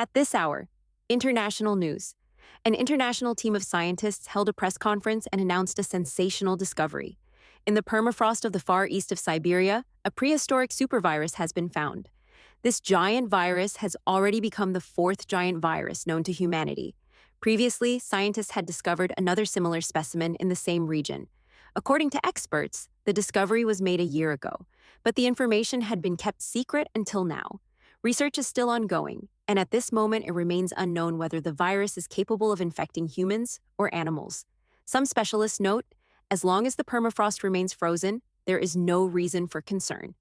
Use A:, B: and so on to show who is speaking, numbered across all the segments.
A: At this hour, international news. An international team of scientists held a press conference and announced a sensational discovery. In the permafrost of the far east of Siberia, a prehistoric supervirus has been found. This giant virus has already become the fourth giant virus known to humanity. Previously, scientists had discovered another similar specimen in the same region. According to experts, the discovery was made a year ago, but the information had been kept secret until now. Research is still ongoing, and at this moment it remains unknown whether the virus is capable of infecting humans or animals. Some specialists note, as long as the permafrost remains frozen, there is no reason for concern.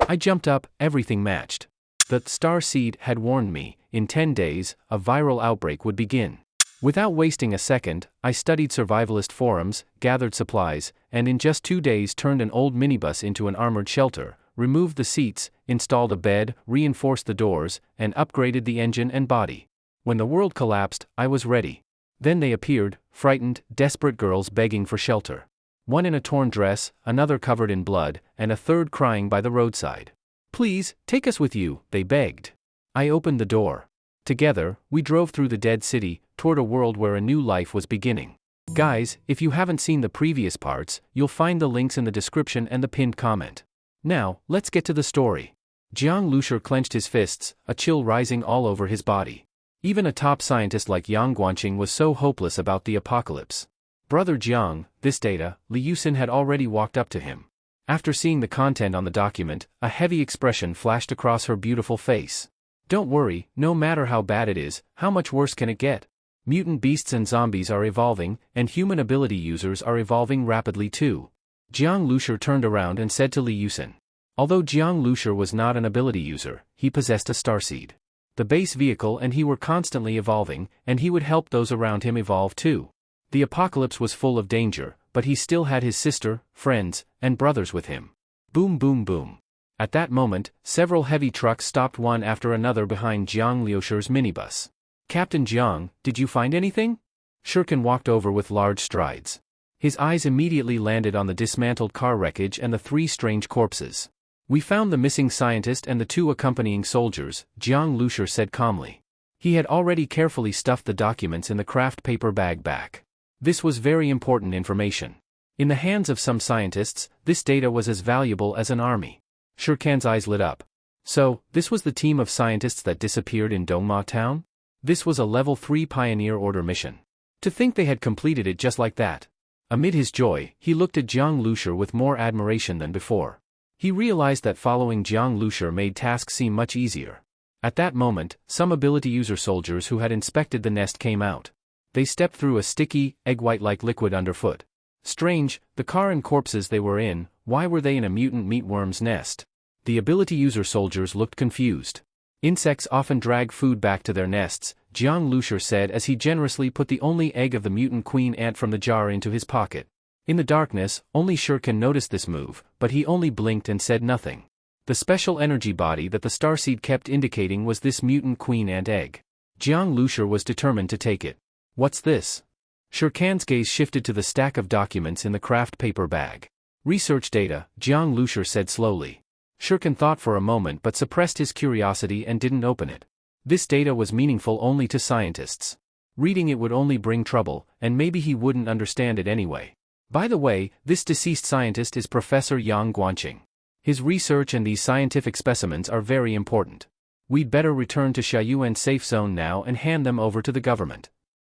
B: I jumped up, everything matched. The star seed had warned me, in 10 days, a viral outbreak would begin. Without wasting a second, I studied survivalist forums, gathered supplies, and in just 2 days turned an old minibus into an armored shelter, removed the seats, installed a bed, reinforced the doors, and upgraded the engine and body. When the world collapsed, I was ready. Then they appeared, frightened, desperate girls begging for shelter. One in a torn dress, another covered in blood, and a third crying by the roadside. "Please, take us with you," they begged. I opened the door. Together, we drove through the dead city, toward a world where a new life was beginning. Guys, if you haven't seen the previous parts, you'll find the links in the description and the pinned comment. Now, let's get to the story. Jiang Lushur clenched his fists, a chill rising all over his body. Even a top scientist like Yang Guanqing was so hopeless about the apocalypse. Brother Jiang, this data, Li Yusin had already walked up to him. After seeing the content on the document, a heavy expression flashed across her beautiful face. "Don't worry, no matter how bad it is, how much worse can it get? Mutant beasts and zombies are evolving, and human ability users are evolving rapidly too." Jiang Lushur turned around and said to Li Yusin. Although Jiang Lushur was not an ability user, he possessed a starseed. The base vehicle and he were constantly evolving, and he would help those around him evolve too. The apocalypse was full of danger, but he still had his sister, friends, and brothers with him. Boom boom boom. At that moment, several heavy trucks stopped one after another behind Jiang Lushur's minibus. "Captain Jiang, did you find anything?" Shurkin walked over with large strides. His eyes immediately landed on the dismantled car wreckage and the 3 strange corpses. "We found the missing scientist and the 2 accompanying soldiers," Jiang Lushur said calmly. He had already carefully stuffed the documents in the craft paper bag back. This was very important information. In the hands of some scientists, this data was as valuable as an army. Shurkan's eyes lit up. So, this was the team of scientists that disappeared in Dongma town? This was a level 3 Pioneer Order mission. To think they had completed it just like that. Amid his joy, he looked at Jiang Lushur with more admiration than before. He realized that following Jiang Lushur made tasks seem much easier. At that moment, some ability user soldiers who had inspected the nest came out. They stepped through a sticky, egg-white-like liquid underfoot. Strange, the car and corpses they were in, why were they in a mutant meatworm's nest? The ability user soldiers looked confused. Insects often drag food back to their nests, Jiang Lushur said as he generously put the only egg of the mutant queen ant from the jar into his pocket. In the darkness, only Shurkin noticed this move, but he only blinked and said nothing. The special energy body that the starseed kept indicating was this mutant queen ant egg. Jiang Lushur was determined to take it. "What's this?" Shurkan's gaze shifted to the stack of documents in the craft paper bag. "Research data," Jiang Lushur said slowly. Shurkin thought for a moment but suppressed his curiosity and didn't open it. This data was meaningful only to scientists. Reading it would only bring trouble, and maybe he wouldn't understand it anyway. By the way, this deceased scientist is Professor Yang Guanqing. His research and these scientific specimens are very important. We'd better return to Shaoyuan safe zone now and hand them over to the government.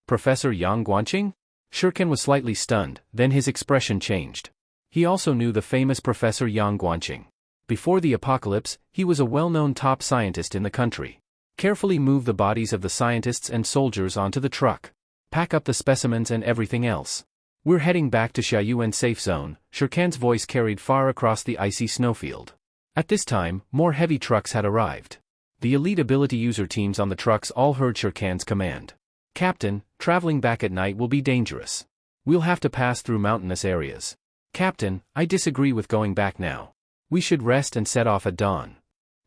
B: Professor Yang Guanqing? Shurkin was slightly stunned, then his expression changed. He also knew the famous Professor Yang Guanqing. Before the apocalypse, he was a well-known top scientist in the country. Carefully move the bodies of the scientists and soldiers onto the truck. Pack up the specimens and everything else. We're heading back to Shaoyuan safe zone, Shurkan's voice carried far across the icy snowfield. At this time, more heavy trucks had arrived. The elite ability user teams on the trucks all heard Shurkan's command. "Captain, traveling back at night will be dangerous. We'll have to pass through mountainous areas." "Captain, I disagree with going back now. We should rest and set off at dawn."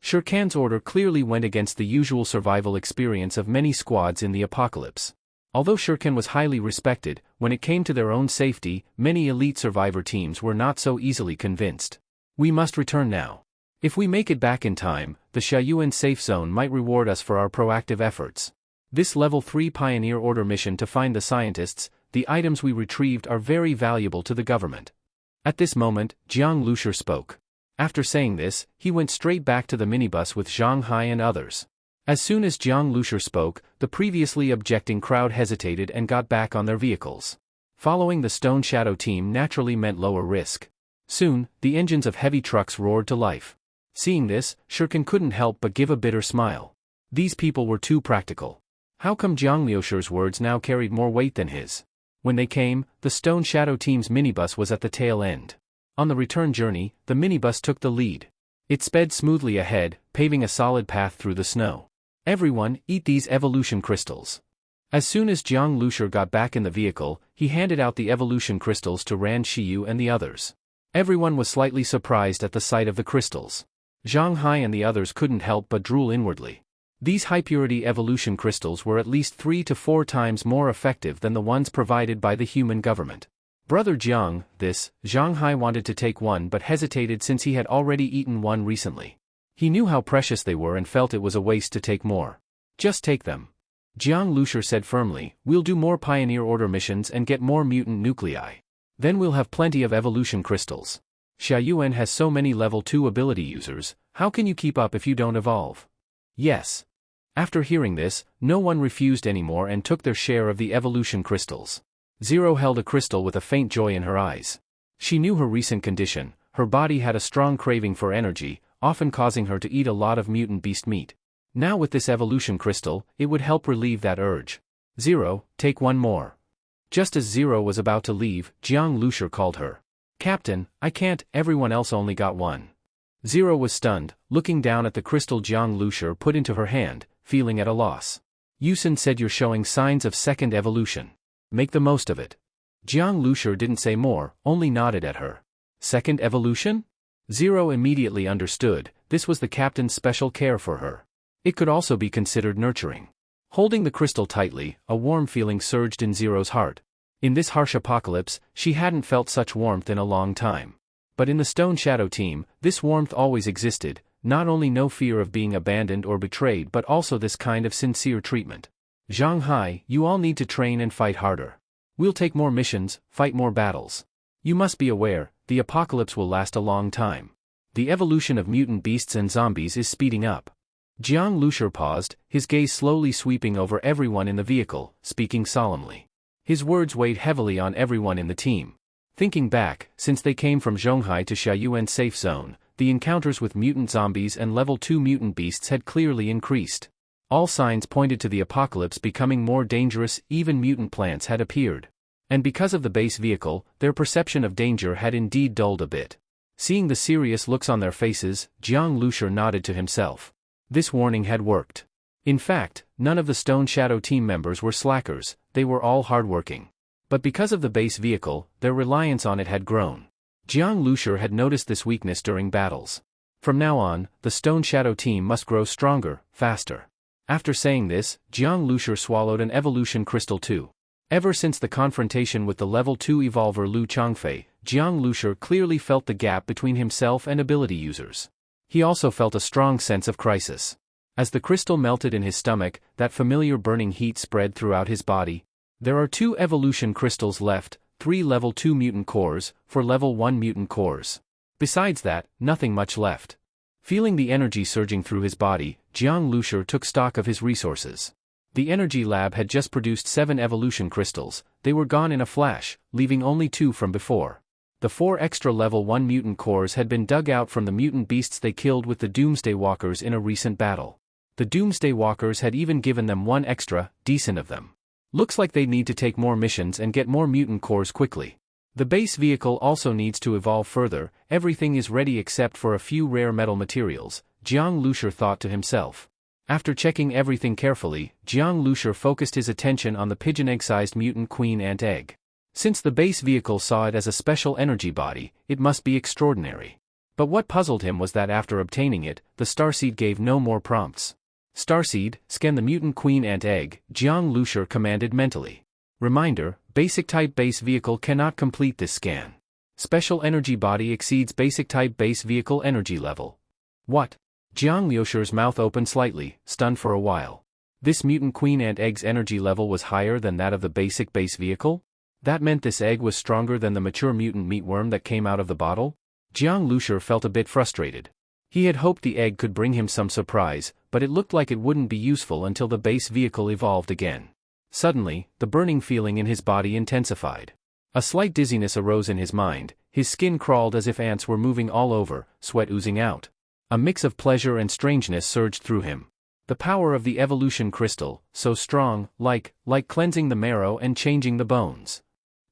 B: Shurkan's order clearly went against the usual survival experience of many squads in the apocalypse. Although Shurkin was highly respected, when it came to their own safety, many elite survivor teams were not so easily convinced. "We must return now. If we make it back in time, the Xiaoyuan safe zone might reward us for our proactive efforts. This Level 3 Pioneer Order mission to find the scientists, the items we retrieved are very valuable to the government. At this moment, Jiang Lushur spoke. After saying this, he went straight back to the minibus with Zhang Hai and others. As soon as Jiang Lushur spoke, the previously objecting crowd hesitated and got back on their vehicles. Following the Stone Shadow team naturally meant lower risk. Soon, the engines of heavy trucks roared to life. Seeing this, Shurkin couldn't help but give a bitter smile. These people were too practical. How come Jiang Liushur's words now carried more weight than his? When they came, the Stone Shadow team's minibus was at the tail end. On the return journey, the minibus took the lead. It sped smoothly ahead, paving a solid path through the snow. Everyone, eat these evolution crystals. As soon as Jiang Lushur got back in the vehicle, he handed out the evolution crystals to Ran Shiyu and the others. Everyone was slightly surprised at the sight of the crystals. Zhang Hai and the others couldn't help but drool inwardly. These high-purity evolution crystals were at least 3 to 4 times more effective than the ones provided by the human government. Brother Jiang, Zhang Hai wanted to take one but hesitated since he had already eaten one recently. He knew how precious they were and felt it was a waste to take more. Just take them. Jiang Lushur said firmly, we'll do more Pioneer Order missions and get more mutant nuclei. Then we'll have plenty of evolution crystals. Xiaoyuan has so many level 2 ability users, how can you keep up if you don't evolve? Yes. After hearing this, no one refused anymore and took their share of the evolution crystals. Zero held a crystal with a faint joy in her eyes. She knew her recent condition, her body had a strong craving for energy, often causing her to eat a lot of mutant beast meat. Now with this evolution crystal, it would help relieve that urge. Zero, take one more. Just as Zero was about to leave, Jiang Lushur called her. Captain, I can't, everyone else only got one. Zero was stunned, looking down at the crystal Jiang Lushur put into her hand, feeling at a loss. Yusen said you're showing signs of second evolution. Make the most of it. Jiang Lushur didn't say more, only nodded at her. Second evolution? Zero immediately understood, this was the captain's special care for her. It could also be considered nurturing. Holding the crystal tightly, a warm feeling surged in Zero's heart. In this harsh apocalypse, she hadn't felt such warmth in a long time. But in the Stone Shadow team, this warmth always existed, not only no fear of being abandoned or betrayed but also this kind of sincere treatment. Zhang Hai, you all need to train and fight harder. We'll take more missions, fight more battles. You must be aware, the apocalypse will last a long time. The evolution of mutant beasts and zombies is speeding up. Jiang Lushur paused, his gaze slowly sweeping over everyone in the vehicle, speaking solemnly. His words weighed heavily on everyone in the team. Thinking back, since they came from Zhonghai to Xiaoyuan safe zone, the encounters with mutant zombies and level 2 mutant beasts had clearly increased. All signs pointed to the apocalypse becoming more dangerous, even mutant plants had appeared. And because of the base vehicle, their perception of danger had indeed dulled a bit. Seeing the serious looks on their faces, Jiang Lushur nodded to himself. This warning had worked. In fact, none of the Stone Shadow team members were slackers, they were all hardworking. But because of the base vehicle, their reliance on it had grown. Jiang Lushur had noticed this weakness during battles. From now on, the Stone Shadow team must grow stronger, faster. After saying this, Jiang Lushur swallowed an evolution crystal too. Ever since the confrontation with the level 2 evolver Lu Changfei, Jiang Lushur clearly felt the gap between himself and ability users. He also felt a strong sense of crisis. As the crystal melted in his stomach, that familiar burning heat spread throughout his body. There are 2 evolution crystals left, 3 level 2 mutant cores, 4 level 1 mutant cores. Besides that, nothing much left. Feeling the energy surging through his body, Jiang Lushur took stock of his resources. The energy lab had just produced 7 evolution crystals, they were gone in a flash, leaving only 2 from before. The 4 extra level 1 mutant cores had been dug out from the mutant beasts they killed with the Doomsday Walkers in a recent battle. The Doomsday Walkers had even given them 1 extra, decent of them. Looks like they need to take more missions and get more mutant cores quickly. The base vehicle also needs to evolve further, everything is ready except for a few rare metal materials, Jiang Lushur thought to himself. After checking everything carefully, Jiang Lushur focused his attention on the pigeon egg-sized mutant queen ant egg. Since the base vehicle saw it as a special energy body, it must be extraordinary. But what puzzled him was that after obtaining it, the starseed gave no more prompts. Starseed, scan the mutant queen ant egg, Jiang Lushur commanded mentally. Reminder, basic type base vehicle cannot complete this scan. Special energy body exceeds basic type base vehicle energy level. What? Jiang Liusher's mouth opened slightly, stunned for a while. This mutant queen ant egg's energy level was higher than that of the basic base vehicle? That meant this egg was stronger than the mature mutant meatworm that came out of the bottle? Jiang Liusher felt a bit frustrated. He had hoped the egg could bring him some surprise, but it looked like it wouldn't be useful until the base vehicle evolved again. Suddenly, the burning feeling in his body intensified. A slight dizziness arose in his mind, his skin crawled as if ants were moving all over, sweat oozing out. A mix of pleasure and strangeness surged through him. The power of the evolution crystal, so strong, like cleansing the marrow and changing the bones.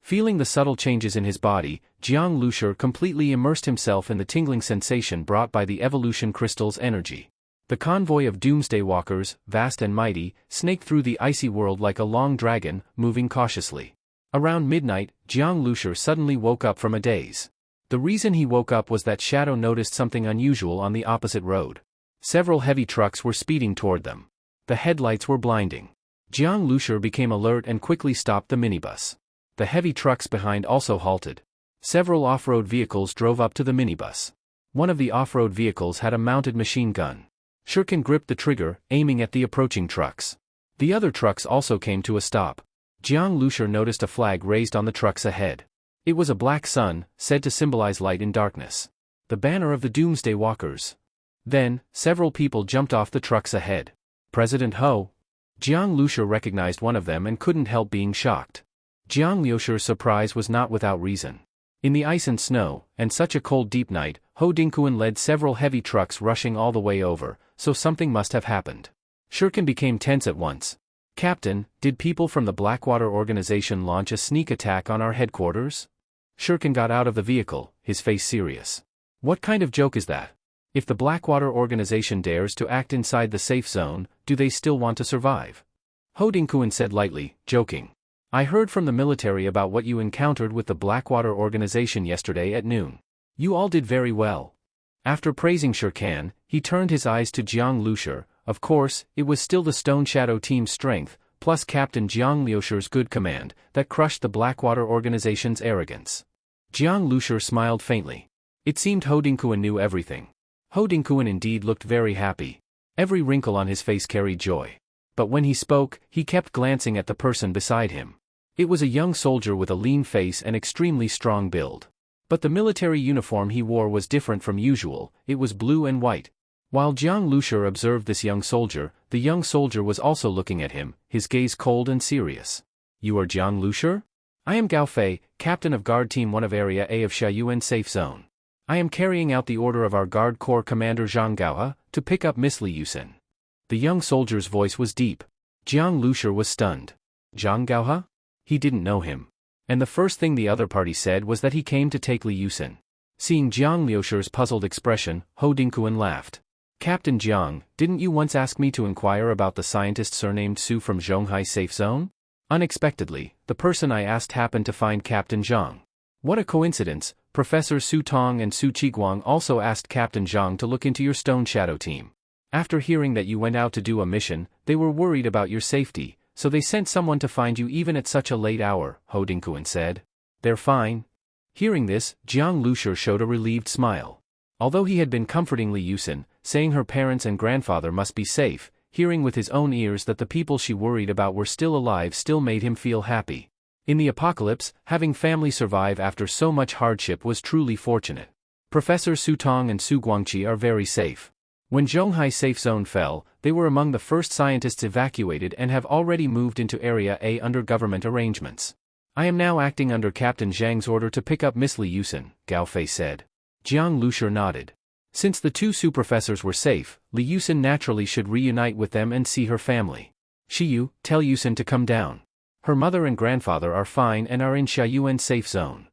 B: Feeling the subtle changes in his body, Jiang Liusher completely immersed himself in the tingling sensation brought by the evolution crystal's energy. The convoy of doomsday walkers, vast and mighty, snaked through the icy world like a long dragon, moving cautiously. Around midnight, Jiang Liusher suddenly woke up from a daze. The reason he woke up was that Shadow noticed something unusual on the opposite road. Several heavy trucks were speeding toward them. The headlights were blinding. Jiang Liusher became alert and quickly stopped the minibus. The heavy trucks behind also halted. Several off-road vehicles drove up to the minibus. One of the off-road vehicles had a mounted machine gun. Shurkin gripped the trigger, aiming at the approaching trucks. The other trucks also came to a stop. Jiang Liusher noticed a flag raised on the trucks ahead. It was a black sun, said to symbolize light in darkness. The banner of the Doomsday Walkers. Then, several people jumped off the trucks ahead. President Ho. Jiang Liusher recognized one of them and couldn't help being shocked. Jiang Liusher's surprise was not without reason. In the ice and snow, and such a cold deep night, Ho Dingkuan led several heavy trucks rushing all the way over, so something must have happened. Shurkin became tense at once. Captain, did people from the Blackwater organization launch a sneak attack on our headquarters? Shurkin got out of the vehicle, his face serious. What kind of joke is that? If the Blackwater organization dares to act inside the safe zone, do they still want to survive? Ho Dingkuan said lightly, joking. I heard from the military about what you encountered with the Blackwater organization yesterday at noon. You all did very well. After praising Shurkin, he turned his eyes to Jiang Liusher. Of course, it was still the Stone Shadow team's strength, plus Captain Jiang Liusher's good command, that crushed the Blackwater organization's arrogance. Jiang Liusher smiled faintly. It seemed Ho Dingkuan knew everything. Ho Dingkuan indeed looked very happy. Every wrinkle on his face carried joy. But when he spoke, he kept glancing at the person beside him. It was a young soldier with a lean face and extremely strong build. But the military uniform he wore was different from usual, it was blue and white. While Jiang Liusher observed this young soldier, the young soldier was also looking at him, his gaze cold and serious. You are Jiang Liusher? I am Gao Fei, captain of Guard Team 1 of Area A of Xiaoyuan Safe Zone. I am carrying out the order of our Guard Corps Commander Zhang Gaohe to pick up Miss Li Yusen. The young soldier's voice was deep. Jiang Liusher was stunned. Zhang Gaohe? He didn't know him. And the first thing the other party said was that he came to take Li Yusen. Seeing Jiang Liusher's puzzled expression, Ho Dingkuan laughed. Captain Jiang, didn't you once ask me to inquire about the scientist surnamed Su from Zhonghai Safe Zone? Unexpectedly, the person I asked happened to find Captain Zhang. What a coincidence, Professor Su Tong and Su Qiguang also asked Captain Zhang to look into your Stone Shadow team. After hearing that you went out to do a mission, they were worried about your safety, so they sent someone to find you even at such a late hour, Ho Dingkuan said. They're fine. Hearing this, Jiang Liusher showed a relieved smile. Although he had been comforting Li Yusen, saying her parents and grandfather must be safe, hearing with his own ears that the people she worried about were still alive still made him feel happy. In the apocalypse, having family survive after so much hardship was truly fortunate. Professor Su Tong and Su Guangqi are very safe. When Zhonghai Safe Zone fell, they were among the first scientists evacuated and have already moved into Area A under government arrangements. I am now acting under Captain Zhang's order to pick up Miss Li Yusen, Gao Fei said. Jiang Liusher nodded. Since the two Su professors were safe, Li Yusen naturally should reunite with them and see her family. Shiyu, tell Yusen to come down. Her mother and grandfather are fine and are in Xiaoyuan Safe Zone.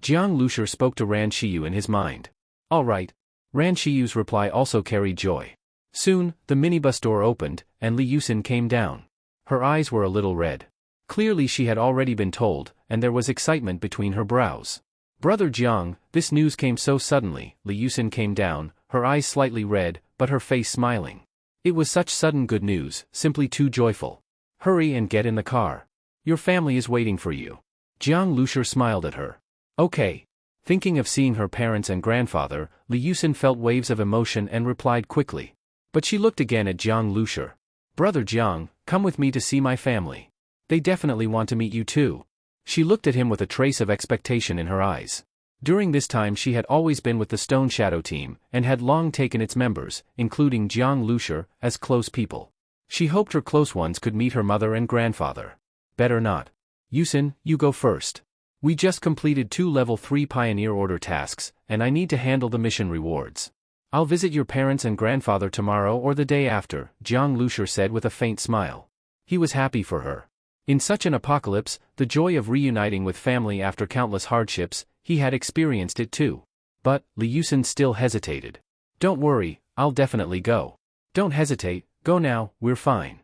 B: Jiang Liusher spoke to Ran Shiyu in his mind. All right. Ran Shiyu's reply also carried joy. Soon, the minibus door opened, and Li Yusen came down. Her eyes were a little red. Clearly she had already been told, and there was excitement between her brows. Brother Jiang, this news came so suddenly. Li Yusen came down, her eyes slightly red, but her face smiling. It was such sudden good news, simply too joyful. Hurry and get in the car. Your family is waiting for you. Jiang Liusher smiled at her. Okay. Thinking of seeing her parents and grandfather, Li Yusin felt waves of emotion and replied quickly. But she looked again at Jiang Lucier. Brother Jiang, come with me to see my family. They definitely want to meet you too. She looked at him with a trace of expectation in her eyes. During this time she had always been with the Stone Shadow team, and had long taken its members, including Jiang Lucier, as close people. She hoped her close ones could meet her mother and grandfather. Better not. Yusin, you go first. We just completed 2 level 3 Pioneer Order tasks, and I need to handle the mission rewards. I'll visit your parents and grandfather tomorrow or the day after, Jiang Lucier said with a faint smile. He was happy for her. In such an apocalypse, the joy of reuniting with family after countless hardships, he had experienced it too. But, Li Yusin still hesitated. Don't worry, I'll definitely go. Don't hesitate, go now, we're fine.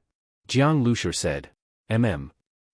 B: Jiang Lucier said.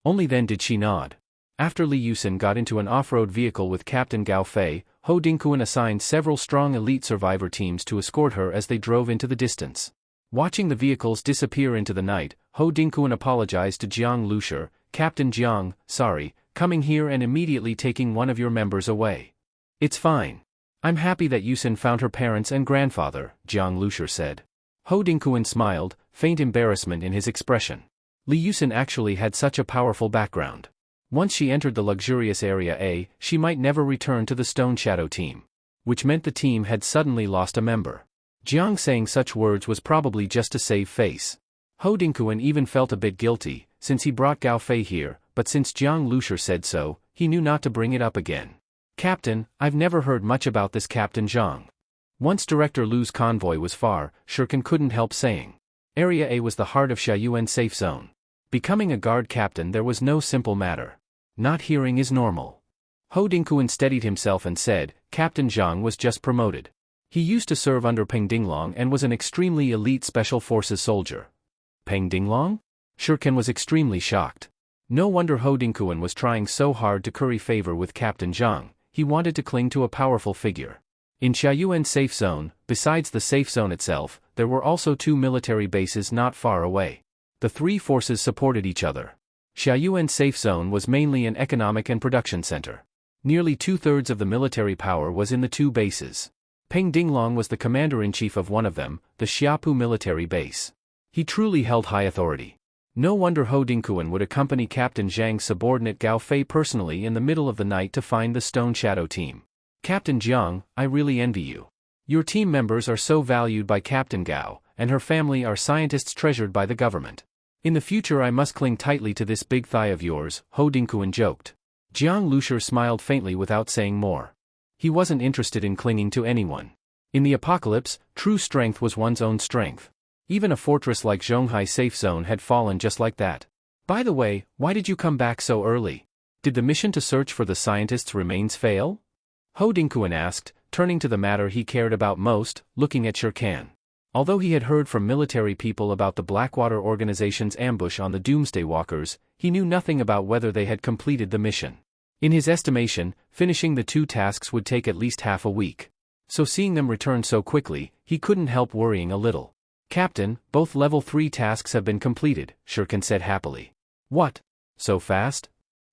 B: Only then did she nod. After Li Yusin got into an off-road vehicle with Captain Gao Fei, Ho Dingquan assigned several strong elite survivor teams to escort her as they drove into the distance. Watching the vehicles disappear into the night, Ho Dingquan apologized to Jiang Lucier, Captain Jiang, sorry, coming here and immediately taking one of your members away. It's fine. I'm happy that Yusin found her parents and grandfather, Jiang Lucier said. Ho Dingquan smiled, faint embarrassment in his expression. Li Yusin actually had such a powerful background. Once she entered the luxurious Area A, she might never return to the Stone Shadow team. Which meant the team had suddenly lost a member. Jiang saying such words was probably just to save face. Ho Dingquan even felt a bit guilty, since he brought Gao Fei here, but since Jiang Lucier said so, he knew not to bring it up again. Captain, I've never heard much about this Captain Zhang. Once Director Lu's convoy was far, Shirkan couldn't help saying. Area A was the heart of Xiaoyuan safe zone. Becoming a guard captain there was no simple matter. Not hearing is normal. Ho Dingquan steadied himself and said, Captain Zhang was just promoted. He used to serve under Peng Dinglong and was an extremely elite special forces soldier. Peng Dinglong? Shirkan was extremely shocked. No wonder Ho Dingquan was trying so hard to curry favor with Captain Zhang, he wanted to cling to a powerful figure. In Xiaoyuan safe zone, besides the safe zone itself, there were also 2 military bases not far away. The 3 forces supported each other. Xiaoyuan safe zone was mainly an economic and production center. Nearly 2/3 of the military power was in the 2 bases. Peng Dinglong was the commander-in-chief of one of them, the Xiapu military base. He truly held high authority. No wonder Ho Dingquan would accompany Captain Zhang's subordinate Gao Fei personally in the middle of the night to find the Stone Shadow team. Captain Jiang, I really envy you. Your team members are so valued by Captain Gao, and her family are scientists treasured by the government. In the future I must cling tightly to this big thigh of yours, Ho Dingquan joked. Jiang Lucier smiled faintly without saying more. He wasn't interested in clinging to anyone. In the apocalypse, true strength was one's own strength. Even a fortress like Zhonghai safe zone had fallen just like that. By the way, why did you come back so early? Did the mission to search for the scientists' remains fail? Ho Dingquan asked, turning to the matter he cared about most, looking at Shirkan. Although he had heard from military people about the Blackwater organization's ambush on the Doomsday Walkers, he knew nothing about whether they had completed the mission. In his estimation, finishing the 2 tasks would take at least half a week. So seeing them return so quickly, he couldn't help worrying a little. Captain, both level 3 tasks have been completed, Shirkan said happily. What? So fast?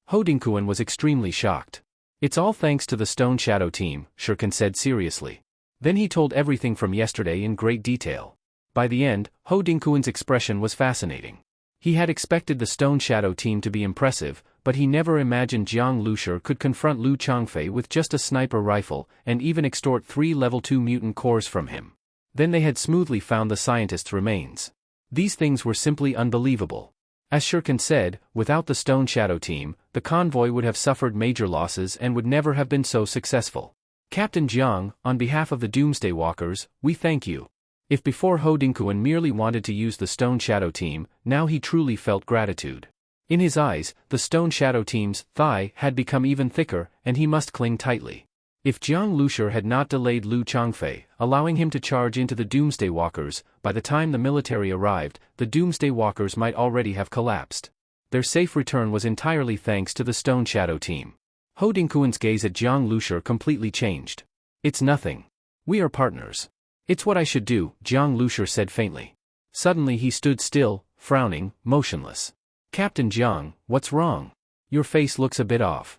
B: Ho Dingquan was extremely shocked. It's all thanks to the Stone Shadow team, Shirkan said seriously. Then he told everything from yesterday in great detail. By the end, Ho Dingquan's expression was fascinating. He had expected the Stone Shadow team to be impressive, but he never imagined Jiang Lucier could confront Lu Changfei with just a sniper rifle and even extort 3 level 2 mutant cores from him. Then they had smoothly found the scientist's remains. These things were simply unbelievable. As Shirkan said, without the Stone Shadow team, the convoy would have suffered major losses and would never have been so successful. Captain Jiang, on behalf of the Doomsday Walkers, we thank you. If before Ho Dingquan merely wanted to use the Stone Shadow team, now he truly felt gratitude. In his eyes, the Stone Shadow team's thigh had become even thicker, and he must cling tightly. If Jiang Lucier had not delayed Lu Changfei, allowing him to charge into the Doomsday Walkers, by the time the military arrived, the Doomsday Walkers might already have collapsed. Their safe return was entirely thanks to the Stone Shadow team. Ho Dingquan's gaze at Jiang Lucier completely changed. It's nothing. We are partners. It's what I should do, Jiang Lucier said faintly. Suddenly he stood still, frowning, motionless. Captain Jiang, what's wrong? Your face looks a bit off.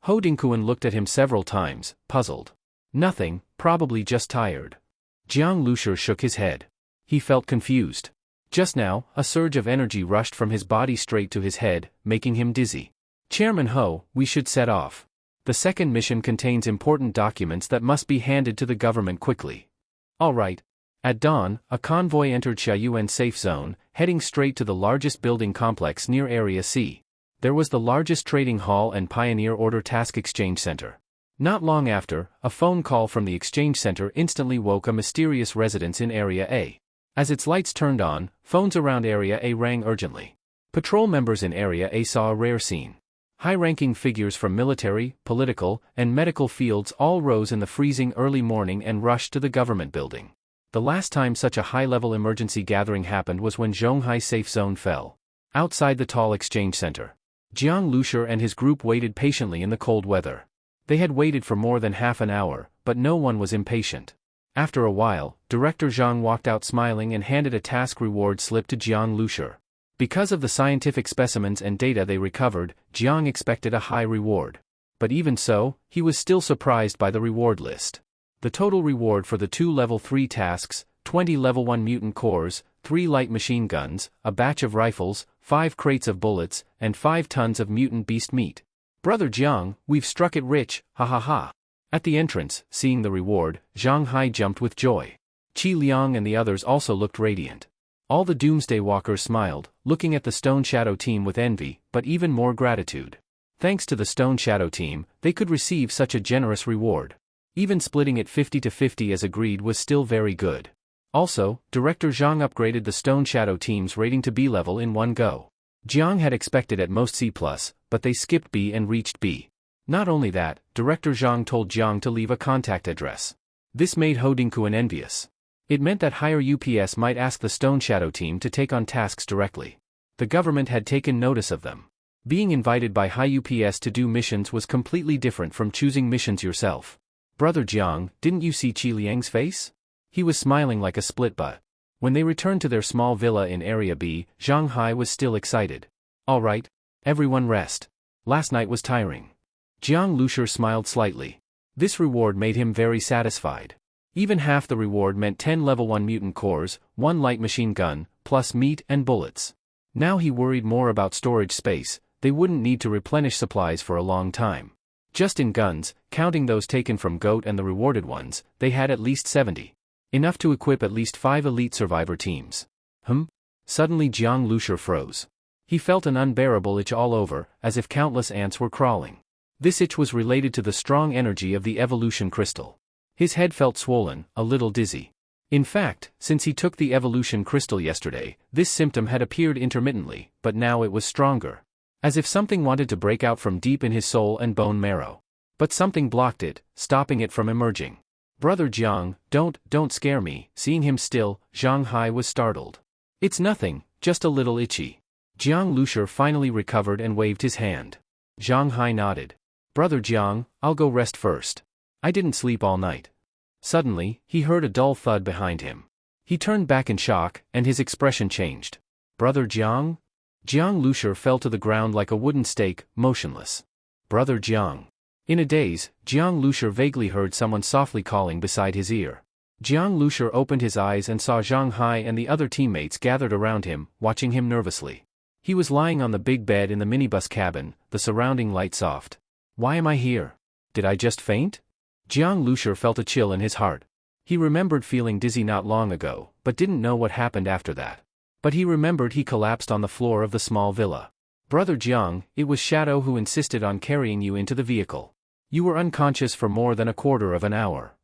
B: Ho Dingkuan looked at him several times, puzzled. Nothing, probably just tired. Jiang Lushur shook his head. He felt confused. Just now, a surge of energy rushed from his body straight to his head, making him dizzy. Chairman Ho, we should set off. The second mission contains important documents that must be handed to the government quickly. All right. At dawn, a convoy entered Xiayuan safe zone, heading straight to the largest building complex near Area C. There was the largest trading hall and Pioneer Order Task Exchange Center. Not long after, a phone call from the exchange center instantly woke a mysterious residence in Area A. As its lights turned on, phones around Area A rang urgently. Patrol members in Area A saw a rare scene. High-ranking figures from military, political, and medical fields all rose in the freezing early morning and rushed to the government building. The last time such a high-level emergency gathering happened was when Zhonghai Safe Zone fell. Outside the tall exchange center, Jiang Lushur and his group waited patiently in the cold weather. They had waited for more than half an hour, but no one was impatient. After a while, Director Zhang walked out smiling and handed a task reward slip to Jiang Lushur. Because of the scientific specimens and data they recovered, Jiang expected a high reward. But even so, he was still surprised by the reward list. The total reward for the 2 level 3 tasks, 20 level 1 mutant cores, 3 light machine guns, a batch of rifles, 5 crates of bullets, and 5 tons of mutant beast meat. Brother Jiang, we've struck it rich, ha ha ha. At the entrance, seeing the reward, Zhang Hai jumped with joy. Qi Liang and the others also looked radiant. All the Doomsday Walkers smiled, looking at the Stone Shadow team with envy, but even more gratitude. Thanks to the Stone Shadow team, they could receive such a generous reward. Even splitting it 50-50 as agreed was still very good. Also, Director Zhang upgraded the Stone Shadow team's rating to B level in one go. Jiang had expected at most C+, but they skipped B and reached B. Not only that, Director Zhang told Jiang to leave a contact address. This made Ho Dingkuan envious. It meant that higher UPS might ask the Stone Shadow team to take on tasks directly. The government had taken notice of them. Being invited by high UPS to do missions was completely different from choosing missions yourself. Brother Jiang, didn't you see Qi Liang's face? He was smiling like a split butt. When they returned to their small villa in Area B, Zhang Hai was still excited. All right. Everyone rest. Last night was tiring. Jiang Lushur smiled slightly. This reward made him very satisfied. Even half the reward meant 10 level 1 mutant cores, 1 light machine gun, plus meat and bullets. Now he worried more about storage space. They wouldn't need to replenish supplies for a long time. Just in guns, counting those taken from GOAT and the rewarded ones, they had at least 70. Enough to equip at least 5 elite survivor teams. Suddenly Jiang Lushur froze. He felt an unbearable itch all over, as if countless ants were crawling. This itch was related to the strong energy of the evolution crystal. His head felt swollen, a little dizzy. In fact, since he took the evolution crystal yesterday, this symptom had appeared intermittently, but now it was stronger. As if something wanted to break out from deep in his soul and bone marrow. But something blocked it, stopping it from emerging. Brother Jiang, don't scare me. Seeing him still, Zhang Hai was startled. It's nothing, just a little itchy. Jiang Lushur finally recovered and waved his hand. Zhang Hai nodded. Brother Jiang, I'll go rest first. I didn't sleep all night. Suddenly, he heard a dull thud behind him. He turned back in shock, and his expression changed. Brother Jiang? Jiang Lushur fell to the ground like a wooden stake, motionless. Brother Jiang. In a daze, Jiang Lushur vaguely heard someone softly calling beside his ear. Jiang Lushur opened his eyes and saw Zhang Hai and the other teammates gathered around him, watching him nervously. He was lying on the big bed in the minibus cabin, the surrounding lights soft. Why am I here? Did I just faint? Jiang Lushur felt a chill in his heart. He remembered feeling dizzy not long ago, but didn't know what happened after that. But he remembered he collapsed on the floor of the small villa. Brother Jiang, it was Shadow who insisted on carrying you into the vehicle. You were unconscious for more than a quarter of an hour.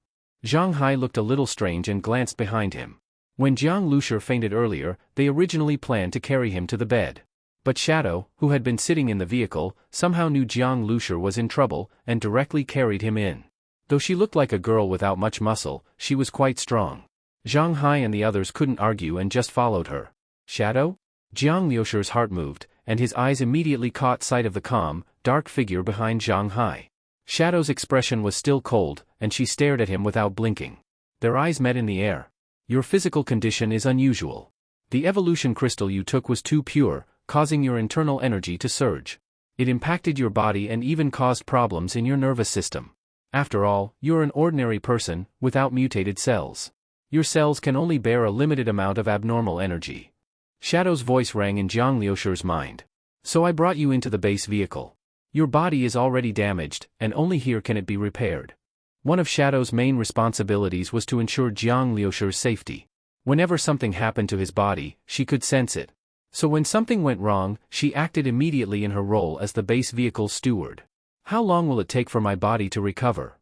B: Zhang Hai looked a little strange and glanced behind him. When Jiang Lushur fainted earlier, they originally planned to carry him to the bed. But Shadow, who had been sitting in the vehicle, somehow knew Jiang Lushur was in trouble, and directly carried him in. Though she looked like a girl without much muscle, she was quite strong. Zhang Hai and the others couldn't argue and just followed her. Shadow? Jiang Lushur's heart moved, and his eyes immediately caught sight of the calm, dark figure behind Zhang Hai. Shadow's expression was still cold, and she stared at him without blinking. Their eyes met in the air. Your physical condition is unusual. The evolution crystal you took was too pure, causing your internal energy to surge. It impacted your body and even caused problems in your nervous system. After all, you're an ordinary person, without mutated cells. Your cells can only bear a limited amount of abnormal energy. Shadow's voice rang in Jiang Liusher's mind. So I brought you into the base vehicle. Your body is already damaged, and only here can it be repaired. One of Shadow's main responsibilities was to ensure Jiang Liusher's safety. Whenever something happened to his body, she could sense it. So when something went wrong, she acted immediately in her role as the base vehicle's steward. How long will it take for my body to recover?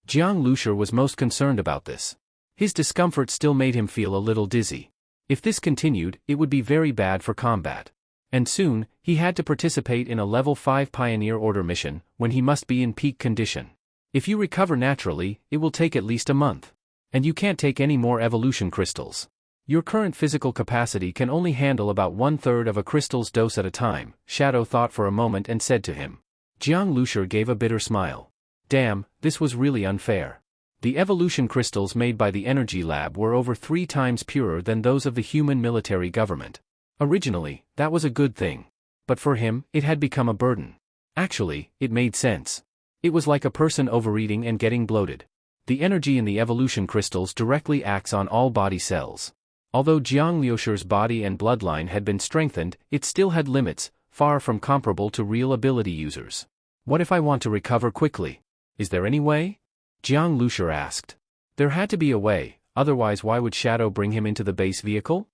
B: Jiang Liusher was most concerned about this. His discomfort still made him feel a little dizzy. If this continued, it would be very bad for combat. And soon, he had to participate in a level 5 Pioneer Order mission, when he must be in peak condition. If you recover naturally, it will take at least a month. And you can't take any more evolution crystals. Your current physical capacity can only handle about 1/3 of a crystal's dose at a time, Shadow thought for a moment and said to him. Jiang Liusher gave a bitter smile. Damn, this was really unfair. The evolution crystals made by the Energy Lab were over 3 times purer than those of the human military government. Originally, that was a good thing. But for him, it had become a burden. Actually, it made sense. It was like a person overeating and getting bloated. The energy in the evolution crystals directly acts on all body cells. Although Jiang Liusher's body and bloodline had been strengthened, it still had limits, far from comparable to real ability users. What if I want to recover quickly? Is there any way? Jiang Liusher asked. There had to be a way, otherwise why would Shadow bring him into the base vehicle?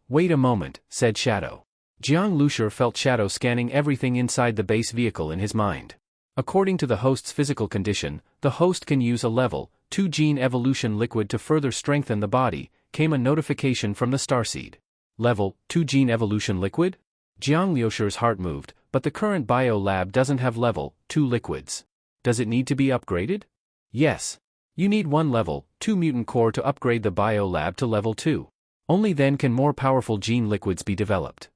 B: Wait a moment, said Shadow. Jiang Liusher felt Shadow scanning everything inside the base vehicle in his mind. According to the host's physical condition, the host can use a level 2 gene evolution liquid to further strengthen the body, came a notification from the starseed. Level 2 gene evolution liquid? Jiang Liusher's heart moved, but the current bio lab doesn't have level 2 liquids. Does it need to be upgraded? Yes. You need one level 2 mutant core to upgrade the bio lab to level 2. Only then can more powerful gene liquids be developed.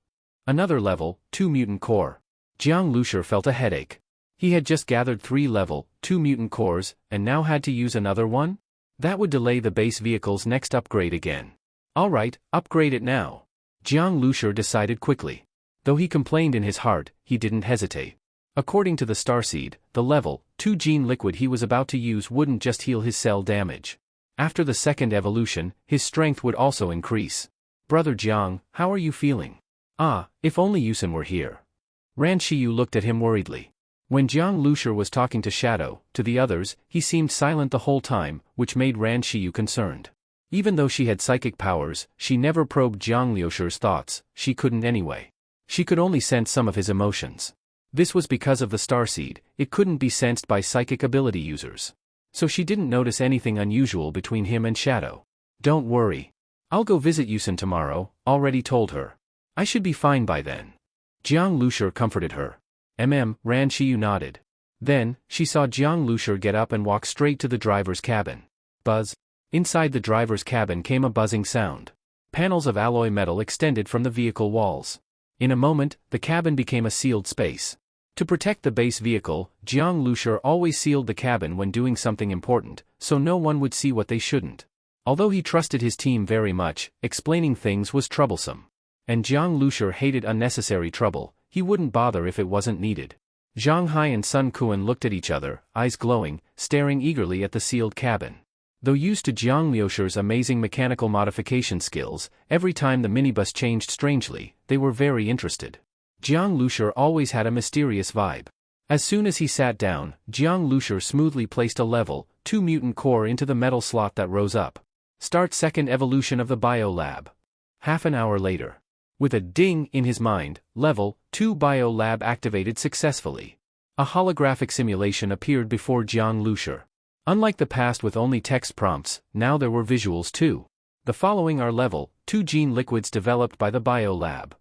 B: Another level 2 mutant core. Jiang Liusher felt a headache. He had just gathered 3 level 2 mutant cores, and now had to use another one? That would delay the base vehicle's next upgrade again. Alright, upgrade it now. Jiang Liusher decided quickly. Though he complained in his heart, he didn't hesitate. According to the starseed, the level 2 gene liquid he was about to use wouldn't just heal his cell damage. After the second evolution, his strength would also increase. Brother Jiang, how are you feeling? If only Yusen were here. Ran Shiyu looked at him worriedly. When Jiang Liusher was talking to Shadow, to the others, he seemed silent the whole time, which made Ran Shiyu concerned. Even though she had psychic powers, she never probed Jiang Liusher's thoughts, she couldn't anyway. She could only sense some of his emotions. This was because of the starseed, it couldn't be sensed by psychic ability users. So she didn't notice anything unusual between him and Shadow. Don't worry. I'll go visit Yusen tomorrow, already told her. I should be fine by then. Jiang Liusher comforted her. Ran Shiyu nodded. Then, she saw Jiang Liusher get up and walk straight to the driver's cabin. Buzz. Inside the driver's cabin came a buzzing sound. Panels of alloy metal extended from the vehicle walls. In a moment, the cabin became a sealed space. To protect the base vehicle, Jiang Liusher always sealed the cabin when doing something important, so no one would see what they shouldn't. Although he trusted his team very much, explaining things was troublesome. And Jiang Liusher hated unnecessary trouble, he wouldn't bother if it wasn't needed. Zhang Hai and Sun Kuan looked at each other, eyes glowing, staring eagerly at the sealed cabin. Though used to Jiang Liusher's amazing mechanical modification skills, every time the minibus changed strangely, they were very interested. Jiang Liusher always had a mysterious vibe. As soon as he sat down, Jiang Liusher smoothly placed a level 2 mutant core into the metal slot that rose up. Start second evolution of the bio lab. Half an hour later. With a ding in his mind, level 2 bio lab activated successfully. A holographic simulation appeared before Jiang Liusher. Unlike the past with only text prompts, now there were visuals too. The following are level 2 gene liquids developed by the bio lab.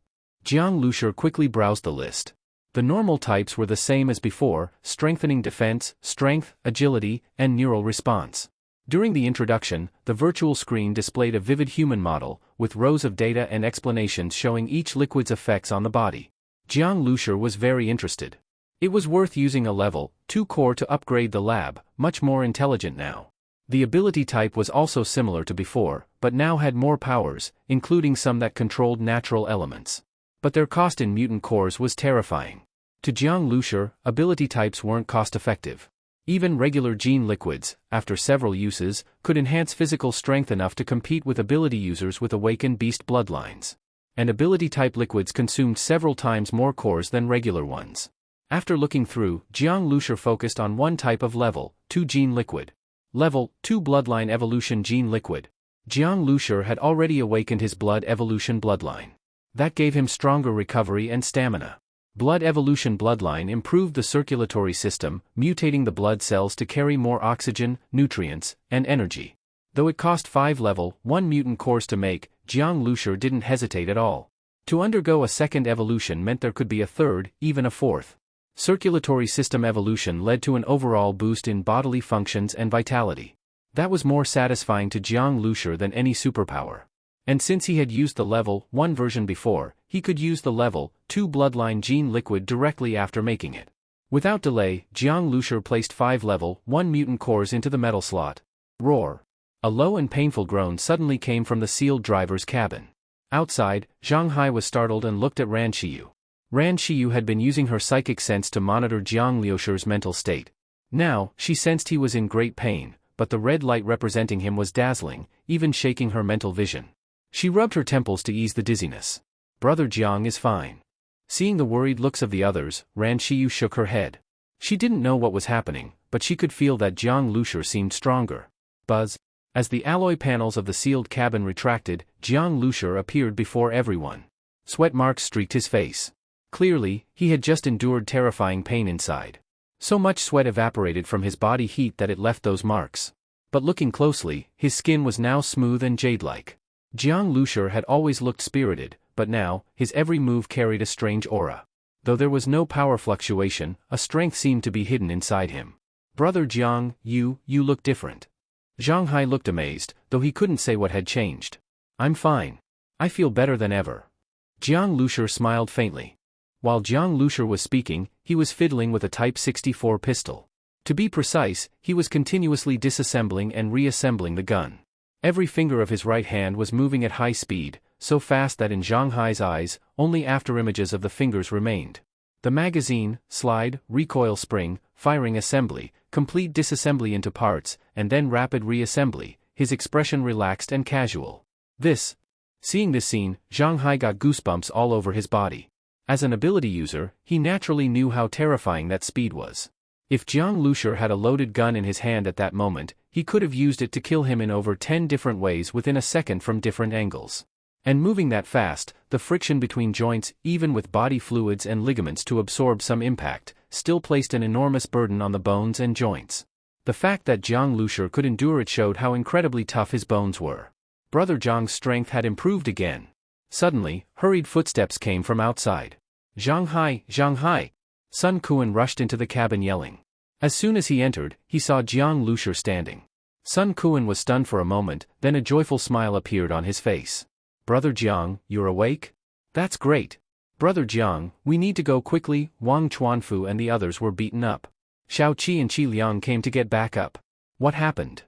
B: Jiang Liusher quickly browsed the list. The normal types were the same as before, strengthening defense, strength, agility, and neural response. During the introduction, the virtual screen displayed a vivid human model, with rows of data and explanations showing each liquid's effects on the body. Jiang Liusher was very interested. It was worth using a level 2 core to upgrade the lab, much more intelligent now. The ability type was also similar to before, but now had more powers, including some that controlled natural elements. But their cost in mutant cores was terrifying. To Jiang Lushi, ability types weren't cost-effective. Even regular gene liquids, after several uses, could enhance physical strength enough to compete with ability users with awakened beast bloodlines. And ability-type liquids consumed several times more cores than regular ones. After looking through, Jiang Lushi focused on one type of level 2 gene liquid. Level 2 bloodline evolution gene liquid. Jiang Lushi had already awakened his blood evolution bloodline. That gave him stronger recovery and stamina. Blood evolution bloodline improved the circulatory system, mutating the blood cells to carry more oxygen, nutrients, and energy. Though it cost 5 level 1 mutant cores to make, Jiang Lushi didn't hesitate at all. To undergo a second evolution meant there could be a third, even a fourth. Circulatory system evolution led to an overall boost in bodily functions and vitality. That was more satisfying to Jiang Lushi than any superpower. And since he had used the level 1 version before, he could use the level 2 bloodline gene liquid directly after making it. Without delay, Jiang Lushi placed 5 level 1 mutant cores into the metal slot. Roar! A low and painful groan suddenly came from the sealed driver's cabin. Outside, Zhang Hai was startled and looked at Ran Xiyu. Ran Xiyu had been using her psychic sense to monitor Jiang Lushi's mental state. Now, she sensed he was in great pain, but the red light representing him was dazzling, even shaking her mental vision. She rubbed her temples to ease the dizziness. Brother Jiang is fine. Seeing the worried looks of the others, Ran Xiyu shook her head. She didn't know what was happening, but she could feel that Jiang Lushi seemed stronger. Buzz. As the alloy panels of the sealed cabin retracted, Jiang Lushi appeared before everyone. Sweat marks streaked his face. Clearly, he had just endured terrifying pain inside. So much sweat evaporated from his body heat that it left those marks. But looking closely, his skin was now smooth and jade-like. Jiang Lushi had always looked spirited, but now, his every move carried a strange aura. Though there was no power fluctuation, a strength seemed to be hidden inside him. Brother Jiang, you look different. Zhang Hai looked amazed, though he couldn't say what had changed. I'm fine. I feel better than ever. Jiang Lushi smiled faintly. While Jiang Lushi was speaking, he was fiddling with a Type 64 pistol. To be precise, he was continuously disassembling and reassembling the gun. Every finger of his right hand was moving at high speed, so fast that in Zhang Hai's eyes, only afterimages of the fingers remained. The magazine, slide, recoil spring, firing assembly, complete disassembly into parts, and then rapid reassembly, his expression relaxed and casual. Seeing this scene, Zhang Hai got goosebumps all over his body. As an ability user, he naturally knew how terrifying that speed was. If Jiang Lushi had a loaded gun in his hand at that moment, he could have used it to kill him in over 10 different ways within a second from different angles. And moving that fast, the friction between joints, even with body fluids and ligaments to absorb some impact, still placed an enormous burden on the bones and joints. The fact that Jiang Lushi could endure it showed how incredibly tough his bones were. Brother Jiang's strength had improved again. Suddenly, hurried footsteps came from outside. Zhang Hai, Zhang Hai! Sun Quan rushed into the cabin yelling. As soon as he entered, he saw Jiang Lushi standing. Sun Quan was stunned for a moment, then a joyful smile appeared on his face. Brother Jiang, you're awake? That's great. Brother Jiang, we need to go quickly. Wang Chuanfu and the others were beaten up. Xiao Qi and Qi Liang came to get back up. What happened?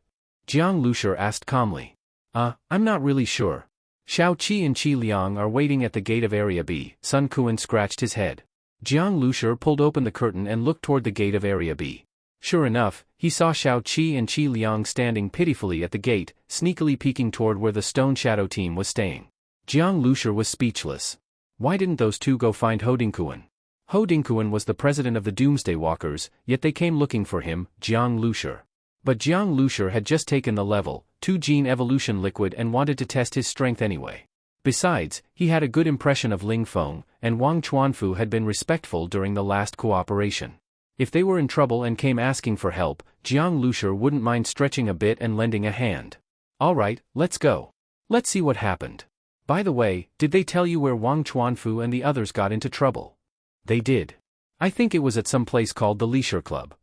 B: Jiang Lushi asked calmly. I'm not really sure. Xiao Qi and Qi Liang are waiting at the gate of Area B. Sun Quan scratched his head. Jiang Lushi pulled open the curtain and looked toward the gate of Area B. Sure enough, he saw Xiao Qi and Qi Liang standing pitifully at the gate, sneakily peeking toward where the Stone Shadow team was staying. Jiang Lushi was speechless. Why didn't those two go find Ho Dingquan? Ho Dingquan was the president of the Doomsday Walkers, yet they came looking for him, Jiang Lushi. But Jiang Lushi had just taken the level 2 gene evolution liquid and wanted to test his strength anyway. Besides, he had a good impression of Ling Feng, and Wang Chuanfu had been respectful during the last cooperation. If they were in trouble and came asking for help, Jiang Lushi wouldn't mind stretching a bit and lending a hand. Alright, let's go. Let's see what happened. By the way, did they tell you where Wang Chuanfu and the others got into trouble? They did. I think it was at some place called the Leisure Club.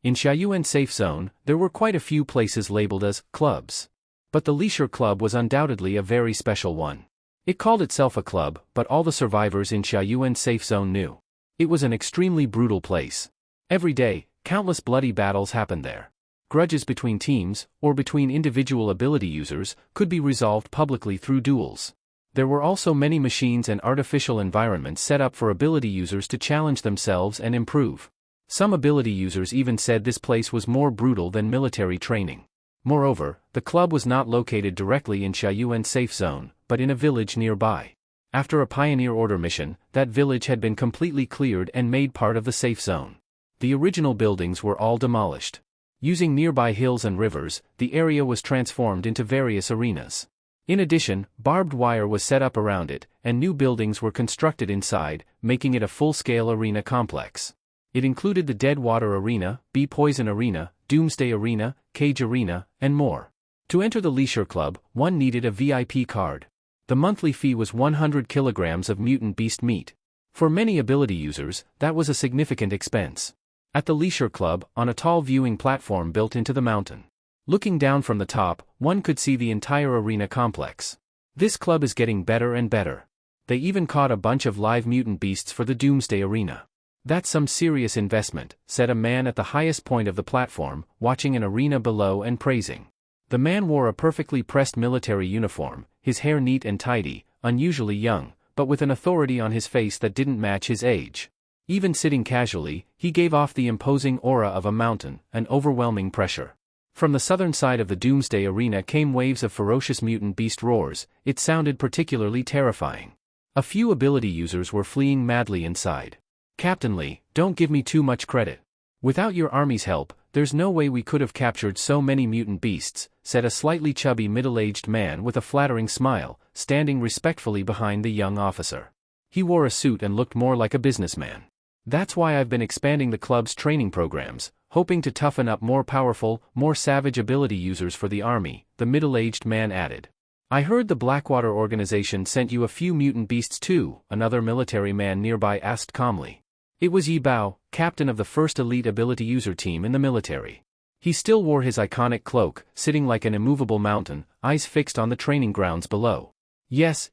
B: In Xiaoyuan Safe Zone, there were quite a few places labeled as clubs. But the Leisure Club was undoubtedly a very special one. It called itself a club, but all the survivors in Xiaoyuan Safe Zone knew. It was an extremely brutal place. Every day, countless bloody battles happened there. Grudges between teams, or between individual ability users, could be resolved publicly through duels. There were also many machines and artificial environments set up for ability users to challenge themselves and improve. Some ability users even said this place was more brutal than military training. Moreover, the club was not located directly in Xiaoyuan safe zone, but in a village nearby. After a Pioneer Order mission, that village had been completely cleared and made part of the safe zone. The original buildings were all demolished. Using nearby hills and rivers, the area was transformed into various arenas. In addition, barbed wire was set up around it, and new buildings were constructed inside, making it a full-scale arena complex. It included the Dead Water Arena, Bee Poison Arena, Doomsday Arena, Cage Arena, and more. To enter the Leisure Club, one needed a VIP card. The monthly fee was 100 kilograms of mutant beast meat. For many ability users, that was a significant expense. At the Leisure Club, on a tall viewing platform built into the mountain. Looking down from the top, one could see the entire arena complex. This club is getting better and better. They even caught a bunch of live mutant beasts for the Doomsday Arena. That's some serious investment, said a man at the highest point of the platform, watching an arena below and praising. The man wore a perfectly pressed military uniform, his hair neat and tidy, unusually young, but with an authority on his face that didn't match his age. Even sitting casually, he gave off the imposing aura of a mountain, an overwhelming pressure. From the southern side of the Doomsday Arena came waves of ferocious mutant beast roars. It sounded particularly terrifying. A few ability users were fleeing madly inside. Captain Lee, don't give me too much credit. Without your army's help, there's no way we could have captured so many mutant beasts, said a slightly chubby middle-aged man with a flattering smile, standing respectfully behind the young officer. He wore a suit and looked more like a businessman. That's why I've been expanding the club's training programs, hoping to toughen up more powerful, more savage ability users for the army, the middle-aged man added. I heard the Blackwater organization sent you a few mutant beasts too, another military man nearby asked calmly. It was Yi Bao, captain of the first elite ability user team in the military. He still wore his iconic cloak, sitting like an immovable mountain, eyes fixed on the training grounds below. Yes,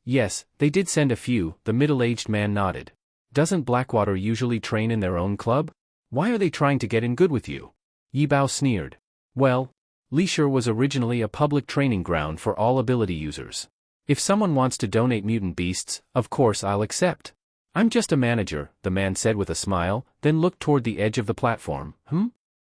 B: they did send a few, the middle-aged man nodded. Doesn't Blackwater usually train in their own club? Why are they trying to get in good with you? Yi Bao sneered. Well, Leisure was originally a public training ground for all ability users. If someone wants to donate mutant beasts, of course I'll accept. I'm just a manager, the man said with a smile, then looked toward the edge of the platform.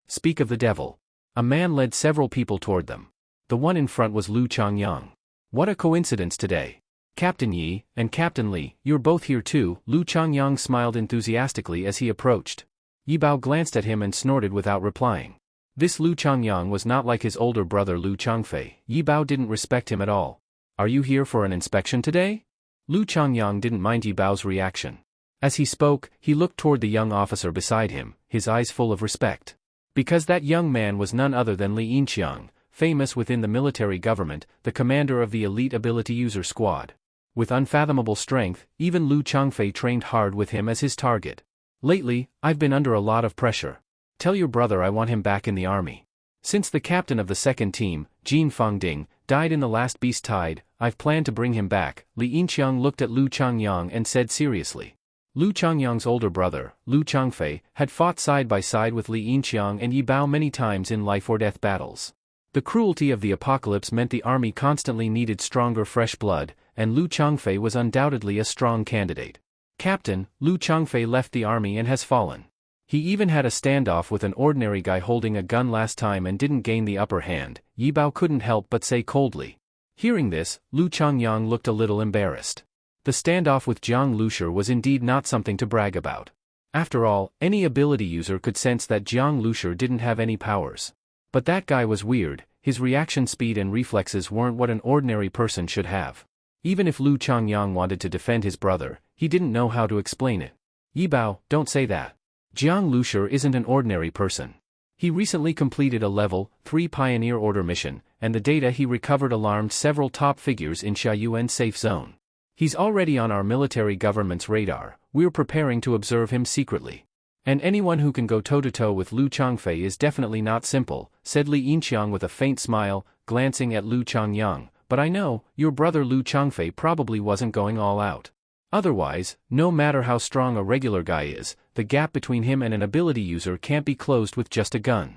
B: Speak of the devil. A man led several people toward them. The one in front was Lu Changyang. What a coincidence today. Captain Yi, and Captain Lee, you're both here too, Lu Changyang smiled enthusiastically as he approached. Yi Bao glanced at him and snorted without replying. This Lu Changyang was not like his older brother Lu Changfei. Yi Bao didn't respect him at all. Are you here for an inspection today? Lu Changyang didn't mind Yi Bao's reaction. As he spoke, he looked toward the young officer beside him, his eyes full of respect. Because that young man was none other than Li Yinxiang, famous within the military government, the commander of the elite ability user squad. With unfathomable strength, even Lu Changfei trained hard with him as his target. Lately, I've been under a lot of pressure. Tell your brother I want him back in the army. Since the captain of the second team, Jin Fangding, died in the last beast tide, I've planned to bring him back. Li Yinxiang looked at Lu Changyang and said seriously. Lu Changyang's older brother, Lu Changfei, had fought side by side with Li Yinxiang and Yi Bao many times in life-or-death battles. The cruelty of the apocalypse meant the army constantly needed stronger fresh blood, and Lu Changfei was undoubtedly a strong candidate. Captain, Lu Changfei left the army and has fallen. He even had a standoff with an ordinary guy holding a gun last time and didn't gain the upper hand, Yi Bao couldn't help but say coldly. Hearing this, Lu Changyang looked a little embarrassed. The standoff with Jiang Lushur was indeed not something to brag about. After all, any ability user could sense that Jiang Lushur didn't have any powers. But that guy was weird, his reaction speed and reflexes weren't what an ordinary person should have. Even if Lu Changyang wanted to defend his brother, he didn't know how to explain it. Yi Bao, don't say that. Jiang Lushur isn't an ordinary person. He recently completed a level 3 Pioneer Order mission, and the data he recovered alarmed several top figures in Xiaoyuan safe zone. He's already on our military government's radar. We're preparing to observe him secretly. And anyone who can go toe-to-toe with Lu Changfei is definitely not simple, said Li Yinxiang with a faint smile, glancing at Lu Changyang, but I know, your brother Lu Changfei probably wasn't going all out. Otherwise, no matter how strong a regular guy is, the gap between him and an ability user can't be closed with just a gun.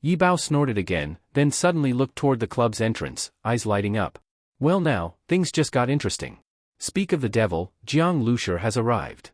B: Yi Bao snorted again, then suddenly looked toward the club's entrance, eyes lighting up. Well now, things just got interesting. Speak of the devil, Jiang Lushi has arrived.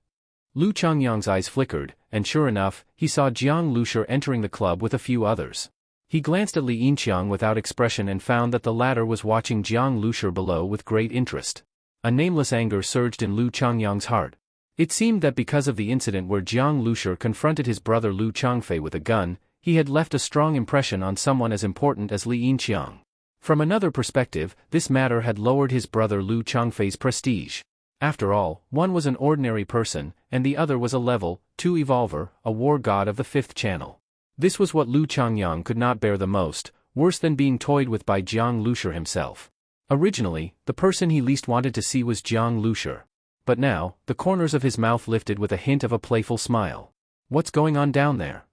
B: Lu Changyang's eyes flickered, and sure enough, he saw Jiang Lushi entering the club with a few others. He glanced at Li Yinqiang without expression and found that the latter was watching Jiang Lushi below with great interest. A nameless anger surged in Lu Changyang's heart. It seemed that because of the incident where Jiang Lushi confronted his brother Lu Changfei with a gun, he had left a strong impression on someone as important as Li Yinqiang. From another perspective, this matter had lowered his brother Lu Changfei's prestige. After all, one was an ordinary person, and the other was a level 2 evolver, a war god of the 5th channel. This was what Lu Changyang could not bear the most, worse than being toyed with by Jiang Lushi himself. Originally, the person he least wanted to see was Jiang Lushi. But now, the corners of his mouth lifted with a hint of a playful smile. What's going on down there?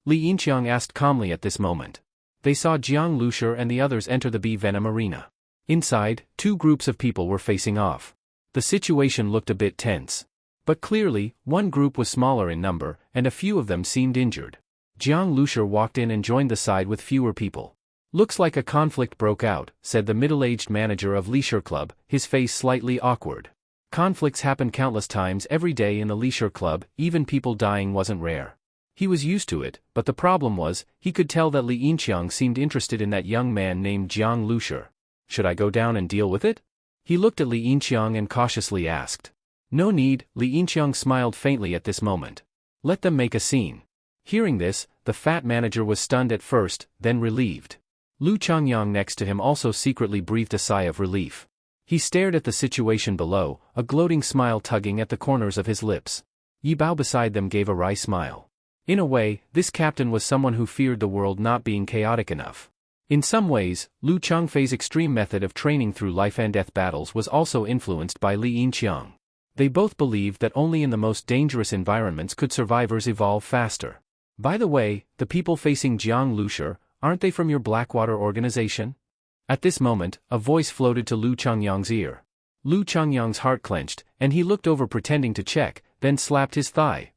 B: Li Yinqiang asked calmly at this moment. They saw Jiang Lushi and the others enter the bee venom arena. Inside, 2 groups of people were facing off. The situation looked a bit tense. But clearly, one group was smaller in number, and a few of them seemed injured. Jiang Lushi walked in and joined the side with fewer people. Looks like a conflict broke out, said the middle-aged manager of Leisure Club, his face slightly awkward. Conflicts happen countless times every day in the Leisure Club, even people dying wasn't rare. He was used to it, but the problem was, he could tell that Li Yinqiang seemed interested in that young man named Jiang Lushi. Should I go down and deal with it? He looked at Li Yinqiang and cautiously asked. No need, Li Yinqiang smiled faintly at this moment. Let them make a scene. Hearing this, the fat manager was stunned at first, then relieved. Lu Changyang next to him also secretly breathed a sigh of relief. He stared at the situation below, a gloating smile tugging at the corners of his lips. Yi Bao beside them gave a wry smile. In a way, this captain was someone who feared the world not being chaotic enough. In some ways, Lu Changfei's extreme method of training through life-and-death battles was also influenced by Li Yinqiang. They both believed that only in the most dangerous environments could survivors evolve faster. By the way, the people facing Jiang Lushi, aren't they from your Blackwater organization? At this moment, a voice floated to Lu Changyang's ear. Lu Changyang's heart clenched, and he looked over pretending to check, then slapped his thigh.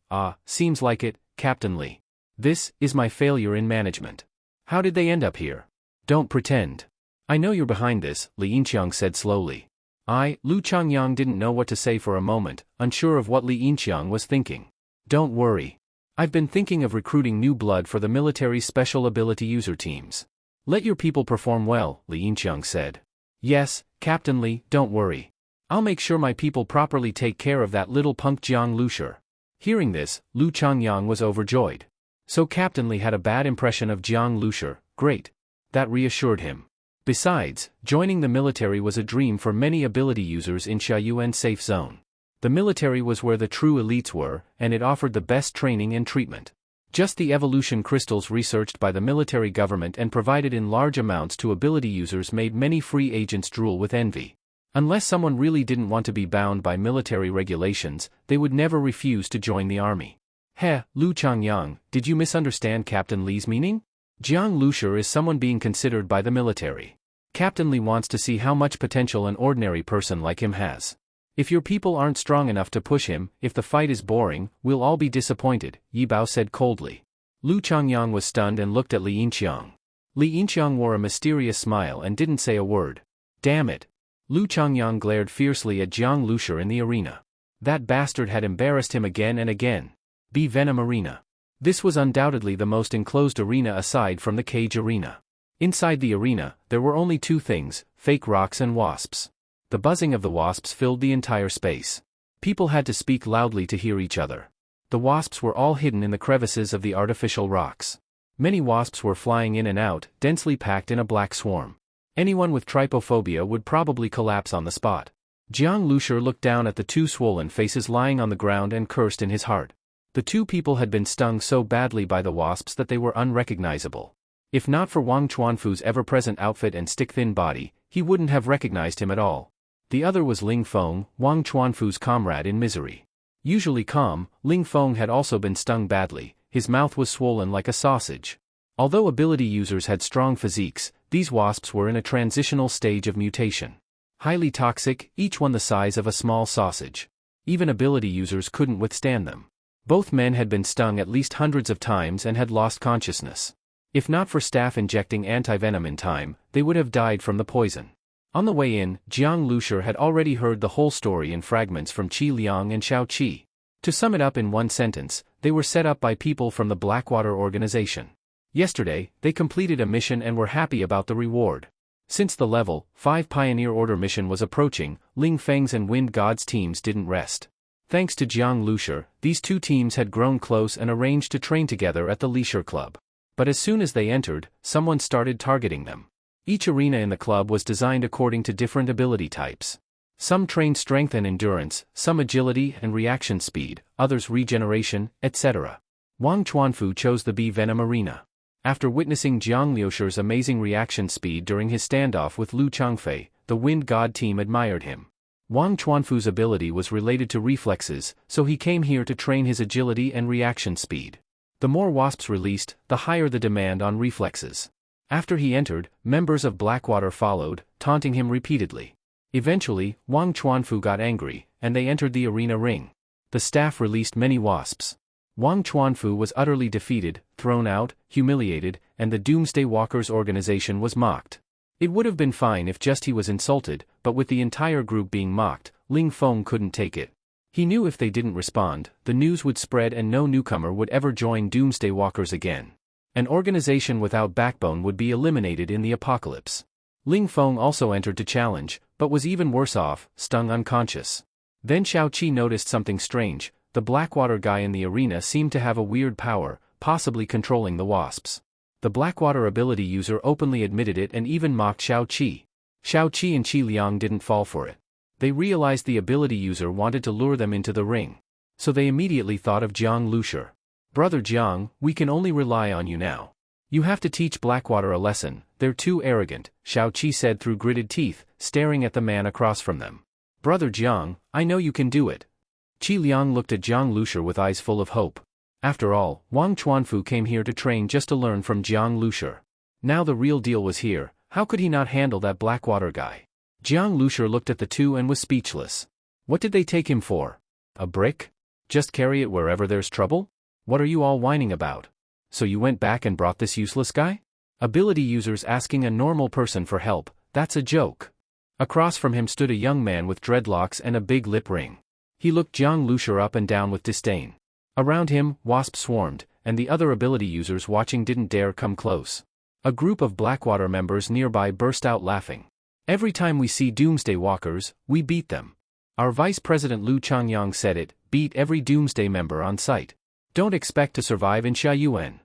B: Seems like it, Captain Li. This is my failure in management. How did they end up here? Don't pretend. I know you're behind this, Li Yinqiang said slowly. Lu Changyang didn't know what to say for a moment, unsure of what Li Yinqiang was thinking. Don't worry. I've been thinking of recruiting new blood for the military's special ability user teams. Let your people perform well, Li Yinqiang said. Yes, Captain Li, don't worry. I'll make sure my people properly take care of that little punk Jiang Lushi. Hearing this, Lu Changyang was overjoyed. So Captain Li had a bad impression of Jiang Lushi, great. That reassured him. Besides, joining the military was a dream for many ability users in Xiaoyuan Safe Zone. The military was where the true elites were, and it offered the best training and treatment. Just the evolution crystals researched by the military government and provided in large amounts to ability users made many free agents drool with envy. Unless someone really didn't want to be bound by military regulations, they would never refuse to join the army. Lu Changyang, did you misunderstand Captain Li's meaning? Jiang Lushi is someone being considered by the military. Captain Li wants to see how much potential an ordinary person like him has. If your people aren't strong enough to push him, if the fight is boring, we'll all be disappointed, Yi Bao said coldly. Lu Changyang was stunned and looked at Li Yinqiang. Li Yinqiang wore a mysterious smile and didn't say a word. Damn it. Lu Changyang glared fiercely at Jiang Lushi in the arena. That bastard had embarrassed him again and again. Bee Venom Arena. This was undoubtedly the most enclosed arena aside from the cage arena. Inside the arena, there were only 2 things, fake rocks and wasps. The buzzing of the wasps filled the entire space. People had to speak loudly to hear each other. The wasps were all hidden in the crevices of the artificial rocks. Many wasps were flying in and out, densely packed in a black swarm. Anyone with trypophobia would probably collapse on the spot. Jiang Lushi looked down at the 2 swollen faces lying on the ground and cursed in his heart. The 2 people had been stung so badly by the wasps that they were unrecognizable. If not for Wang Chuanfu's ever-present outfit and stick-thin body, he wouldn't have recognized him at all. The other was Ling Feng, Wang Chuanfu's comrade in misery. Usually calm, Ling Feng had also been stung badly, his mouth was swollen like a sausage. Although ability users had strong physiques, these wasps were in a transitional stage of mutation. Highly toxic, each one the size of a small sausage. Even ability users couldn't withstand them. Both men had been stung at least hundreds of times and had lost consciousness. If not for staff injecting antivenom in time, they would have died from the poison. On the way in, Jiang Lushur had already heard the whole story in fragments from Qi Liang and Xiao Qi. To sum it up in one sentence, they were set up by people from the Blackwater organization. Yesterday, they completed a mission and were happy about the reward. Since the Level 5 Pioneer Order mission was approaching, Ling Feng's and Wind God's teams didn't rest. Thanks to Jiang Lushur, these two teams had grown close and arranged to train together at the Leisure Club. But as soon as they entered, someone started targeting them. Each arena in the club was designed according to different ability types. Some trained strength and endurance, some agility and reaction speed, others regeneration, etc. Wang Chuanfu chose the Bee Venom arena. After witnessing Jiang Liushur's amazing reaction speed during his standoff with Lu Changfei, the Wind God team admired him. Wang Chuanfu's ability was related to reflexes, so he came here to train his agility and reaction speed. The more wasps released, the higher the demand on reflexes. After he entered, members of Blackwater followed, taunting him repeatedly. Eventually, Wang Chuanfu got angry, and they entered the arena ring. The staff released many wasps. Wang Chuanfu was utterly defeated, thrown out, humiliated, and the Doomsday Walkers organization was mocked. It would have been fine if just he was insulted, but with the entire group being mocked, Ling Feng couldn't take it. He knew if they didn't respond, the news would spread and no newcomer would ever join Doomsday Walkers again. An organization without backbone would be eliminated in the apocalypse. Ling Feng also entered to challenge, but was even worse off, stung unconscious. Then Xiao Qi noticed something strange. The Blackwater guy in the arena seemed to have a weird power, possibly controlling the wasps. The Blackwater ability user openly admitted it and even mocked Xiao Qi. Xiao Qi and Qi Liang didn't fall for it. They realized the ability user wanted to lure them into the ring. So they immediately thought of Jiang Lushur. Brother Jiang, we can only rely on you now. You have to teach Blackwater a lesson, they're too arrogant, Xiao Qi said through gritted teeth, staring at the man across from them. Brother Jiang, I know you can do it. Qi Liang looked at Jiang Lushur with eyes full of hope. After all, Wang Chuanfu came here to train just to learn from Jiang Lushur. Now the real deal was here, how could he not handle that Blackwater guy? Jiang Lushur looked at the two and was speechless. What did they take him for? A brick? Just carry it wherever there's trouble? What are you all whining about? So you went back and brought this useless guy? Ability users asking a normal person for help, that's a joke. Across from him stood a young man with dreadlocks and a big lip ring. He looked Jiang Lushur up and down with disdain. Around him, wasps swarmed, and the other ability users watching didn't dare come close. A group of Blackwater members nearby burst out laughing. Every time we see Doomsday Walkers, we beat them. Our Vice President Lu Changyang said it, beat every Doomsday member on sight. Don't expect to survive in Xiayuan.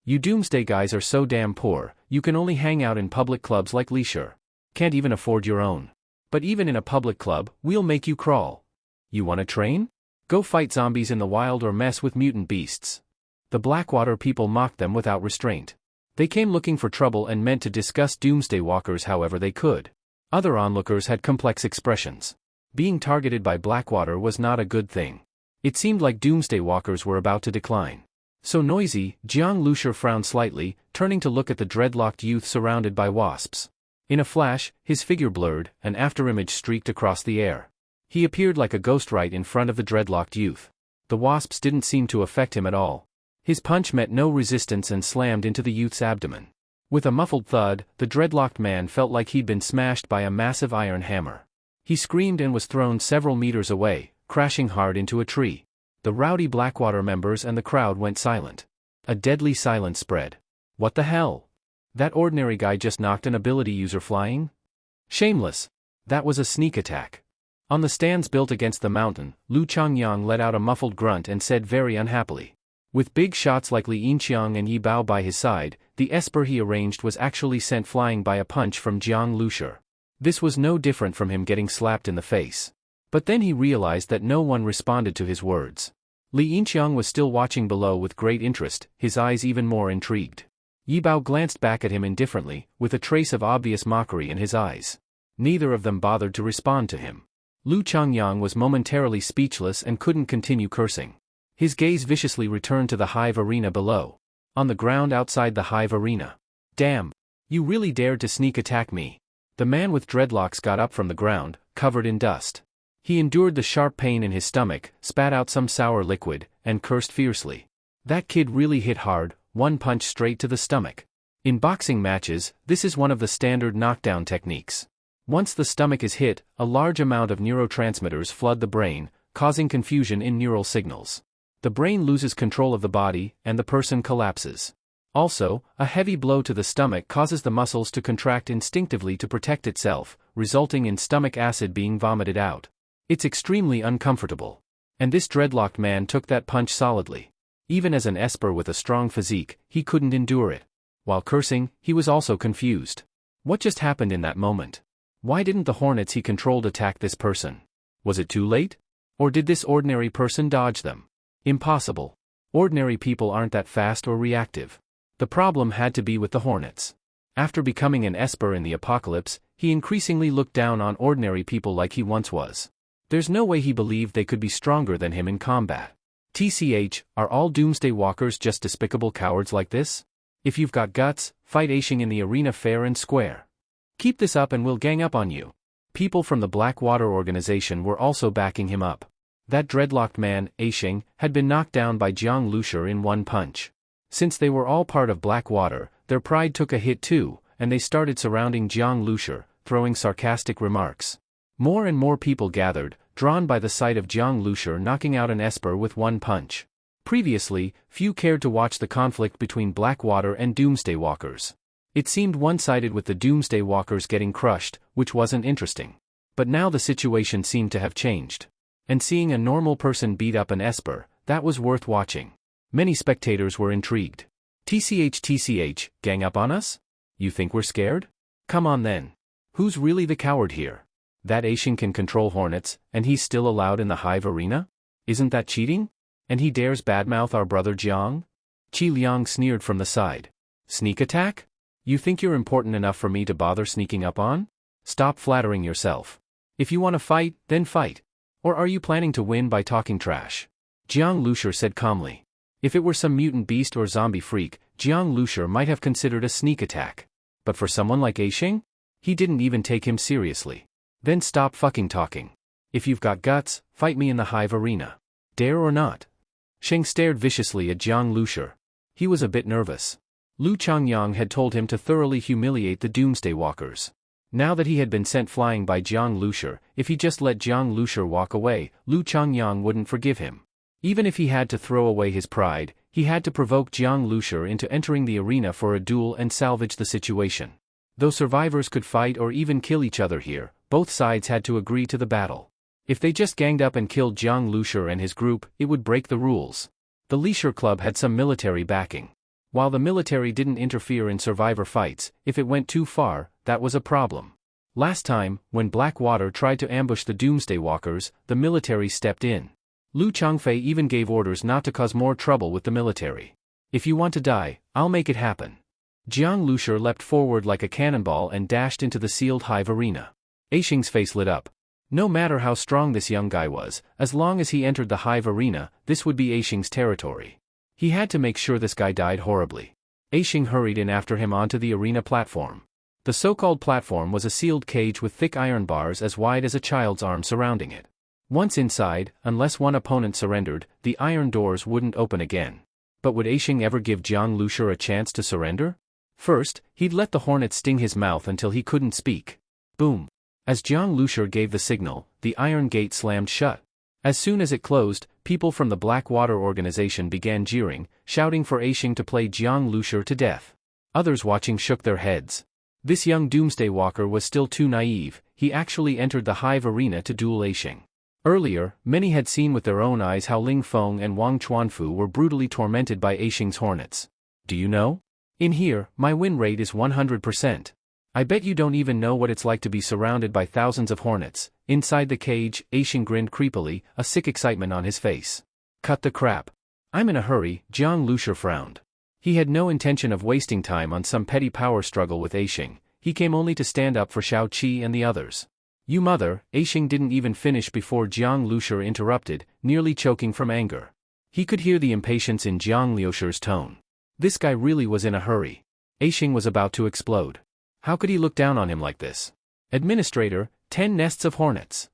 B: You Doomsday guys are so damn poor, you can only hang out in public clubs like Leisure. Can't even afford your own. But even in a public club, we'll make you crawl. You wanna train? Go fight zombies in the wild or mess with mutant beasts. The Blackwater people mocked them without restraint. They came looking for trouble and meant to disgust Doomsday Walkers however they could. Other onlookers had complex expressions. Being targeted by Blackwater was not a good thing. It seemed like Doomsday Walkers were about to decline. So noisy, Jiang Lushur frowned slightly, turning to look at the dreadlocked youth surrounded by wasps. In a flash, his figure blurred, an afterimage streaked across the air. He appeared like a ghost right in front of the dreadlocked youth. The wasps didn't seem to affect him at all. His punch met no resistance and slammed into the youth's abdomen. With a muffled thud, the dreadlocked man felt like he'd been smashed by a massive iron hammer. He screamed and was thrown several meters away, crashing hard into a tree. The rowdy Blackwater members and the crowd went silent. A deadly silence spread. What the hell? That ordinary guy just knocked an ability user flying? Shameless. That was a sneak attack. On the stands built against the mountain, Lu Changyang let out a muffled grunt and said very unhappily. With big shots like Li Yinqiang and Yi Bao by his side, the esper he arranged was actually sent flying by a punch from Jiang Lushur. This was no different from him getting slapped in the face. But then he realized that no one responded to his words. Li Yinqiang was still watching below with great interest, his eyes even more intrigued. Yi Bao glanced back at him indifferently, with a trace of obvious mockery in his eyes. Neither of them bothered to respond to him. Lu Changyang was momentarily speechless and couldn't continue cursing. His gaze viciously returned to the hive arena below. On the ground outside the hive arena. Damn! You really dared to sneak attack me. The man with dreadlocks got up from the ground, covered in dust. He endured the sharp pain in his stomach, spat out some sour liquid, and cursed fiercely. That kid really hit hard, one punch straight to the stomach. In boxing matches, this is one of the standard knockdown techniques. Once the stomach is hit, a large amount of neurotransmitters flood the brain, causing confusion in neural signals. The brain loses control of the body, and the person collapses. Also, a heavy blow to the stomach causes the muscles to contract instinctively to protect itself, resulting in stomach acid being vomited out. It's extremely uncomfortable. And this dreadlocked man took that punch solidly. Even as an esper with a strong physique, he couldn't endure it. While cursing, he was also confused. What just happened in that moment? Why didn't the hornets he controlled attack this person? Was it too late? Or did this ordinary person dodge them? Impossible. Ordinary people aren't that fast or reactive. The problem had to be with the hornets. After becoming an esper in the apocalypse, he increasingly looked down on ordinary people like he once was. There's no way he believed they could be stronger than him in combat. TCH, are all doomsday walkers just despicable cowards like this? If you've got guts, fight Aishing in the arena fair and square. Keep this up and we'll gang up on you. People from the Blackwater organization were also backing him up. That dreadlocked man, Aishing, had been knocked down by Jiang Lushur in one punch. Since they were all part of Blackwater, their pride took a hit too, and they started surrounding Jiang Lushur, throwing sarcastic remarks. More and more people gathered, drawn by the sight of Jiang Lushur knocking out an esper with one punch. Previously, few cared to watch the conflict between Blackwater and Doomsday Walkers. It seemed one-sided with the Doomsday Walkers getting crushed, which wasn't interesting. But now the situation seemed to have changed. And seeing a normal person beat up an esper, that was worth watching. Many spectators were intrigued. TCH, gang up on us? You think we're scared? Come on then. Who's really the coward here? That Aishing can control hornets, and he's still allowed in the hive arena? Isn't that cheating? And he dares badmouth our brother Jiang? Qi Liang sneered from the side. Sneak attack? You think you're important enough for me to bother sneaking up on? Stop flattering yourself. If you want to fight, then fight. Or are you planning to win by talking trash? Jiang Lushur said calmly. If it were some mutant beast or zombie freak, Jiang Lushur might have considered a sneak attack. But for someone like Aishing? He didn't even take him seriously. Then stop fucking talking. If you've got guts, fight me in the hive arena. Dare or not? Sheng stared viciously at Jiang Lushur. He was a bit nervous. Lu Changyang had told him to thoroughly humiliate the Doomsday Walkers. Now that he had been sent flying by Jiang Lushur, if he just let Jiang Lushur walk away, Lu Changyang wouldn't forgive him. Even if he had to throw away his pride, he had to provoke Jiang Lushur into entering the arena for a duel and salvage the situation. Though survivors could fight or even kill each other here, both sides had to agree to the battle. If they just ganged up and killed Jiang Lushur and his group, it would break the rules. The Leisure Club had some military backing. While the military didn't interfere in survivor fights, if it went too far, that was a problem. Last time, when Blackwater tried to ambush the Doomsday Walkers, the military stepped in. Lu Changfei even gave orders not to cause more trouble with the military. If you want to die, I'll make it happen. Jiang Lushur leapt forward like a cannonball and dashed into the sealed hive arena. Aishing's face lit up. No matter how strong this young guy was, as long as he entered the hive arena, this would be Aishing's territory. He had to make sure this guy died horribly. Aishing hurried in after him onto the arena platform. The so-called platform was a sealed cage with thick iron bars as wide as a child's arm surrounding it. Once inside, unless one opponent surrendered, the iron doors wouldn't open again. But would Aishing ever give Jiang Lushur a chance to surrender? First, he'd let the hornet sting his mouth until he couldn't speak. Boom. As Jiang Lushur gave the signal, the iron gate slammed shut. As soon as it closed, people from the Blackwater organization began jeering, shouting for Aishing to play Jiang Lushur to death. Others watching shook their heads. This young Doomsday Walker was still too naive. He actually entered the hive arena to duel Aishing. Earlier, many had seen with their own eyes how Ling Feng and Wang Chuanfu were brutally tormented by Aishing's hornets. Do you know? In here, my win rate is 100%. I bet you don't even know what it's like to be surrounded by thousands of hornets. Inside the cage, Aishing grinned creepily, a sick excitement on his face. Cut the crap. I'm in a hurry, Jiang Lushur frowned. He had no intention of wasting time on some petty power struggle with Aishing. He came only to stand up for Shao Qi and the others. You mother, Aishing didn't even finish before Jiang Lushur interrupted, nearly choking from anger. He could hear the impatience in Jiang Lushur's tone. This guy really was in a hurry. Aishing was about to explode. How could he look down on him like this? Administrator, 10 nests of hornets.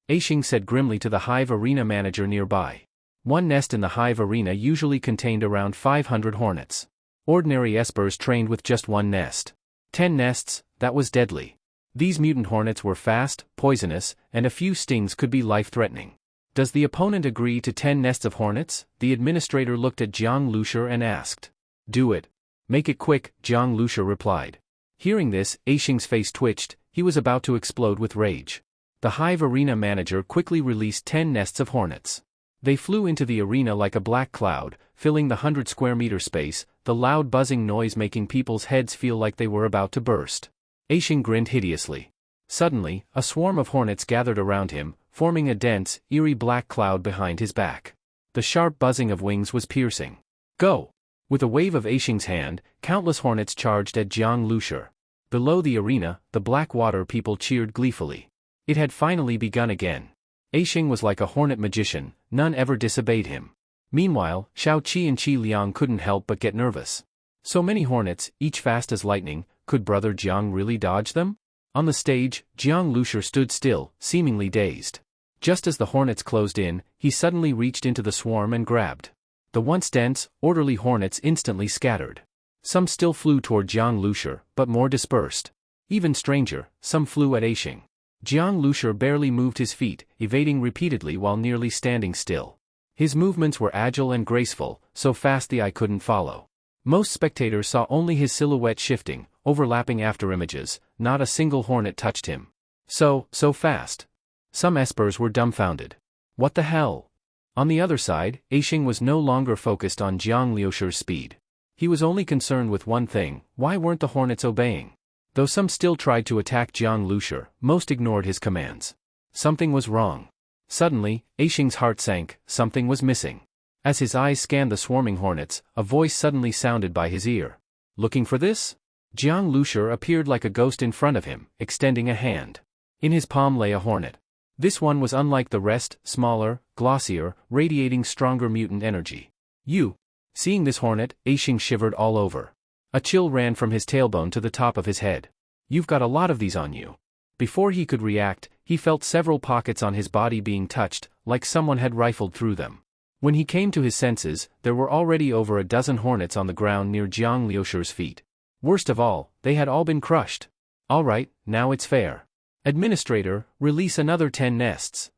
B: Aishing said grimly to the hive arena manager nearby. One nest in the hive arena usually contained around 500 hornets. Ordinary espers trained with just one nest. 10 nests, that was deadly. These mutant hornets were fast, poisonous, and a few stings could be life-threatening. Does the opponent agree to 10 nests of hornets? The administrator looked at Jiang Lushur and asked. Do it. Make it quick, Jiang Lushur replied. Hearing this, Aixing's face twitched. He was about to explode with rage. The Hive Arena manager quickly released 10 nests of hornets. They flew into the arena like a black cloud, filling the 100 square meter space, the loud buzzing noise making people's heads feel like they were about to burst. Aixing grinned hideously. Suddenly, a swarm of hornets gathered around him, forming a dense, eerie black cloud behind his back. The sharp buzzing of wings was piercing. Go! With a wave of Aixing's hand, countless hornets charged at Jiang Lushur. Below the arena, the black water people cheered gleefully. It had finally begun again. Aixing was like a hornet magician, none ever disobeyed him. Meanwhile, Shao Qi and Qi Liang couldn't help but get nervous. So many hornets, each fast as lightning, could Brother Jiang really dodge them? On the stage, Jiang Lushur stood still, seemingly dazed. Just as the hornets closed in, he suddenly reached into the swarm and grabbed. The once dense, orderly hornets instantly scattered. Some still flew toward Jiang Lushur, but more dispersed. Even stranger, some flew at Aixing. Jiang Lushur barely moved his feet, evading repeatedly while nearly standing still. His movements were agile and graceful, so fast the eye couldn't follow. Most spectators saw only his silhouette shifting, overlapping afterimages. Not a single hornet touched him. So fast. Some espers were dumbfounded. What the hell? On the other side, Aixing was no longer focused on Jiang Lushur's speed. He was only concerned with one thing: why weren't the hornets obeying? Though some still tried to attack Jiang Lushur, most ignored his commands. Something was wrong. Suddenly, Aixing's heart sank. Something was missing. As his eyes scanned the swarming hornets, a voice suddenly sounded by his ear. Looking for this? Jiang Lushur appeared like a ghost in front of him, extending a hand. In his palm lay a hornet. This one was unlike the rest, smaller, glossier, radiating stronger mutant energy. You. Seeing this hornet, Aixing shivered all over. A chill ran from his tailbone to the top of his head. You've got a lot of these on you. Before he could react, he felt several pockets on his body being touched, like someone had rifled through them. When he came to his senses, there were already over a dozen hornets on the ground near Jiang Lushur's feet. Worst of all, they had all been crushed. All right, now it's fair. Administrator, release another 10 nests.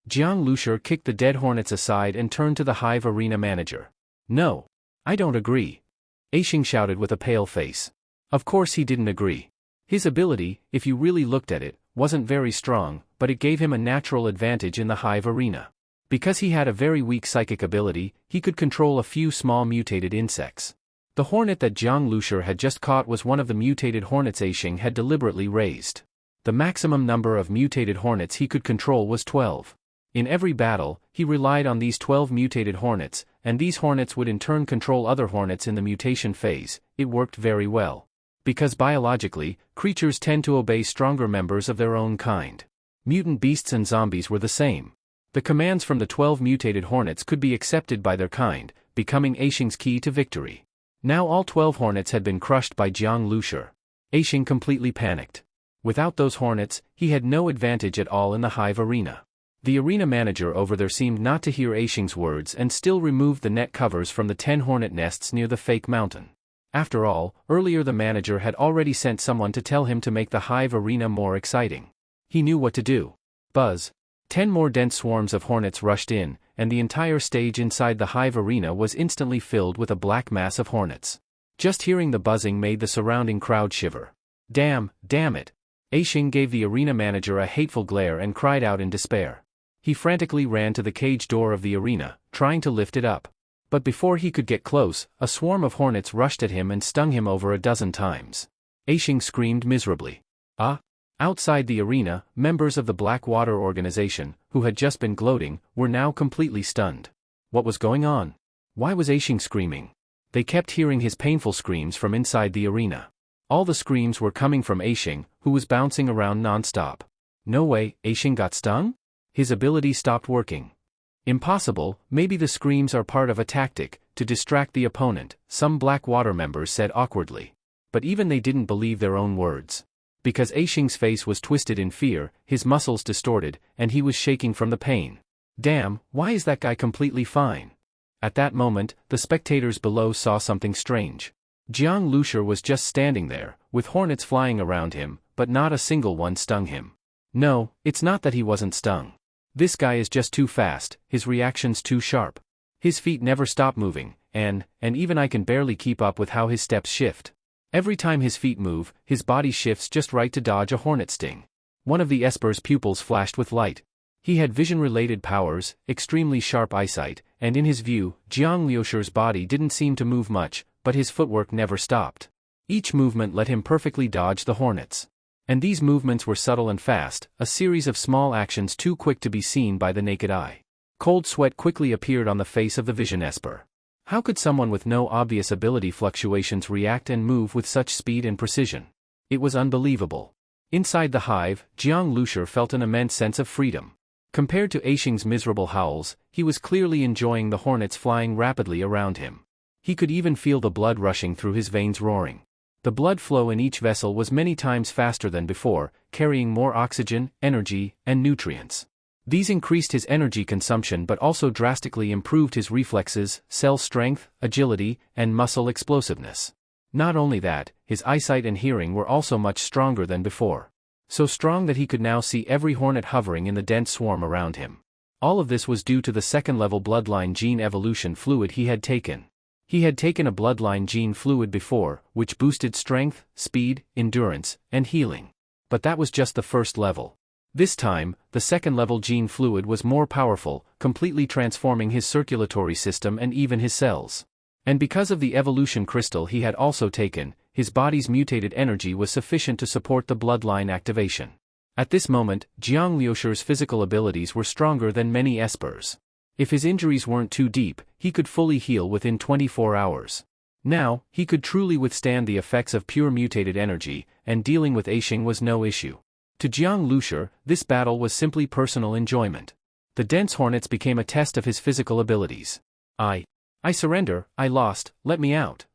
B: Jiang Lushur kicked the dead hornets aside and turned to the Hive Arena manager. No. I don't agree. Aixing shouted with a pale face. Of course he didn't agree. His ability, if you really looked at it, wasn't very strong, but it gave him a natural advantage in the Hive Arena. Because he had a very weak psychic ability, he could control a few small mutated insects. The hornet that Jiang Lushur had just caught was one of the mutated hornets Aixing had deliberately raised. The maximum number of mutated hornets he could control was 12. In every battle, he relied on these 12 mutated hornets, and these hornets would in turn control other hornets in the mutation phase. It worked very well. Because biologically, creatures tend to obey stronger members of their own kind. Mutant beasts and zombies were the same. The commands from the 12 mutated hornets could be accepted by their kind, becoming Aixing's key to victory. Now all 12 hornets had been crushed by Jiang Lushur. Aixing completely panicked. Without those hornets, he had no advantage at all in the Hive Arena. The arena manager over there seemed not to hear Aixing's words and still removed the net covers from the 10 hornet nests near the fake mountain. After all, earlier the manager had already sent someone to tell him to make the Hive Arena more exciting. He knew what to do. Buzz. 10 more dense swarms of hornets rushed in, and the entire stage inside the Hive Arena was instantly filled with a black mass of hornets. Just hearing the buzzing made the surrounding crowd shiver. Damn it. Aixing gave the arena manager a hateful glare and cried out in despair. He frantically ran to the cage door of the arena, trying to lift it up. But before he could get close, a swarm of hornets rushed at him and stung him over a dozen times. Aixing screamed miserably. Outside the arena, members of the Blackwater organization, who had just been gloating, were now completely stunned. What was going on? Why was Aixing screaming? They kept hearing his painful screams from inside the arena. All the screams were coming from Aixing, who was bouncing around non-stop. No way, Aixing got stung? His ability stopped working. Impossible. Maybe the screams are part of a tactic, to distract the opponent, some Blackwater members said awkwardly. But even they didn't believe their own words. Because Aixing's face was twisted in fear, his muscles distorted, and he was shaking from the pain. Damn, why is that guy completely fine? At that moment, the spectators below saw something strange. Jiang Lushur was just standing there, with hornets flying around him, but not a single one stung him. No, it's not that he wasn't stung. This guy is just too fast, his reactions too sharp. His feet never stop moving, and even I can barely keep up with how his steps shift. Every time his feet move, his body shifts just right to dodge a hornet sting. One of the Esper's pupils flashed with light. He had vision-related powers, extremely sharp eyesight, and in his view, Jiang Liushir's body didn't seem to move much, but his footwork never stopped. Each movement let him perfectly dodge the hornets. And these movements were subtle and fast, a series of small actions too quick to be seen by the naked eye. Cold sweat quickly appeared on the face of the vision Esper. How could someone with no obvious ability fluctuations react and move with such speed and precision? It was unbelievable. Inside the hive, Jiang Liushir felt an immense sense of freedom. Compared to Aishing's miserable howls, he was clearly enjoying the hornets flying rapidly around him. He could even feel the blood rushing through his veins roaring. The blood flow in each vessel was many times faster than before, carrying more oxygen, energy, and nutrients. These increased his energy consumption but also drastically improved his reflexes, cell strength, agility, and muscle explosiveness. Not only that, his eyesight and hearing were also much stronger than before. So strong that he could now see every hornet hovering in the dense swarm around him. All of this was due to the second-level bloodline gene evolution fluid he had taken. He had taken a bloodline gene fluid before, which boosted strength, speed, endurance, and healing. But that was just the first level. This time, the second-level gene fluid was more powerful, completely transforming his circulatory system and even his cells. And because of the evolution crystal he had also taken, his body's mutated energy was sufficient to support the bloodline activation. At this moment, Jiang Liushir's physical abilities were stronger than many Espers. If his injuries weren't too deep, he could fully heal within 24 hours. Now, he could truly withstand the effects of pure mutated energy, and dealing with Aishing was no issue. To Jiang Liushir, this battle was simply personal enjoyment. The dense hornets became a test of his physical abilities. I surrender, I lost, let me out.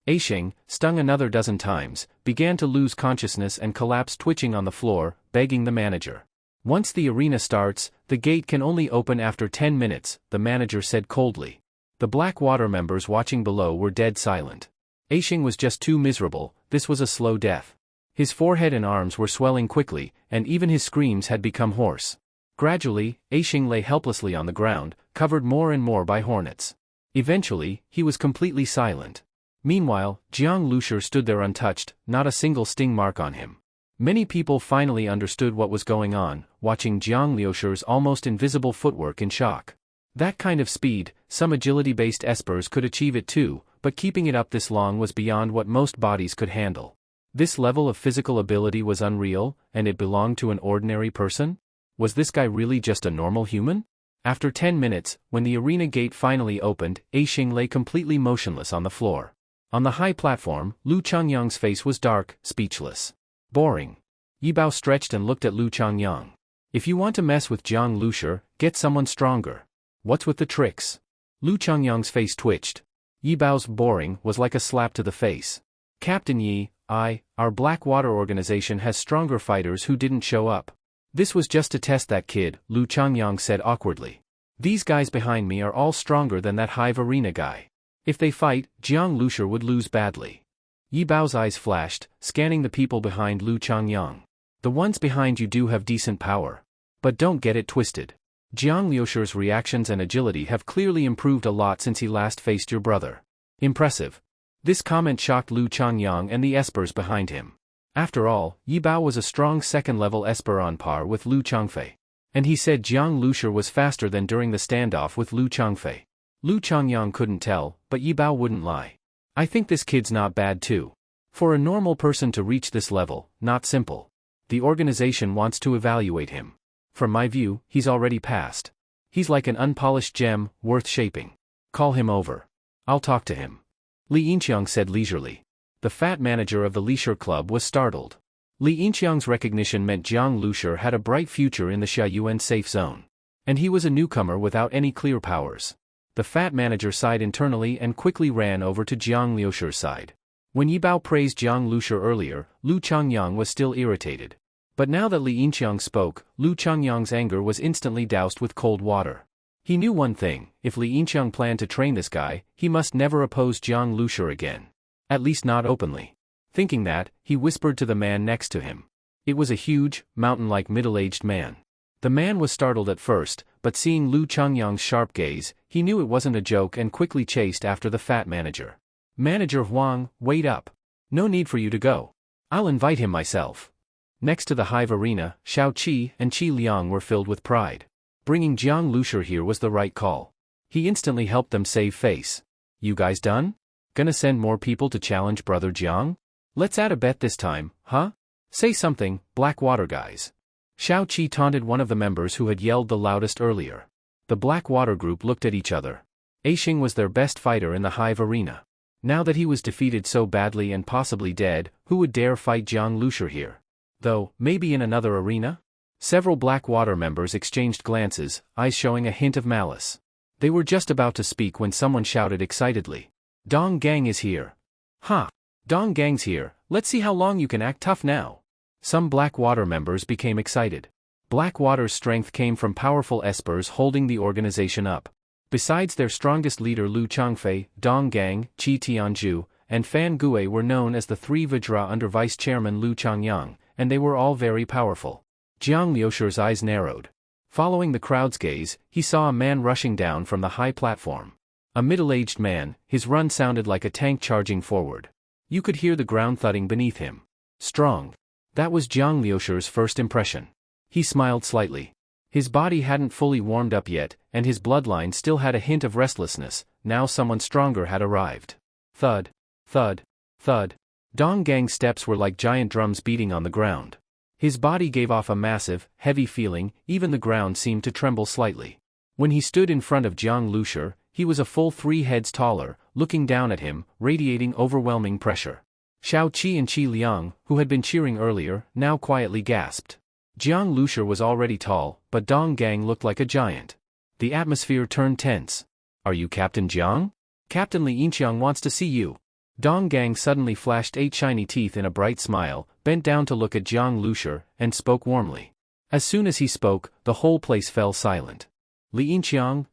B: Aishing, stung another dozen times, began to lose consciousness and collapsed twitching on the floor, begging the manager. Once the arena starts, the gate can only open after 10 minutes, the manager said coldly. The Black Water members watching below were dead silent. Aishing was just too miserable, this was a slow death. His forehead and arms were swelling quickly, and even his screams had become hoarse. Gradually, Aishing lay helplessly on the ground, covered more and more by hornets. Eventually, he was completely silent. Meanwhile, Jiang Liushir stood there untouched, not a single sting mark on him. Many people finally understood what was going on, watching Jiang Liushir's almost invisible footwork in shock. That kind of speed, some agility-based espers could achieve it too, but keeping it up this long was beyond what most bodies could handle. This level of physical ability was unreal, and it belonged to an ordinary person? Was this guy really just a normal human? After 10 minutes, when the arena gate finally opened, Aishing lay completely motionless on the floor. On the high platform, Lu Changyang's face was dark, speechless. Boring. Yibao stretched and looked at Lu Changyang. If you want to mess with Jiang Liushir, get someone stronger. What's with the tricks? Lu Changyang's face twitched. Yibao's boring was like a slap to the face. Captain Yi, our Black Water organization has stronger fighters who didn't show up. This was just to test that kid, Lu Changyang said awkwardly. These guys behind me are all stronger than that hive arena guy. If they fight, Jiang Liushir would lose badly. Yibao's eyes flashed, scanning the people behind Lu Changyang. The ones behind you do have decent power. But don't get it twisted. Jiang Liushir's reactions and agility have clearly improved a lot since he last faced your brother. Impressive. This comment shocked Lu Changyang and the espers behind him. After all, Yibao was a strong second-level esper on par with Lu Changfei. And he said Jiang Liushir was faster than during the standoff with Lu Changfei. Lu Changyang couldn't tell, but Yibao wouldn't lie. I think this kid's not bad too. For a normal person to reach this level, not simple. The organization wants to evaluate him. From my view, he's already passed. He's like an unpolished gem, worth shaping. Call him over. I'll talk to him. Li Yinxiang said leisurely. The fat manager of the Leisure Club was startled. Li Yinxiang's recognition meant Jiang Liushir had a bright future in the Xiaoyuan safe zone. And he was a newcomer without any clear powers. The fat manager sighed internally and quickly ran over to Jiang Liushir's side. When Yibao praised Jiang Liushir earlier, Lu Changyang was still irritated. But now that Li Yinxiang spoke, Lu Changyang's anger was instantly doused with cold water. He knew one thing: if Li Yinxiang planned to train this guy, he must never oppose Jiang Liushir again. At least not openly. Thinking that, he whispered to the man next to him. It was a huge, mountain-like middle-aged man. The man was startled at first, but seeing Lu Changyang's sharp gaze, he knew it wasn't a joke and quickly chased after the fat manager. "Manager Huang, wait up. No need for you to go. I'll invite him myself." Next to the hive arena, Xiao Qi and Qi Liang were filled with pride. Bringing Jiang Lushi here was the right call. He instantly helped them save face. "You guys done? Gonna send more people to challenge Brother Jiang? Let's add a bet this time, huh? Say something, Blackwater guys." Xiao Qi taunted one of the members who had yelled the loudest earlier. The Blackwater group looked at each other. Aixing was their best fighter in the hive arena. Now that he was defeated so badly and possibly dead, who would dare fight Jiang Lushi here? Though, maybe in another arena? Several Blackwater members exchanged glances, eyes showing a hint of malice. They were just about to speak when someone shouted excitedly. "Dong Gang is here." "Ha! Dong Gang's here, let's see how long you can act tough now." Some Blackwater members became excited. Blackwater's strength came from powerful espers holding the organization up. Besides their strongest leader Lu Changfei, Dong Gang, Qi Tianzhu, and Fan Gui were known as the Three Vajra under Vice-Chairman Lu Changyang, and they were all very powerful. Jiang Liushi's eyes narrowed. Following the crowd's gaze, he saw a man rushing down from the high platform. A middle-aged man, his run sounded like a tank charging forward. You could hear the ground thudding beneath him. Strong. That was Jiang Liushi's first impression. He smiled slightly. His body hadn't fully warmed up yet, and his bloodline still had a hint of restlessness. Now someone stronger had arrived. Thud. Thud. Thud. Dong Gang's steps were like giant drums beating on the ground. His body gave off a massive, heavy feeling, even the ground seemed to tremble slightly. When he stood in front of Jiang Lushi, he was a full 3 heads taller, looking down at him, radiating overwhelming pressure. Xiao Qi and Qi Liang, who had been cheering earlier, now quietly gasped. Jiang Lushi was already tall, but Dong Gang looked like a giant. The atmosphere turned tense. "Are you Captain Jiang? Captain Li Yinqiang wants to see you." Dong Gang suddenly flashed 8 shiny teeth in a bright smile, bent down to look at Jiang Lushi, and spoke warmly. As soon as he spoke, the whole place fell silent. "Li Yinqiang?"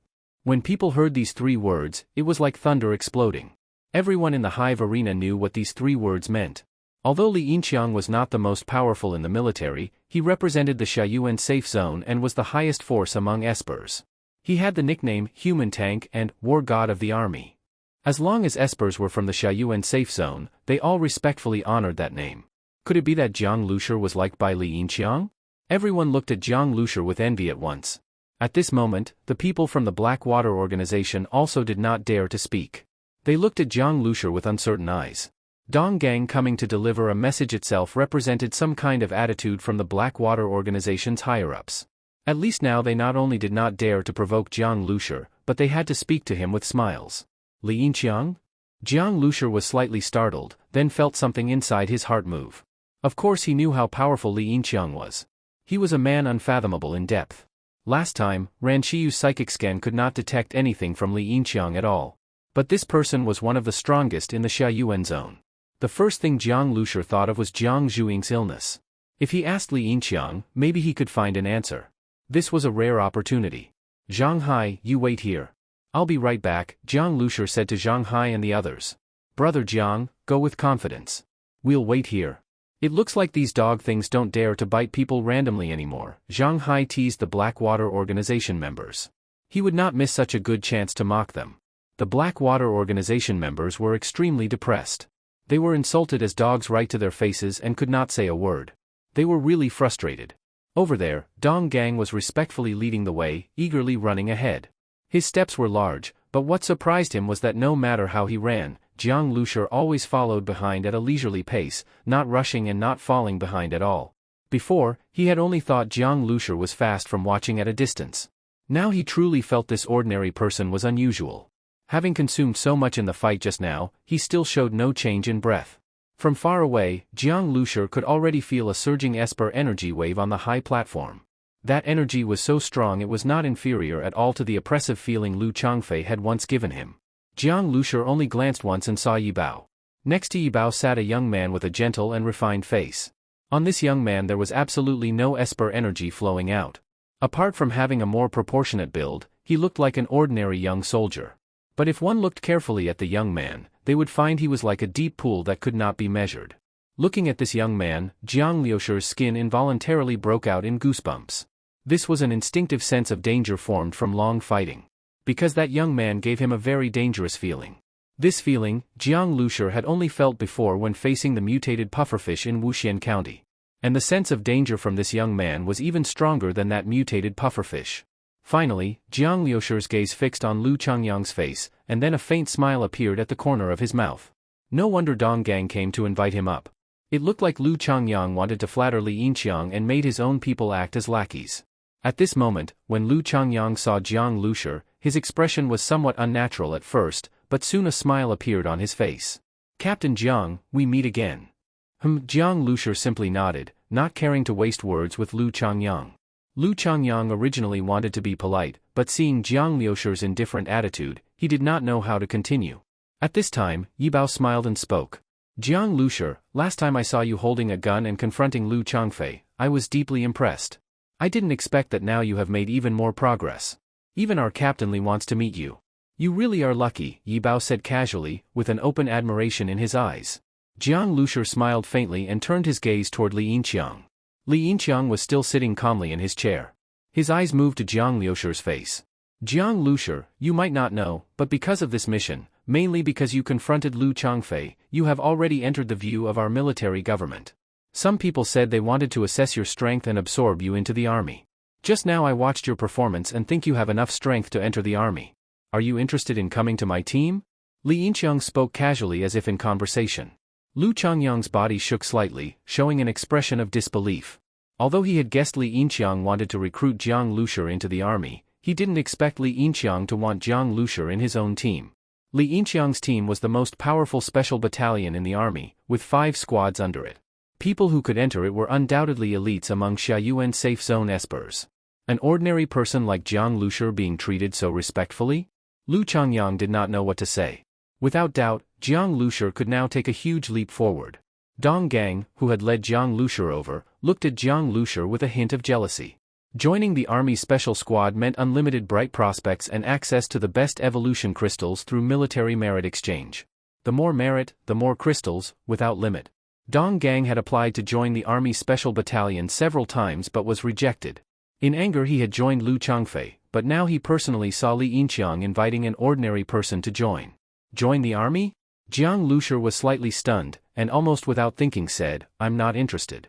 B: When people heard these 3 words, it was like thunder exploding. Everyone in the hive arena knew what these 3 words meant. Although Li Yinqiang was not the most powerful in the military, he represented the Xiaoyuan safe zone and was the highest force among espers. He had the nickname Human Tank and War God of the Army. As long as espers were from the Xiaoyuan safe zone, they all respectfully honored that name. Could it be that Jiang Lushi was liked by Li Yinqiang? Everyone looked at Jiang Lushi with envy at once. At this moment, the people from the Blackwater organization also did not dare to speak. They looked at Jiang Lushi with uncertain eyes. Dong Gang coming to deliver a message itself represented some kind of attitude from the Blackwater organization's higher-ups. At least now they not only did not dare to provoke Jiang Lushi, but they had to speak to him with smiles. "Li Yinqiang?" Jiang Lushi was slightly startled, then felt something inside his heart move. Of course he knew how powerful Li Yinqiang was. He was a man unfathomable in depth. Last time, Ran Chiyu's psychic scan could not detect anything from Li Yinqiang at all. But this person was one of the strongest in the Xiaoyuan zone. The first thing Jiang Lushi thought of was Jiang Zhuing's illness. If he asked Li Yinqiang, maybe he could find an answer. This was a rare opportunity. "Zhang Hai, you wait here. I'll be right back," Jiang Lushi said to Zhang Hai and the others. "Brother Jiang, go with confidence. We'll wait here. It looks like these dog things don't dare to bite people randomly anymore," Zhang Hai teased the Blackwater organization members. He would not miss such a good chance to mock them. The Blackwater organization members were extremely depressed. They were insulted as dogs right to their faces and could not say a word. They were really frustrated. Over there, Dong Gang was respectfully leading the way, eagerly running ahead. His steps were large, but what surprised him was that no matter how he ran, Jiang Lushi always followed behind at a leisurely pace, not rushing and not falling behind at all. Before, he had only thought Jiang Lushi was fast from watching at a distance. Now he truly felt this ordinary person was unusual. Having consumed so much in the fight just now, he still showed no change in breath. From far away, Jiang Lushi could already feel a surging esper energy wave on the high platform. That energy was so strong it was not inferior at all to the oppressive feeling Lu Changfei had once given him. Jiang Lushi only glanced once and saw Yi Bao. Next to Yi Bao sat a young man with a gentle and refined face. On this young man there was absolutely no esper energy flowing out. Apart from having a more proportionate build, he looked like an ordinary young soldier. But if one looked carefully at the young man, they would find he was like a deep pool that could not be measured. Looking at this young man, Jiang Liusher's skin involuntarily broke out in goosebumps. This was an instinctive sense of danger formed from long fighting. Because that young man gave him a very dangerous feeling. This feeling, Jiang Liusher had only felt before when facing the mutated pufferfish in Wuxian County. And the sense of danger from this young man was even stronger than that mutated pufferfish. Finally, Jiang Liusher's gaze fixed on Lu Changyang's face, and then a faint smile appeared at the corner of his mouth. No wonder Dong Gang came to invite him up. It looked like Lu Changyang wanted to flatter Li Yinqiang and made his own people act as lackeys. At this moment, when Lu Changyang saw Jiang Liusher, his expression was somewhat unnatural at first, but soon a smile appeared on his face. "Captain Jiang, we meet again." Jiang Liusher simply nodded, not caring to waste words with Lu Changyang. Lu Changyang originally wanted to be polite, but seeing Jiang Liusher's indifferent attitude, he did not know how to continue. At this time, Yi Bao smiled and spoke. "Jiang Liusher, last time I saw you holding a gun and confronting Lu Changfei, I was deeply impressed. I didn't expect that now you have made even more progress. Even our captain Li wants to meet you. You really are lucky," Yi Bao said casually, with an open admiration in his eyes. Jiang Liusher smiled faintly and turned his gaze toward Li Yinqiang. Li Yinqiang was still sitting calmly in his chair. His eyes moved to Jiang Liusher's face. "Jiang Liusher, you might not know, but because of this mission, mainly because you confronted Lu Changfei, you have already entered the view of our military government. Some people said they wanted to assess your strength and absorb you into the army. Just now I watched your performance and think you have enough strength to enter the army. Are you interested in coming to my team?" Li Yinqiang spoke casually as if in conversation. Lu Changyang's body shook slightly, showing an expression of disbelief. Although he had guessed Li Yinqiang wanted to recruit Jiang Liusher into the army, he didn't expect Li Yinqiang to want Jiang Liusher in his own team. Li Yinqiang's team was the most powerful special battalion in the army, with 5 squads under it. People who could enter it were undoubtedly elites among Xiayuan safe zone espers. An ordinary person like Jiang Liusher being treated so respectfully? Lu Changyang did not know what to say. Without doubt, Jiang Liusher could now take a huge leap forward. Dong Gang, who had led Jiang Liusher over, looked at Jiang Liusher with a hint of jealousy. Joining the Army Special Squad meant unlimited bright prospects and access to the best evolution crystals through military merit exchange. The more merit, the more crystals, without limit. Dong Gang had applied to join the Army Special Battalion several times but was rejected. In anger he had joined Lu Changfei, but now he personally saw Li Yinqiang inviting an ordinary person to join. Join the army? Jiang Liusher was slightly stunned, and almost without thinking said, "I'm not interested."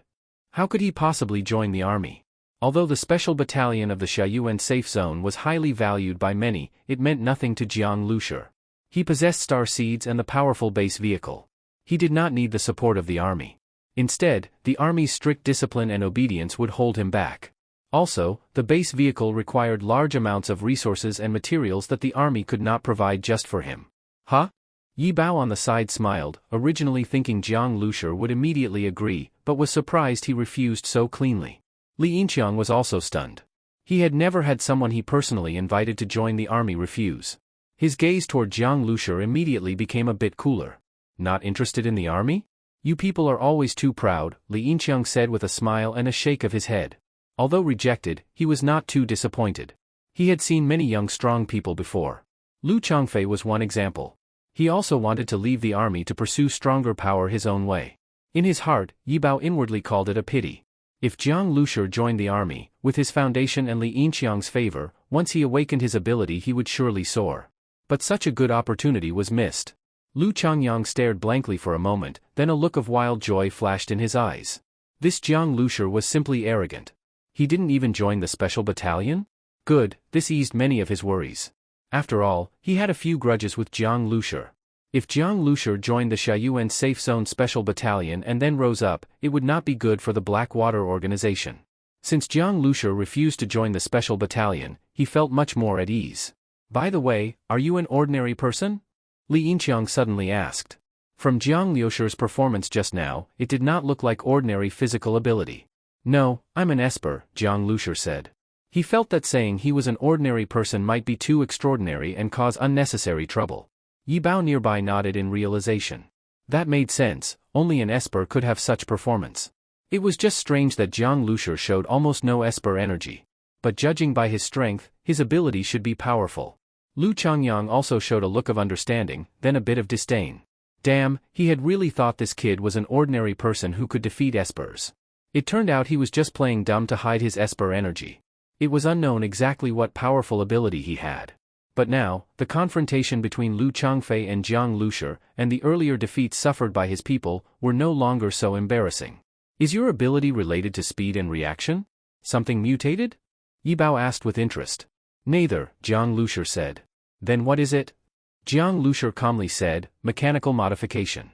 B: How could he possibly join the army? Although the special battalion of the Xiayuan safe zone was highly valued by many, it meant nothing to Jiang Liusher. He possessed star seeds and the powerful base vehicle. He did not need the support of the army. Instead, the army's strict discipline and obedience would hold him back. Also, the base vehicle required large amounts of resources and materials that the army could not provide just for him. Huh? Yi Bao on the side smiled, originally thinking Jiang Liusher would immediately agree, but was surprised he refused so cleanly. Li Yinqiang was also stunned. He had never had someone he personally invited to join the army refuse. His gaze toward Jiang Liusher immediately became a bit cooler. "Not interested in the army? You people are always too proud," Li Yinqiang said with a smile and a shake of his head. Although rejected, he was not too disappointed. He had seen many young strong people before. Lu Changfei was one example. He also wanted to leave the army to pursue stronger power his own way. In his heart, Yi Bao inwardly called it a pity. If Jiang Liusher joined the army, with his foundation and Li Yinqiang's favor, once he awakened his ability he would surely soar. But such a good opportunity was missed. Lu Changyang stared blankly for a moment, then a look of wild joy flashed in his eyes. This Jiang Liusher was simply arrogant. He didn't even join the special battalion? Good, this eased many of his worries. After all, he had a few grudges with Jiang Liusher. If Jiang Liusher joined the Xiayuan Safe Zone Special Battalion and then rose up, it would not be good for the Blackwater organization. Since Jiang Liusher refused to join the Special Battalion, he felt much more at ease. "By the way, are you an ordinary person?" Li Yinqiang suddenly asked. From Jiang Liusher's performance just now, it did not look like ordinary physical ability. "No, I'm an esper," Jiang Liusher said. He felt that saying he was an ordinary person might be too extraordinary and cause unnecessary trouble. Yi Bao nearby nodded in realization. That made sense, only an esper could have such performance. It was just strange that Jiang Liusher showed almost no esper energy. But judging by his strength, his ability should be powerful. Lu Changyang also showed a look of understanding, then a bit of disdain. Damn, he had really thought this kid was an ordinary person who could defeat espers. It turned out he was just playing dumb to hide his esper energy. It was unknown exactly what powerful ability he had. But now, the confrontation between Lu Changfei and Jiang Lushi, and the earlier defeats suffered by his people, were no longer so embarrassing. Is your ability related to speed and reaction? Something mutated? Yi Bao asked with interest. Neither, Jiang Lushi said. Then what is it? Jiang Lushi calmly said, mechanical modification.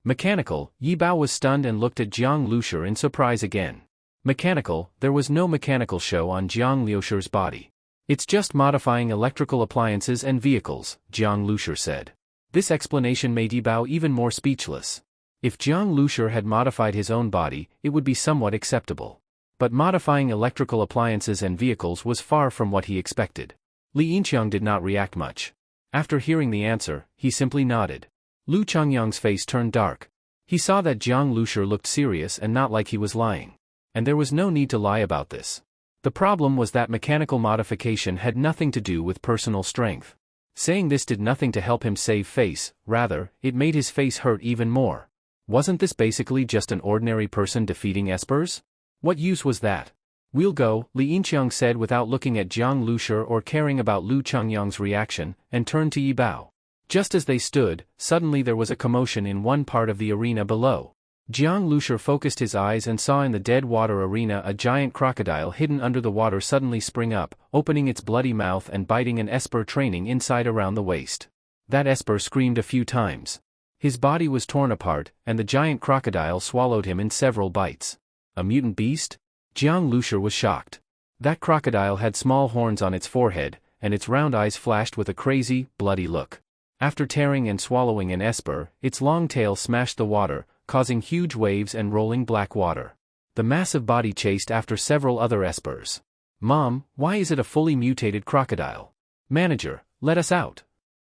B: Mechanical, Yi Bao was stunned and looked at Jiang Lushi in surprise again. Mechanical, there was no mechanical show on Jiang Lushi's body. It's just modifying electrical appliances and vehicles, Jiang Lushi said. This explanation made Yi Bao even more speechless. If Jiang Lushi had modified his own body, it would be somewhat acceptable. But modifying electrical appliances and vehicles was far from what he expected. Li Yinqiang did not react much. After hearing the answer, he simply nodded. Lu Changyang's face turned dark. He saw that Jiang Lushi looked serious and not like he was lying. And there was no need to lie about this. The problem was that mechanical modification had nothing to do with personal strength. Saying this did nothing to help him save face, rather, it made his face hurt even more. Wasn't this basically just an ordinary person defeating espers? What use was that? We'll go, Li Yinqiang said without looking at Jiang Lushi or caring about Lu Changyang's reaction, and turned to Yi Bao. Just as they stood, suddenly there was a commotion in one part of the arena below. Jiang Lushi focused his eyes and saw in the dead water arena a giant crocodile hidden under the water suddenly spring up, opening its bloody mouth and biting an esper training inside around the waist. That esper screamed a few times. His body was torn apart, and the giant crocodile swallowed him in several bites. A mutant beast? Jiang Lushi was shocked. That crocodile had small horns on its forehead, and its round eyes flashed with a crazy, bloody look. After tearing and swallowing an esper, its long tail smashed the water, causing huge waves and rolling black water. The massive body chased after several other espers. Mom, why is it a fully mutated crocodile? Manager, let us out.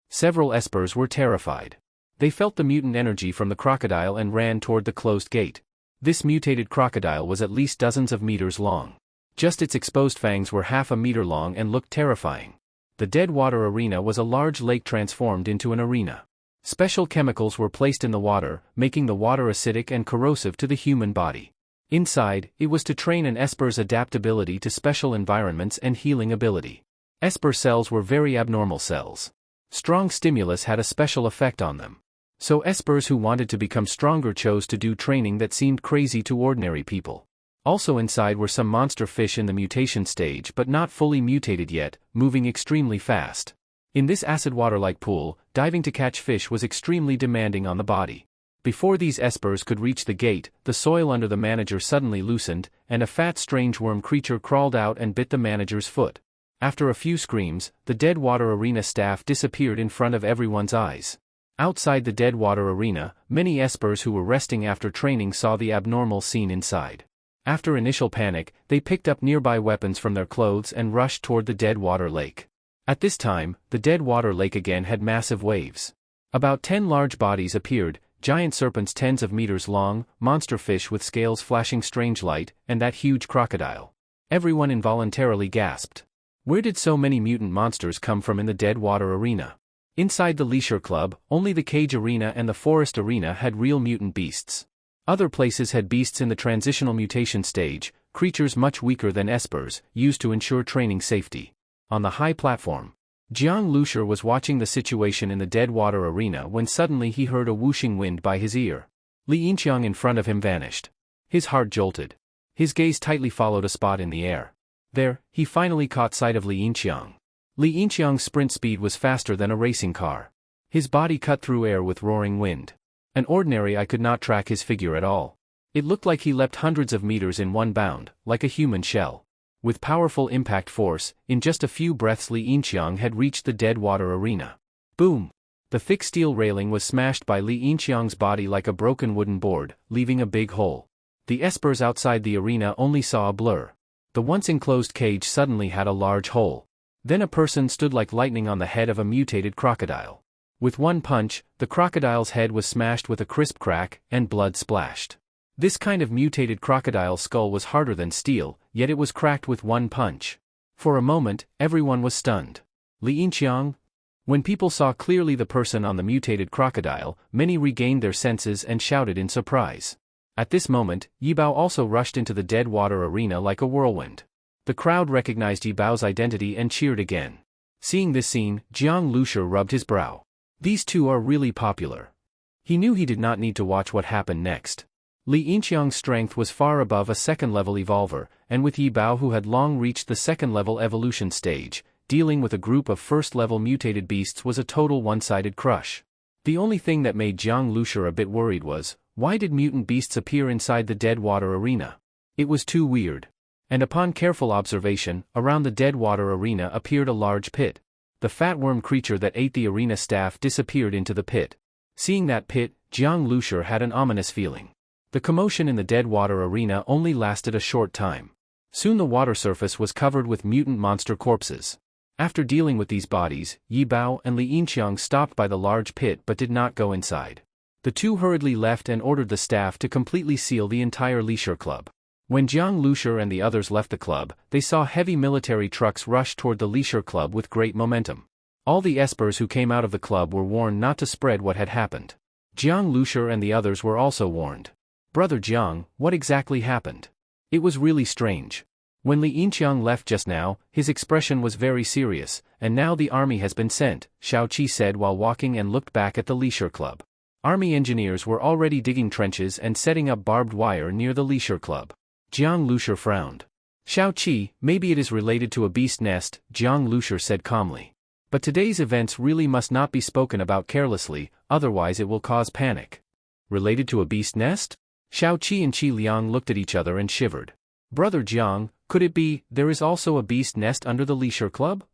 B: Several espers were terrified. They felt the mutant energy from the crocodile and ran toward the closed gate. This mutated crocodile was at least dozens of meters long. Just its exposed fangs were half a meter long and looked terrifying. The dead water arena was a large lake transformed into an arena. Special chemicals were placed in the water, making the water acidic and corrosive to the human body. Inside, it was to train an esper's adaptability to special environments and healing ability. Esper cells were very abnormal cells. Strong stimulus had a special effect on them. So espers who wanted to become stronger chose to do training that seemed crazy to ordinary people. Also inside were some monster fish in the mutation stage but not fully mutated yet, moving extremely fast. In this acid water-like pool, diving to catch fish was extremely demanding on the body. Before these espers could reach the gate, the soil under the manager suddenly loosened, and a fat strange worm creature crawled out and bit the manager's foot. After a few screams, the dead water arena staff disappeared in front of everyone's eyes. Outside the dead water arena, many espers who were resting after training saw the abnormal scene inside. After initial panic, they picked up nearby weapons from their clothes and rushed toward the dead water lake. At this time, the dead water lake again had massive waves. About 10 large bodies appeared, giant serpents tens of meters long, monster fish with scales flashing strange light, and that huge crocodile. Everyone involuntarily gasped. Where did so many mutant monsters come from in the dead water arena? Inside the Leisure Club, only the cage arena and the forest arena had real mutant beasts. Other places had beasts in the transitional mutation stage, creatures much weaker than espers, used to ensure training safety. On the high platform, Jiang Lushi was watching the situation in the dead water arena when suddenly he heard a whooshing wind by his ear. Li Yinqiang in front of him vanished. His heart jolted. His gaze tightly followed a spot in the air. There, he finally caught sight of Li Yinqiang. Li Yinqiang's sprint speed was faster than a racing car. His body cut through air with roaring wind. An ordinary eye could not track his figure at all. It looked like he leapt hundreds of meters in one bound, like a human shell. With powerful impact force, in just a few breaths Li Yinqiang had reached the dead water arena. Boom! The thick steel railing was smashed by Li Yinqiang's body like a broken wooden board, leaving a big hole. The espers outside the arena only saw a blur. The once enclosed cage suddenly had a large hole. Then a person stood like lightning on the head of a mutated crocodile. With one punch, the crocodile's head was smashed with a crisp crack, and blood splashed. This kind of mutated crocodile skull was harder than steel, yet it was cracked with one punch. For a moment, everyone was stunned. Li Yinqiang? When people saw clearly the person on the mutated crocodile, many regained their senses and shouted in surprise. At this moment, Yibao also rushed into the dead water arena like a whirlwind. The crowd recognized Yibao's identity and cheered again. Seeing this scene, Jiang Lushi rubbed his brow. These two are really popular. He knew he did not need to watch what happened next. Li Yinxiang's strength was far above a second-level evolver, and with Yibao who had long reached the second-level evolution stage, dealing with a group of first-level mutated beasts was a total one-sided crush. The only thing that made Jiang Lushi a bit worried was, why did mutant beasts appear inside the dead water arena? It was too weird. And upon careful observation, around the dead water arena appeared a large pit. The fat worm creature that ate the arena staff disappeared into the pit. Seeing that pit, Jiang Lushi had an ominous feeling. The commotion in the dead water arena only lasted a short time. Soon the water surface was covered with mutant monster corpses. After dealing with these bodies, Yibao and Li Yinxiang stopped by the large pit but did not go inside. The two hurriedly left and ordered the staff to completely seal the entire Leisure Club. When Jiang Lushi and the others left the club, they saw heavy military trucks rush toward the Leisure Club with great momentum. All the espers who came out of the club were warned not to spread what had happened. Jiang Lushi and the others were also warned. Brother Jiang, what exactly happened? It was really strange. When Li Yinxiang left just now, his expression was very serious, and now the army has been sent, Xiao Qi said while walking and looked back at the Leisure Club. Army engineers were already digging trenches and setting up barbed wire near the Leisure Club. Jiang Lushi frowned. Xiao Qi, maybe it is related to a beast nest, Jiang Lushi said calmly. But today's events really must not be spoken about carelessly, otherwise it will cause panic. Related to a beast nest? Xiao Qi and Qi Liang looked at each other and shivered. Brother Jiang, could it be, there is also a beast nest under the Leisure Club?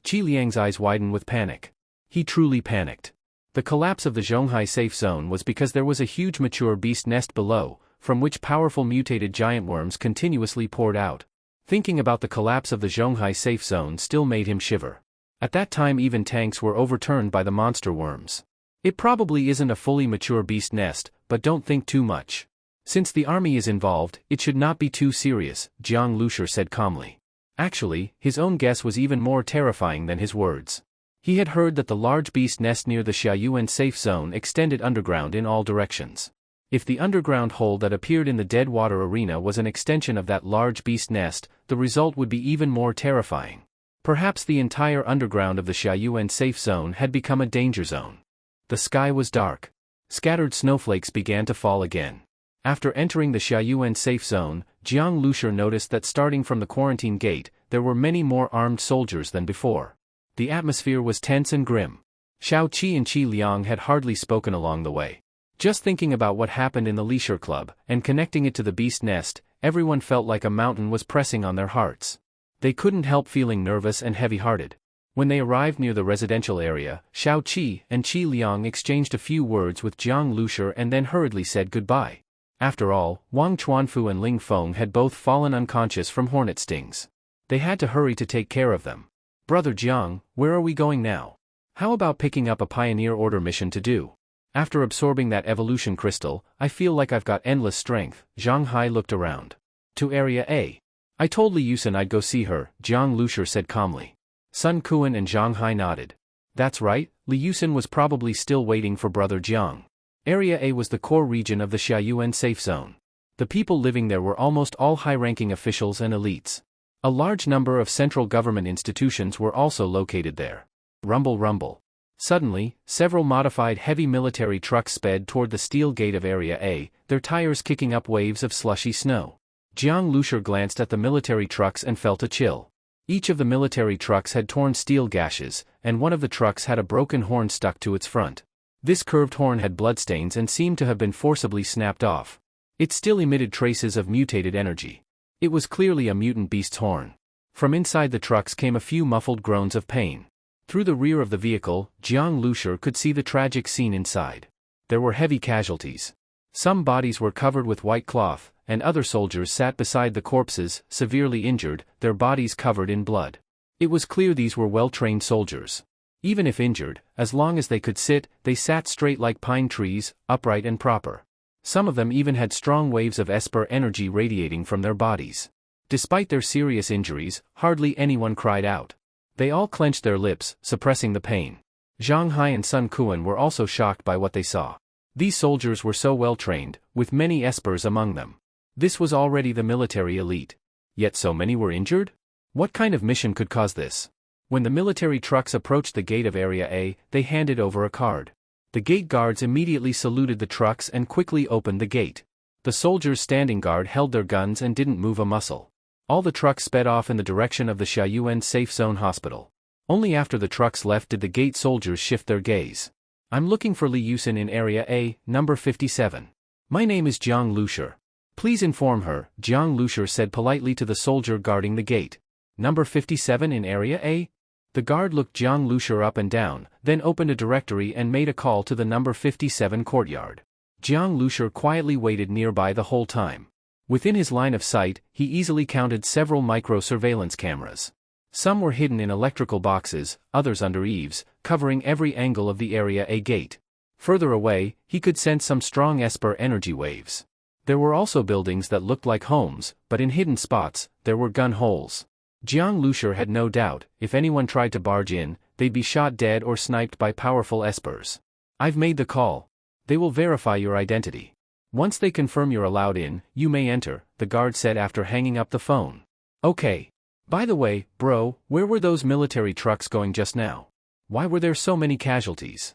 B: Qi Liang's eyes widened with panic. He truly panicked. The collapse of the Zhonghai safe zone was because there was a huge mature beast nest below, from which powerful mutated giant worms continuously poured out. Thinking about the collapse of the Zhonghai safe zone still made him shiver. At that time even tanks were overturned by the monster worms. It probably isn't a fully mature beast nest, but don't think too much. Since the army is involved, it should not be too serious, Jiang Lushi said calmly. Actually, his own guess was even more terrifying than his words. He had heard that the large beast nest near the Xiaoyuan safe zone extended underground in all directions. If the underground hole that appeared in the dead water arena was an extension of that large beast nest, the result would be even more terrifying. Perhaps the entire underground of the Xiaoyuan safe zone had become a danger zone. The sky was dark. Scattered snowflakes began to fall again. After entering the Xiaoyuan safe zone, Jiang Lushi noticed that starting from the quarantine gate, there were many more armed soldiers than before. The atmosphere was tense and grim. Xiao Qi and Qi Liang had hardly spoken along the way. Just thinking about what happened in the Leisure Club, and connecting it to the beast nest, everyone felt like a mountain was pressing on their hearts. They couldn't help feeling nervous and heavy-hearted. When they arrived near the residential area, Xiao Qi and Qi Liang exchanged a few words with Jiang Lushi and then hurriedly said goodbye. After all, Wang Chuanfu and Ling Feng had both fallen unconscious from hornet stings. They had to hurry to take care of them. Brother Jiang, where are we going now? How about picking up a Pioneer Order mission to do? After absorbing that evolution crystal, I feel like I've got endless strength. Zhang Hai looked around. To Area A. I told Li Yusen I'd go see her, Jiang Lushi said calmly. Sun Kuan and Zhang Hai nodded. That's right, Li Yusen was probably still waiting for Brother Jiang. Area A was the core region of the Xiaoyuan safe zone. The people living there were almost all high-ranking officials and elites. A large number of central government institutions were also located there. Rumble rumble. Suddenly, several modified heavy military trucks sped toward the steel gate of Area A, their tires kicking up waves of slushy snow. Jiang Lushi glanced at the military trucks and felt a chill. Each of the military trucks had torn steel gashes, and one of the trucks had a broken horn stuck to its front. This curved horn had bloodstains and seemed to have been forcibly snapped off. It still emitted traces of mutated energy. It was clearly a mutant beast's horn. From inside the trucks came a few muffled groans of pain. Through the rear of the vehicle, Jiang Lushi could see the tragic scene inside. There were heavy casualties. Some bodies were covered with white cloth, and other soldiers sat beside the corpses, severely injured, their bodies covered in blood. It was clear these were well-trained soldiers. Even if injured, as long as they could sit, they sat straight like pine trees, upright and proper. Some of them even had strong waves of esper energy radiating from their bodies. Despite their serious injuries, hardly anyone cried out. They all clenched their lips, suppressing the pain. Zhang Hai and Sun Kuan were also shocked by what they saw. These soldiers were so well trained, with many espers among them. This was already the military elite. Yet so many were injured? What kind of mission could cause this? When the military trucks approached the gate of Area A, they handed over a card. The gate guards immediately saluted the trucks and quickly opened the gate. The soldiers standing guard held their guns and didn't move a muscle. All the trucks sped off in the direction of the Xiaoyuan Safe Zone Hospital. Only after the trucks left did the gate soldiers shift their gaze. I'm looking for Li Yusin in Area A, number 57. My name is Jiang Lushur. Please inform her, Jiang Lushur said politely to the soldier guarding the gate. Number 57 in Area A? The guard looked Jiang Lushur up and down, then opened a directory and made a call to the number 57 courtyard. Jiang Lushur quietly waited nearby the whole time. Within his line of sight, he easily counted several micro-surveillance cameras. Some were hidden in electrical boxes, others under eaves, covering every angle of the Area A gate. Further away, he could sense some strong esper energy waves. There were also buildings that looked like homes, but in hidden spots, there were gun holes. Jiang Lushur had no doubt, if anyone tried to barge in, they'd be shot dead or sniped by powerful espers. I've made the call. They will verify your identity. Once they confirm you're allowed in, you may enter, the guard said after hanging up the phone. Okay. By the way, bro, where were those military trucks going just now? Why were there so many casualties?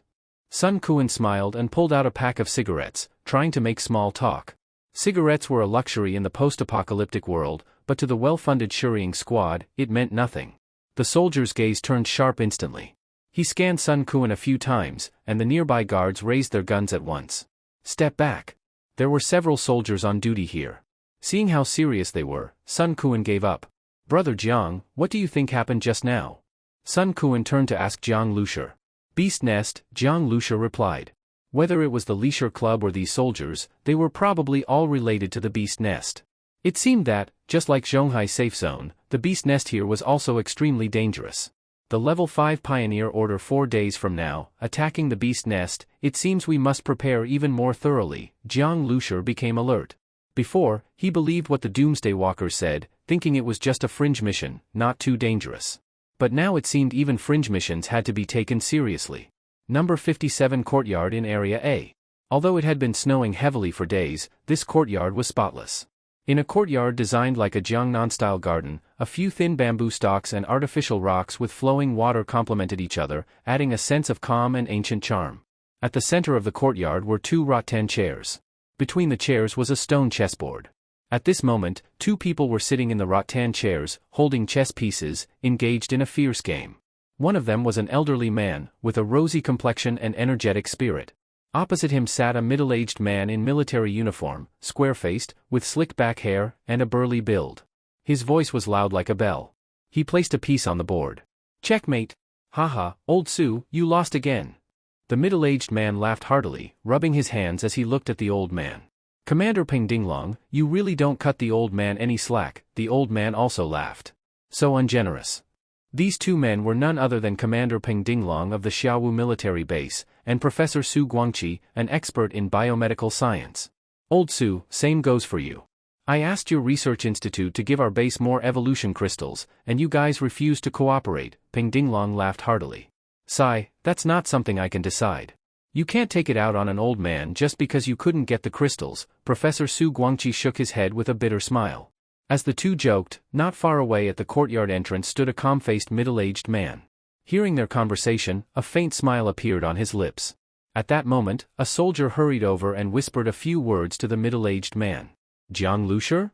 B: Sun Kuan smiled and pulled out a pack of cigarettes, trying to make small talk. Cigarettes were a luxury in the post-apocalyptic world, but to the well-funded Shuriing squad, it meant nothing. The soldier's gaze turned sharp instantly. He scanned Sun Kuan a few times, and the nearby guards raised their guns at once. Step back. There were several soldiers on duty here. Seeing how serious they were, Sun Kuan gave up. Brother Jiang, what do you think happened just now? Sun Kuan turned to ask Jiang Lushur. Beast nest, Jiang Lushur replied. Whether it was the Leisure Club or these soldiers, they were probably all related to the beast nest. It seemed that, just like Zhonghai Safe Zone, the beast nest here was also extremely dangerous. The Level 5 Pioneer Order 4 days from now, attacking the beast nest, it seems we must prepare even more thoroughly. Jiang Lushur became alert. Before, he believed what the Doomsday Walkers said, thinking it was just a fringe mission, not too dangerous. But now it seemed even fringe missions had to be taken seriously. Number 57 courtyard in Area A. Although it had been snowing heavily for days, this courtyard was spotless. In a courtyard designed like a Jiangnan-style garden, a few thin bamboo stalks and artificial rocks with flowing water complemented each other, adding a sense of calm and ancient charm. At the center of the courtyard were 2 rattan chairs. Between the chairs was a stone chessboard. At this moment, 2 people were sitting in the rattan chairs, holding chess pieces, engaged in a fierce game. One of them was an elderly man, with a rosy complexion and energetic spirit. Opposite him sat a middle-aged man in military uniform, square-faced, with slick back hair, and a burly build. His voice was loud like a bell. He placed a piece on the board. Checkmate. Haha, old Su, you lost again. The middle-aged man laughed heartily, rubbing his hands as he looked at the old man. Commander Peng Dinglong, you really don't cut the old man any slack, the old man also laughed. So ungenerous. These 2 men were none other than Commander Peng Dinglong of the Xiaowu military base, and Professor Su Guangqi, an expert in biomedical science. Old Su, same goes for you. I asked your research institute to give our base more evolution crystals, and you guys refused to cooperate, Peng Dinglong laughed heartily. Sigh, that's not something I can decide. You can't take it out on an old man just because you couldn't get the crystals, Professor Su Guangqi shook his head with a bitter smile. As the 2 joked, not far away at the courtyard entrance stood a calm-faced middle-aged man. Hearing their conversation, a faint smile appeared on his lips. At that moment, a soldier hurried over and whispered a few words to the middle-aged man. Jiang Lushur?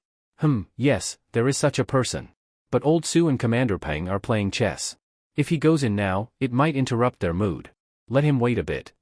B: Yes, there is such a person. But Old Su and Commander Peng are playing chess. If he goes in now, it might interrupt their mood. Let him wait a bit.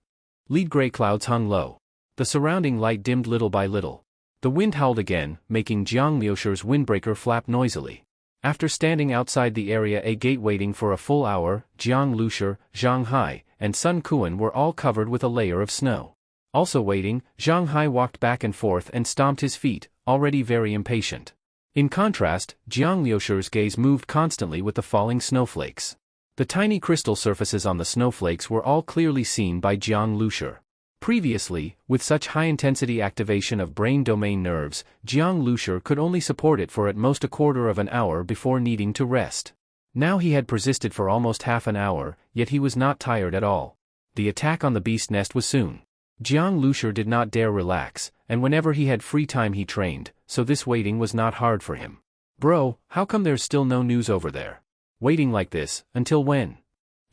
B: Lead gray clouds hung low. The surrounding light dimmed little by little. The wind howled again, making Jiang Lushur's windbreaker flap noisily. After standing outside the Area A gate waiting for a full hour, Jiang Lushur, Zhang Hai, and Sun Kuan were all covered with a layer of snow. Also waiting, Zhang Hai walked back and forth and stomped his feet, already very impatient. In contrast, Jiang Lushur's gaze moved constantly with the falling snowflakes. The tiny crystal surfaces on the snowflakes were all clearly seen by Jiang Lushur. Previously, with such high-intensity activation of brain domain nerves, Jiang Lushur could only support it for at most a quarter of an hour before needing to rest. Now he had persisted for almost half an hour, yet he was not tired at all. The attack on the beast nest was soon. Jiang Lushur did not dare relax, and whenever he had free time he trained, so this waiting was not hard for him. Bro, how come there's still no news over there? Waiting like this, until when?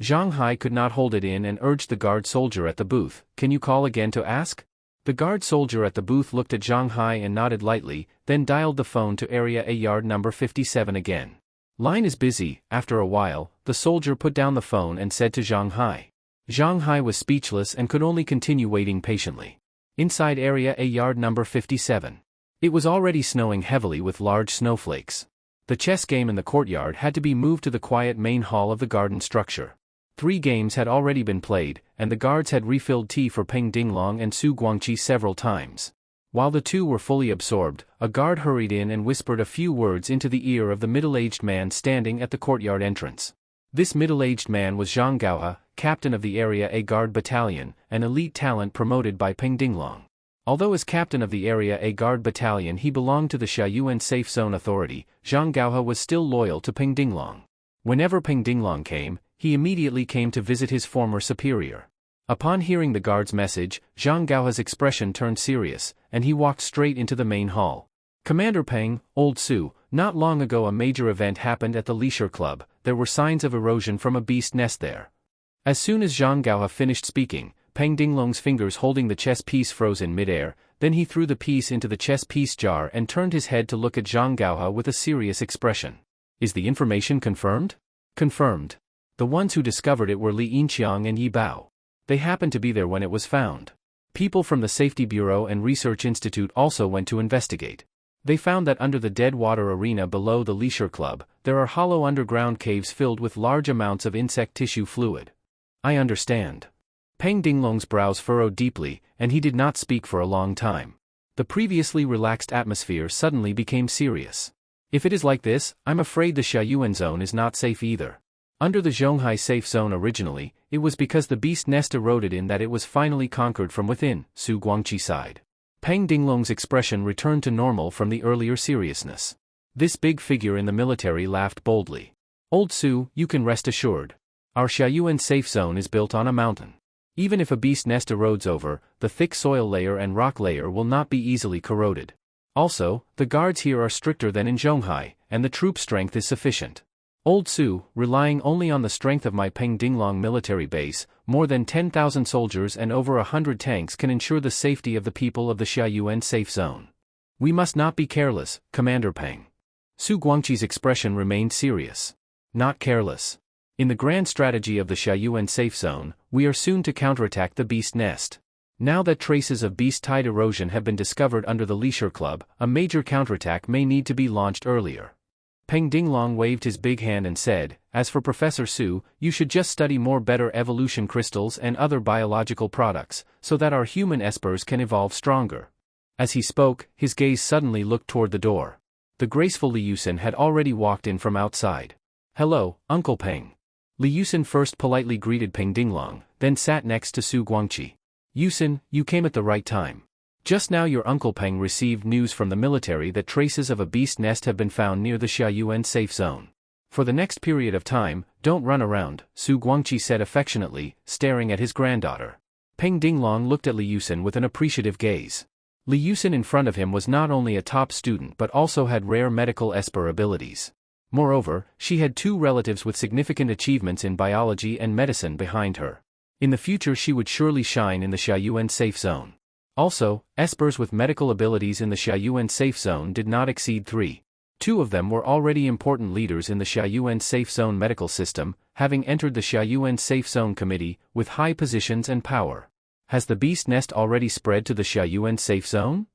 B: Zhang Hai could not hold it in and urged the guard soldier at the booth, can you call again to ask? The guard soldier at the booth looked at Zhang Hai and nodded lightly, then dialed the phone to area A yard number 57 again. Line is busy. After a while, the soldier put down the phone and said to Zhang Hai. Zhang Hai was speechless and could only continue waiting patiently. Inside area A yard number 57. It was already snowing heavily with large snowflakes. The chess game in the courtyard had to be moved to the quiet main hall of the garden structure. 3 games had already been played, and the guards had refilled tea for Peng Dinglong and Su Guangqi several times. While the two were fully absorbed, a guard hurried in and whispered a few words into the ear of the middle-aged man standing at the courtyard entrance. This middle-aged man was Zhang Gaohe, captain of the Area A Guard Battalion, an elite talent promoted by Peng Dinglong. Although as captain of the Area A Guard Battalion he belonged to the Xiaoyuan Safe Zone Authority, Zhang Gaohe was still loyal to Peng Dinglong. Whenever Peng Dinglong came, he immediately came to visit his former superior. Upon hearing the guard's message, Zhang Gaohe's expression turned serious, and he walked straight into the main hall. Commander Peng, Old Su, not long ago a major event happened at the Leisure Club. There were signs of erosion from a beast nest there. As soon as Zhang Gaohe finished speaking, Peng Dinglong's fingers holding the chess piece froze in midair, then he threw the piece into the chess piece jar and turned his head to look at Zhang Gaohe with a serious expression. Is the information confirmed? Confirmed. The ones who discovered it were Li Yinqiang and Yi Bao. They happened to be there when it was found. People from the Safety Bureau and Research Institute also went to investigate. They found that under the dead water arena below the Leisure Club, there are hollow underground caves filled with large amounts of insect tissue fluid. I understand. Peng Dinglong's brows furrowed deeply, and he did not speak for a long time. The previously relaxed atmosphere suddenly became serious. If it is like this, I'm afraid the Xiaoyuan zone is not safe either. Under the Zhonghai safe zone originally, it was because the beast nest eroded in that it was finally conquered from within, Su Guangqi sighed. Peng Dinglong's expression returned to normal from the earlier seriousness. This big figure in the military laughed boldly. Old Su, you can rest assured. Our Xiaoyuan safe zone is built on a mountain. Even if a beast nest erodes over, the thick soil layer and rock layer will not be easily corroded. Also, the guards here are stricter than in Zhonghai, and the troop strength is sufficient. Old Su, relying only on the strength of my Peng Dinglong military base, more than 10,000 soldiers and over 100 tanks can ensure the safety of the people of the Xiaoyuan safe zone. We must not be careless, Commander Peng. Su Guangqi's expression remained serious. Not careless. In the grand strategy of the Xiaoyuan safe zone, we are soon to counterattack the beast nest. Now that traces of beast-tide erosion have been discovered under the Leisure Club, a major counterattack may need to be launched earlier. Peng Dinglong waved his big hand and said, as for Professor Su, you should just study more better evolution crystals and other biological products, so that our human espers can evolve stronger. As he spoke, his gaze suddenly looked toward the door. The graceful Li Yusin had already walked in from outside. Hello, Uncle Peng. Li Yusin first politely greeted Peng Dinglong, then sat next to Su Guangqi. Yusin, you came at the right time. Just now your Uncle Peng received news from the military that traces of a beast nest have been found near the Xiaoyuan safe zone. For the next period of time, don't run around, Su Guangqi said affectionately, staring at his granddaughter. Peng Dinglong looked at Li Yusin with an appreciative gaze. Li Yusin in front of him was not only a top student but also had rare medical esper abilities. Moreover, she had 2 relatives with significant achievements in biology and medicine behind her. In the future she would surely shine in the Xiaoyuan safe zone. Also, espers with medical abilities in the Xiaoyuan safe zone did not exceed 3. 2 of them were already important leaders in the Xiaoyuan safe zone medical system, having entered the Xiaoyuan safe zone committee, with high positions and power. Has the beast nest already spread to the Xiaoyuan safe zone?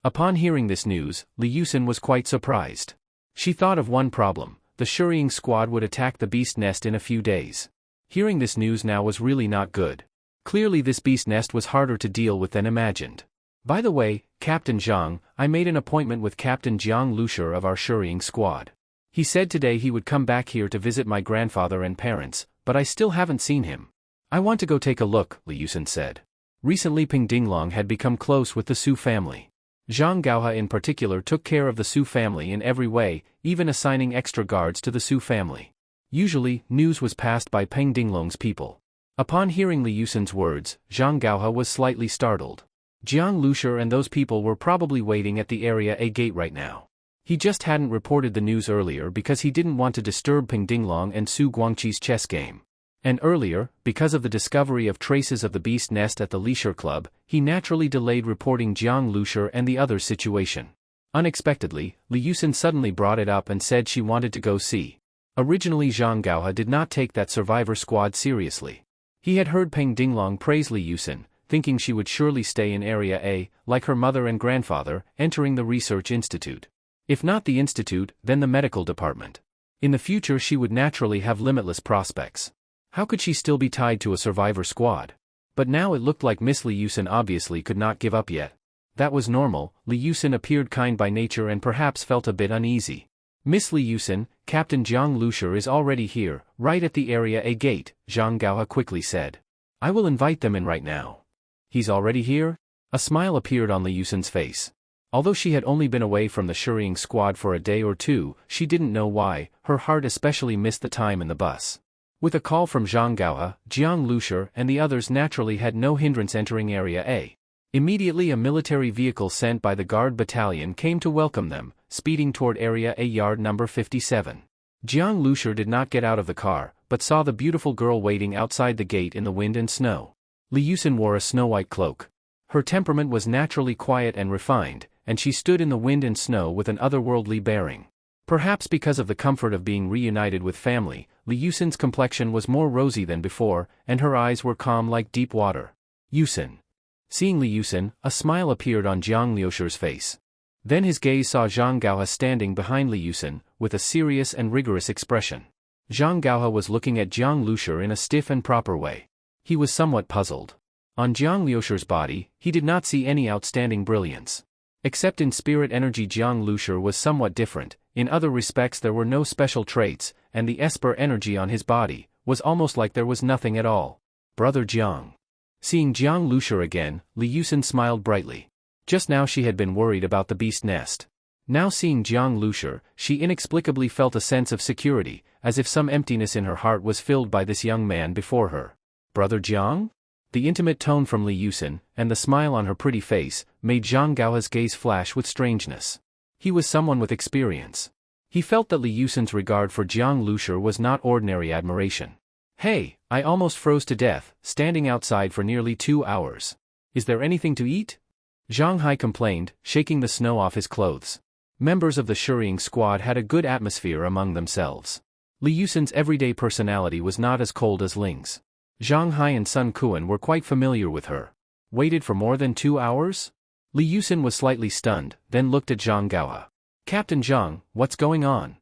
B: Upon hearing this news, Li Yusin was quite surprised. She thought of one problem: the scurrying squad would attack the beast nest in a few days. Hearing this news now was really not good. Clearly this beast nest was harder to deal with than imagined. By the way, Captain Zhang, I made an appointment with Captain Jiang Lushur of our scurrying squad. He said today he would come back here to visit my grandfather and parents, but I still haven't seen him. I want to go take a look, Li Yusin said. Recently Peng Dinglong had become close with the Su family. Zhang Gaohe in particular took care of the Su family in every way, even assigning extra guards to the Su family. Usually, news was passed by Peng Dinglong's people. Upon hearing Li Yusen's words, Zhang Gaohe was slightly startled. Jiang Lushi and those people were probably waiting at the Area A gate right now. He just hadn't reported the news earlier because he didn't want to disturb Ping Dinglong and Su Guangqi's chess game. And earlier, because of the discovery of traces of the beast nest at the Leisure Club, he naturally delayed reporting Jiang Lushi and the others' situation. Unexpectedly, Li Yusen suddenly brought it up and said she wanted to go see. Originally Zhang Gaohe did not take that survivor squad seriously. He had heard Peng Dinglong praise Li Yusen, thinking she would surely stay in Area A, like her mother and grandfather, entering the research institute. If not the institute, then the medical department. In the future she would naturally have limitless prospects. How could she still be tied to a survivor squad? But now it looked like Miss Li Yusen obviously could not give up yet. That was normal. Li Yusen appeared kind by nature and perhaps felt a bit uneasy. Miss Li Yusen, Captain Jiang Lushi is already here, right at the Area A gate, Zhang Gaohe quickly said. I will invite them in right now. He's already here? A smile appeared on Li Yusen's face. Although she had only been away from the Shuriying squad for a day or two, she didn't know why. Her heart especially missed the time in the bus. With a call from Zhang Gaohe, Jiang Lushi and the others naturally had no hindrance entering Area A. Immediately a military vehicle sent by the guard battalion came to welcome them, speeding toward Area A yard number 57. Jiang Lushi did not get out of the car, but saw the beautiful girl waiting outside the gate in the wind and snow. Li Yusen wore a snow-white cloak. Her temperament was naturally quiet and refined, and she stood in the wind and snow with an otherworldly bearing. Perhaps because of the comfort of being reunited with family, Li Yusen's complexion was more rosy than before, and her eyes were calm like deep water. Yusen. Seeing Li Yusen, a smile appeared on Jiang Liushi's face. Then his gaze saw Zhang Gaohe standing behind Li Yusen, with a serious and rigorous expression. Zhang Gaohe was looking at Jiang Lushi in a stiff and proper way. He was somewhat puzzled. On Jiang Liushi's body, he did not see any outstanding brilliance. Except in spirit energy Jiang Lushi was somewhat different. In other respects there were no special traits, and the esper energy on his body was almost like there was nothing at all. Brother Jiang. Seeing Jiang Lushi again, Li Yusen smiled brightly. Just now she had been worried about the beast nest. Now seeing Jiang Lushi, she inexplicably felt a sense of security, as if some emptiness in her heart was filled by this young man before her. Brother Jiang? The intimate tone from Li Yusen, and the smile on her pretty face, made Zhang Gaohe's gaze flash with strangeness. He was someone with experience. He felt that Li Yusen's regard for Jiang Lushi was not ordinary admiration. Hey, I almost froze to death, standing outside for nearly 2 hours. Is there anything to eat? Zhang Hai complained, shaking the snow off his clothes. Members of the Shuriying squad had a good atmosphere among themselves. Li Yusen's everyday personality was not as cold as Ling's. Zhang Hai and Sun Kuan were quite familiar with her. Waited for more than 2 hours? Li Yusen was slightly stunned, then looked at Zhang Gaohe. Captain Zhang, what's going on?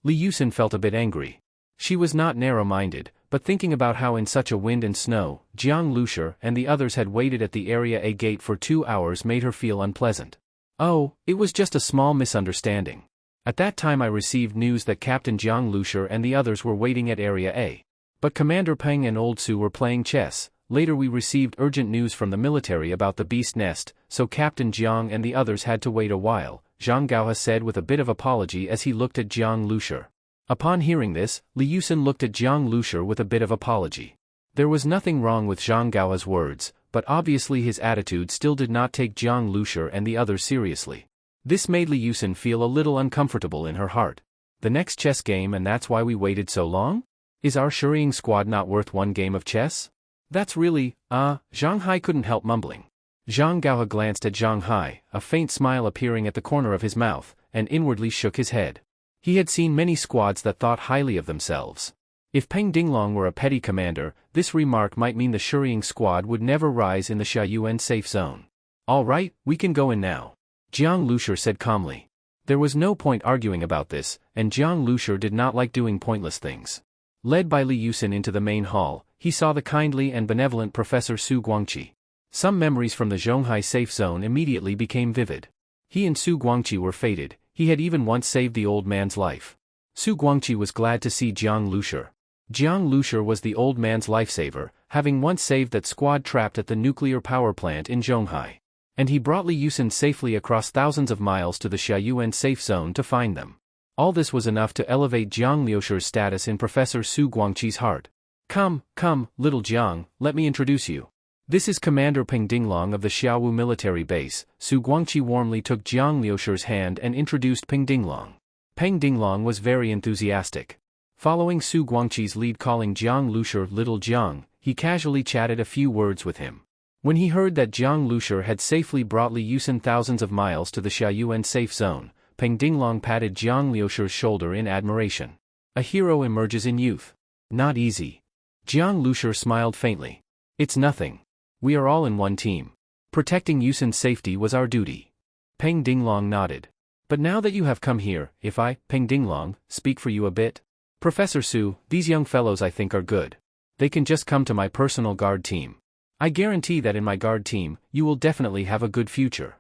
B: Li Yusen felt a bit angry. She was not narrow-minded, but thinking about how in such a wind and snow, Jiang Lushi and the others had waited at the Area A gate for 2 hours made her feel unpleasant. Oh, it was just a small misunderstanding. At that time I received news that Captain Jiang Lushi and the others were waiting at Area A. But Commander Peng and Old Su were playing chess. Later we received urgent news from the military about the beast nest, so Captain Jiang and the others had to wait a while, Zhang Gaohe said with a bit of apology as he looked at Jiang Lushi. Upon hearing this, Li Yusen looked at Jiang Lushi with a bit of apology. There was nothing wrong with Zhang Gaohe's words, but obviously his attitude still did not take Jiang Lushi and the others seriously. This made Li Yusen feel a little uncomfortable in her heart. The next chess game, and that's why we waited so long? Is our Shuriying squad not worth one game of chess? That's really, Zhang Hai couldn't help mumbling. Zhang Gaohe glanced at Zhang Hai, a faint smile appearing at the corner of his mouth, and inwardly shook his head. He had seen many squads that thought highly of themselves. If Peng Dinglong were a petty commander, this remark might mean the Shuriying squad would never rise in the Xiaoyuan safe zone. All right, we can go in now. Jiang Lushi said calmly. There was no point arguing about this, and Jiang Lushi did not like doing pointless things. Led by Li Yusen into the main hall, he saw the kindly and benevolent Professor Su Guangqi. Some memories from the Zhonghai safe zone immediately became vivid. He and Su Guangqi were fated. He had even once saved the old man's life. Su Guangqi was glad to see Jiang Lushi. Jiang Lushi was the old man's lifesaver, having once saved that squad trapped at the nuclear power plant in Zhonghai. And he brought Li Yusen safely across thousands of miles to the Xiaoyuan safe zone to find them. All this was enough to elevate Jiang Liushi's status in Professor Su Guangqi's heart. Come, come, little Jiang, let me introduce you. This is Commander Peng Dinglong of the Xiaowu military base. Su Guangqi warmly took Jiang Liusher's hand and introduced Peng Dinglong. Peng Dinglong was very enthusiastic. Following Su Guangqi's lead calling Jiang Liusher little Jiang, he casually chatted a few words with him. When he heard that Jiang Liusher had safely brought Li Yusen thousands of miles to the Xiaoyuan safe zone, Peng Dinglong patted Jiang Liusher's shoulder in admiration. A hero emerges in youth. Not easy. Jiang Liusher smiled faintly. It's nothing. We are all in one team. Protecting Yusen's safety was our duty. Peng Dinglong nodded. But now that you have come here, if I, Peng Dinglong, speak for you a bit? Professor Su, these young fellows I think are good. They can just come to my personal guard team. I guarantee that in my guard team, you will definitely have a good future.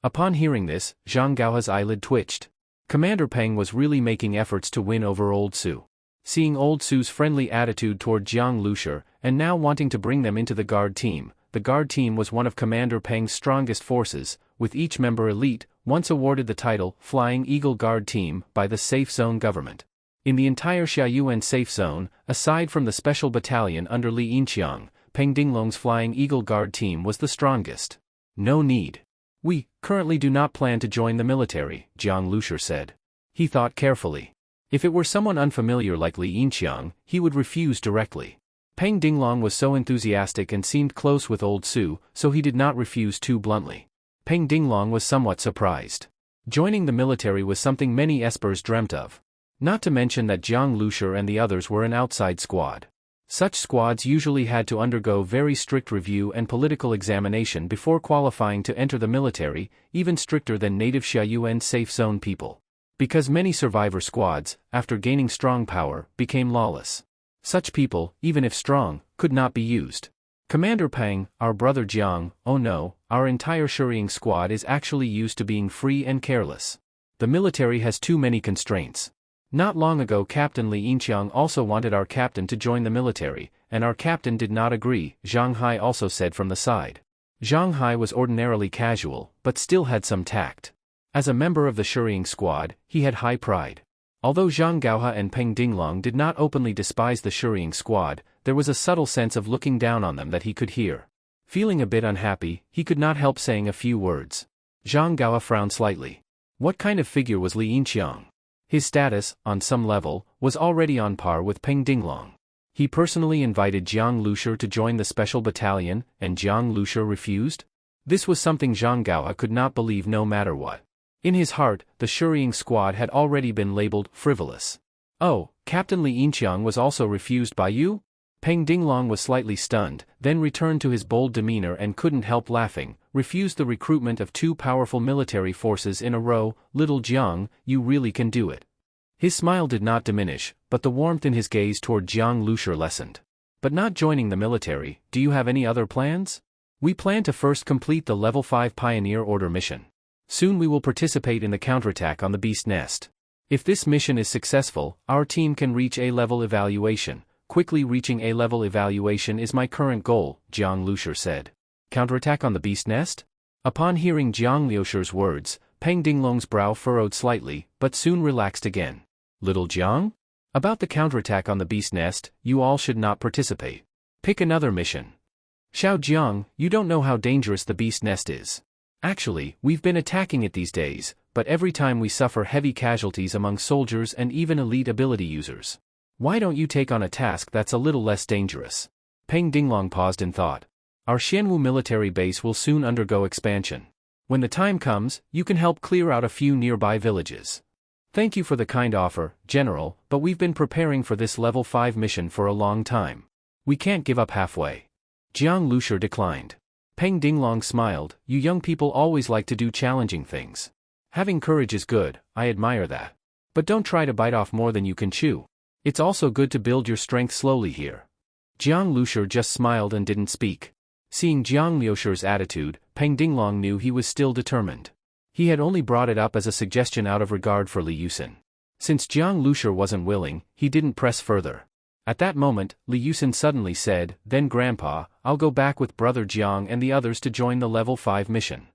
B: Upon hearing this, Zhang Gao's eyelid twitched. Commander Peng was really making efforts to win over old Su. Seeing old Su's friendly attitude toward Jiang Liusher, and now wanting to bring them into the guard team was one of Commander Peng's strongest forces, with each member elite, once awarded the title Flying Eagle Guard Team by the Safe Zone government. In the entire Xiaoyuan safe zone, aside from the special battalion under Li Yinqiang, Peng Dinglong's Flying Eagle Guard Team was the strongest. No need. We currently do not plan to join the military, Jiang Liusher said. He thought carefully. If it were someone unfamiliar like Li Yinqiang, he would refuse directly. Peng Dinglong was so enthusiastic and seemed close with old Su, so he did not refuse too bluntly. Peng Dinglong was somewhat surprised. Joining the military was something many espers dreamt of. Not to mention that Jiang Liusher and the others were an outside squad. Such squads usually had to undergo very strict review and political examination before qualifying to enter the military, even stricter than native Xiaoyuan safe zone people. Because many survivor squads, after gaining strong power, became lawless. Such people, even if strong, could not be used. Commander Peng, our brother Jiang, oh no, our entire Shuriing squad is actually used to being free and careless. The military has too many constraints. Not long ago Captain Li Yinqiang also wanted our captain to join the military, and our captain did not agree, Zhang Hai also said from the side. Zhang Hai was ordinarily casual, but still had some tact. As a member of the Shuriing squad, he had high pride. Although Zhang Gaoha and Peng Dinglong did not openly despise the Shuriing squad, there was a subtle sense of looking down on them that he could hear. Feeling a bit unhappy, he could not help saying a few words. Zhang Gaoha frowned slightly. What kind of figure was Li Yinqiang? His status, on some level, was already on par with Peng Dinglong. He personally invited Jiang Liusher to join the special battalion, and Jiang Liusher refused? This was something Zhang Gaoha could not believe no matter what. In his heart, the Shuriing squad had already been labeled frivolous. Oh, Captain Li Yinqiang was also refused by you? Peng Dinglong was slightly stunned, then returned to his bold demeanor and couldn't help laughing. Refused the recruitment of two powerful military forces in a row, little Jiang, you really can do it. His smile did not diminish, but the warmth in his gaze toward Jiang Liusher lessened. But not joining the military, do you have any other plans? We plan to first complete the Level 5 Pioneer Order mission. Soon we will participate in the counterattack on the Beast Nest. If this mission is successful, our team can reach A-level evaluation. Quickly reaching A-level evaluation is my current goal, Jiang Liusher said. Counterattack on the Beast Nest? Upon hearing Jiang Liusher's words, Peng Dinglong's brow furrowed slightly, but soon relaxed again. Little Jiang? About the counterattack on the Beast Nest, you all should not participate. Pick another mission. Xiao Jiang, you don't know how dangerous the Beast Nest is. Actually, we've been attacking it these days, but every time we suffer heavy casualties among soldiers and even elite ability users. Why don't you take on a task that's a little less dangerous? Peng Dinglong paused in thought. Our Xianwu military base will soon undergo expansion. When the time comes, you can help clear out a few nearby villages. Thank you for the kind offer, General, but we've been preparing for this Level 5 mission for a long time. We can't give up halfway. Jiang Liusher declined. Peng Dinglong smiled, you young people always like to do challenging things. Having courage is good, I admire that. But don't try to bite off more than you can chew. It's also good to build your strength slowly here. Jiang Liusher just smiled and didn't speak. Seeing Jiang Liusher's attitude, Peng Dinglong knew he was still determined. He had only brought it up as a suggestion out of regard for Li Yusen. Since Jiang Liusher wasn't willing, he didn't press further. At that moment, Li Yusen suddenly said, then Grandpa, I'll go back with Brother Jiang and the others to join the Level 5 mission.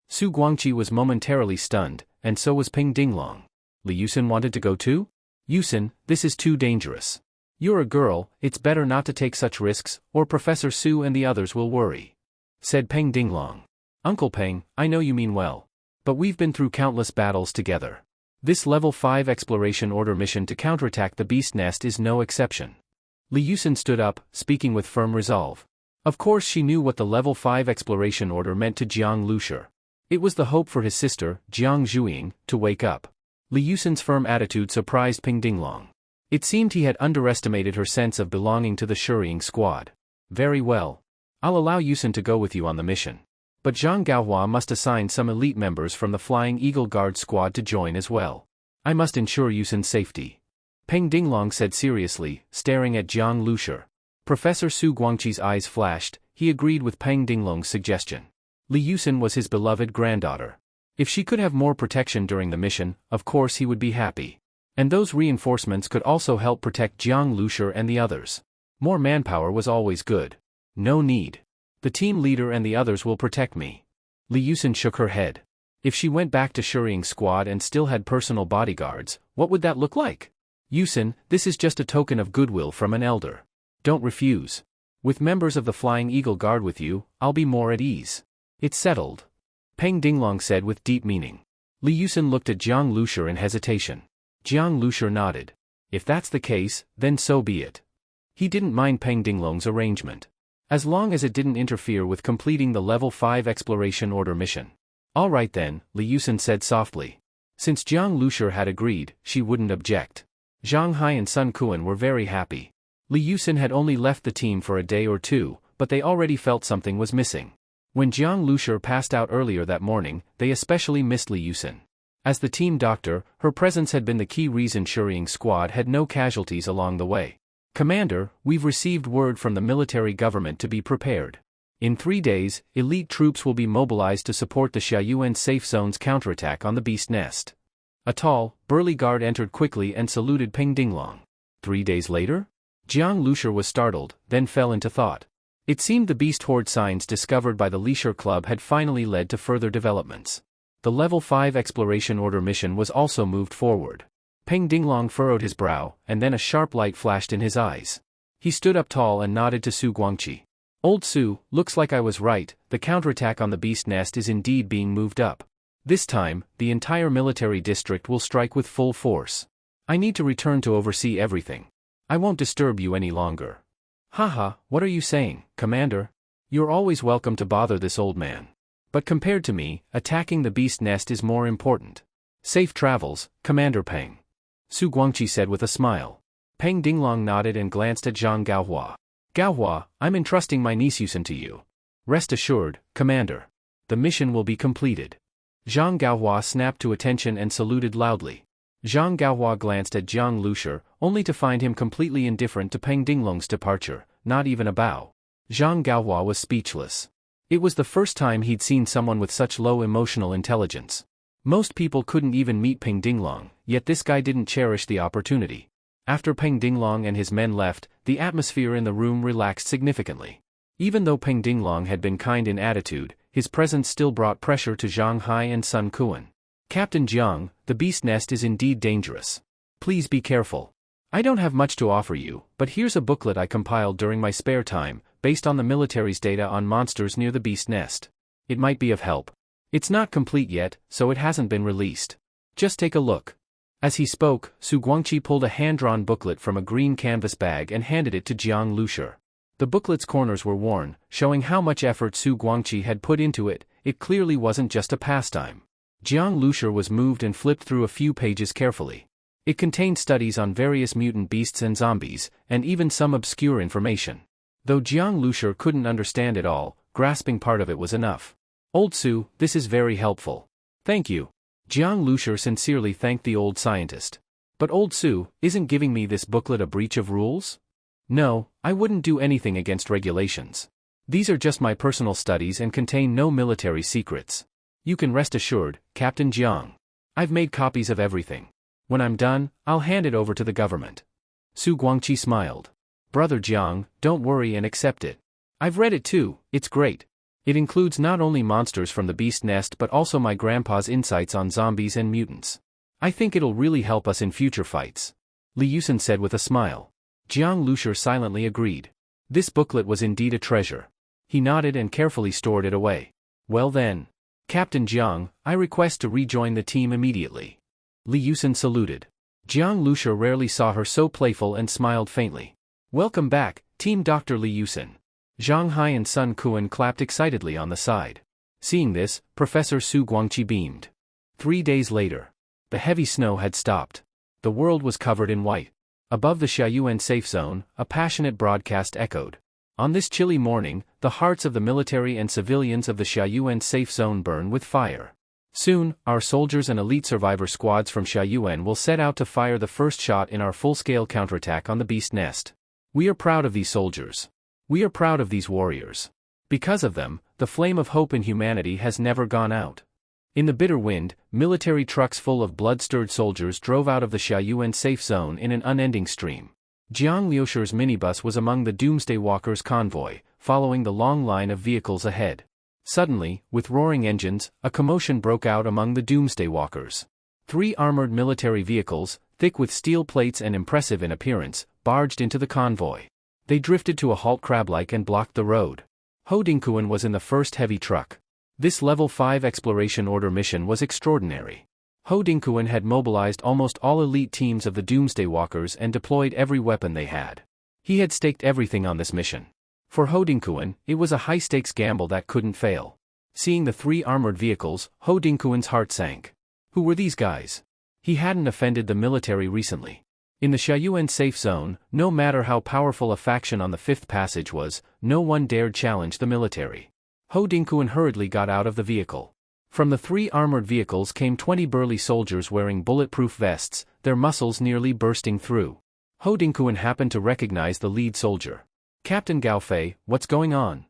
B: Su Guangqi was momentarily stunned, and so was Peng Dinglong. Li Yusen wanted to go too? Yusen, this is too dangerous. You're a girl, it's better not to take such risks, or Professor Su and the others will worry," said Peng Dinglong. "Uncle Peng, I know you mean well. But we've been through countless battles together. This Level 5 Exploration Order mission to counterattack the Beast Nest is no exception." Li Yusin stood up, speaking with firm resolve. Of course she knew what the Level 5 Exploration Order meant to Jiang Lushi. It was the hope for his sister, Jiang Zhuiying, to wake up. Li Yusin's firm attitude surprised Peng Dinglong. It seemed he had underestimated her sense of belonging to the Shuriying squad. "Very well. I'll allow Yusin to go with you on the mission. But Zhang Gaohua must assign some elite members from the Flying Eagle Guard squad to join as well. I must ensure Yusin's safety," Peng Dinglong said seriously, staring at Jiang Lushi. Professor Su Guangqi's eyes flashed. He agreed with Peng Dinglong's suggestion. Li Yusin was his beloved granddaughter. If she could have more protection during the mission, of course he would be happy. And those reinforcements could also help protect Jiang Lushi and the others. More manpower was always good. "No need. The team leader and the others will protect me." Li Yusin shook her head. If she went back to Shuriying's squad and still had personal bodyguards, what would that look like? "Yusin, this is just a token of goodwill from an elder. Don't refuse. With members of the Flying Eagle Guard with you, I'll be more at ease." "It's settled," Peng Dinglong said with deep meaning. Li Yusin looked at Jiang Lushi in hesitation. Jiang Lushi nodded. If that's the case, then so be it. He didn't mind Peng Dinglong's arrangement, as long as it didn't interfere with completing the Level 5 Exploration Order mission. "All right then," Li Yusin said softly. Since Jiang Lushi had agreed, she wouldn't object. Zhang Hai and Sun Kuan were very happy. Li Yusin had only left the team for a day or two, but they already felt something was missing. When Jiang Lushi passed out earlier that morning, they especially missed Li Yusin. As the team doctor, her presence had been the key reason Shuriying squad had no casualties along the way. "Commander, we've received word from the military government to be prepared. In 3 days, elite troops will be mobilized to support the Xiaoyuan safe zone's counterattack on the Beast Nest." A tall, burly guard entered quickly and saluted Peng Dinglong. 3 days later? Jiang Lushi was startled, then fell into thought. It seemed the beast horde signs discovered by the Leisure Club had finally led to further developments. The Level 5 Exploration Order mission was also moved forward. Peng Dinglong furrowed his brow, and then a sharp light flashed in his eyes. He stood up tall and nodded to Su Guangqi. "Old Su, looks like I was right, the counterattack on the Beast Nest is indeed being moved up. This time, the entire military district will strike with full force. I need to return to oversee everything. I won't disturb you any longer." "Haha, what are you saying, Commander? You're always welcome to bother this old man. But compared to me, attacking the Beast Nest is more important. Safe travels, Commander Peng," Su Guangqi said with a smile. Peng Dinglong nodded and glanced at Zhang Gaohua. "Gaohua, I'm entrusting my niece Yusin to you. Rest assured, Commander. The mission will be completed." Zhang Gaohua snapped to attention and saluted loudly. Zhang Gaohua glanced at Jiang Lushi, only to find him completely indifferent to Peng Dinglong's departure, not even a bow. Zhang Gaohua was speechless. It was the first time he'd seen someone with such low emotional intelligence. Most people couldn't even meet Peng Dinglong, yet this guy didn't cherish the opportunity. After Peng Dinglong and his men left, the atmosphere in the room relaxed significantly. Even though Peng Dinglong had been kind in attitude, his presence still brought pressure to Zhang Hai and Sun Kuan. "Captain Jiang, the Beast Nest is indeed dangerous. Please be careful. I don't have much to offer you, but here's a booklet I compiled during my spare time, based on the military's data on monsters near the Beast Nest. It might be of help. It's not complete yet, so it hasn't been released. Just take a look." As he spoke, Su Guangqi pulled a hand-drawn booklet from a green canvas bag and handed it to Jiang Lushi. The booklet's corners were worn, showing how much effort Su Guangqi had put into it. It clearly wasn't just a pastime. Jiang Lushi was moved and flipped through a few pages carefully. It contained studies on various mutant beasts and zombies, and even some obscure information. Though Jiang Lushi couldn't understand it all, grasping part of it was enough. "Old Su, this is very helpful. Thank you." Jiang Lushi sincerely thanked the old scientist. "But Old Su, isn't giving me this booklet a breach of rules?" "No, I wouldn't do anything against regulations. These are just my personal studies and contain no military secrets. You can rest assured, Captain Jiang. I've made copies of everything. When I'm done, I'll hand it over to the government." Su Guangqi smiled. "Brother Jiang, don't worry and accept it. I've read it too, it's great. It includes not only monsters from the Beast Nest but also my grandpa's insights on zombies and mutants. I think it'll really help us in future fights," Li Yusin said with a smile. Jiang Lushur silently agreed. This booklet was indeed a treasure. He nodded and carefully stored it away. Well then. Captain Jiang, I request to rejoin the team immediately. Li Yusen saluted. Jiang Lushur rarely saw her so playful and smiled faintly. Welcome back, Team Dr. Li Yusen. Zhang Hai and Sun Kuan clapped excitedly on the side. Seeing this, Professor Su Guangqi beamed. 3 days later. The heavy snow had stopped. The world was covered in white. Above the Xiaoyuan safe zone, a passionate broadcast echoed. On this chilly morning, the hearts of the military and civilians of the Xiaoyuan safe zone burn with fire. Soon, our soldiers and elite survivor squads from Xiaoyuan will set out to fire the first shot in our full-scale counterattack on the beast nest. We are proud of these soldiers. We are proud of these warriors. Because of them, the flame of hope in humanity has never gone out. In the bitter wind, military trucks full of blood-stirred soldiers drove out of the Xiaoyuan safe zone in an unending stream. Jiang Liushur's minibus was among the Doomsday Walkers' convoy, following the long line of vehicles ahead. Suddenly, with roaring engines, a commotion broke out among the Doomsday Walkers. 3 armored military vehicles, thick with steel plates and impressive in appearance, barged into the convoy. They drifted to a halt crab-like and blocked the road. Ho Dingkuan was in the first heavy truck. This Level 5 Exploration Order mission was extraordinary. Ho Dingkuan had mobilized almost all elite teams of the Doomsday Walkers and deployed every weapon they had. He had staked everything on this mission. For Ho Dingkuan, it was a high-stakes gamble that couldn't fail. Seeing the 3 armored vehicles, Ho Dingkuan's heart sank. Who were these guys? He hadn't offended the military recently. In the Xiaoyuan safe zone, no matter how powerful a faction on the 5th passage was, no one dared challenge the military. Ho Dingkuan hurriedly got out of the vehicle. From the 3 armored vehicles came 20 burly soldiers wearing bulletproof vests, their muscles nearly bursting through. Ho Dingkuan happened to recognize the lead soldier. Captain Gao Fei, what's going on?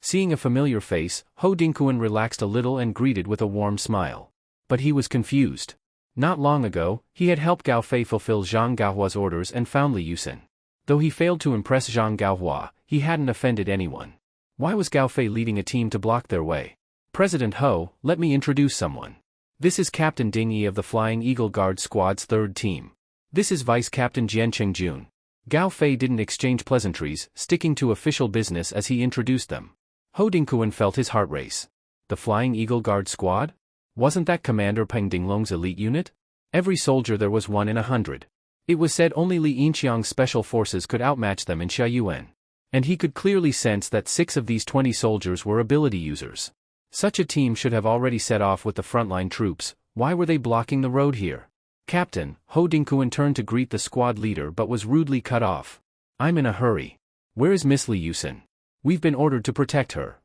B: Seeing a familiar face, Ho Dingkuan relaxed a little and greeted with a warm smile. But he was confused. Not long ago, he had helped Gao Fei fulfill Zhang Gaohua's orders and found Li Yusen. Though he failed to impress Zhang Gaohua, he hadn't offended anyone. Why was Gao Fei leading a team to block their way? President Ho, let me introduce someone. This is Captain Ding Yi of the Flying Eagle Guard Squad's 3rd team. This is Vice Captain Jian Chengjun. Gao Fei didn't exchange pleasantries, sticking to official business as he introduced them. Ho Dingkuan felt his heart race. The Flying Eagle Guard Squad? Wasn't that Commander Peng Dinglong's elite unit? Every soldier there was 1 in 100. It was said only Li Yinxiang's special forces could outmatch them in Xiaoyuan. And he could clearly sense that 6 of these 20 soldiers were ability users. Such a team should have already set off with the frontline troops. Why were they blocking the road here? Captain, Ho Dingkuan turned to greet the squad leader but was rudely cut off. I'm in a hurry. Where is Miss Li Yusen? We've been ordered to protect her.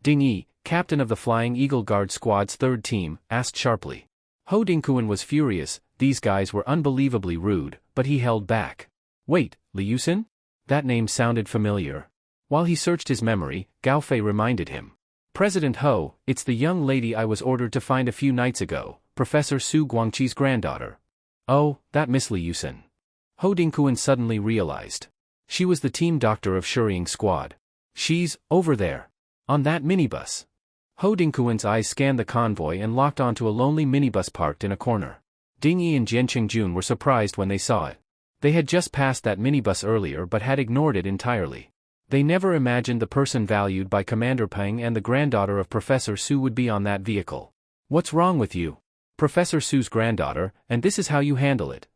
B: Ding Yi, captain of the Flying Eagle Guard Squad's 3rd team, asked sharply. Ho Dingkuan was furious. These guys were unbelievably rude, but he held back. Wait, Li Yusen? That name sounded familiar. While he searched his memory, Gao Fei reminded him. President Ho, it's the young lady I was ordered to find a few nights ago, Professor Su Guangqi's granddaughter. Oh, that Miss Li Yusen. Ho Dingkuan suddenly realized. She was the team doctor of Shuriying squad. She's over there. On that minibus. Ho Dingkuan's eyes scanned the convoy and locked onto a lonely minibus parked in a corner. Ding Yi and Jian Chengjun were surprised when they saw it. They had just passed that minibus earlier but had ignored it entirely. They never imagined the person valued by Commander Peng and the granddaughter of Professor Su would be on that vehicle. What's wrong with you? Professor Su's granddaughter, and this is how you handle it.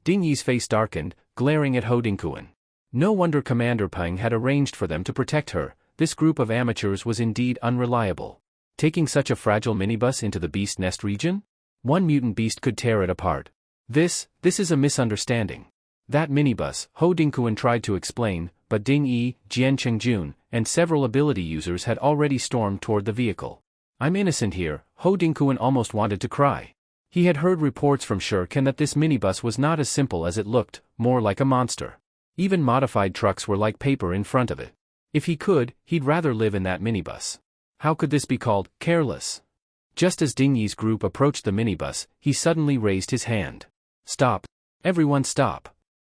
B: Ding Yi's face darkened, glaring at Ho Dingkuan. No wonder Commander Peng had arranged for them to protect her. This group of amateurs was indeed unreliable. Taking such a fragile minibus into the beast nest region? One mutant beast could tear it apart. This is a misunderstanding. That minibus, Ho Dingkuan tried to explain, but Ding Yi, Jian Chengjun, and several ability users had already stormed toward the vehicle. I'm innocent here, Ho Dingkuan almost wanted to cry. He had heard reports from Shurken that this minibus was not as simple as it looked, more like a monster. Even modified trucks were like paper in front of it. If he could, he'd rather live in that minibus. How could this be called careless? Just as Ding Yi's group approached the minibus, he suddenly raised his hand. Stop. Everyone stop.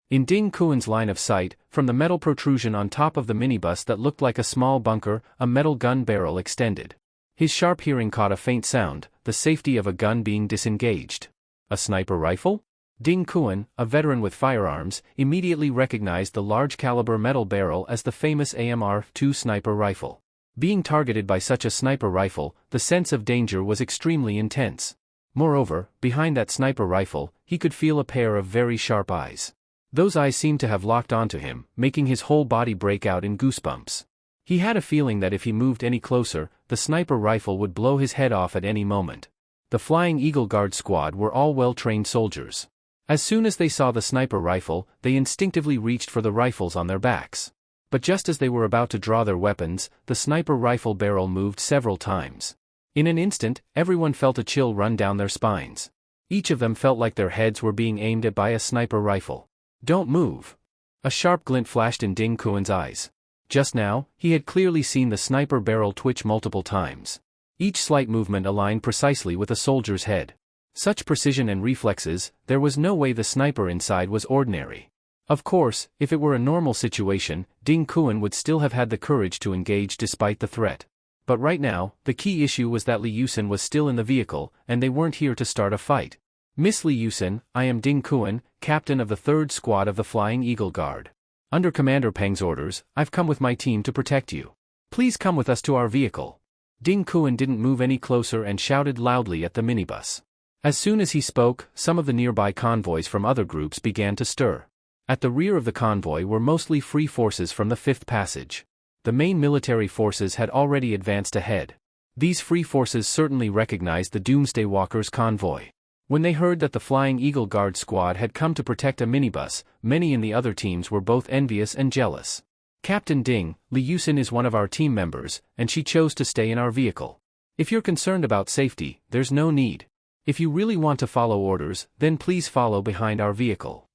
B: In Ding Kuan's line of sight, from the metal protrusion on top of the minibus that looked like a small bunker, a metal gun barrel extended. His sharp hearing caught a faint sound, the safety of a gun being disengaged. A sniper rifle? Ding Kuan, a veteran with firearms, immediately recognized the large-caliber metal barrel as the famous AMR-2 sniper rifle. Being targeted by such a sniper rifle, the sense of danger was extremely intense. Moreover, behind that sniper rifle, he could feel a pair of very sharp eyes. Those eyes seemed to have locked onto him, making his whole body break out in goosebumps. He had a feeling that if he moved any closer, the sniper rifle would blow his head off at any moment. The Flying Eagle Guard squad were all well-trained soldiers. As soon as they saw the sniper rifle, they instinctively reached for the rifles on their backs. But just as they were about to draw their weapons, the sniper rifle barrel moved several times. In an instant, everyone felt a chill run down their spines. Each of them felt like their heads were being aimed at by a sniper rifle. "Don't move." A sharp glint flashed in Ding Kuan's eyes. Just now, he had clearly seen the sniper barrel twitch multiple times. Each slight movement aligned precisely with a soldier's head. Such precision and reflexes, there was no way the sniper inside was ordinary. Of course, if it were a normal situation, Ding Kuan would still have had the courage to engage despite the threat. But right now, the key issue was that Li Yusin was still in the vehicle, and they weren't here to start a fight. "Miss Li Yusin, I am Ding Kuan, captain of the 3rd Squad of the Flying Eagle Guard. Under Commander Peng's orders, I've come with my team to protect you. Please come with us to our vehicle." Ding Kuan didn't move any closer and shouted loudly at the minibus. As soon as he spoke, some of the nearby convoys from other groups began to stir. At the rear of the convoy were mostly free forces from the 5th Passage. The main military forces had already advanced ahead. These free forces certainly recognized the Doomsday Walker's convoy. When they heard that the Flying Eagle Guard squad had come to protect a minibus, many in the other teams were both envious and jealous. "Captain Ding, Li Yusin is one of our team members, and she chose to stay in our vehicle. If you're concerned about safety, there's no need. If you really want to follow orders, then please follow behind our vehicle."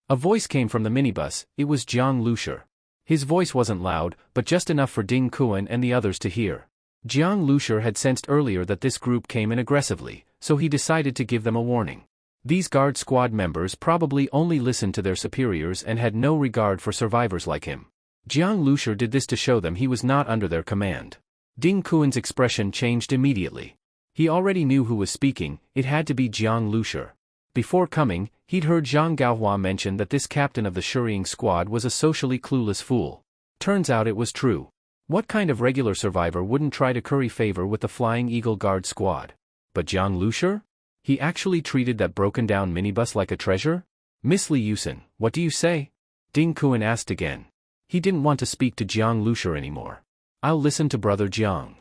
B: A voice came from the minibus. It was Jiang Lushi. His voice wasn't loud, but just enough for Ding Kuan and the others to hear. Jiang Lushi had sensed earlier that this group came in aggressively, so he decided to give them a warning. These guard squad members probably only listened to their superiors and had no regard for survivors like him. Jiang Lushi did this to show them he was not under their command. Ding Kuan's expression changed immediately. He already knew who was speaking. It had to be Jiang Lushi. Before coming, he'd heard Zhang Gaohua mention that this captain of the Shuriying squad was a socially clueless fool. Turns out it was true. What kind of regular survivor wouldn't try to curry favor with the Flying Eagle Guard squad? But Jiang Lushi? He actually treated that broken-down minibus like a treasure? "Miss Li Yusin, what do you say?" Ding Kuan asked again. He didn't want to speak to Jiang Lushi anymore. "I'll listen to Brother Jiang."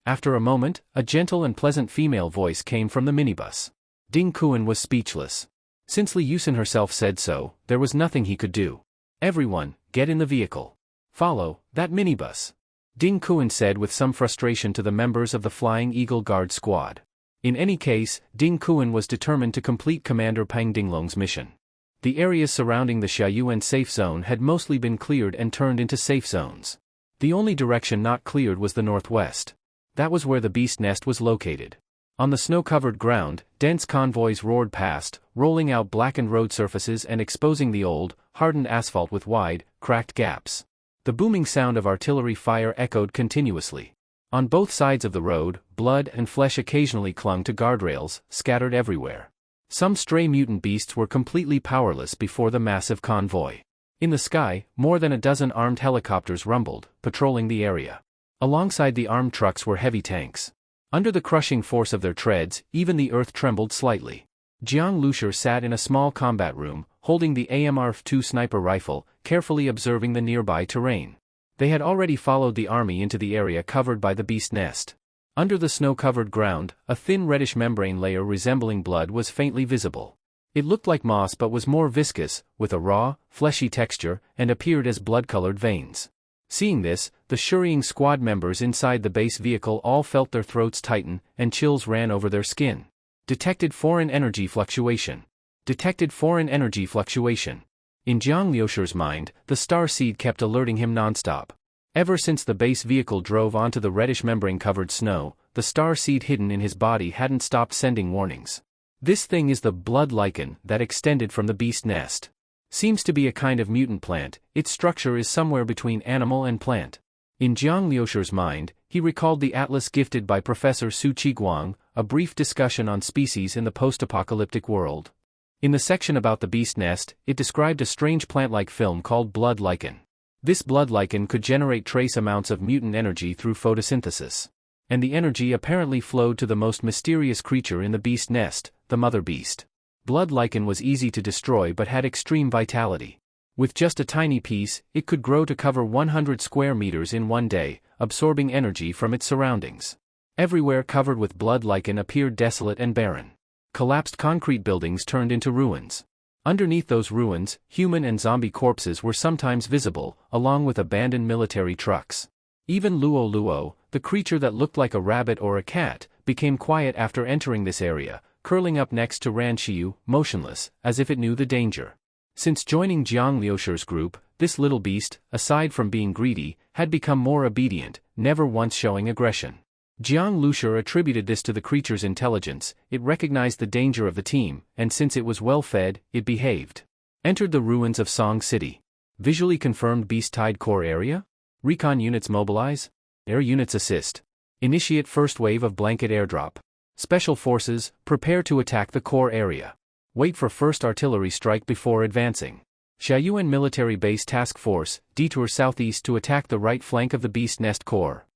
B: After a moment, a gentle and pleasant female voice came from the minibus. Ding Kuan was speechless. Since Li Yusin herself said so, there was nothing he could do. "Everyone, get in the vehicle. Follow that minibus," Ding Kuan said with some frustration to the members of the Flying Eagle Guard squad. In any case, Ding Kuan was determined to complete Commander Peng Dinglong's mission. The areas surrounding the Xiaoyuan safe zone had mostly been cleared and turned into safe zones. The only direction not cleared was the northwest. That was where the beast nest was located. On the snow-covered ground, dense convoys roared past, rolling out blackened road surfaces and exposing the old, hardened asphalt with wide, cracked gaps. The booming sound of artillery fire echoed continuously. On both sides of the road, blood and flesh occasionally clung to guardrails, scattered everywhere. Some stray mutant beasts were completely powerless before the massive convoy. In the sky, more than a dozen armed helicopters rumbled, patrolling the area. Alongside the armed trucks were heavy tanks. Under the crushing force of their treads, even the earth trembled slightly. Jiang Lushi sat in a small combat room, holding the AMR-2 sniper rifle, carefully observing the nearby terrain. They had already followed the army into the area covered by the beast nest. Under the snow-covered ground, a thin reddish membrane layer resembling blood was faintly visible. It looked like moss but was more viscous, with a raw, fleshy texture, and appeared as blood-colored veins. Seeing this, the Shuriying squad members inside the base vehicle all felt their throats tighten, and chills ran over their skin. Detected foreign energy fluctuation. Detected foreign energy fluctuation. In Jiang Liushi's mind, the star seed kept alerting him nonstop. Ever since the base vehicle drove onto the reddish membrane-covered snow, the star seed hidden in his body hadn't stopped sending warnings. This thing is the blood lichen that extended from the beast nest. Seems to be a kind of mutant plant. Its structure is somewhere between animal and plant. In Jiang Liushi's mind, he recalled the atlas gifted by Professor Su Qiguang, a brief discussion on species in the post-apocalyptic world. In the section about the beast nest, it described a strange plant-like film called blood lichen. This blood lichen could generate trace amounts of mutant energy through photosynthesis. And the energy apparently flowed to the most mysterious creature in the beast nest, the mother beast. Blood lichen was easy to destroy but had extreme vitality. With just a tiny piece, it could grow to cover 100 square meters in one day, absorbing energy from its surroundings. Everywhere covered with blood lichen appeared desolate and barren. Collapsed concrete buildings turned into ruins. Underneath those ruins, human and zombie corpses were sometimes visible, along with abandoned military trucks. Even Luo Luo, the creature that looked like a rabbit or a cat, became quiet after entering this area, curling up next to Ran Xiu, motionless, as if it knew the danger. Since joining Jiang Liusher's group, this little beast, aside from being greedy, had become more obedient, never once showing aggression. Jiang Liusher attributed this to the creature's intelligence. It recognized the danger of the team, and since it was well fed, it behaved. Entered the ruins of Song City. Visually confirmed beast-tied core area? Recon units mobilize? Air units assist. Initiate first wave of blanket airdrop. Special forces, prepare to attack the core area. Wait for first artillery strike before advancing. Xiaoyuan Military Base Task Force, detour southeast to attack the right flank of the beast nest core.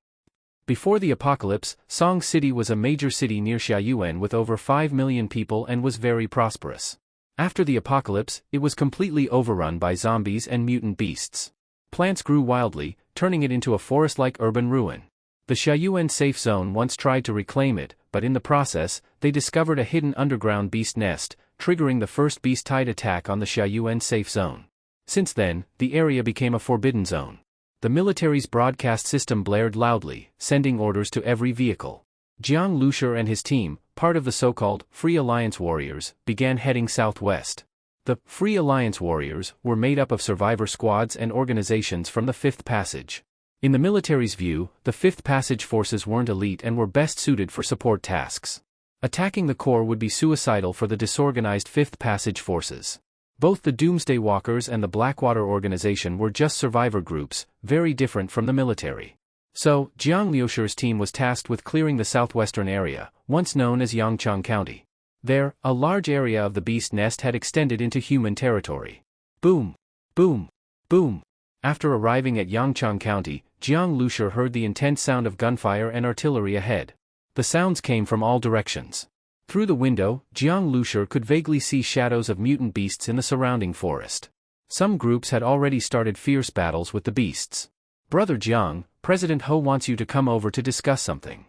B: Before the apocalypse, Song City was a major city near Xiaoyuan with over 5 million people and was very prosperous. After the apocalypse, it was completely overrun by zombies and mutant beasts. Plants grew wildly, turning it into a forest-like urban ruin. The Xiaoyuan safe zone once tried to reclaim it, but in the process, they discovered a hidden underground beast nest, triggering the first beast-tied attack on the Xiaoyuan safe zone. Since then, the area became a forbidden zone. The military's broadcast system blared loudly, sending orders to every vehicle. Jiang Liusher and his team, part of the so-called Free Alliance Warriors, began heading southwest. The Free Alliance Warriors were made up of survivor squads and organizations from the Fifth Passage. In the military's view, the Fifth Passage forces weren't elite and were best suited for support tasks. Attacking the core would be suicidal for the disorganized Fifth Passage forces. Both the Doomsday Walkers and the Blackwater organization were just survivor groups, very different from the military. So, Jiang Liusher's team was tasked with clearing the southwestern area, once known as Yangchang County. There, a large area of the beast nest had extended into human territory. Boom! Boom! Boom! After arriving at Yangchang County, Jiang Liusher heard the intense sound of gunfire and artillery ahead. The sounds came from all directions. Through the window, Jiang Liusher could vaguely see shadows of mutant beasts in the surrounding forest. Some groups had already started fierce battles with the beasts. Brother Jiang, President Ho wants you to come over to discuss something.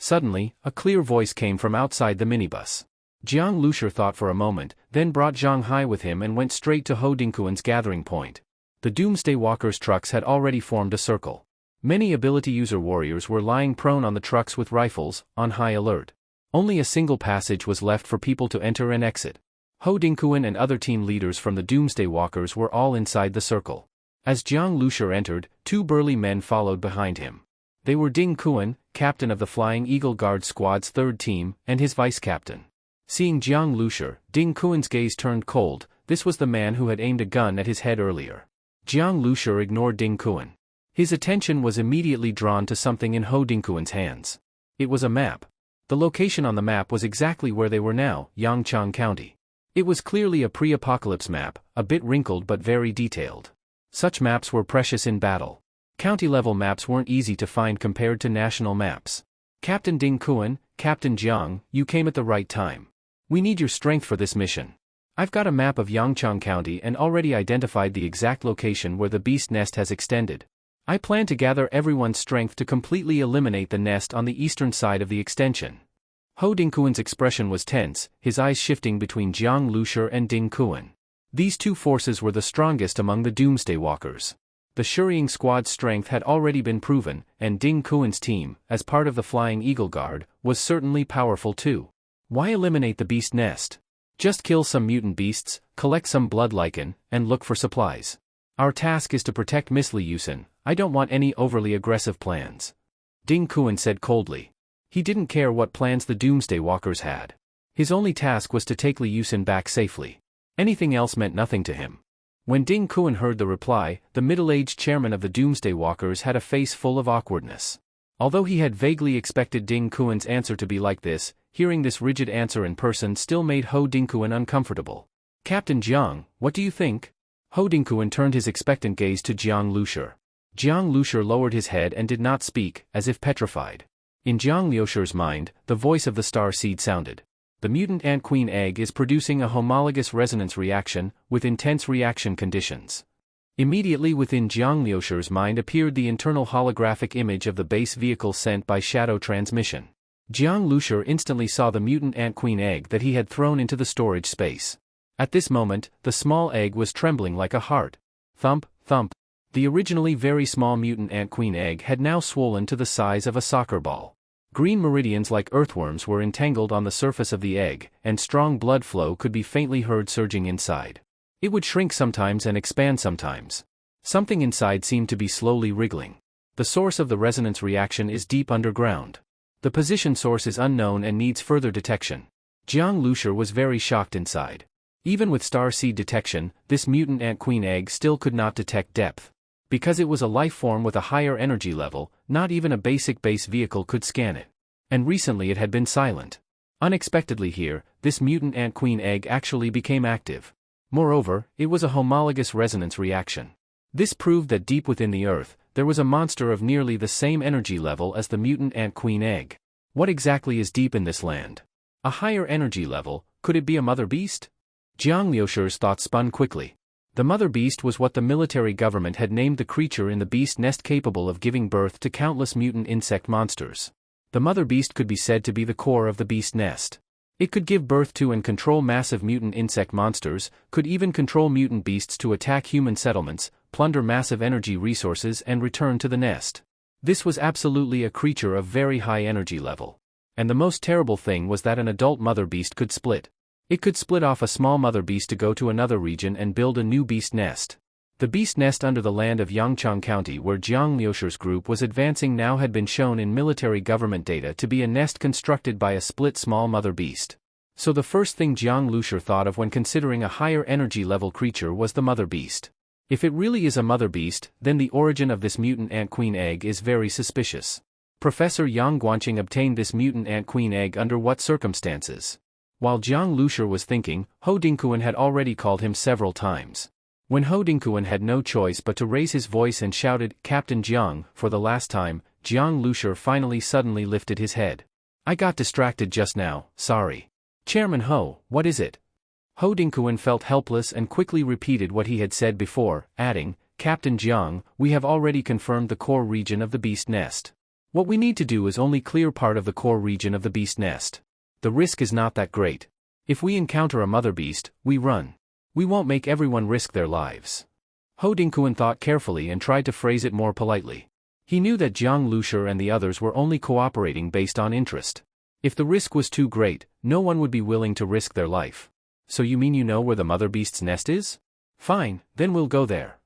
B: Suddenly, a clear voice came from outside the minibus. Jiang Liusher thought for a moment, then brought Zhang Hai with him and went straight to Ho Dingkuan's gathering point. The Doomsday Walkers' trucks had already formed a circle. Many ability user warriors were lying prone on the trucks with rifles, on high alert. Only a single passage was left for people to enter and exit. Ho Dingkuan and other team leaders from the Doomsday Walkers were all inside the circle. As Jiang Liusher entered, two burly men followed behind him. They were Ding Kuan, captain of the Flying Eagle Guard Squad's third team, and his vice-captain. Seeing Jiang Liusher, Ding Kuan's gaze turned cold. This was the man who had aimed a gun at his head earlier. Jiang Liusher ignored Ding Kuan. His attention was immediately drawn to something in Ho Dingkuan's hands. It was a map. The location on the map was exactly where they were now, Yangchang County. It was clearly a pre-apocalypse map, a bit wrinkled but very detailed. Such maps were precious in battle. County-level maps weren't easy to find compared to national maps. Captain Ding Kuan, Captain Jiang, you came at the right time. We need your strength for this mission. I've got a map of Yangchang County and already identified the exact location where the beast nest has extended. I plan to gather everyone's strength to completely eliminate the nest on the eastern side of the extension. Ho Dingkuan's expression was tense, his eyes shifting between Jiang Liusher and Ding Kuan. These two forces were the strongest among the Doomsday Walkers. The Shuriying Squad's strength had already been proven, and Ding Kuan's team, as part of the Flying Eagle Guard, was certainly powerful too. Why eliminate the beast nest? Just kill some mutant beasts, collect some blood lichen, and look for supplies. Our task is to protect Miss Liusen. I don't want any overly aggressive plans. Ding Kuan said coldly. He didn't care what plans the Doomsday Walkers had. His only task was to take Liusen back safely. Anything else meant nothing to him. When Ding Kuan heard the reply, the middle-aged chairman of the Doomsday Walkers had a face full of awkwardness. Although he had vaguely expected Ding Kuan's answer to be like this, hearing this rigid answer in person still made Ho Dingkuan uncomfortable. Captain Jiang, what do you think? Ho Dingkuan turned his expectant gaze to Jiang Lushi. Jiang Lushi lowered his head and did not speak, as if petrified. In Jiang Liushi's mind, the voice of the star seed sounded. The mutant ant queen egg is producing a homologous resonance reaction, with intense reaction conditions. Immediately within Jiang Liushi's mind appeared the internal holographic image of the base vehicle sent by shadow transmission. Jiang Lushi instantly saw the mutant ant queen egg that he had thrown into the storage space. At this moment, the small egg was trembling like a heart. Thump, thump. The originally very small mutant ant queen egg had now swollen to the size of a soccer ball. Green meridians like earthworms were entangled on the surface of the egg, and strong blood flow could be faintly heard surging inside. It would shrink sometimes and expand sometimes. Something inside seemed to be slowly wriggling. The source of the resonance reaction is deep underground. The position source is unknown and needs further detection. Jiang Lushi was very shocked inside. Even with star seed detection, this mutant ant queen egg still could not detect depth. Because it was a life form with a higher energy level, not even a basic base vehicle could scan it. And recently it had been silent. Unexpectedly here, this mutant ant queen egg actually became active. Moreover, it was a homologous resonance reaction. This proved that deep within the earth, there was a monster of nearly the same energy level as the mutant ant queen egg. What exactly is deep in this land? A higher energy level, could it be a mother beast? Jiang Liushi's thoughts spun quickly. The mother beast was what the military government had named the creature in the beast nest capable of giving birth to countless mutant insect monsters. The mother beast could be said to be the core of the beast nest. It could give birth to and control massive mutant insect monsters, could even control mutant beasts to attack human settlements, plunder massive energy resources and return to the nest. This was absolutely a creature of very high energy level. And the most terrible thing was that an adult mother beast could split. It could split off a small mother beast to go to another region and build a new beast nest. The beast nest under the land of Yangchang County where Jiang Liushi's group was advancing now had been shown in military government data to be a nest constructed by a split small mother beast. So the first thing Jiang Liushi thought of when considering a higher energy level creature was the mother beast. If it really is a mother beast, then the origin of this mutant ant queen egg is very suspicious. Professor Yang Guanqing obtained this mutant ant queen egg under what circumstances? While Jiang Lushi was thinking, Ho Dingkuan had already called him several times. When Ho Dingkuan had no choice but to raise his voice and shouted, "Captain Jiang," for the last time, Jiang Lushi finally suddenly lifted his head. "I got distracted just now, sorry. Chairman Ho, what is it?" Ho Dingkuan felt helpless and quickly repeated what he had said before, adding, "Captain Jiang, we have already confirmed the core region of the beast nest. What we need to do is only clear part of the core region of the beast nest. The risk is not that great. If we encounter a mother beast, we run. We won't make everyone risk their lives." Ho Dingkuan thought carefully and tried to phrase it more politely. He knew that Jiang Lushi and the others were only cooperating based on interest. If the risk was too great, no one would be willing to risk their life. "So you mean you know where the mother beast's nest is? Fine, then we'll go there."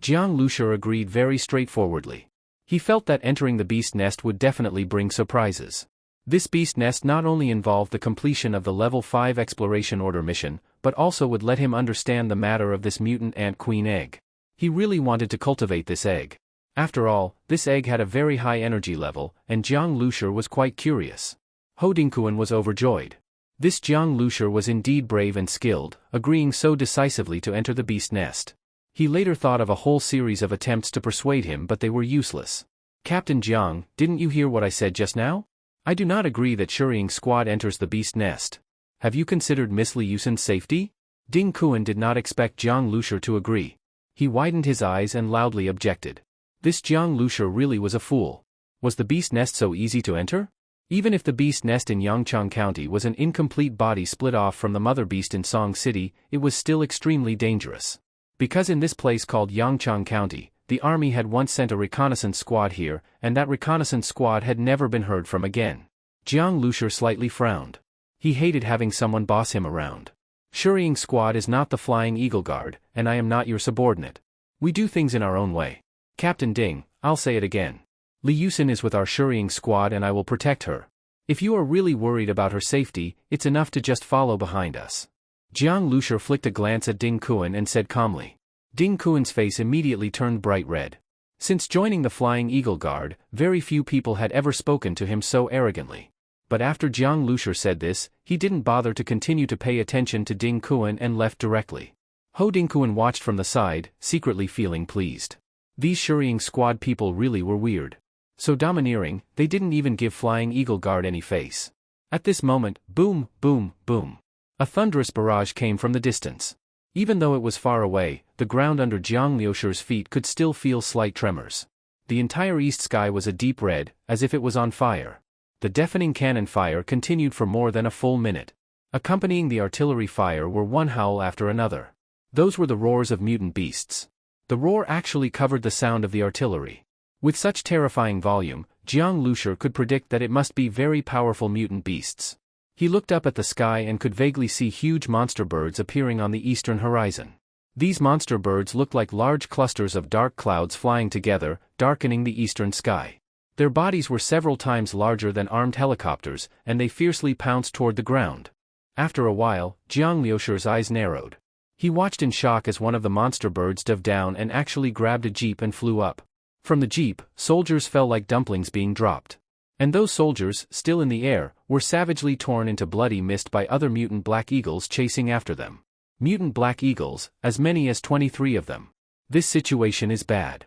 B: Jiang Lushi agreed very straightforwardly. He felt that entering the beast nest would definitely bring surprises. This beast nest not only involved the completion of the Level 5 Exploration Order mission, but also would let him understand the matter of this mutant ant queen egg. He really wanted to cultivate this egg. After all, this egg had a very high energy level, and Jiang Lushi was quite curious. Ho Dingkuan was overjoyed. This Jiang Lushi was indeed brave and skilled, agreeing so decisively to enter the beast nest. He later thought of a whole series of attempts to persuade him but they were useless. "Captain Jiang, didn't you hear what I said just now? I do not agree that Shuriying squad enters the beast nest. Have you considered Miss Li Yusin's safety?" Ding Kuan did not expect Jiang Lushi to agree. He widened his eyes and loudly objected. This Jiang Lushi really was a fool. Was the beast nest so easy to enter? Even if the beast nest in Yangchang County was an incomplete body split off from the mother beast in Song City, it was still extremely dangerous. Because in this place called Yangchang County, the army had once sent a reconnaissance squad here, and that reconnaissance squad had never been heard from again. Jiang Lushi slightly frowned. He hated having someone boss him around. "Shuriying squad is not the Flying Eagle Guard, and I am not your subordinate. We do things in our own way. Captain Ding, I'll say it again. Li Yusin is with our Shuriying squad and I will protect her. If you are really worried about her safety, it's enough to just follow behind us." Jiang Lushi flicked a glance at Ding Kuan and said calmly. Ding Kuan's face immediately turned bright red. Since joining the Flying Eagle Guard, very few people had ever spoken to him so arrogantly. But after Jiang Lushur said this, he didn't bother to continue to pay attention to Ding Kuan and left directly. Ho Dingkuan watched from the side, secretly feeling pleased. These Shuriying squad people really were weird. So domineering, they didn't even give Flying Eagle Guard any face. At this moment, boom, boom, boom. A thunderous barrage came from the distance. Even though it was far away, the ground under Jiang Liushur's feet could still feel slight tremors. The entire east sky was a deep red, as if it was on fire. The deafening cannon fire continued for more than a full minute. Accompanying the artillery fire were one howl after another. Those were the roars of mutant beasts. The roar actually covered the sound of the artillery. With such terrifying volume, Jiang Lushur could predict that it must be very powerful mutant beasts. He looked up at the sky and could vaguely see huge monster birds appearing on the eastern horizon. These monster birds looked like large clusters of dark clouds flying together, darkening the eastern sky. Their bodies were several times larger than armed helicopters, and they fiercely pounced toward the ground. After a while, Jiang Liushur's eyes narrowed. He watched in shock as one of the monster birds dove down and actually grabbed a jeep and flew up. From the jeep, soldiers fell like dumplings being dropped. And those soldiers, still in the air, were savagely torn into bloody mist by other mutant black eagles chasing after them. Mutant black eagles, as many as 23 of them. This situation is bad.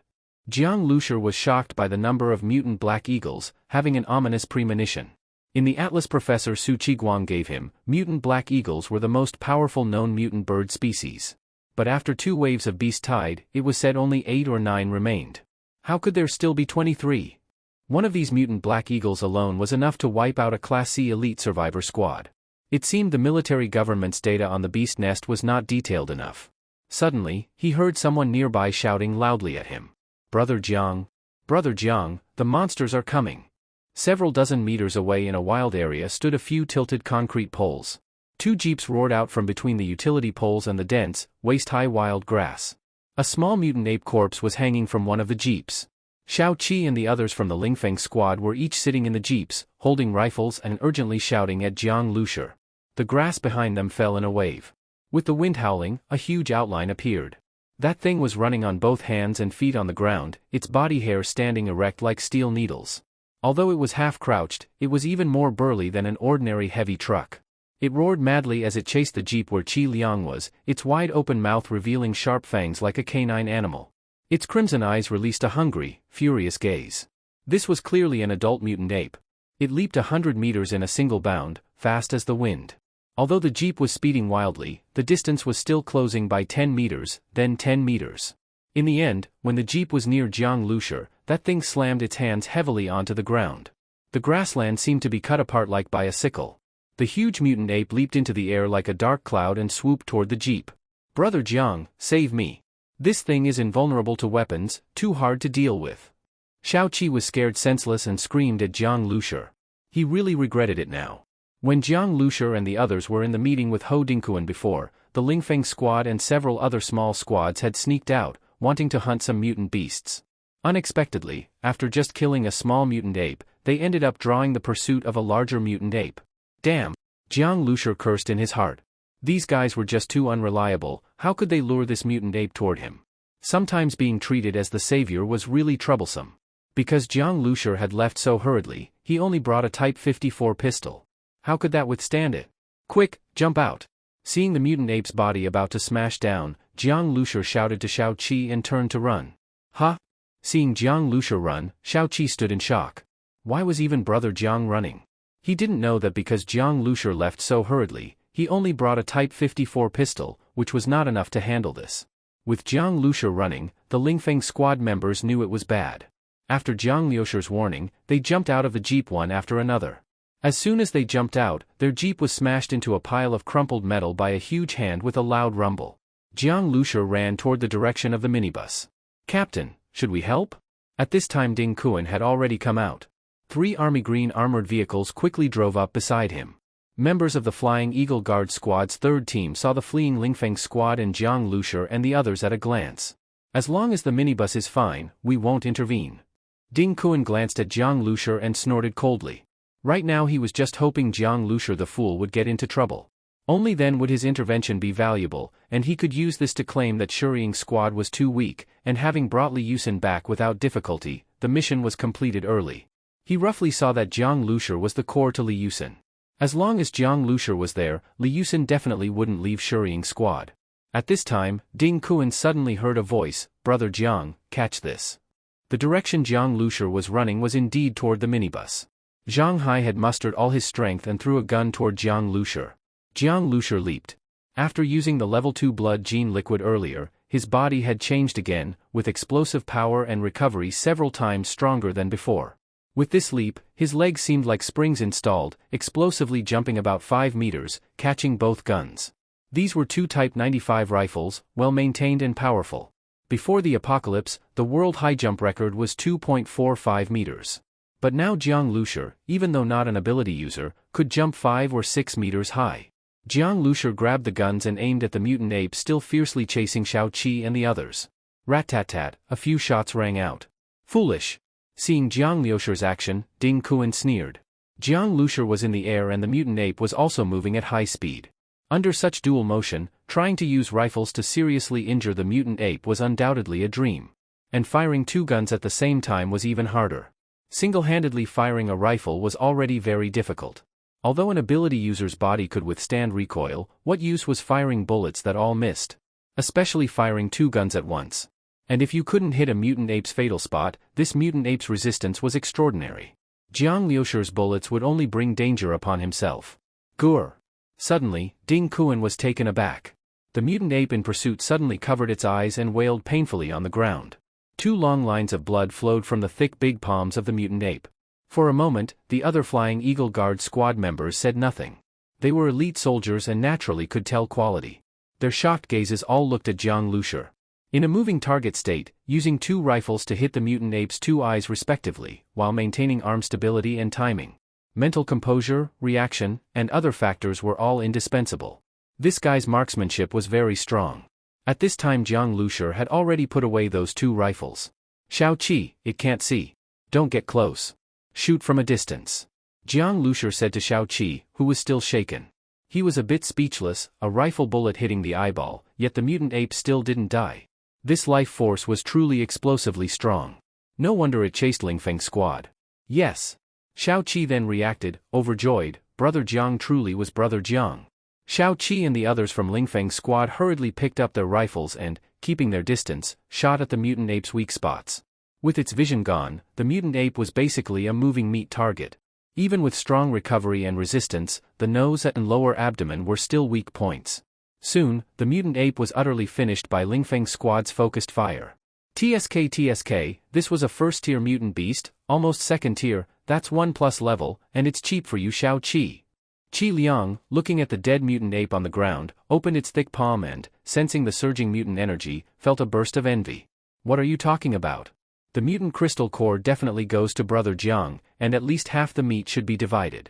B: Jiang Lushur was shocked by the number of mutant black eagles, having an ominous premonition. In the atlas Professor Su Qiguang gave him, mutant black eagles were the most powerful known mutant bird species. But after 2 waves of beast tide, it was said only 8 or 9 remained. How could there still be 23? One of these mutant black eagles alone was enough to wipe out a Class C elite survivor squad. It seemed the military government's data on the beast nest was not detailed enough. Suddenly, he heard someone nearby shouting loudly at him. Brother Jiang! Brother Jiang, the monsters are coming! Several dozen meters away in a wild area stood a few tilted concrete poles. 2 jeeps roared out from between the utility poles and the dense, waist-high wild grass. A small mutant ape corpse was hanging from one of the jeeps. Xiao Qi and the others from the Lingfeng squad were each sitting in the jeeps, holding rifles and urgently shouting at Jiang Lushur. The grass behind them fell in a wave. With the wind howling, a huge outline appeared. That thing was running on both hands and feet on the ground, its body hair standing erect like steel needles. Although it was half-crouched, it was even more burly than an ordinary heavy truck. It roared madly as it chased the jeep where Qi Liang was, its wide-open mouth revealing sharp fangs like a canine animal. Its crimson eyes released a hungry, furious gaze. This was clearly an adult mutant ape. It leaped 100 meters in a single bound, fast as the wind. Although the jeep was speeding wildly, the distance was still closing by 10 meters, then 10 meters. In the end, when the jeep was near Jiang Lushur, that thing slammed its hands heavily onto the ground. The grassland seemed to be cut apart like by a sickle. The huge mutant ape leaped into the air like a dark cloud and swooped toward the jeep. Brother Jiang, save me. This thing is invulnerable to weapons, too hard to deal with. Xiao Qi was scared senseless and screamed at Jiang Lushur. He really regretted it now. When Jiang Lushur and the others were in the meeting with Ho Dingkuan before, the Lingfeng squad and several other small squads had sneaked out, wanting to hunt some mutant beasts. Unexpectedly, after just killing a small mutant ape, they ended up drawing the pursuit of a larger mutant ape. Damn! Jiang Lushur cursed in his heart. These guys were just too unreliable. How could they lure this mutant ape toward him? Sometimes being treated as the savior was really troublesome. Because Jiang Lushur had left so hurriedly, he only brought a Type 54 pistol. How could that withstand it? Quick, jump out! Seeing the mutant ape's body about to smash down, Jiang Lushur shouted to Xiao Qi and turned to run. Huh? Seeing Jiang Lushur run, Xiao Qi stood in shock. Why was even Brother Jiang running? He didn't know that because Jiang Lushur left so hurriedly, he only brought a Type 54 pistol, which was not enough to handle this. With Jiang Lushur running, the Lingfeng squad members knew it was bad. After Jiang Liushur's warning, they jumped out of the jeep one after another. As soon as they jumped out, their jeep was smashed into a pile of crumpled metal by a huge hand with a loud rumble. Jiang Lushur ran toward the direction of the minibus. Captain, should we help? At this time Ding Kuan had already come out. 3 army green armored vehicles quickly drove up beside him. Members of the Flying Eagle Guard Squad's 3rd team saw the fleeing Lingfeng squad and Jiang Lushur and the others at a glance. As long as the minibus is fine, we won't intervene. Ding Kuan glanced at Jiang Lushur and snorted coldly. Right now he was just hoping Jiang Lushur the fool would get into trouble. Only then would his intervention be valuable, and he could use this to claim that Shuriying squad was too weak, and having brought Li Yusin back without difficulty, the mission was completed early. He roughly saw that Jiang Lushi was the core to Li Yusin. As long as Jiang Lushi was there, Li Yusin definitely wouldn't leave Shuriying's squad. At this time, Ding Kuan suddenly heard a voice, "Brother Jiang, catch this." The direction Jiang Lushi was running was indeed toward the minibus. Zhang Hai had mustered all his strength and threw a gun toward Jiang Lushi. Jiang Lushi leaped. After using the level 2 blood gene liquid earlier, his body had changed again, with explosive power and recovery several times stronger than before. With this leap, his legs seemed like springs installed, explosively jumping about 5 meters, catching both guns. These were two Type 95 rifles, well maintained and powerful. Before the apocalypse, the world high jump record was 2.45 meters. But now Jiang Lushi, even though not an ability user, could jump 5 or 6 meters high. Jiang Lushi grabbed the guns and aimed at the mutant ape still fiercely chasing Xiao Qi and the others. Rat-tat-tat, a few shots rang out. Foolish. Seeing Jiang Lushi's action, Ding Kuan sneered. Jiang Lushi was in the air and the mutant ape was also moving at high speed. Under such dual motion, trying to use rifles to seriously injure the mutant ape was undoubtedly a dream. And firing two guns at the same time was even harder. Single-handedly firing a rifle was already very difficult. Although an ability user's body could withstand recoil, what use was firing bullets that all missed? Especially firing two guns at once. And if you couldn't hit a mutant ape's fatal spot, this mutant ape's resistance was extraordinary. Jiang Lushi's bullets would only bring danger upon himself. Gur. Suddenly, Ding Kuan was taken aback. The mutant ape in pursuit suddenly covered its eyes and wailed painfully on the ground. Two long lines of blood flowed from the thick big palms of the mutant ape. For a moment, the other Flying Eagle Guard squad members said nothing. They were elite soldiers and naturally could tell quality. Their shocked gazes all looked at Jiang Lushi. In a moving target state, using two rifles to hit the mutant ape's two eyes respectively, while maintaining arm stability and timing. Mental composure, reaction, and other factors were all indispensable. This guy's marksmanship was very strong. At this time Jiang Lushi had already put away those two rifles. Xiao Qi, it can't see. Don't get close. Shoot from a distance. Jiang Lushi said to Xiao Qi, who was still shaken. He was a bit speechless, a rifle bullet hitting the eyeball, yet the mutant ape still didn't die. This life force was truly explosively strong. No wonder it chased Lingfeng's squad. Yes. Xiao Qi then reacted, overjoyed, Brother Jiang truly was Brother Jiang. Xiao Qi and the others from Lingfeng's squad hurriedly picked up their rifles and, keeping their distance, shot at the mutant ape's weak spots. With its vision gone, the mutant ape was basically a moving meat target. Even with strong recovery and resistance, the nose and lower abdomen were still weak points. Soon, the mutant ape was utterly finished by Lingfeng's squad's focused fire. TSK, this was a first-tier mutant beast, almost second-tier, that's 1+ level, and it's cheap for you Xiao Qi. Qi Liang, looking at the dead mutant ape on the ground, opened its thick palm and, sensing the surging mutant energy, felt a burst of envy. What are you talking about? The mutant crystal core definitely goes to Brother Jiang, and at least half the meat should be divided.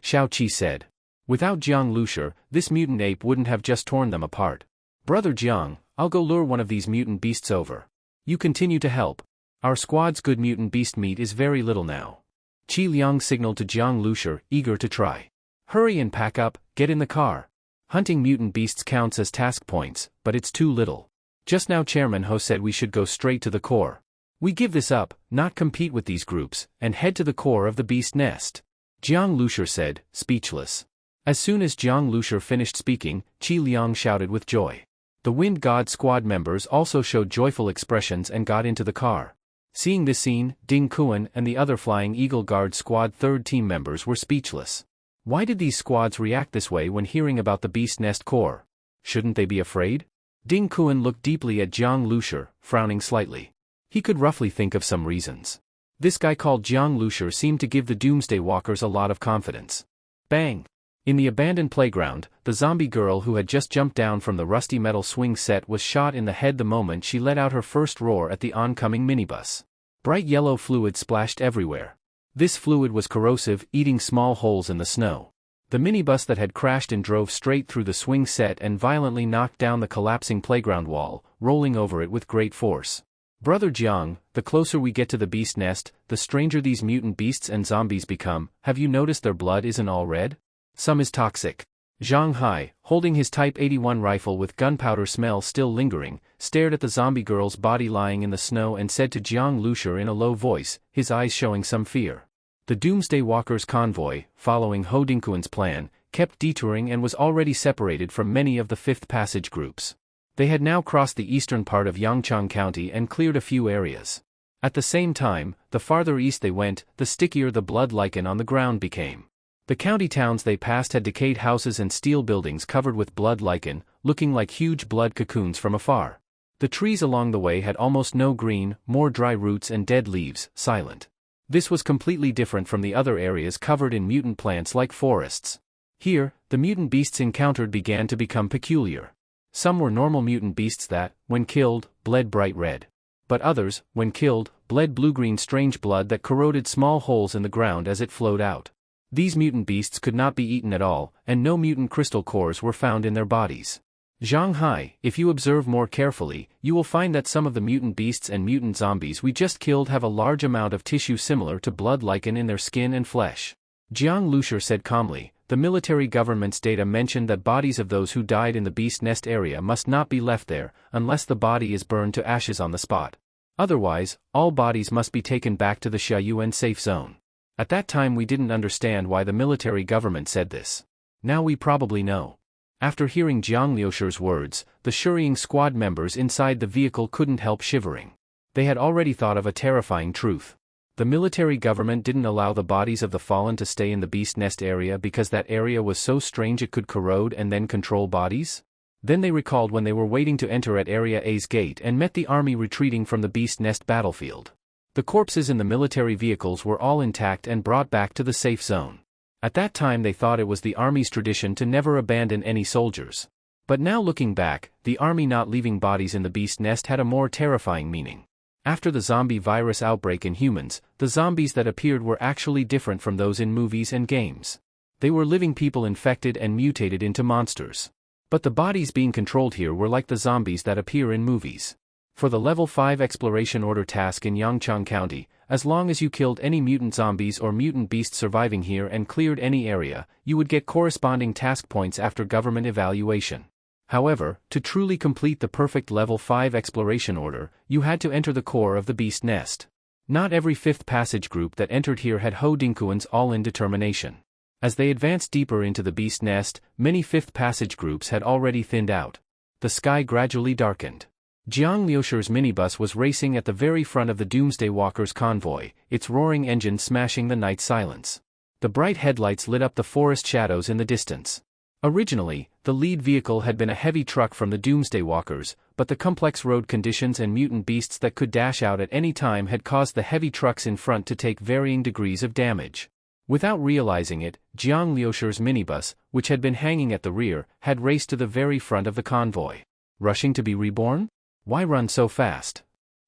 B: Xiao Qi said. Without Jiang Lushi, this mutant ape wouldn't have just torn them apart. Brother Jiang, I'll go lure one of these mutant beasts over. You continue to help. Our squad's good mutant beast meat is very little now. Qi Liang signaled to Jiang Lushi, eager to try. Hurry and pack up, get in the car. Hunting mutant beasts counts as task points, but it's too little. Just now Chairman Ho said we should go straight to the core. We give this up, not compete with these groups, and head to the core of the beast nest. Jiang Lushi said, speechless. As soon as Jiang Lushi finished speaking, Qi Liang shouted with joy. The Wind God squad members also showed joyful expressions and got into the car. Seeing this scene, Ding Kuan and the other Flying Eagle Guard squad third team members were speechless. Why did these squads react this way when hearing about the beast nest core? Shouldn't they be afraid? Ding Kuan looked deeply at Jiang Lushi, frowning slightly. He could roughly think of some reasons. This guy called Jiang Lushi seemed to give the Doomsday Walkers a lot of confidence. Bang! In the abandoned playground, the zombie girl who had just jumped down from the rusty metal swing set was shot in the head the moment she let out her first roar at the oncoming minibus. Bright yellow fluid splashed everywhere. This fluid was corrosive, eating small holes in the snow. The minibus that had crashed and drove straight through the swing set and violently knocked down the collapsing playground wall, rolling over it with great force. Brother Jiang, the closer we get to the beast nest, the stranger these mutant beasts and zombies become. Have you noticed their blood isn't all red? Some is toxic. Zhang Hai, holding his Type 81 rifle with gunpowder smell still lingering, stared at the zombie girl's body lying in the snow and said to Jiang Lushi in a low voice, his eyes showing some fear. The Doomsday Walkers convoy, following Ho Dingkuan's plan, kept detouring and was already separated from many of the Fifth Passage groups. They had now crossed the eastern part of Yangchang County and cleared a few areas. At the same time, the farther east they went, the stickier the blood lichen on the ground became. The county towns they passed had decayed houses and steel buildings covered with blood lichen, looking like huge blood cocoons from afar. The trees along the way had almost no green, more dry roots and dead leaves, silent. This was completely different from the other areas covered in mutant plants like forests. Here, the mutant beasts encountered began to become peculiar. Some were normal mutant beasts that, when killed, bled bright red. But others, when killed, bled blue-green strange blood that corroded small holes in the ground as it flowed out. These mutant beasts could not be eaten at all, and no mutant crystal cores were found in their bodies. Zhang Hai, if you observe more carefully, you will find that some of the mutant beasts and mutant zombies we just killed have a large amount of tissue similar to blood lichen in their skin and flesh. Jiang Lushur said calmly, the military government's data mentioned that bodies of those who died in the beast nest area must not be left there, unless the body is burned to ashes on the spot. Otherwise, all bodies must be taken back to the Shayuan safe zone. At that time we didn't understand why the military government said this. Now we probably know. After hearing Jiang Liushur's words, the scurrying squad members inside the vehicle couldn't help shivering. They had already thought of a terrifying truth. The military government didn't allow the bodies of the fallen to stay in the beast nest area because that area was so strange it could corrode and then control bodies? Then they recalled when they were waiting to enter at Area A's gate and met the army retreating from the beast nest battlefield. The corpses in the military vehicles were all intact and brought back to the safe zone. At that time they thought it was the army's tradition to never abandon any soldiers. But now looking back, the army not leaving bodies in the beast nest had a more terrifying meaning. After the zombie virus outbreak in humans, the zombies that appeared were actually different from those in movies and games. They were living people infected and mutated into monsters. But the bodies being controlled here were like the zombies that appear in movies. For the Level 5 Exploration Order task in Yangchang County, as long as you killed any mutant zombies or mutant beasts surviving here and cleared any area, you would get corresponding task points after government evaluation. However, to truly complete the perfect Level 5 Exploration Order, you had to enter the core of the beast nest. Not every Fifth Passage group that entered here had Ho Dingkuan's all-in determination. As they advanced deeper into the beast nest, many Fifth Passage groups had already thinned out. The sky gradually darkened. Jiang Liushur's minibus was racing at the very front of the Doomsday Walkers convoy, its roaring engine smashing the night silence. The bright headlights lit up the forest shadows in the distance. Originally, the lead vehicle had been a heavy truck from the Doomsday Walkers, but the complex road conditions and mutant beasts that could dash out at any time had caused the heavy trucks in front to take varying degrees of damage. Without realizing it, Jiang Liushur's minibus, which had been hanging at the rear, had raced to the very front of the convoy. Rushing to be reborn? Why run so fast?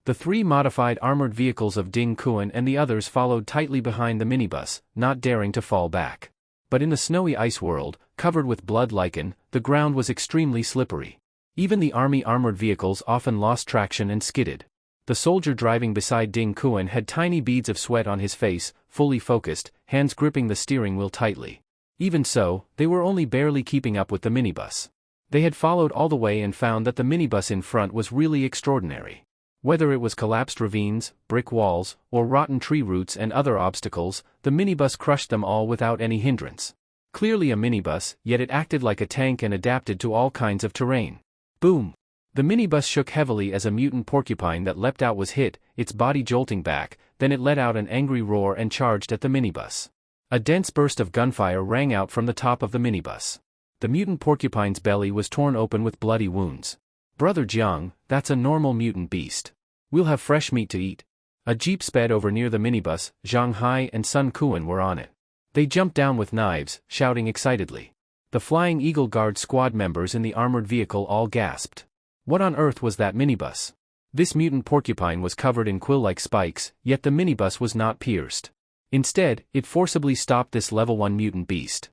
B: The three modified armored vehicles of Ding Kuan and the others followed tightly behind the minibus, not daring to fall back. But in the snowy ice world, covered with blood lichen, the ground was extremely slippery. Even the army armored vehicles often lost traction and skidded. The soldier driving beside Ding Kuan had tiny beads of sweat on his face, fully focused, hands gripping the steering wheel tightly. Even so, they were only barely keeping up with the minibus. They had followed all the way and found that the minibus in front was really extraordinary. Whether it was collapsed ravines, brick walls, or rotten tree roots and other obstacles, the minibus crushed them all without any hindrance. Clearly a minibus, yet it acted like a tank and adapted to all kinds of terrain. Boom! The minibus shook heavily as a mutant porcupine that leapt out was hit, its body jolting back, then it let out an angry roar and charged at the minibus. A dense burst of gunfire rang out from the top of the minibus. The mutant porcupine's belly was torn open with bloody wounds. Brother Jiang, that's a normal mutant beast. We'll have fresh meat to eat. A jeep sped over near the minibus, Zhang Hai and Sun Kuan were on it. They jumped down with knives, shouting excitedly. The Flying Eagle Guard squad members in the armored vehicle all gasped. What on earth was that minibus? This mutant porcupine was covered in quill-like spikes, yet the minibus was not pierced. Instead, it forcibly stopped this level 1 mutant beast.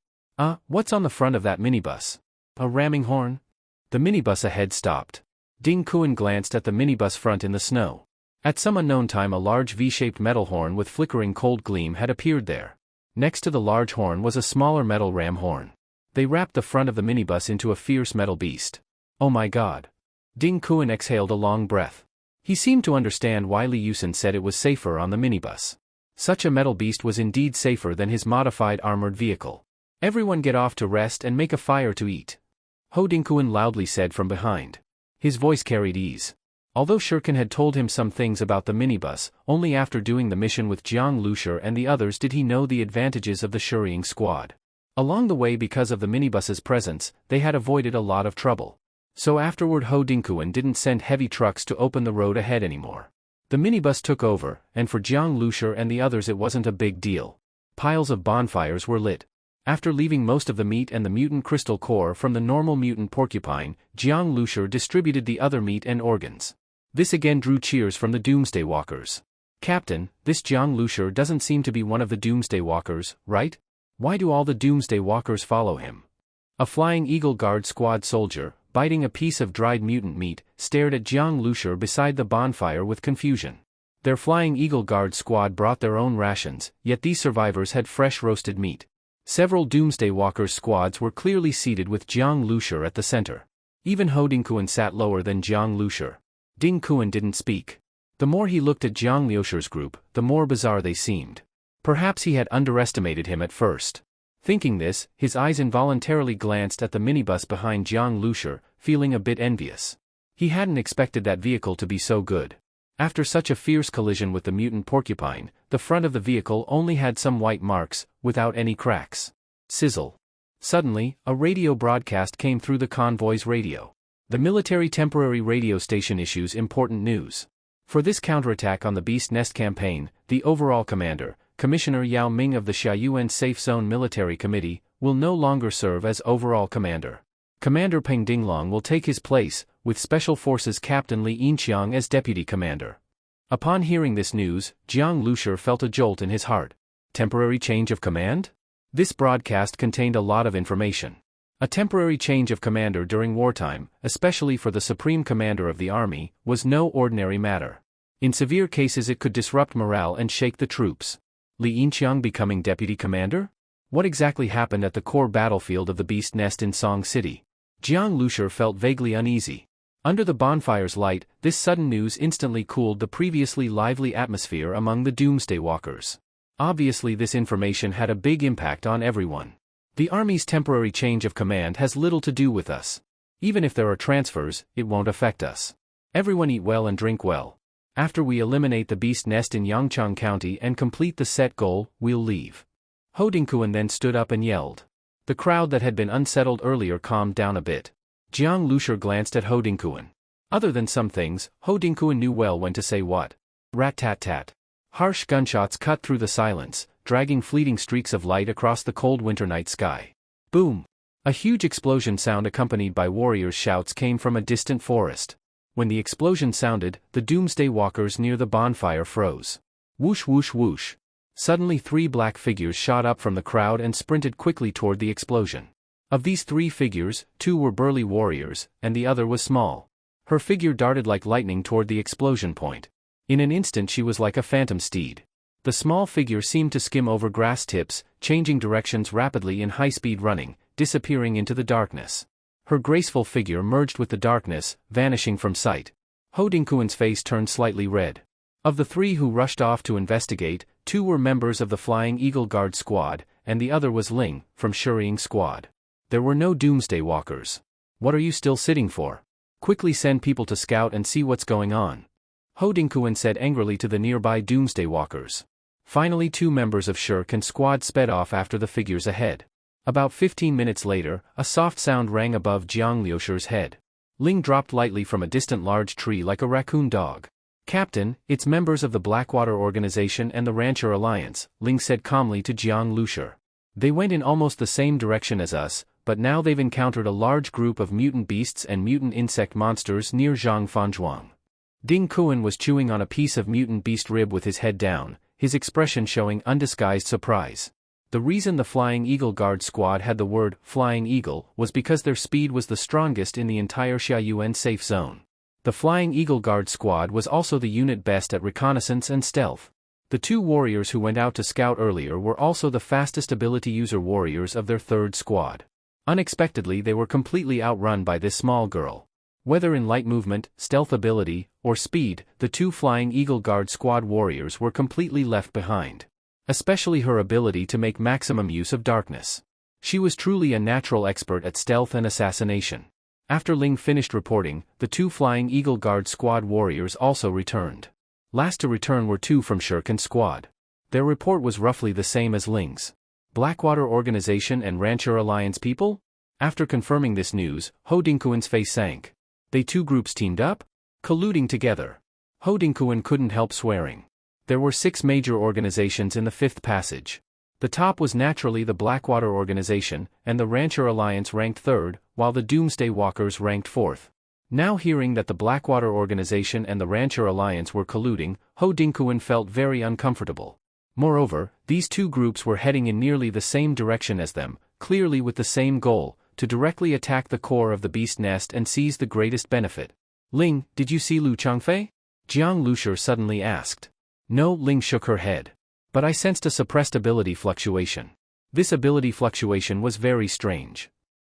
B: What's on the front of that minibus? A ramming horn? The minibus ahead stopped. Ding Kuan glanced at the minibus front in the snow. At some unknown time a large V-shaped metal horn with flickering cold gleam had appeared there. Next to the large horn was a smaller metal ram horn. They wrapped the front of the minibus into a fierce metal beast. Oh my god. Ding Kuan exhaled a long breath. He seemed to understand why Li Yusen said it was safer on the minibus. Such a metal beast was indeed safer than his modified armored vehicle. Everyone get off to rest and make a fire to eat. Ho Dingkuan loudly said from behind. His voice carried ease. Although Shirkan had told him some things about the minibus, only after doing the mission with Jiang Lushir and the others did he know the advantages of the Shuriying squad. Along the way, because of the minibus's presence, they had avoided a lot of trouble. So afterward Ho Dingkuan didn't send heavy trucks to open the road ahead anymore. The minibus took over, and for Jiang Lushir and the others it wasn't a big deal. Piles of bonfires were lit. After leaving most of the meat and the mutant crystal core from the normal mutant porcupine, Jiang Lushir distributed the other meat and organs. This again drew cheers from the Doomsday Walkers. Captain, this Jiang Lushir doesn't seem to be one of the Doomsday Walkers, right? Why do all the Doomsday Walkers follow him? A Flying Eagle Guard squad soldier, biting a piece of dried mutant meat, stared at Jiang Lushir beside the bonfire with confusion. Their Flying Eagle Guard squad brought their own rations, yet these survivors had fresh roasted meat. Several Doomsday Walkers squads were clearly seated with Jiang Lushir at the center. Even Ho Dingkuan sat lower than Jiang Lushir. Dingkuan didn't speak. The more he looked at Jiang Lushir's group, the more bizarre they seemed. Perhaps he had underestimated him at first. Thinking this, his eyes involuntarily glanced at the minibus behind Jiang Lushir, feeling a bit envious. He hadn't expected that vehicle to be so good. After such a fierce collision with the mutant porcupine, the front of the vehicle only had some white marks, without any cracks. Sizzle. Suddenly, a radio broadcast came through the convoy's radio. The military temporary radio station issues important news. For this counterattack on the Beast Nest campaign, the overall commander, Commissioner Yao Ming of the Xiaoyuan Safe Zone Military Committee, will no longer serve as overall commander. Commander Peng Dinglong will take his place, with Special Forces Captain Li Yinqiang as deputy commander. Upon hearing this news, Jiang Lushir felt a jolt in his heart. Temporary change of command? This broadcast contained a lot of information. A temporary change of commander during wartime, especially for the supreme commander of the army, was no ordinary matter. In severe cases it could disrupt morale and shake the troops. Li Yinqiang becoming deputy commander? What exactly happened at the core battlefield of the Beast Nest in Song City? Jiang Lushir felt vaguely uneasy. Under the bonfire's light, this sudden news instantly cooled the previously lively atmosphere among the Doomsday Walkers. Obviously this information had a big impact on everyone. The army's temporary change of command has little to do with us. Even if there are transfers, it won't affect us. Everyone eat well and drink well. After we eliminate the Beast Nest in Yangchang County and complete the set goal, we'll leave. Ho Dingkuan then stood up and yelled. The crowd that had been unsettled earlier calmed down a bit. Jiang Lushir glanced at Ho Dingkuan. Other than some things, Ho Dingkuan knew well when to say what. Rat-tat-tat. Harsh gunshots cut through the silence, dragging fleeting streaks of light across the cold winter night sky. Boom! A huge explosion sound accompanied by warriors' shouts came from a distant forest. When the explosion sounded, the Doomsday Walkers near the bonfire froze. Whoosh whoosh whoosh. Suddenly 3 black figures shot up from the crowd and sprinted quickly toward the explosion. Of these 3 figures, 2 were burly warriors, and the other was small. Her figure darted like lightning toward the explosion point. In an instant she was like a phantom steed. The small figure seemed to skim over grass tips, changing directions rapidly in high-speed running, disappearing into the darkness. Her graceful figure merged with the darkness, vanishing from sight. Ho Dingkuan's face turned slightly red. Of the 3 who rushed off to investigate, 2 were members of the Flying Eagle Guard squad, and the other was Ling, from Shuriying squad. There were no Doomsday Walkers. What are you still sitting for? Quickly send people to scout and see what's going on. Ho Dingkuan said angrily to the nearby Doomsday Walkers. Finally 2 members of Shurken squad sped off after the figures ahead. About 15 minutes later, a soft sound rang above Jiang Lushir's head. Ling dropped lightly from a distant large tree like a raccoon dog. Captain, it's members of the Blackwater Organization and the Rancher Alliance, Ling said calmly to Jiang Lushir. They went in almost the same direction as us, but now they've encountered a large group of mutant beasts and mutant insect monsters near Zhangfanzhuang. Ding Kuan was chewing on a piece of mutant beast rib with his head down, his expression showing undisguised surprise. The reason the Flying Eagle Guard squad had the word Flying Eagle was because their speed was the strongest in the entire Xiaoyuan safe zone. The Flying Eagle Guard squad was also the unit best at reconnaissance and stealth. The 2 warriors who went out to scout earlier were also the fastest ability user warriors of their 3rd squad. Unexpectedly they were completely outrun by this small girl. Whether in light movement, stealth ability, or speed, the two Flying Eagle Guard squad warriors were completely left behind. Especially her ability to make maximum use of darkness. She was truly a natural expert at stealth and assassination. After Ling finished reporting, the two Flying Eagle Guard squad warriors also returned. Last to return were two from Shuriken's squad. Their report was roughly the same as Ling's. Blackwater Organization and Rancher Alliance people? After confirming this news, Ho Dingkuen's face sank. They two groups teamed up? Colluding together. Ho Dingkuen couldn't help swearing. There were 6 major organizations in the Fifth Passage. The top was naturally the Blackwater Organization, and the Rancher Alliance ranked 3rd, while the Doomsday Walkers ranked 4th. Now hearing that the Blackwater Organization and the Rancher Alliance were colluding, Ho Dingkuen felt very uncomfortable. Moreover, these two groups were heading in nearly the same direction as them, clearly with the same goal, to directly attack the core of the beast nest and seize the greatest benefit. Ling, did you see Lu Changfei? Jiang Lushur suddenly asked. No, Ling shook her head. But I sensed a suppressed ability fluctuation. This ability fluctuation was very strange.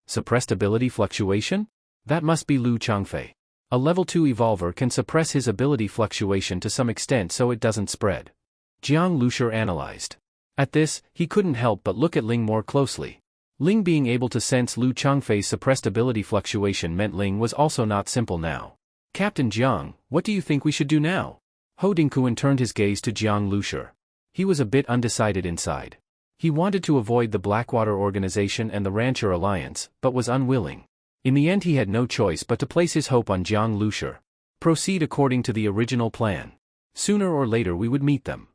B: Suppressed ability fluctuation? That must be Lu Changfei. A level 2 evolver can suppress his ability fluctuation to some extent so it doesn't spread. Jiang Lushur analyzed. At this, he couldn't help but look at Ling more closely. Ling being able to sense Lu Changfei's suppressed ability fluctuation meant Ling was also not simple now. Captain Jiang, what do you think we should do now? Ho Dingkuen turned his gaze to Jiang Lushur. He was a bit undecided inside. He wanted to avoid the Blackwater Organization and the Rancher Alliance, but was unwilling. In the end he had no choice but to place his hope on Jiang Lushur. Proceed according to the original plan. Sooner or later we would meet them.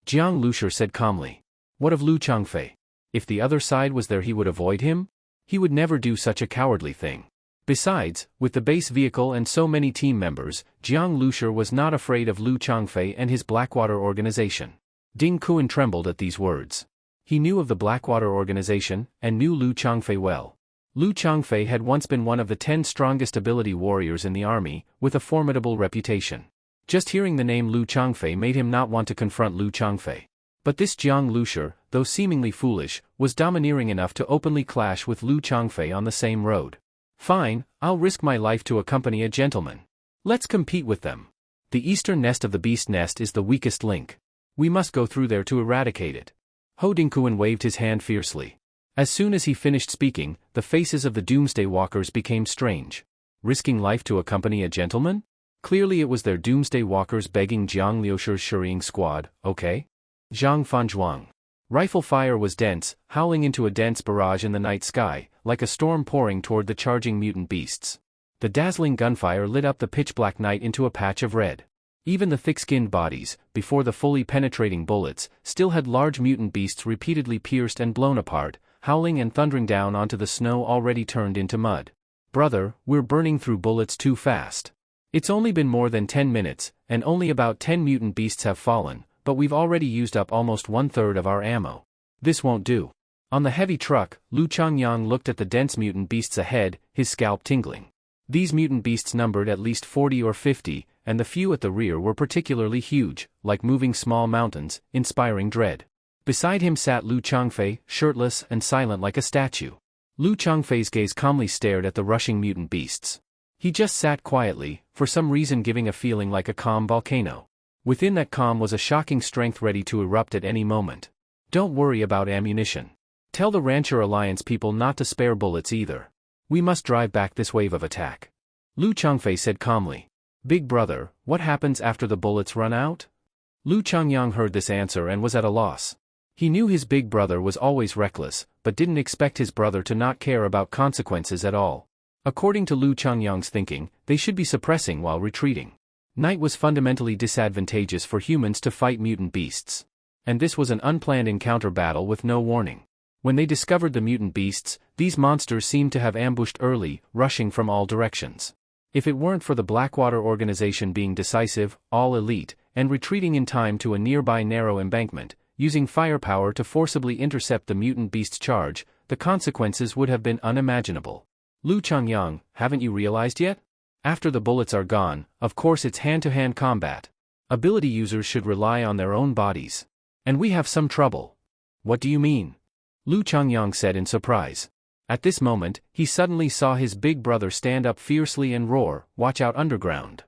B: Jiang Lushur said calmly. What of Lu Changfei? If the other side was there he would avoid him? He would never do such a cowardly thing. Besides, with the base vehicle and so many team members, Jiang Lushur was not afraid of Lu Changfei and his Blackwater Organization. Ding Kuan trembled at these words. He knew of the Blackwater Organization, and knew Lu Changfei well. Lu Changfei had once been one of the 10 strongest ability warriors in the army, with a formidable reputation. Just hearing the name Lu Changfei made him not want to confront Lu Changfei. But this Jiang Lushur, though seemingly foolish, was domineering enough to openly clash with Lu Changfei on the same road. Fine, I'll risk my life to accompany a gentleman. Let's compete with them. The eastern nest of the beast nest is the weakest link. We must go through there to eradicate it. Ho Dingkuen waved his hand fiercely. As soon as he finished speaking, the faces of the Doomsday Walkers became strange. Risking life to accompany a gentleman? Clearly it was their Doomsday Walkers begging Jiang Lushur's Shuriing squad, okay? Zhang Fanzhuang. Rifle fire was dense, howling into a dense barrage in the night sky, like a storm pouring toward the charging mutant beasts. The dazzling gunfire lit up the pitch-black night into a patch of red. Even the thick-skinned bodies, before the fully penetrating bullets, still had large mutant beasts repeatedly pierced and blown apart, howling and thundering down onto the snow already turned into mud. Brother, we're burning through bullets too fast. It's only been more than 10 minutes, and only about 10 mutant beasts have fallen, but we've already used up almost 1/3 of our ammo. This won't do. On the heavy truck, Lu Changyang looked at the dense mutant beasts ahead, his scalp tingling. These mutant beasts numbered at least 40 or 50, and the few at the rear were particularly huge, like moving small mountains, inspiring dread. Beside him sat Lu Changfei, shirtless and silent like a statue. Lu Changfei's gaze calmly stared at the rushing mutant beasts. He just sat quietly, for some reason giving a feeling like a calm volcano. Within that calm was a shocking strength ready to erupt at any moment. Don't worry about ammunition. Tell the Rancher Alliance people not to spare bullets either. We must drive back this wave of attack. Lu Changfei said calmly. Big brother, what happens after the bullets run out? Lu Changyang heard this answer and was at a loss. He knew his big brother was always reckless, but didn't expect his brother to not care about consequences at all. According to Lu Changyang's thinking, they should be suppressing while retreating. Night was fundamentally disadvantageous for humans to fight mutant beasts. And this was an unplanned encounter battle with no warning. When they discovered the mutant beasts, these monsters seemed to have ambushed early, rushing from all directions. If it weren't for the Blackwater Organization being decisive, all elite, and retreating in time to a nearby narrow embankment, using firepower to forcibly intercept the mutant beast's charge, the consequences would have been unimaginable. Lu Changyang, haven't you realized yet? After the bullets are gone, of course it's hand-to-hand combat. Ability users should rely on their own bodies. And we have some trouble. What do you mean? Lu Changyang said in surprise. At this moment, he suddenly saw his big brother stand up fiercely and roar, "Watch out underground."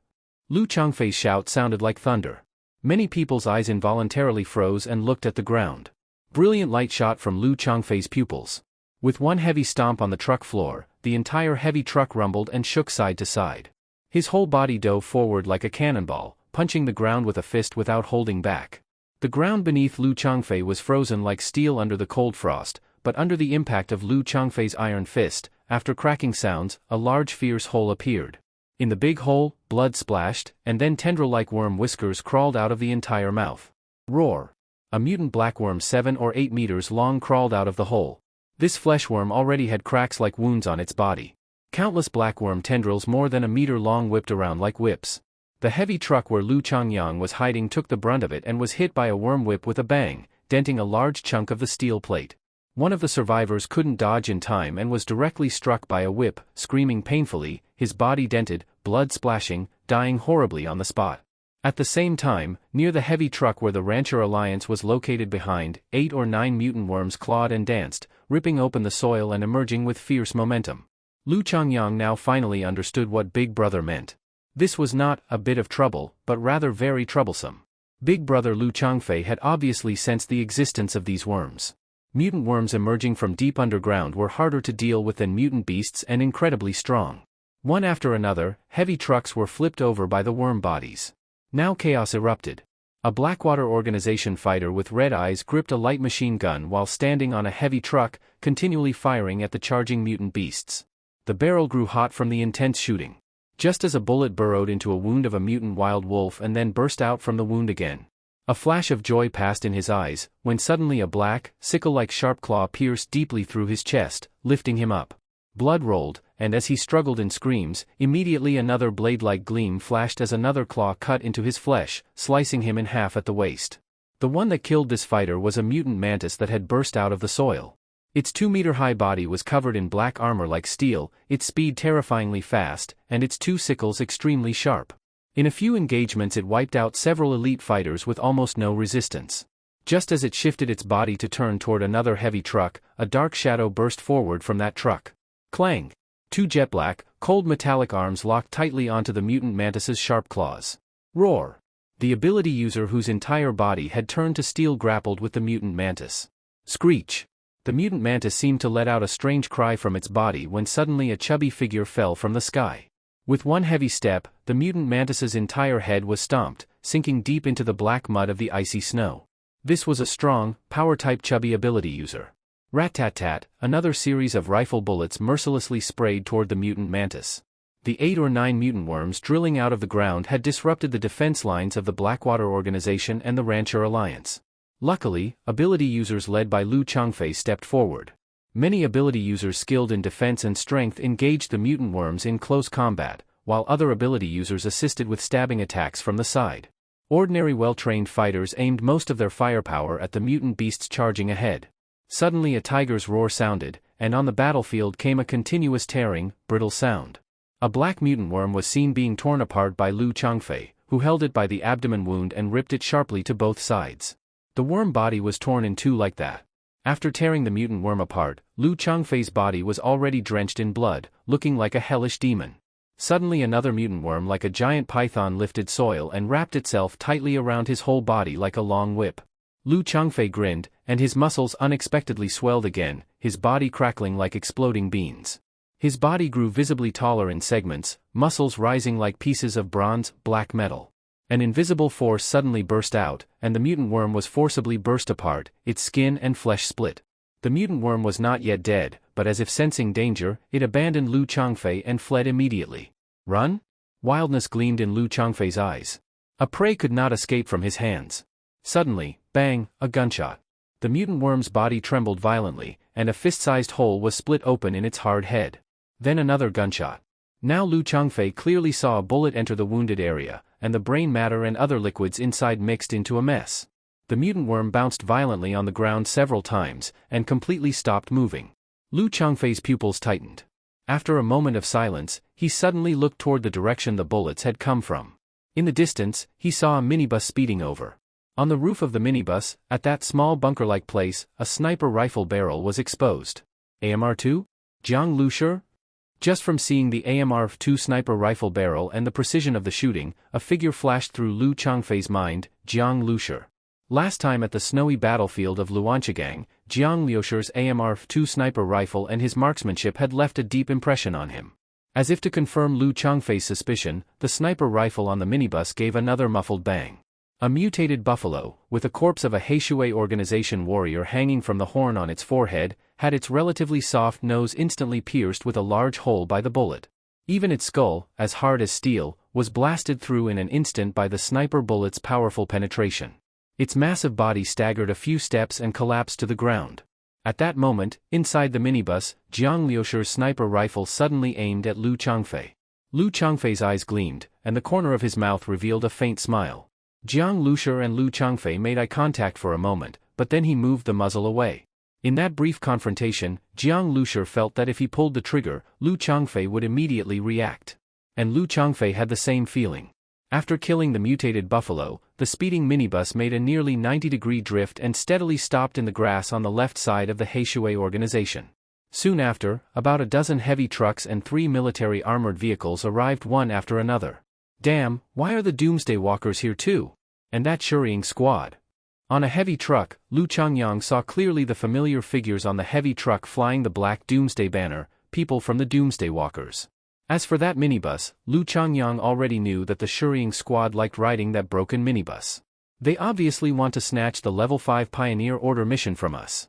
B: Lu Changfei's shout sounded like thunder. Many people's eyes involuntarily froze and looked at the ground. Brilliant light shot from Lu Changfei's pupils. With one heavy stomp on the truck floor, the entire heavy truck rumbled and shook side to side. His whole body dove forward like a cannonball, punching the ground with a fist without holding back. The ground beneath Lu Changfei was frozen like steel under the cold frost, but under the impact of Lu Changfei's iron fist, after cracking sounds, a large fierce hole appeared. In the big hole, blood splashed, and then tendril-like worm whiskers crawled out of the entire mouth. Roar! A mutant blackworm 7 or 8 meters long crawled out of the hole. This fleshworm already had cracks like wounds on its body. Countless blackworm tendrils more than a meter long whipped around like whips. The heavy truck where Lu Changyang was hiding took the brunt of it and was hit by a worm whip with a bang, denting a large chunk of the steel plate. One of the survivors couldn't dodge in time and was directly struck by a whip, screaming painfully, his body dented, blood splashing, dying horribly on the spot. At the same time, near the heavy truck where the Rancher Alliance was located behind, 8 or 9 mutant worms clawed and danced, ripping open the soil and emerging with fierce momentum. Lu Changyang now finally understood what Big Brother meant. This was not a bit of trouble, but rather very troublesome. Big Brother Lu Changfei had obviously sensed the existence of these worms. Mutant worms emerging from deep underground were harder to deal with than mutant beasts and incredibly strong. One after another, heavy trucks were flipped over by the worm bodies. Now chaos erupted. A Blackwater Organization fighter with red eyes gripped a light machine gun while standing on a heavy truck, continually firing at the charging mutant beasts. The barrel grew hot from the intense shooting. Just as a bullet burrowed into a wound of a mutant wild wolf and then burst out from the wound again. A flash of joy passed in his eyes, when suddenly a black, sickle-like sharp claw pierced deeply through his chest, lifting him up. Blood rolled, and as he struggled in screams, immediately another blade-like gleam flashed as another claw cut into his flesh, slicing him in half at the waist. The one that killed this fighter was a mutant mantis that had burst out of the soil. Its 2-meter-high body was covered in black armor like steel, its speed terrifyingly fast, and its 2 sickles extremely sharp. In a few engagements it wiped out several elite fighters with almost no resistance. Just as it shifted its body to turn toward another heavy truck, a dark shadow burst forward from that truck. Clang! 2 jet-black, cold metallic arms locked tightly onto the mutant mantis's sharp claws. Roar! The ability user whose entire body had turned to steel grappled with the mutant mantis. Screech! The mutant mantis seemed to let out a strange cry from its body when suddenly a chubby figure fell from the sky. With one heavy step, the mutant mantis's entire head was stomped, sinking deep into the black mud of the icy snow. This was a strong, power-type chubby ability user. Rat-tat-tat, another series of rifle bullets mercilessly sprayed toward the mutant mantis. The 8 or 9 mutant worms drilling out of the ground had disrupted the defense lines of the Blackwater Organization and the Rancher Alliance. Luckily, ability users led by Lu Changfei stepped forward. Many ability users skilled in defense and strength engaged the mutant worms in close combat, while other ability users assisted with stabbing attacks from the side. Ordinary well-trained fighters aimed most of their firepower at the mutant beasts charging ahead. Suddenly a tiger's roar sounded, and on the battlefield came a continuous tearing, brittle sound. A black mutant worm was seen being torn apart by Lu Changfei, who held it by the abdomen wound and ripped it sharply to both sides. The worm body was torn in two like that. After tearing the mutant worm apart, Lu Changfei's body was already drenched in blood, looking like a hellish demon. Suddenly another mutant worm like a giant python lifted soil and wrapped itself tightly around his whole body like a long whip. Lu Changfei grinned, and his muscles unexpectedly swelled again, his body crackling like exploding beans. His body grew visibly taller in segments, muscles rising like pieces of bronze, black metal. An invisible force suddenly burst out, and the mutant worm was forcibly burst apart, its skin and flesh split. The mutant worm was not yet dead, but as if sensing danger, it abandoned Lu Changfei and fled immediately. Run? Wildness gleamed in Lu Changfei's eyes. A prey could not escape from his hands. Suddenly, bang, a gunshot. The mutant worm's body trembled violently, and a fist-sized hole was split open in its hard head. Then another gunshot. Now Lu Changfei clearly saw a bullet enter the wounded area, and the brain matter and other liquids inside mixed into a mess. The mutant worm bounced violently on the ground several times, and completely stopped moving. Lu Changfei's pupils tightened. After a moment of silence, he suddenly looked toward the direction the bullets had come from. In the distance, he saw a minibus speeding over. On the roof of the minibus, at that small bunker-like place, a sniper rifle barrel was exposed. AMR-2? Jiang Lushi? Just from seeing the AMR-2 sniper rifle barrel and the precision of the shooting, a figure flashed through Lu Changfei's mind, Jiang Lushi. Last time at the snowy battlefield of Luanchagang, Jiang Lushi's AMR-2 sniper rifle and his marksmanship had left a deep impression on him. As if to confirm Lu Changfei's suspicion, the sniper rifle on the minibus gave another muffled bang. A mutated buffalo, with a corpse of a Heishui organization warrior hanging from the horn on its forehead, had its relatively soft nose instantly pierced with a large hole by the bullet. Even its skull, as hard as steel, was blasted through in an instant by the sniper bullet's powerful penetration. Its massive body staggered a few steps and collapsed to the ground. At that moment, inside the minibus, Jiang Lushi's sniper rifle suddenly aimed at Lu Changfei. Lu Changfei's eyes gleamed, and the corner of his mouth revealed a faint smile. Jiang Lushi and Lu Changfei made eye contact for a moment, but then he moved the muzzle away. In that brief confrontation, Jiang Lushi felt that if he pulled the trigger, Lu Changfei would immediately react. And Lu Changfei had the same feeling. After killing the mutated buffalo, the speeding minibus made a nearly 90-degree drift and steadily stopped in the grass on the left side of the Heishui organization. Soon after, about a dozen heavy trucks and 3 military armored vehicles arrived one after another. Damn, why are the Doomsday Walkers here too? And that scurrying squad. On a heavy truck, Lu Changyang saw clearly the familiar figures on the heavy truck flying the black Doomsday banner, people from the Doomsday Walkers. As for that minibus, Lu Changyang already knew that the scurrying squad liked riding that broken minibus. They obviously want to snatch the Level 5 Pioneer Order mission from us.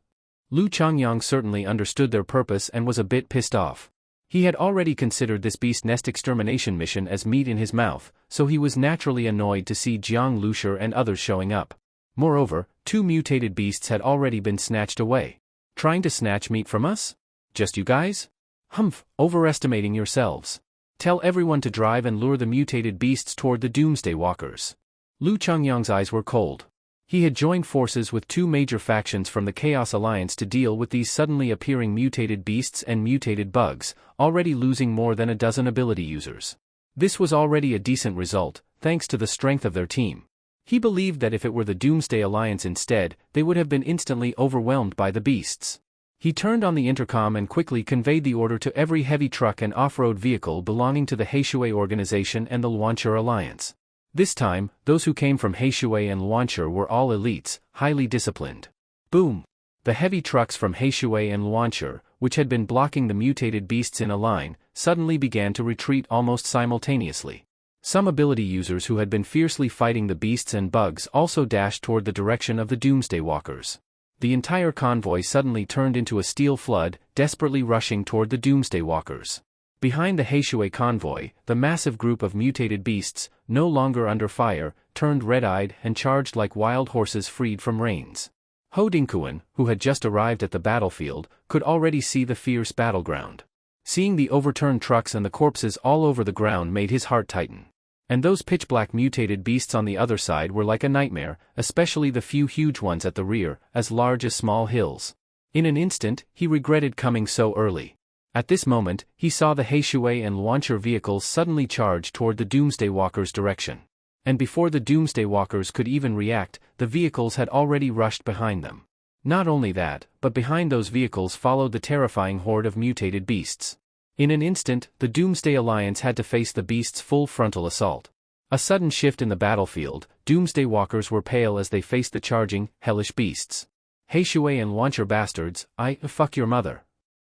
B: Lu Changyang certainly understood their purpose and was a bit pissed off. He had already considered this beast nest extermination mission as meat in his mouth, so he was naturally annoyed to see Jiang Lushi and others showing up. Moreover, 2 mutated beasts had already been snatched away. Trying to snatch meat from us? Just you guys? Humph, overestimating yourselves. Tell everyone to drive and lure the mutated beasts toward the Doomsday Walkers. Lu Changyang's eyes were cold. He had joined forces with 2 major factions from the Chaos Alliance to deal with these suddenly appearing mutated beasts and mutated bugs, already losing more than a dozen ability users. This was already a decent result, thanks to the strength of their team. He believed that if it were the Doomsday Alliance instead, they would have been instantly overwhelmed by the beasts. He turned on the intercom and quickly conveyed the order to every heavy truck and off-road vehicle belonging to the Heishui organization and the Luancha Alliance. This time, those who came from Heishui and Luancha were all elites, highly disciplined. Boom! The heavy trucks from Heishui and Luancha, which had been blocking the mutated beasts in a line, suddenly began to retreat almost simultaneously. Some ability users who had been fiercely fighting the beasts and bugs also dashed toward the direction of the Doomsday Walkers. The entire convoy suddenly turned into a steel flood, desperately rushing toward the Doomsday Walkers. Behind the Heishui convoy, the massive group of mutated beasts, no longer under fire, turned red-eyed and charged like wild horses freed from reins. Ho Dingkuan, who had just arrived at the battlefield, could already see the fierce battleground. Seeing the overturned trucks and the corpses all over the ground made his heart tighten. And those pitch-black mutated beasts on the other side were like a nightmare, especially the few huge ones at the rear, as large as small hills. In an instant, he regretted coming so early. At this moment, he saw the Heishui and Luancha vehicles suddenly charge toward the Doomsday Walkers' direction. And before the Doomsday Walkers could even react, the vehicles had already rushed behind them. Not only that, but behind those vehicles followed the terrifying horde of mutated beasts. In an instant, the Doomsday Alliance had to face the beasts' full frontal assault. A sudden shift in the battlefield, Doomsday Walkers were pale as they faced the charging, hellish beasts. Heishui and Luancha bastards, fuck your mother.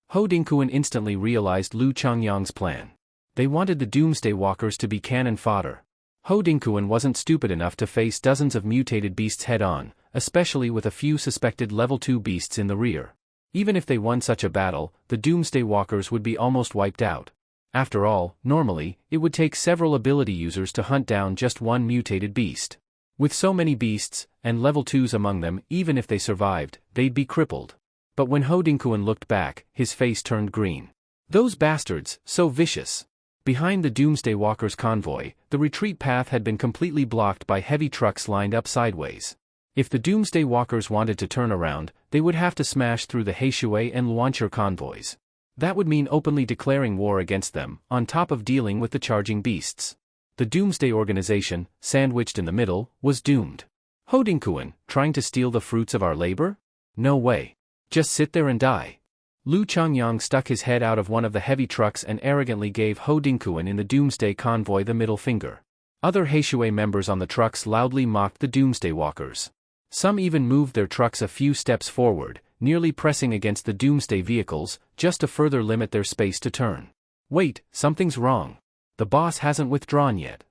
B: Ho Dingkuan instantly realized Lu Changyang's plan. They wanted the Doomsday Walkers to be cannon fodder. Ho Dingkuan wasn't stupid enough to face dozens of mutated beasts head-on, especially with a few suspected level 2 beasts in the rear. Even if they won such a battle, the Doomsday Walkers would be almost wiped out. After all, normally, it would take several ability users to hunt down just one mutated beast. With so many beasts, and level 2s among them, even if they survived, they'd be crippled. But when Ho Dingkuan looked back, his face turned green. Those bastards, so vicious. Behind the Doomsday Walkers' convoy, the retreat path had been completely blocked by heavy trucks lined up sideways. If the Doomsday Walkers wanted to turn around, they would have to smash through the Heishui and Luancha convoys. That would mean openly declaring war against them, on top of dealing with the charging beasts. The Doomsday Organization, sandwiched in the middle, was doomed. Ho Dingkuan, trying to steal the fruits of our labor? No way. Just sit there and die. Lu Chongyang stuck his head out of one of the heavy trucks and arrogantly gave Ho Dingkuan in the Doomsday Convoy the middle finger. Other Heishui members on the trucks loudly mocked the Doomsday Walkers. Some even moved their trucks a few steps forward, nearly pressing against the Doomsday vehicles, just to further limit their space to turn. Wait, something's wrong. The boss hasn't withdrawn yet.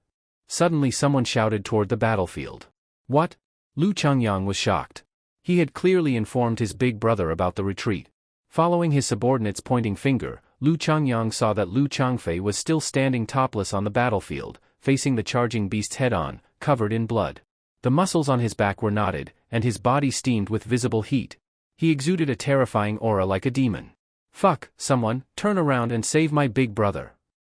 B: Suddenly someone shouted toward the battlefield. What? Lu Chongyang was shocked. He had clearly informed his big brother about the retreat. Following his subordinate's pointing finger, Lu Chongyang saw that Lu Changfei was still standing topless on the battlefield, facing the charging beasts head-on, covered in blood. The muscles on his back were knotted, and his body steamed with visible heat. He exuded a terrifying aura like a demon. Fuck, someone, turn around and save my big brother.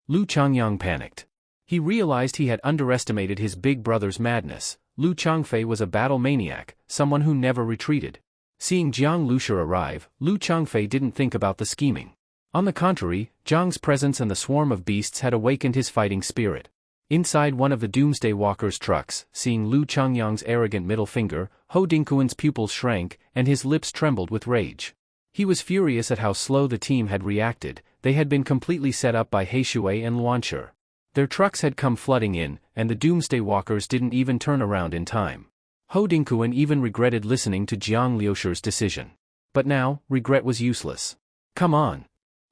B: Lu Chongyang panicked. He realized he had underestimated his big brother's madness. Lu Changfei was a battle maniac, someone who never retreated. Seeing Jiang Lushi arrive, Lu Changfei didn't think about the scheming. On the contrary, Jiang's presence and the swarm of beasts had awakened his fighting spirit. Inside one of the Doomsday Walkers' trucks, seeing Lu Chongyang's arrogant middle finger, Ho Dingkuan's pupils shrank, and his lips trembled with rage. He was furious at how slow the team had reacted. They had been completely set up by Heishui and Luanshi. Their trucks had come flooding in, and the Doomsday Walkers didn't even turn around in time. Ho Dingkuan even regretted listening to Jiang Liushi's decision. But now, regret was useless. Come on.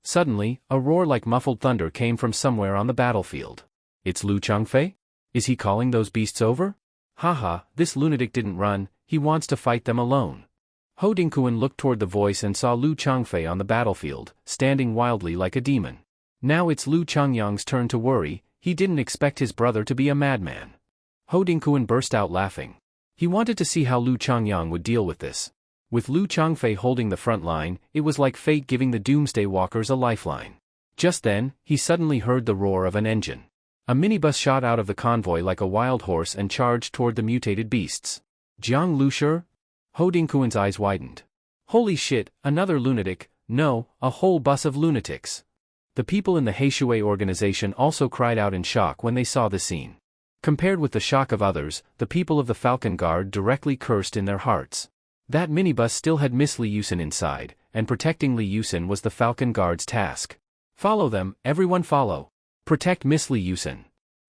B: Suddenly, a roar like muffled thunder came from somewhere on the battlefield. It's Lu Changfei? Is he calling those beasts over? Haha, this lunatic didn't run, he wants to fight them alone. Ho Dingkuan looked toward the voice and saw Lu Changfei on the battlefield, standing wildly like a demon. Now it's Lu Chongyang's turn to worry. He didn't expect his brother to be a madman. Ho Dingkuan burst out laughing. He wanted to see how Lu Chongyang would deal with this. With Lu Changfei holding the front line, it was like fate giving the Doomsday Walkers a lifeline. Just then, he suddenly heard the roar of an engine. A minibus shot out of the convoy like a wild horse and charged toward the mutated beasts. Jiang Lushi? Ho Dingkuan's eyes widened. Holy shit, another lunatic, no, a whole bus of lunatics. The people in the Heishui organization also cried out in shock when they saw the scene. Compared with the shock of others, the people of the Falcon Guard directly cursed in their hearts. That minibus still had Miss Li Yusin inside, and protecting Li Yusin was the Falcon Guard's task. Follow them, everyone follow. Protect Miss Li Yusin.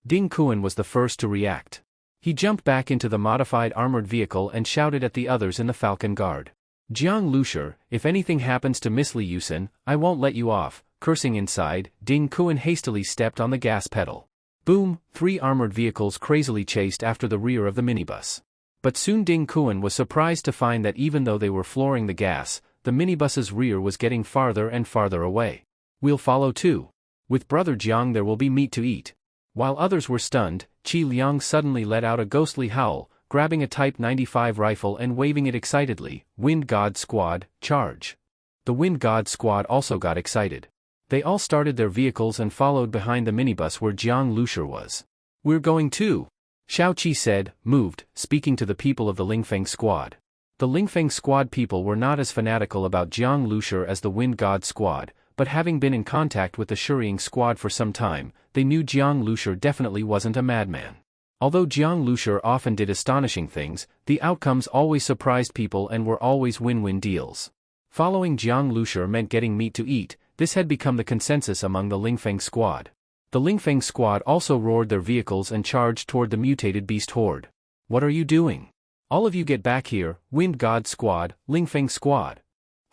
B: Ding Kuan was the first to react. He jumped back into the modified armored vehicle and shouted at the others in the Falcon Guard. Jiang Lushi, if anything happens to Miss Li Yusin, I won't let you off. Cursing inside, Ding Kuan hastily stepped on the gas pedal. Boom, 3 armored vehicles crazily chased after the rear of the minibus. But soon Ding Kuan was surprised to find that even though they were flooring the gas, the minibus's rear was getting farther and farther away. We'll follow too. With Brother Jiang there will be meat to eat. While others were stunned, Qi Liang suddenly let out a ghostly howl, grabbing a Type 95 rifle and waving it excitedly. Wind God Squad, charge. The Wind God Squad also got excited. They all started their vehicles and followed behind the minibus where Jiang Lushi was. We're going too, Xiao Qi said, moved, speaking to the people of the Lingfeng Squad. The Lingfeng Squad people were not as fanatical about Jiang Lushi as the Wind God Squad, but having been in contact with the Shuriying Squad for some time, they knew Jiang Lushi definitely wasn't a madman. Although Jiang Lushi often did astonishing things, the outcomes always surprised people and were always win-win deals. Following Jiang Lushi meant getting meat to eat. This had become the consensus among the Lingfeng Squad. The Lingfeng Squad also roared their vehicles and charged toward the mutated beast horde. What are you doing? All of you get back here, Wind God Squad, Lingfeng Squad.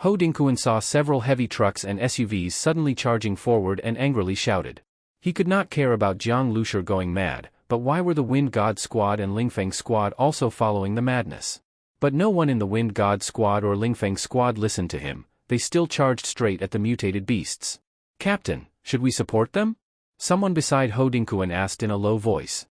B: Ho Dingkuan saw several heavy trucks and SUVs suddenly charging forward and angrily shouted. He could not care about Jiang Lushi going mad, but why were the Wind God Squad and Lingfeng Squad also following the madness? But no one in the Wind God Squad or Lingfeng Squad listened to him. They still charged straight at the mutated beasts. Captain, should we support them? Someone beside Ho Dingkuan asked in a low voice.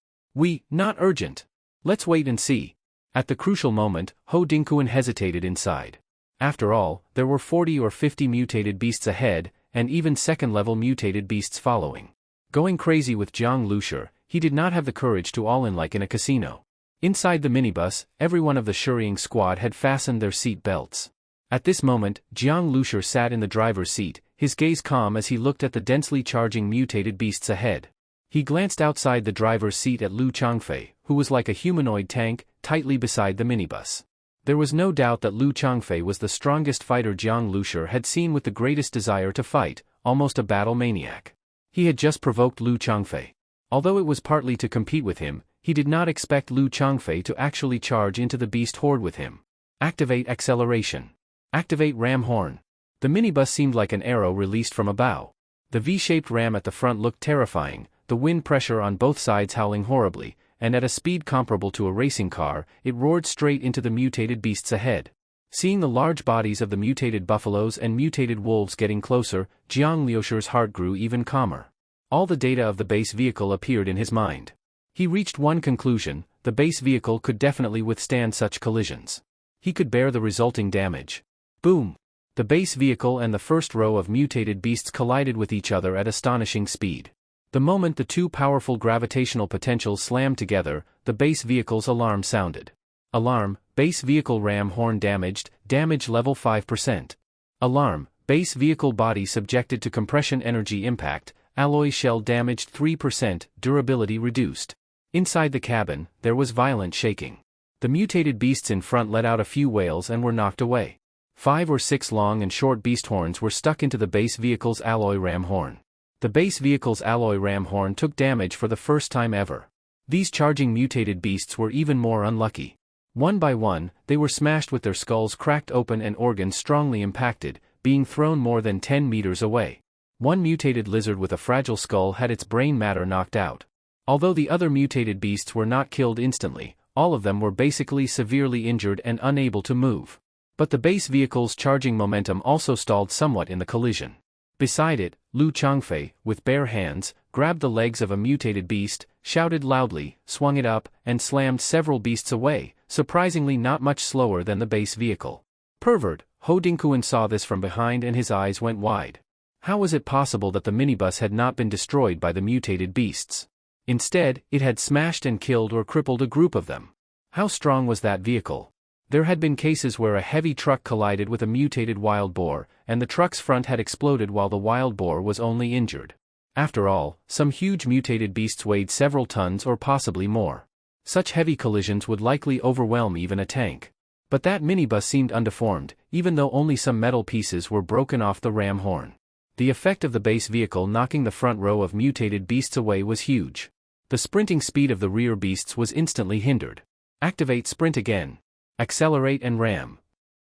B: Not urgent. Let's wait and see. At the crucial moment, Ho Dingkuan hesitated inside. After all, there were 40 or 50 mutated beasts ahead, and even second-level mutated beasts following. Going crazy with Jiang Lushi, he did not have the courage to all in like in a casino. Inside the minibus, everyone of the Shuriying Squad had fastened their seat belts. At this moment, Jiang Lushi sat in the driver's seat, his gaze calm as he looked at the densely charging mutated beasts ahead. He glanced outside the driver's seat at Lu Changfei, who was like a humanoid tank, tightly beside the minibus. There was no doubt that Lu Changfei was the strongest fighter Jiang Lushi had seen, with the greatest desire to fight, almost a battle maniac. He had just provoked Lu Changfei. Although it was partly to compete with him, he did not expect Lu Changfei to actually charge into the beast horde with him. Activate acceleration. Activate ram horn. The minibus seemed like an arrow released from a bow. The V-shaped ram at the front looked terrifying, the wind pressure on both sides howling horribly, and at a speed comparable to a racing car, it roared straight into the mutated beasts ahead. Seeing the large bodies of the mutated buffaloes and mutated wolves getting closer, Jiang Liushi's heart grew even calmer. All the data of the base vehicle appeared in his mind. He reached one conclusion: the base vehicle could definitely withstand such collisions. He could bear the resulting damage. Boom! The base vehicle and the first row of mutated beasts collided with each other at astonishing speed. The moment the two powerful gravitational potentials slammed together, the base vehicle's alarm sounded. Alarm: base vehicle ram horn damaged, damage level 5%. Alarm: base vehicle body subjected to compression energy impact, alloy shell damaged 3%, durability reduced. Inside the cabin, there was violent shaking. The mutated beasts in front let out a few wails and were knocked away. 5 or 6 long and short beast horns were stuck into the base vehicle's alloy ram horn. The base vehicle's alloy ram horn took damage for the first time ever. These charging mutated beasts were even more unlucky. One by one, they were smashed with their skulls cracked open and organs strongly impacted, being thrown more than 10 meters away. One mutated lizard with a fragile skull had its brain matter knocked out. Although the other mutated beasts were not killed instantly, all of them were basically severely injured and unable to move. But the base vehicle's charging momentum also stalled somewhat in the collision. Beside it, Lu Changfei, with bare hands, grabbed the legs of a mutated beast, shouted loudly, swung it up, and slammed several beasts away, surprisingly not much slower than the base vehicle. Pervert! Ho Dingkuan saw this from behind and his eyes went wide. How was it possible that the minibus had not been destroyed by the mutated beasts? Instead, it had smashed and killed or crippled a group of them. How strong was that vehicle? There had been cases where a heavy truck collided with a mutated wild boar, and the truck's front had exploded while the wild boar was only injured. After all, some huge mutated beasts weighed several tons or possibly more. Such heavy collisions would likely overwhelm even a tank. But that minibus seemed undeformed, even though only some metal pieces were broken off the ram horn. The effect of the base vehicle knocking the front row of mutated beasts away was huge. The sprinting speed of the rear beasts was instantly hindered. Activate sprint again. Accelerate and ram.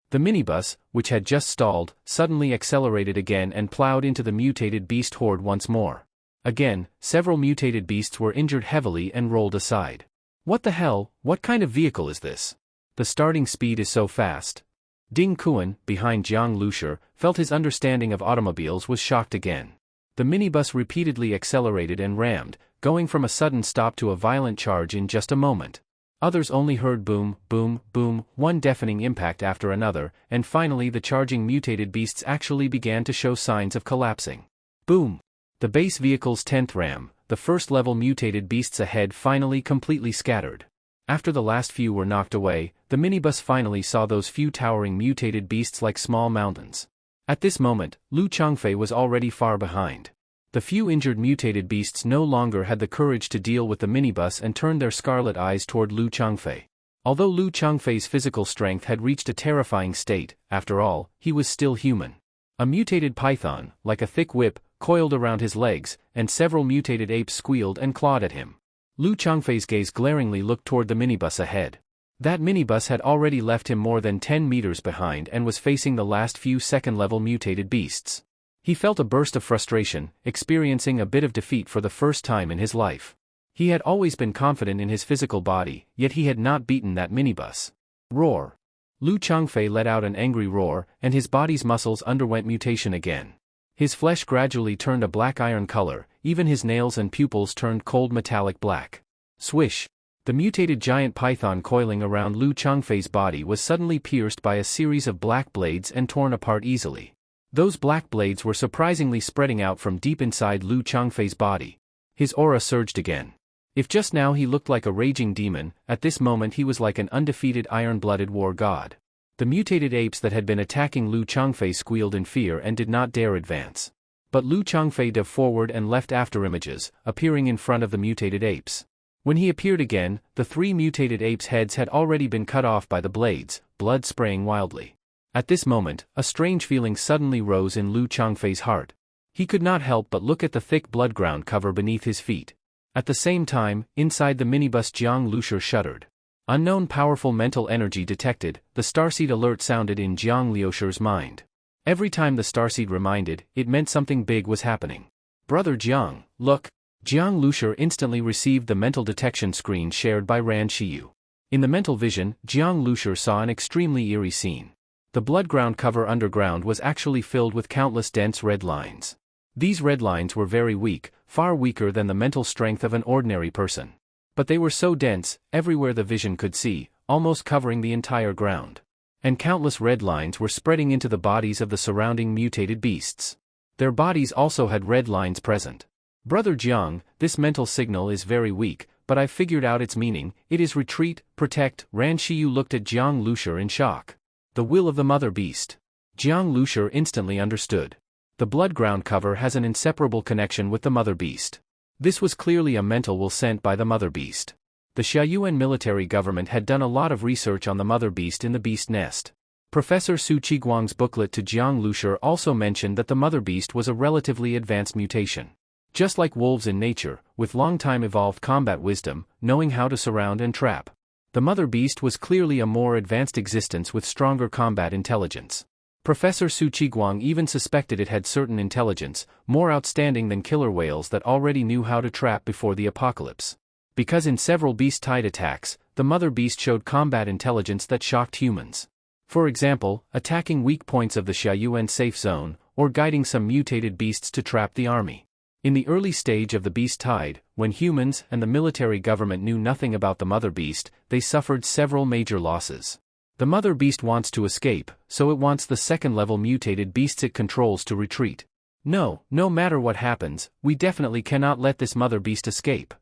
B: The minibus, which had just stalled, suddenly accelerated again and plowed into the mutated beast horde once more. Again, several mutated beasts were injured heavily and rolled aside. What the hell? What kind of vehicle is this? The starting speed is so fast. Ding Kuan, behind Jiang Lushi, felt his understanding of automobiles was shocked again. The minibus repeatedly accelerated and rammed, going from a sudden stop to a violent charge in just a moment. Others only heard boom, boom, boom, one deafening impact after another, and finally the charging mutated beasts actually began to show signs of collapsing. Boom! The base vehicle's 10th ram, the first-level mutated beasts ahead finally completely scattered. After the last few were knocked away, the minibus finally saw those few towering mutated beasts like small mountains. At this moment, Lu Changfei was already far behind. The few injured mutated beasts no longer had the courage to deal with the minibus and turned their scarlet eyes toward Lu Changfei. Although Lu Changfei's physical strength had reached a terrifying state, after all, he was still human. A mutated python, like a thick whip, coiled around his legs, and several mutated apes squealed and clawed at him. Lu Changfei's gaze glaringly looked toward the minibus ahead. That minibus had already left him more than 10 meters behind and was facing the last few second-level mutated beasts. He felt a burst of frustration, experiencing a bit of defeat for the first time in his life. He had always been confident in his physical body, yet he had not beaten that minibus. Roar! Lu Changfei let out an angry roar, and his body's muscles underwent mutation again. His flesh gradually turned a black iron color, even his nails and pupils turned cold metallic black. Swish! The mutated giant python coiling around Lu Changfei's body was suddenly pierced by a series of black blades and torn apart easily. Those black blades were surprisingly spreading out from deep inside Lu Changfei's body. His aura surged again. If just now he looked like a raging demon, at this moment he was like an undefeated iron-blooded war god. The mutated apes that had been attacking Lu Changfei squealed in fear and did not dare advance. But Lu Changfei dove forward and left afterimages, appearing in front of the mutated apes. When he appeared again, the 3 mutated apes' heads had already been cut off by the blades, blood spraying wildly. At this moment, a strange feeling suddenly rose in Lu Changfei's heart. He could not help but look at the thick blood ground cover beneath his feet. At the same time, inside the minibus Jiang Lushi shuddered. Unknown powerful mental energy detected, the starseed alert sounded in Jiang Liushi's mind. Every time the starseed reminded, it meant something big was happening. Brother Jiang, look! Jiang Lushi instantly received the mental detection screen shared by Ran Shiyu. In the mental vision, Jiang Lushi saw an extremely eerie scene. The blood ground cover underground was actually filled with countless dense red lines. These red lines were very weak, far weaker than the mental strength of an ordinary person. But they were so dense, everywhere the vision could see, almost covering the entire ground. And countless red lines were spreading into the bodies of the surrounding mutated beasts. Their bodies also had red lines present. Brother Jiang, this mental signal is very weak, but I figured out its meaning. It is retreat, protect. Ran Shiyu looked at Jiang Lushi in shock. The will of the mother beast. Jiang Lushi instantly understood. The blood ground cover has an inseparable connection with the mother beast. This was clearly a mental will sent by the mother beast. The Xiaoyuan military government had done a lot of research on the mother beast in the beast nest. Professor Su Qiguang's booklet to Jiang Lushi also mentioned that the mother beast was a relatively advanced mutation. Just like wolves in nature, with long-time evolved combat wisdom, knowing how to surround and trap. The mother beast was clearly a more advanced existence with stronger combat intelligence. Professor Su Qiguang even suspected it had certain intelligence, more outstanding than killer whales that already knew how to trap before the apocalypse. Because in several beast-tide attacks, the mother beast showed combat intelligence that shocked humans. For example, attacking weak points of the Xiaoyuan safe zone, or guiding some mutated beasts to trap the army. In the early stage of the beast tide, when humans and the military government knew nothing about the mother beast, they suffered several major losses. The mother beast wants to escape, so it wants the second-level mutated beasts it controls to retreat. No matter what happens, we definitely cannot let this mother beast escape.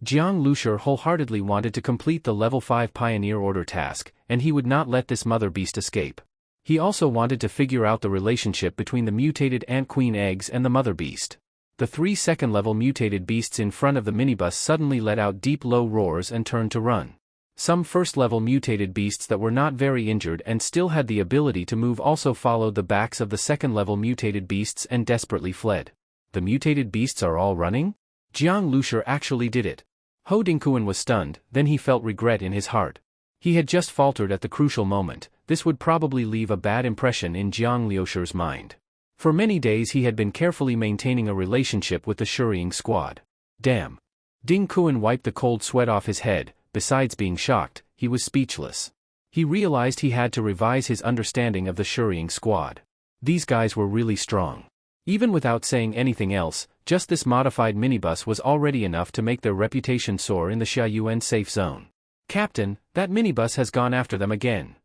B: Jiang Lushi wholeheartedly wanted to complete the level 5 Pioneer Order task, and he would not let this mother beast escape. He also wanted to figure out the relationship between the mutated ant queen eggs and the mother beast. The 3 second-level mutated beasts in front of the minibus suddenly let out deep low roars and turned to run. Some first-level mutated beasts that were not very injured and still had the ability to move also followed the backs of the second-level mutated beasts and desperately fled. The mutated beasts are all running? Jiang Lushi actually did it. Ho Dingquan was stunned, then he felt regret in his heart. He had just faltered at the crucial moment. This would probably leave a bad impression in Jiang Liushi's mind. For many days he had been carefully maintaining a relationship with the Shuriying squad. Damn. Ding Kuan wiped the cold sweat off his head. Besides being shocked, he was speechless. He realized he had to revise his understanding of the Shuriying squad. These guys were really strong. Even without saying anything else, just this modified minibus was already enough to make their reputation soar in the Xiaoyuan safe zone. Captain, that minibus has gone after them again.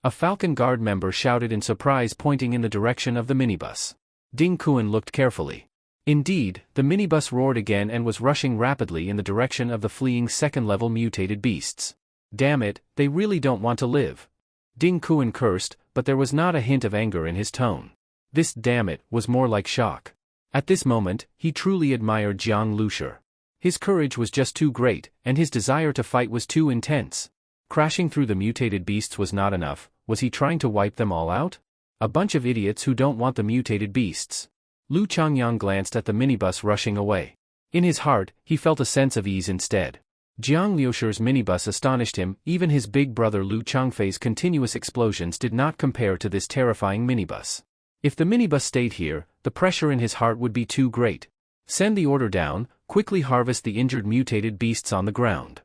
B: A Falcon Guard member shouted in surprise, pointing in the direction of the minibus. Ding Kuan looked carefully. Indeed, the minibus roared again and was rushing rapidly in the direction of the fleeing second-level mutated beasts. Damn it, they really don't want to live. Ding Kuan cursed, but there was not a hint of anger in his tone. This damn it was more like shock. At this moment, he truly admired Jiang Lushi. His courage was just too great, and his desire to fight was too intense. Crashing through the mutated beasts was not enough. Was he trying to wipe them all out? A bunch of idiots who don't want the mutated beasts. Lu Changyang glanced at the minibus rushing away. In his heart, he felt a sense of ease instead. Jiang Liushi's minibus astonished him. Even his big brother Lu Changfei's continuous explosions did not compare to this terrifying minibus. If the minibus stayed here, the pressure in his heart would be too great. Send the order down, quickly harvest the injured mutated beasts on the ground.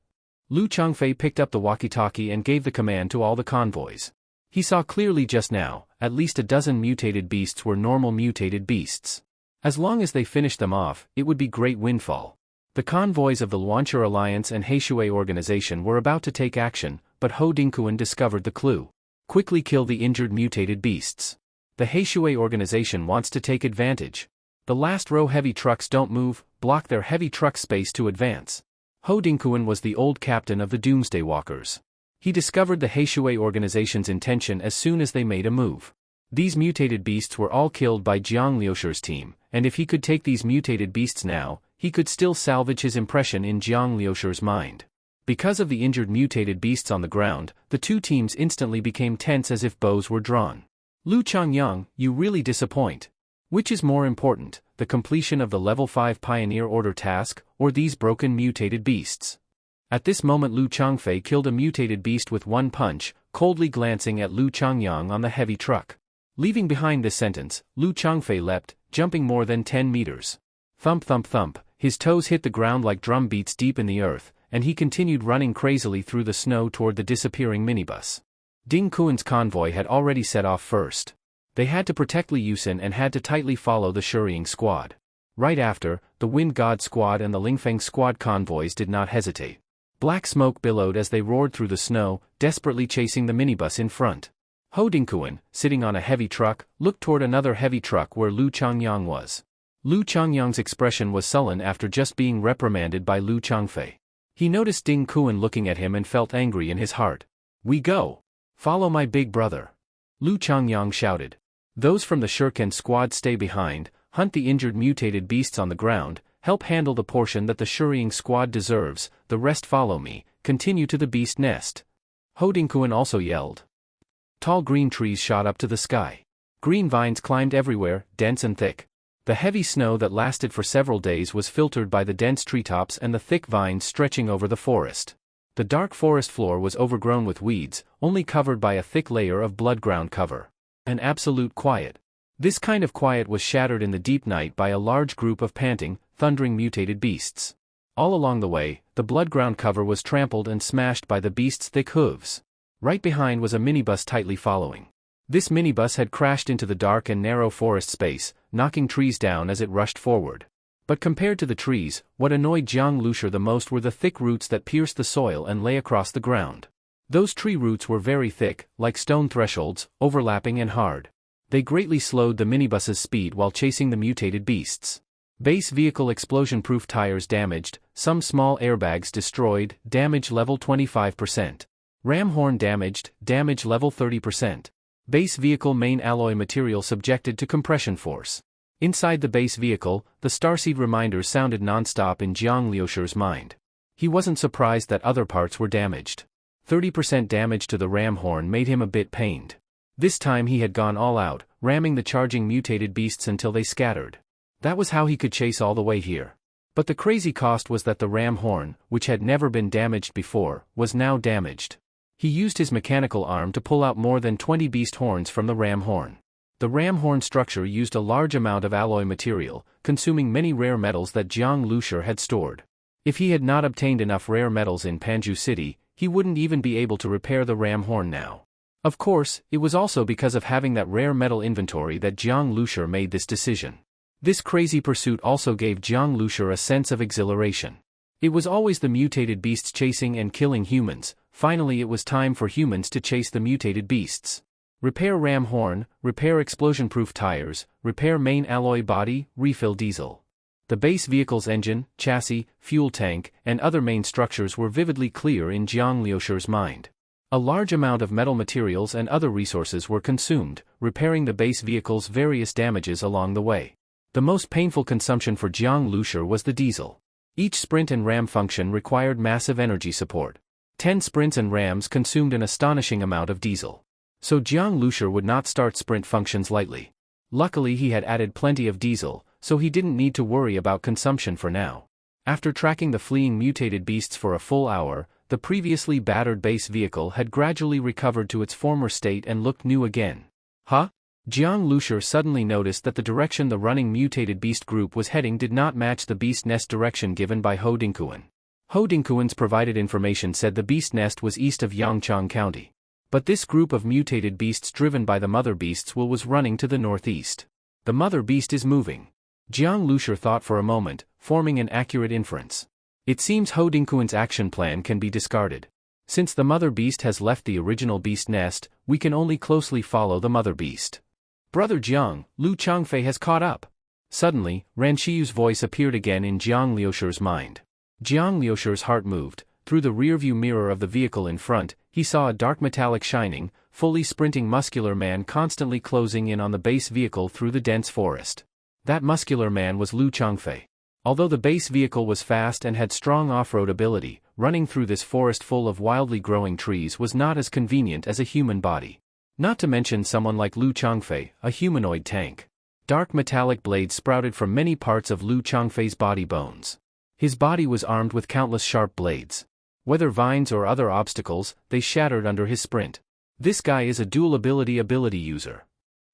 B: Lu Changfei picked up the walkie-talkie and gave the command to all the convoys. He saw clearly just now, at least a dozen mutated beasts were normal mutated beasts. As long as they finished them off, it would be great windfall. The convoys of the Luanchur Alliance and Heishui organization were about to take action, but Ho Dingquan discovered the clue. Quickly kill the injured mutated beasts. The Heishui organization wants to take advantage. The last row heavy trucks don't move, block their heavy truck space to advance. Ho Dingquan was the old captain of the Doomsday Walkers. He discovered the Heishui organization's intention as soon as they made a move. These mutated beasts were all killed by Jiang Liusher's team, and if he could take these mutated beasts now, he could still salvage his impression in Jiang Liusher's mind. Because of the injured mutated beasts on the ground, the two teams instantly became tense as if bows were drawn. Lu Changyang, you really disappoint. Which is more important, the completion of the level 5 Pioneer Order task, or these broken mutated beasts? At this moment Lu Changfei killed a mutated beast with one punch, coldly glancing at Lu Changyang on the heavy truck. Leaving behind this sentence, Lu Changfei leapt, jumping more than 10 meters. Thump thump thump, his toes hit the ground like drum beats deep in the earth, and he continued running crazily through the snow toward the disappearing minibus. Ding Kuan's convoy had already set off first. They had to protect Li Yusen and had to tightly follow the Shuriying squad. Right after, the Wind God squad and the Lingfeng squad convoys did not hesitate. Black smoke billowed as they roared through the snow, desperately chasing the minibus in front. Ho Dingkuan, sitting on a heavy truck, looked toward another heavy truck where Lu Changyang was. Lu Changyang's expression was sullen after just being reprimanded by Lu Changfei. He noticed Ding Kuan looking at him and felt angry in his heart. "We go! Follow my big brother!" Lu Changyang shouted. "Those from the Shuriken squad stay behind, hunt the injured mutated beasts on the ground, help handle the portion that the Shuriying squad deserves, the rest follow me, continue to the beast nest." Ho Dingkuan also yelled. Tall green trees shot up to the sky. Green vines climbed everywhere, dense and thick. The heavy snow that lasted for several days was filtered by the dense treetops and the thick vines stretching over the forest. The dark forest floor was overgrown with weeds, only covered by a thick layer of blood ground cover. An absolute quiet. This kind of quiet was shattered in the deep night by a large group of panting, thundering mutated beasts. All along the way, the blood ground cover was trampled and smashed by the beasts' thick hooves. Right behind was a minibus tightly following. This minibus had crashed into the dark and narrow forest space, knocking trees down as it rushed forward. But compared to the trees, what annoyed Jiang Liusher the most were the thick roots that pierced the soil and lay across the ground. Those tree roots were very thick, like stone thresholds, overlapping and hard. They greatly slowed the minibus's speed while chasing the mutated beasts. Base vehicle explosion-proof tires damaged, some small airbags destroyed, damage level 25%. Ram horn damaged, damage level 30%. Base vehicle main alloy material subjected to compression force. Inside the base vehicle, the starseed reminders sounded non-stop in Jiang Liusher's mind. He wasn't surprised that other parts were damaged. 30% damage to the ram horn made him a bit pained. This time he had gone all out, ramming the charging mutated beasts until they scattered. That was how he could chase all the way here. But the crazy cost was that the ram horn, which had never been damaged before, was now damaged. He used his mechanical arm to pull out more than 20 beast horns from the ram horn. The ram horn structure used a large amount of alloy material, consuming many rare metals that Jiang Liusher had stored. If he had not obtained enough rare metals in Panju City, he wouldn't even be able to repair the ram horn now. Of course, it was also because of having that rare metal inventory that Jiang Liusher made this decision. This crazy pursuit also gave Jiang Liusher a sense of exhilaration. It was always the mutated beasts chasing and killing humans. Finally it was time for humans to chase the mutated beasts. Repair ram horn, repair explosion-proof tires, repair main alloy body, refill diesel. The base vehicle's engine, chassis, fuel tank, and other main structures were vividly clear in Jiang Liusher's mind. A large amount of metal materials and other resources were consumed, repairing the base vehicle's various damages along the way. The most painful consumption for Jiang Liusher was the diesel. Each sprint and ram function required massive energy support. 10 sprints and rams consumed an astonishing amount of diesel. So Jiang Liusher would not start sprint functions lightly. Luckily he had added plenty of diesel, so he didn't need to worry about consumption for now. After tracking the fleeing mutated beasts for a full hour, the previously battered base vehicle had gradually recovered to its former state and looked new again. Huh? Jiang Liusher suddenly noticed that the direction the running mutated beast group was heading did not match the beast nest direction given by Ho Dingkuan. Ho Dingkuan's provided information said the beast nest was east of Yangchang County. But this group of mutated beasts driven by the mother beasts was running to the northeast. The mother beast is moving. Jiang Liusher thought for a moment, forming an accurate inference. It seems Ho Dingkuan's action plan can be discarded. Since the mother beast has left the original beast nest, we can only closely follow the mother beast. Brother Jiang, Lu Changfei has caught up. Suddenly, Ran Shiyu's voice appeared again in Jiang Liusher's mind. Jiang Liusher's heart moved, Through the rearview mirror of the vehicle in front, he saw a dark metallic shining, fully sprinting muscular man constantly closing in on the base vehicle through the dense forest. That muscular man was Lu Changfei. Although the base vehicle was fast and had strong off-road ability, running through this forest full of wildly growing trees was not as convenient as a human body. Not to mention someone like Lu Changfei, a humanoid tank. Dark metallic blades sprouted from many parts of Lu Changfei's body bones. His body was armed with countless sharp blades. Whether vines or other obstacles, they shattered under his sprint. This guy is a dual ability user.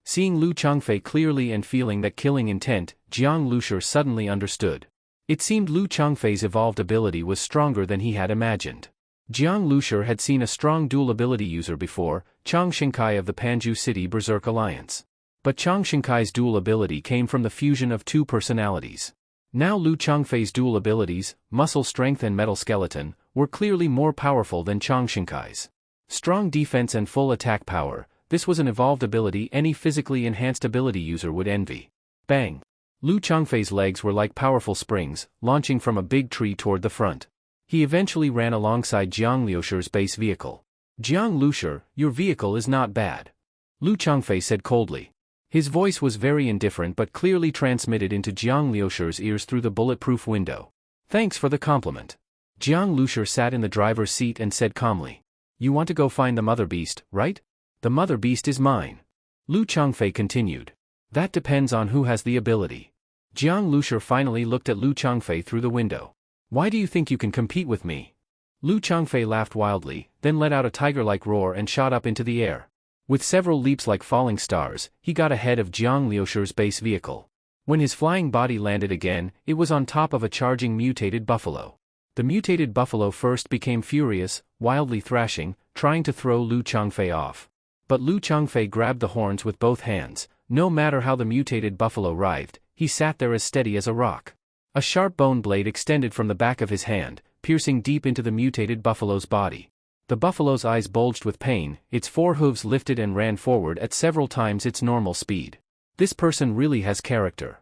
B: Seeing Lu Changfei clearly and feeling that killing intent, Jiang Lushi suddenly understood. It seemed Lu Changfei's evolved ability was stronger than he had imagined. Jiang Lushi had seen a strong dual ability user before, Chang Xingkai of the Panju City Berserk Alliance. But Chang Xingkai's dual ability came from the fusion of two personalities. Now Lu Changfei's dual abilities, muscle strength and metal skeleton, were clearly more powerful than Chang Xingkai's. Strong defense and full attack power, this was an evolved ability any physically enhanced ability user would envy. Bang! Lu Changfei's legs were like powerful springs, launching from a big tree toward the front. He eventually ran alongside Jiang Liushi's base vehicle. Jiang Lushi, your vehicle is not bad. Lu Changfei said coldly. His voice was very indifferent but clearly transmitted into Jiang Liushi's ears through the bulletproof window. Thanks for the compliment. Jiang Lushi sat in the driver's seat and said calmly. You want to go find the mother beast, right? The mother beast is mine. Lu Changfei continued. That depends on who has the ability. Jiang Lushi finally looked at Lu Changfei through the window. Why do you think you can compete with me? Lu Changfei laughed wildly, then let out a tiger-like roar and shot up into the air. With several leaps like falling stars, he got ahead of Jiang Liushi's base vehicle. When his flying body landed again, it was on top of a charging mutated buffalo. The mutated buffalo first became furious, wildly thrashing, trying to throw Lu Changfei off. But Lu Changfei grabbed the horns with both hands. No matter how the mutated buffalo writhed, he sat there as steady as a rock. A sharp bone blade extended from the back of his hand, piercing deep into the mutated buffalo's body. The buffalo's eyes bulged with pain, its forehooves lifted and ran forward at several times its normal speed. This person really has character.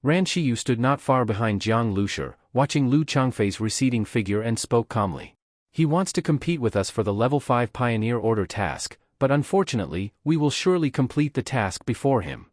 B: Ran Shiyu stood not far behind Jiang Lushi, watching Lu Changfei's receding figure and spoke calmly. He wants to compete with us for the level 5 Pioneer Order task, but unfortunately, we will surely complete the task before him.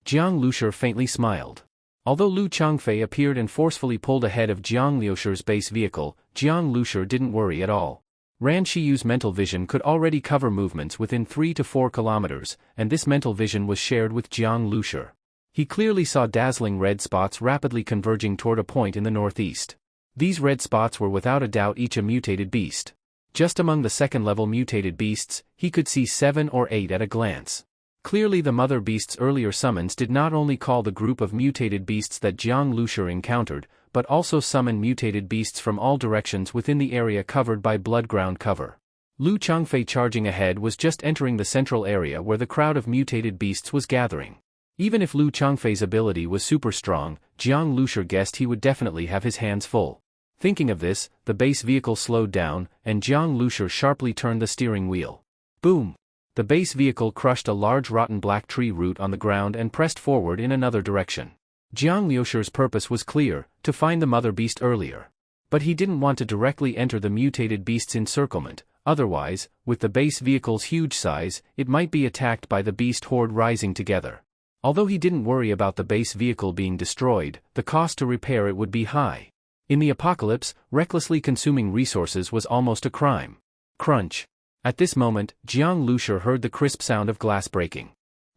B: Jiang Lushi faintly smiled. Although Lu Changfei appeared and forcefully pulled ahead of Jiang Liushi's base vehicle, Jiang Lushi didn't worry at all. Ran Shiyu's mental vision could already cover movements within 3 to 4 kilometers, and this mental vision was shared with Jiang Lushi. He clearly saw dazzling red spots rapidly converging toward a point in the northeast. These red spots were without a doubt each a mutated beast. Just among the second-level mutated beasts, he could see 7 or 8 at a glance. Clearly the mother beast's earlier summons did not only call the group of mutated beasts that Jiang Lushi encountered, but also summon mutated beasts from all directions within the area covered by blood ground cover. Lu Changfei charging ahead was just entering the central area where the crowd of mutated beasts was gathering. Even if Lu Changfei's ability was super strong, Jiang Lushi guessed he would definitely have his hands full. Thinking of this, the base vehicle slowed down, and Jiang Lushi sharply turned the steering wheel. Boom! The base vehicle crushed a large rotten black tree root on the ground and pressed forward in another direction. Jiang Liushi's purpose was clear, to find the mother beast earlier. But he didn't want to directly enter the mutated beast's encirclement, otherwise, with the base vehicle's huge size, it might be attacked by the beast horde rising together. Although he didn't worry about the base vehicle being destroyed, the cost to repair it would be high. In the apocalypse, recklessly consuming resources was almost a crime. Crunch. At this moment, Jiang Lushi heard the crisp sound of glass breaking.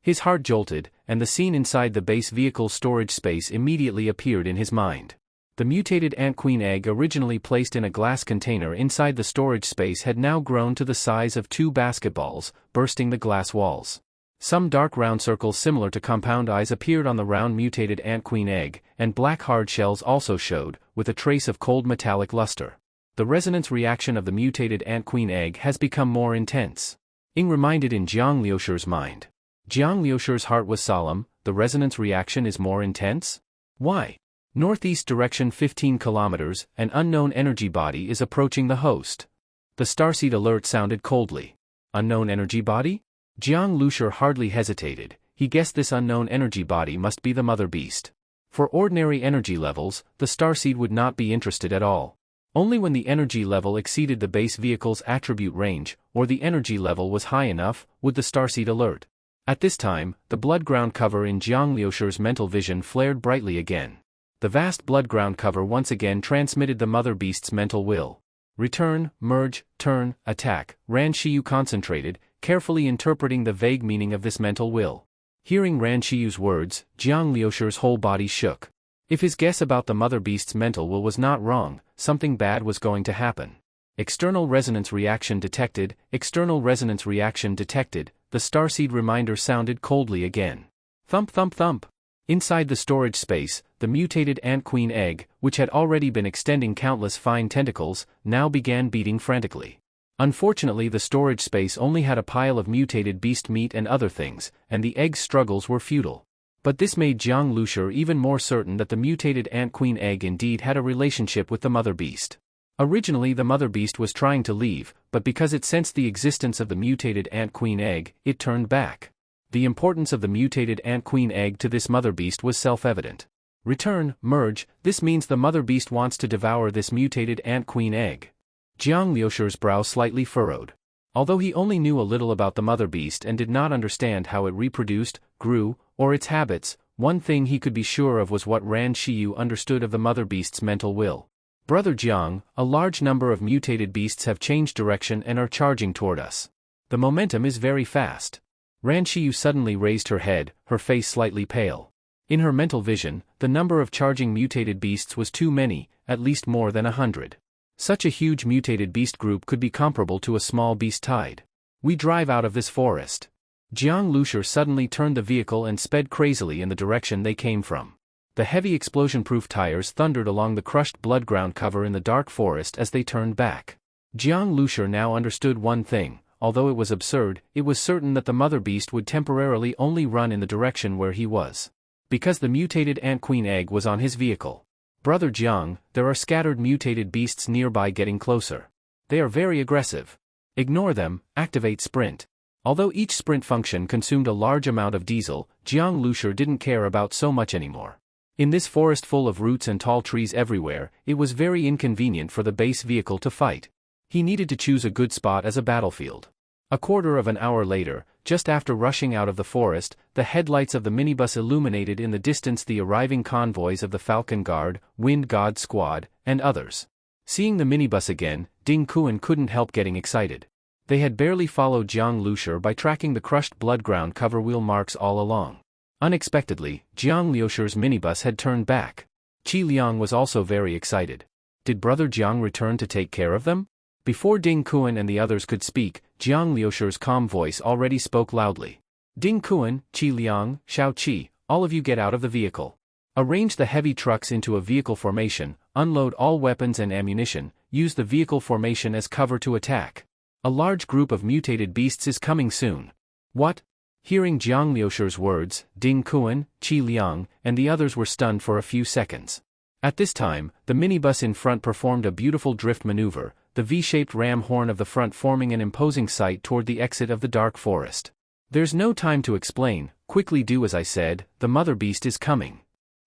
B: His heart jolted, and the scene inside the base vehicle's storage space immediately appeared in his mind. The mutated ant queen egg originally placed in a glass container inside the storage space had now grown to the size of 2 basketballs, bursting the glass walls. Some dark round circles similar to compound eyes appeared on the round mutated ant queen egg, and black hard shells also showed, with a trace of cold metallic luster. The resonance reaction of the mutated ant queen egg has become more intense. Reminded in Jiang Liushi's mind. Jiang Liushi's heart was solemn. The resonance reaction is more intense? Why? Northeast direction 15 kilometers, an unknown energy body is approaching the host. The starseed alert sounded coldly. Unknown energy body? Jiang Lushi hardly hesitated. He guessed this unknown energy body must be the mother beast. For ordinary energy levels, the starseed would not be interested at all. Only when the energy level exceeded the base vehicle's attribute range, or the energy level was high enough, would the starseed alert. At this time, the blood ground cover in Jiang Liushir's mental vision flared brightly again. The vast blood ground cover once again transmitted the mother beast's mental will. Return, merge, turn, attack, Ran Shiyu concentrated, carefully interpreting the vague meaning of this mental will. Hearing Ran Shiyu's words, Jiang Liushir's whole body shook. If his guess about the mother beast's mental will was not wrong, something bad was going to happen. External resonance reaction detected, external resonance reaction detected, the starseed reminder sounded coldly again. Thump thump thump. Inside the storage space, the mutated ant queen egg, which had already been extending countless fine tentacles, now began beating frantically. Unfortunately, the storage space only had a pile of mutated beast meat and other things, and the egg's struggles were futile. But this made Jiang Liushir even more certain that the mutated ant queen egg indeed had a relationship with the mother beast. Originally, the mother beast was trying to leave, but because it sensed the existence of the mutated ant queen egg, it turned back. The importance of the mutated ant queen egg to this mother beast was self-evident. Return, merge, this means the mother beast wants to devour this mutated ant queen egg. Jiang Liushir's brow slightly furrowed. Although he only knew a little about the mother beast and did not understand how it reproduced, grew, or its habits, one thing he could be sure of was what Ran Shiyu understood of the mother beast's mental will. Brother Jiang, a large number of mutated beasts have changed direction and are charging toward us. The momentum is very fast. Ran Shiyu suddenly raised her head, her face slightly pale. In her mental vision, the number of charging mutated beasts was too many, at least more than 100. Such a huge mutated beast group could be comparable to a small beast tide. We drive out of this forest. Jiang Liushir suddenly turned the vehicle and sped crazily in the direction they came from. The heavy explosion-proof tires thundered along the crushed blood ground cover in the dark forest as they turned back. Jiang Liushir now understood one thing. Although it was absurd, it was certain that the mother beast would temporarily only run in the direction where he was. Because the mutated ant queen egg was on his vehicle. Brother Jiang, there are scattered mutated beasts nearby getting closer. They are very aggressive. Ignore them, activate sprint. Although each sprint function consumed a large amount of diesel, Jiang Liushir didn't care about so much anymore. In this forest full of roots and tall trees everywhere, it was very inconvenient for the base vehicle to fight. He needed to choose a good spot as a battlefield. A quarter of an hour later, just after rushing out of the forest, the headlights of the minibus illuminated in the distance the arriving convoys of the Falcon Guard, Wind God Squad, and others. Seeing the minibus again, Ding Kuan couldn't help getting excited. They had barely followed Jiang Liushir by tracking the crushed blood ground cover wheel marks all along. Unexpectedly, Jiang Liushir's minibus had turned back. Qi Liang was also very excited. Did Brother Jiang return to take care of them? Before Ding Kuan and the others could speak, Jiang Liushir's calm voice already spoke loudly. Ding Kuan, Qi Liang, Xiao Qi, all of you get out of the vehicle. Arrange the heavy trucks into a vehicle formation, unload all weapons and ammunition, use the vehicle formation as cover to attack. A large group of mutated beasts is coming soon. What? Hearing Jiang Liushir's words, Ding Kuan, Qi Liang, and the others were stunned for a few seconds. At this time, the minibus in front performed a beautiful drift maneuver, the V-shaped ram horn of the front forming an imposing sight toward the exit of the dark forest. There's no time to explain, quickly do as I said, the mother beast is coming.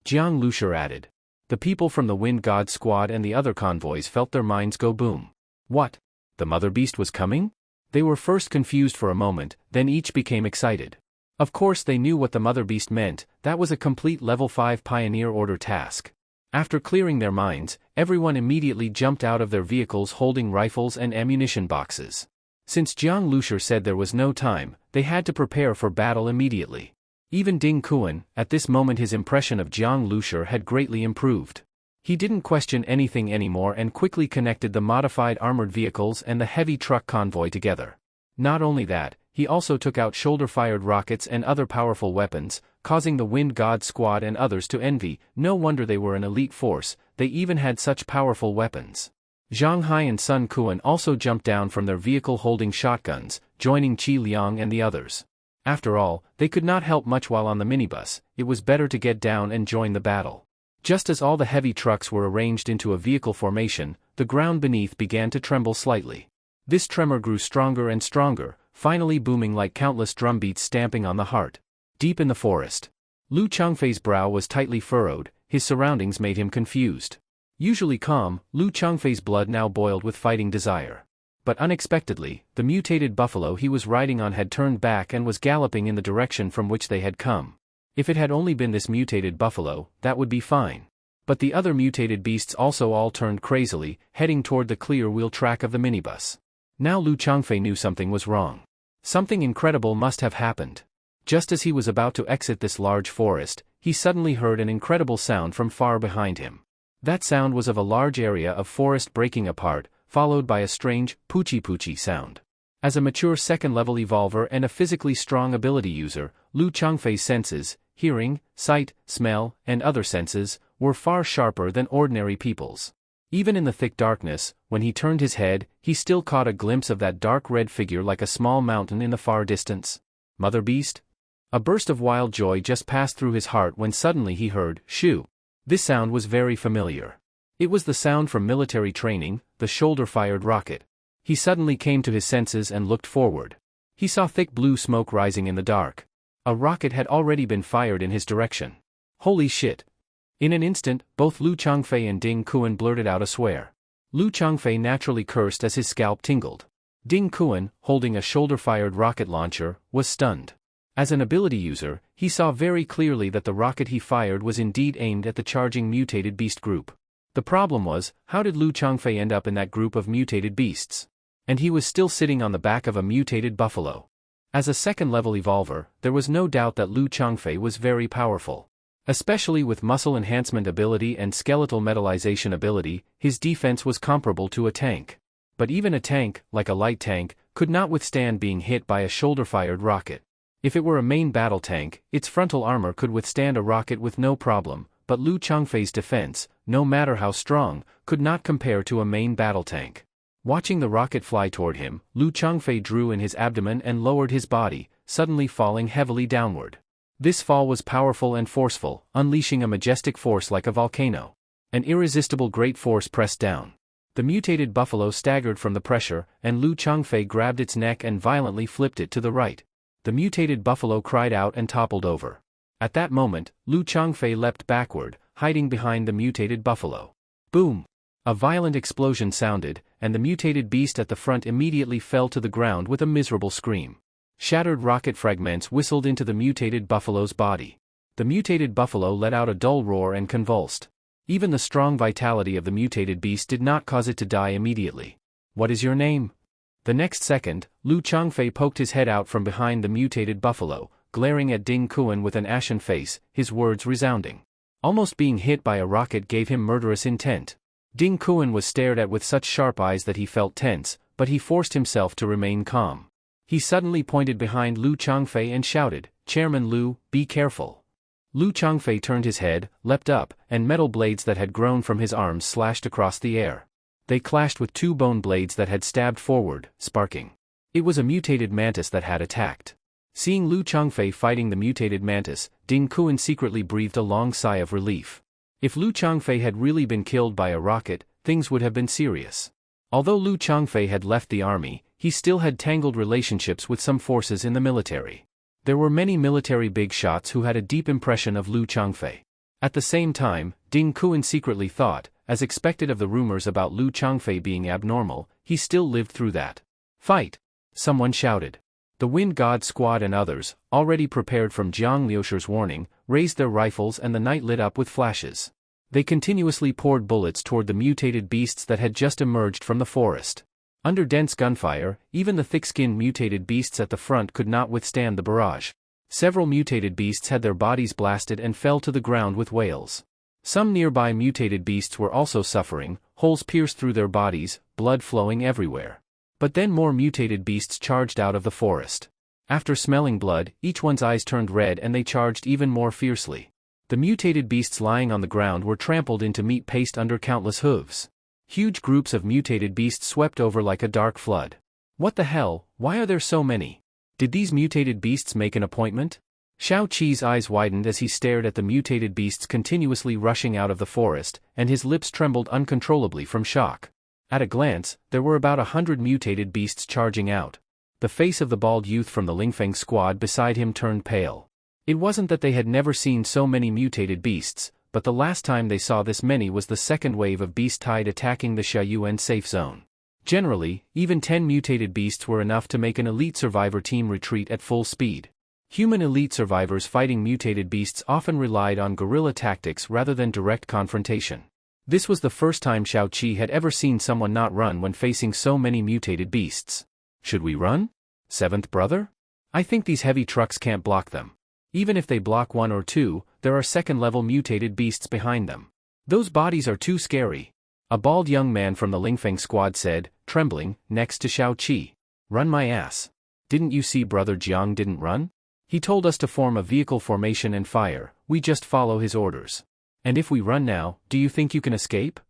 B: Jiang Liushir added. The people from the Wind God Squad and the other convoys felt their minds go boom. What? The mother beast was coming? They were first confused for a moment, then each became excited. Of course they knew what the mother beast meant, that was a complete level 5 Pioneer Order task. After clearing their minds, everyone immediately jumped out of their vehicles holding rifles and ammunition boxes. Since Jiang Liushir said there was no time, they had to prepare for battle immediately. Even Ding Kuan, at this moment his impression of Jiang Liushir had greatly improved. He didn't question anything anymore and quickly connected the modified armored vehicles and the heavy truck convoy together. Not only that, he also took out shoulder-fired rockets and other powerful weapons, causing the Wind God Squad and others to envy. No wonder they were an elite force, they even had such powerful weapons. Zhang Hai and Sun Kuan also jumped down from their vehicle holding shotguns, joining Qi Liang and the others. After all, they could not help much while on the minibus, it was better to get down and join the battle. Just as all the heavy trucks were arranged into a vehicle formation, the ground beneath began to tremble slightly. This tremor grew stronger and stronger, finally booming like countless drumbeats stamping on the heart. Deep in the forest, Lu Changfei's brow was tightly furrowed, his surroundings made him confused. Usually calm, Lu Changfei's blood now boiled with fighting desire. But unexpectedly, the mutated buffalo he was riding on had turned back and was galloping in the direction from which they had come. If it had only been this mutated buffalo, that would be fine. But the other mutated beasts also all turned crazily, heading toward the clear wheel track of the minibus. Now Lu Changfei knew something was wrong. Something incredible must have happened. Just as he was about to exit this large forest, he suddenly heard an incredible sound from far behind him. That sound was of a large area of forest breaking apart, followed by a strange, poochie-poochie sound. As a mature second-level evolver and a physically strong ability user, Lu Changfei's senses, hearing, sight, smell, and other senses, were far sharper than ordinary people's. Even in the thick darkness, when he turned his head, he still caught a glimpse of that dark red figure like a small mountain in the far distance. Mother Beast? A burst of wild joy just passed through his heart when suddenly he heard, shoo. This sound was very familiar. It was the sound from military training, the shoulder-fired rocket. He suddenly came to his senses and looked forward. He saw thick blue smoke rising in the dark. A rocket had already been fired in his direction. Holy shit! In an instant, both Lu Changfei and Ding Kuan blurted out a swear. Lu Changfei naturally cursed as his scalp tingled. Ding Kuan, holding a shoulder-fired rocket launcher, was stunned. As an ability user, he saw very clearly that the rocket he fired was indeed aimed at the charging mutated beast group. The problem was, how did Lu Changfei end up in that group of mutated beasts? And he was still sitting on the back of a mutated buffalo. As a second-level evolver, there was no doubt that Lu Changfei was very powerful. Especially with muscle enhancement ability and skeletal metallization ability, his defense was comparable to a tank. But even a tank, like a light tank, could not withstand being hit by a shoulder-fired rocket. If it were a main battle tank, its frontal armor could withstand a rocket with no problem, but Lu Changfei's defense, no matter how strong, could not compare to a main battle tank. Watching the rocket fly toward him, Lu Changfei drew in his abdomen and lowered his body, suddenly falling heavily downward. This fall was powerful and forceful, unleashing a majestic force like a volcano. An irresistible great force pressed down. The mutated buffalo staggered from the pressure, and Lu Changfei grabbed its neck and violently flipped it to the right. The mutated buffalo cried out and toppled over. At that moment, Lu Changfei leapt backward, hiding behind the mutated buffalo. Boom! A violent explosion sounded, and the mutated beast at the front immediately fell to the ground with a miserable scream. Shattered rocket fragments whistled into the mutated buffalo's body. The mutated buffalo let out a dull roar and convulsed. Even the strong vitality of the mutated beast did not cause it to die immediately. What is your name? The next second, Lu Changfei poked his head out from behind the mutated buffalo, glaring at Ding Kuan with an ashen face, his words resounding. Almost being hit by a rocket gave him murderous intent. Ding Kuan was stared at with such sharp eyes that he felt tense, but he forced himself to remain calm. He suddenly pointed behind Lu Changfei and shouted, "Chairman Lu, be careful." Lu Changfei turned his head, leapt up, and metal blades that had grown from his arms slashed across the air. They clashed with two bone blades that had stabbed forward, sparking. It was a mutated mantis that had attacked. Seeing Lu Changfei fighting the mutated mantis, Ding Kuan secretly breathed a long sigh of relief. If Lu Changfei had really been killed by a rocket, things would have been serious. Although Lu Changfei had left the army, he still had tangled relationships with some forces in the military. There were many military big shots who had a deep impression of Lu Changfei. At the same time, Ding Kuan secretly thought, as expected of the rumors about Lu Changfei being abnormal, he still lived through that. Fight! Someone shouted. The Wind God Squad and others, already prepared from Jiang Liushir's warning, raised their rifles and the night lit up with flashes. They continuously poured bullets toward the mutated beasts that had just emerged from the forest. Under dense gunfire, even the thick-skinned mutated beasts at the front could not withstand the barrage. Several mutated beasts had their bodies blasted and fell to the ground with wails. Some nearby mutated beasts were also suffering, holes pierced through their bodies, blood flowing everywhere. But then more mutated beasts charged out of the forest. After smelling blood, each one's eyes turned red and they charged even more fiercely. The mutated beasts lying on the ground were trampled into meat paste under countless hooves. Huge groups of mutated beasts swept over like a dark flood. What the hell, why are there so many? Did these mutated beasts make an appointment? Shao Qi's eyes widened as he stared at the mutated beasts continuously rushing out of the forest, and his lips trembled uncontrollably from shock. At a glance, there were about 100 mutated beasts charging out. The face of the bald youth from the Lingfeng squad beside him turned pale. It wasn't that they had never seen so many mutated beasts, but the last time they saw this many was the second wave of beast tide attacking the Xiaoyuan safe zone. Generally, even 10 mutated beasts were enough to make an elite survivor team retreat at full speed. Human elite survivors fighting mutated beasts often relied on guerrilla tactics rather than direct confrontation. This was the first time Xiaoqi had ever seen someone not run when facing so many mutated beasts. Should we run? Seventh brother? I think these heavy trucks can't block them. Even if they block one or two, there are second-level mutated beasts behind them. Those bodies are too scary. A bald young man from the Lingfeng squad said, trembling, next to Xiaoqi. Run my ass. Didn't you see Brother Jiang didn't run? He told us to form a vehicle formation and fire, we just follow his orders. And if we run now, do you think you can escape?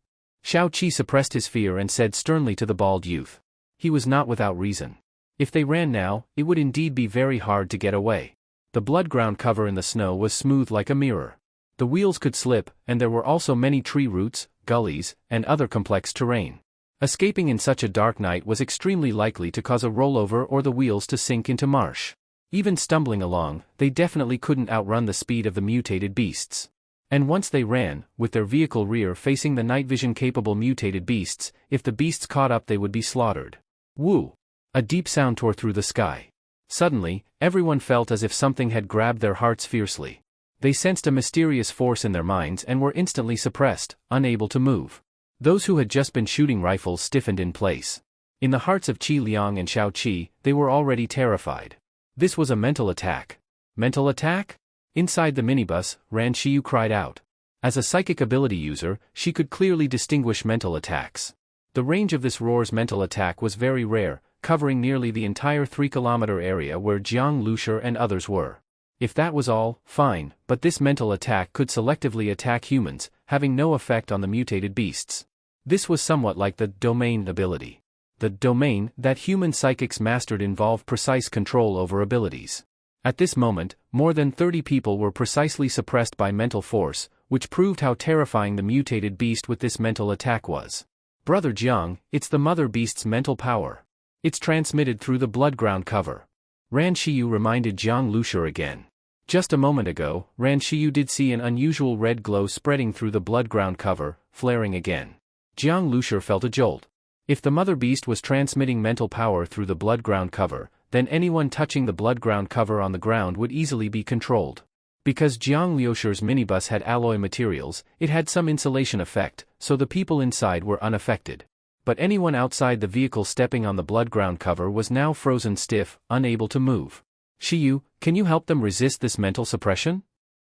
B: Xiaoqi suppressed his fear and said sternly to the bald youth. He was not without reason. If they ran now, it would indeed be very hard to get away. The blood ground cover in the snow was smooth like a mirror. The wheels could slip, and there were also many tree roots, gullies, and other complex terrain. Escaping in such a dark night was extremely likely to cause a rollover or the wheels to sink into marsh. Even stumbling along, they definitely couldn't outrun the speed of the mutated beasts. And once they ran, with their vehicle rear facing the night vision capable mutated beasts, if the beasts caught up they would be slaughtered. Woo! A deep sound tore through the sky. Suddenly, everyone felt as if something had grabbed their hearts fiercely. They sensed a mysterious force in their minds and were instantly suppressed, unable to move. Those who had just been shooting rifles stiffened in place. In the hearts of Qi Liang and Xiaoqi, they were already terrified. This was a mental attack. Mental attack? Inside the minibus, Ran Xiyu cried out. As a psychic ability user, she could clearly distinguish mental attacks. The range of this roar's mental attack was very rare, covering nearly the entire 3-kilometer area where Jiang Lushi and others were. If that was all, fine, but this mental attack could selectively attack humans, having no effect on the mutated beasts. This was somewhat like the domain ability. The domain that human psychics mastered involved precise control over abilities. At this moment, more than 30 people were precisely suppressed by mental force, which proved how terrifying the mutated beast with this mental attack was. Brother Jiang, it's the mother beast's mental power. It's transmitted through the blood ground cover. Ran Xiyu reminded Jiang Lushi again. Just a moment ago, Ran Xiyu did see an unusual red glow spreading through the blood ground cover, flaring again. Jiang Lushi felt a jolt. If the mother beast was transmitting mental power through the blood ground cover, then anyone touching the blood ground cover on the ground would easily be controlled. Because Jiang Liushi's minibus had alloy materials, it had some insulation effect, so the people inside were unaffected. But anyone outside the vehicle stepping on the blood ground cover was now frozen stiff, unable to move. Xiyu, can you help them resist this mental suppression?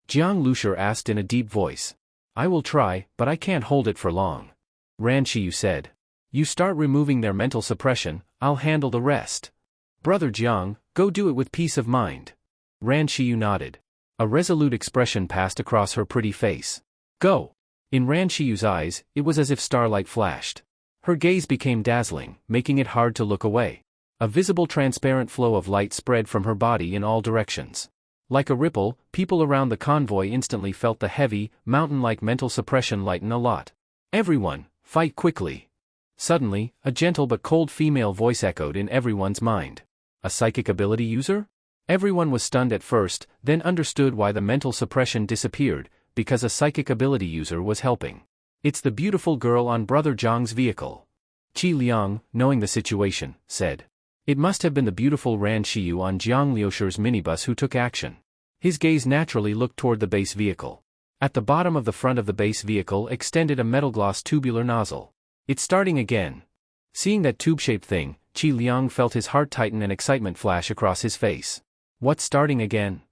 B: Jiang Lushi asked in a deep voice. I will try, but I can't hold it for long. Ran Xiyu said. You start removing their mental suppression, I'll handle the rest. Brother Jiang, go do it with peace of mind. Ran Xiyu nodded. A resolute expression passed across her pretty face. Go! In Ran Xiyu's eyes, it was as if starlight flashed. Her gaze became dazzling, making it hard to look away. A visible transparent flow of light spread from her body in all directions. Like a ripple, people around the convoy instantly felt the heavy, mountain-like mental suppression lighten a lot. Everyone, fight quickly. Suddenly, a gentle but cold female voice echoed in everyone's mind. A psychic ability user? Everyone was stunned at first, then understood why the mental suppression disappeared, because a psychic ability user was helping. It's the beautiful girl on Brother Jiang's vehicle. Qi Liang, knowing the situation, said. It must have been the beautiful Ran Xiyu on Jiang Liushi's minibus who took action. His gaze naturally looked toward the base vehicle. At the bottom of the front of the base vehicle extended a metal gloss tubular nozzle. It's starting again. Seeing that tube-shaped thing, Qi Liang felt his heart tighten and excitement flash across his face. What's starting again?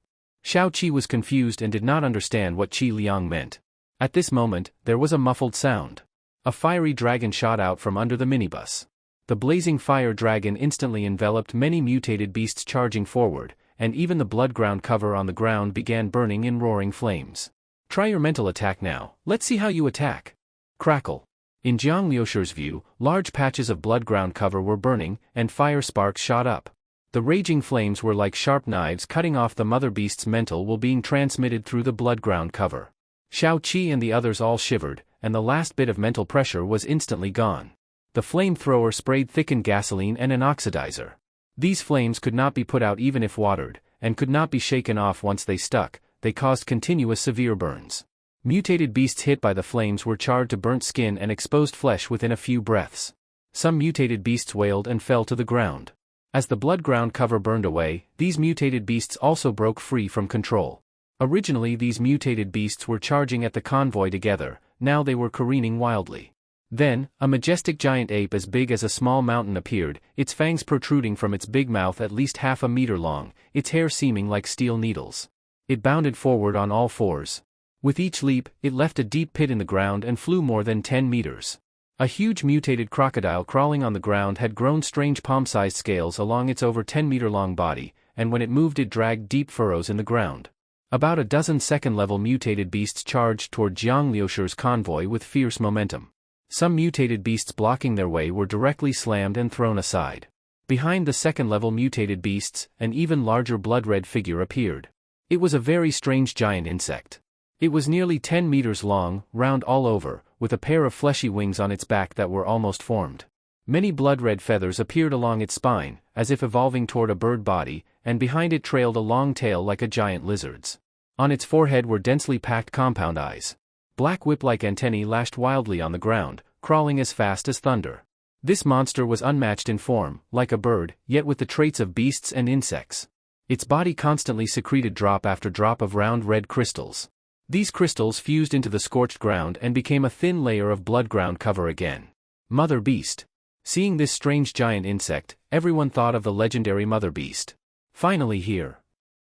B: Xiaoqi was confused and did not understand what Qi Liang meant. At this moment, there was a muffled sound. A fiery dragon shot out from under the minibus. The blazing fire dragon instantly enveloped many mutated beasts charging forward, and even the blood ground cover on the ground began burning in roaring flames. Try your mental attack now, let's see how you attack. Crackle. In Jiang Liushi's view, large patches of blood ground cover were burning, and fire sparks shot up. The raging flames were like sharp knives cutting off the mother beast's mental while being transmitted through the blood ground cover. Xiaoqi and the others all shivered, and the last bit of mental pressure was instantly gone. The flamethrower sprayed thickened gasoline and an oxidizer. These flames could not be put out even if watered, and could not be shaken off once they stuck, they caused continuous severe burns. Mutated beasts hit by the flames were charred to burnt skin and exposed flesh within a few breaths. Some mutated beasts wailed and fell to the ground. As the blood ground cover burned away, these mutated beasts also broke free from control. Originally these mutated beasts were charging at the convoy together, now they were careening wildly. Then, a majestic giant ape as big as a small mountain appeared, its fangs protruding from its big mouth at least half a meter long, its hair seeming like steel needles. It bounded forward on all fours. With each leap, it left a deep pit in the ground and flew more than 10 meters. A huge mutated crocodile crawling on the ground had grown strange palm-sized scales along its over 10-meter-long body, and when it moved it dragged deep furrows in the ground. About a dozen second-level mutated beasts charged toward Jiang Liusher's convoy with fierce momentum. Some mutated beasts blocking their way were directly slammed and thrown aside. Behind the second-level mutated beasts, an even larger blood-red figure appeared. It was a very strange giant insect. It was nearly 10 meters long, round all over, with a pair of fleshy wings on its back that were almost formed. Many blood-red feathers appeared along its spine, as if evolving toward a bird body, and behind it trailed a long tail like a giant lizard's. On its forehead were densely packed compound eyes. Black whip-like antennae lashed wildly on the ground, crawling as fast as thunder. This monster was unmatched in form, like a bird, yet with the traits of beasts and insects. Its body constantly secreted drop after drop of round red crystals. These crystals fused into the scorched ground and became a thin layer of blood ground cover again. Mother Beast. Seeing this strange giant insect, everyone thought of the legendary Mother Beast. Finally here.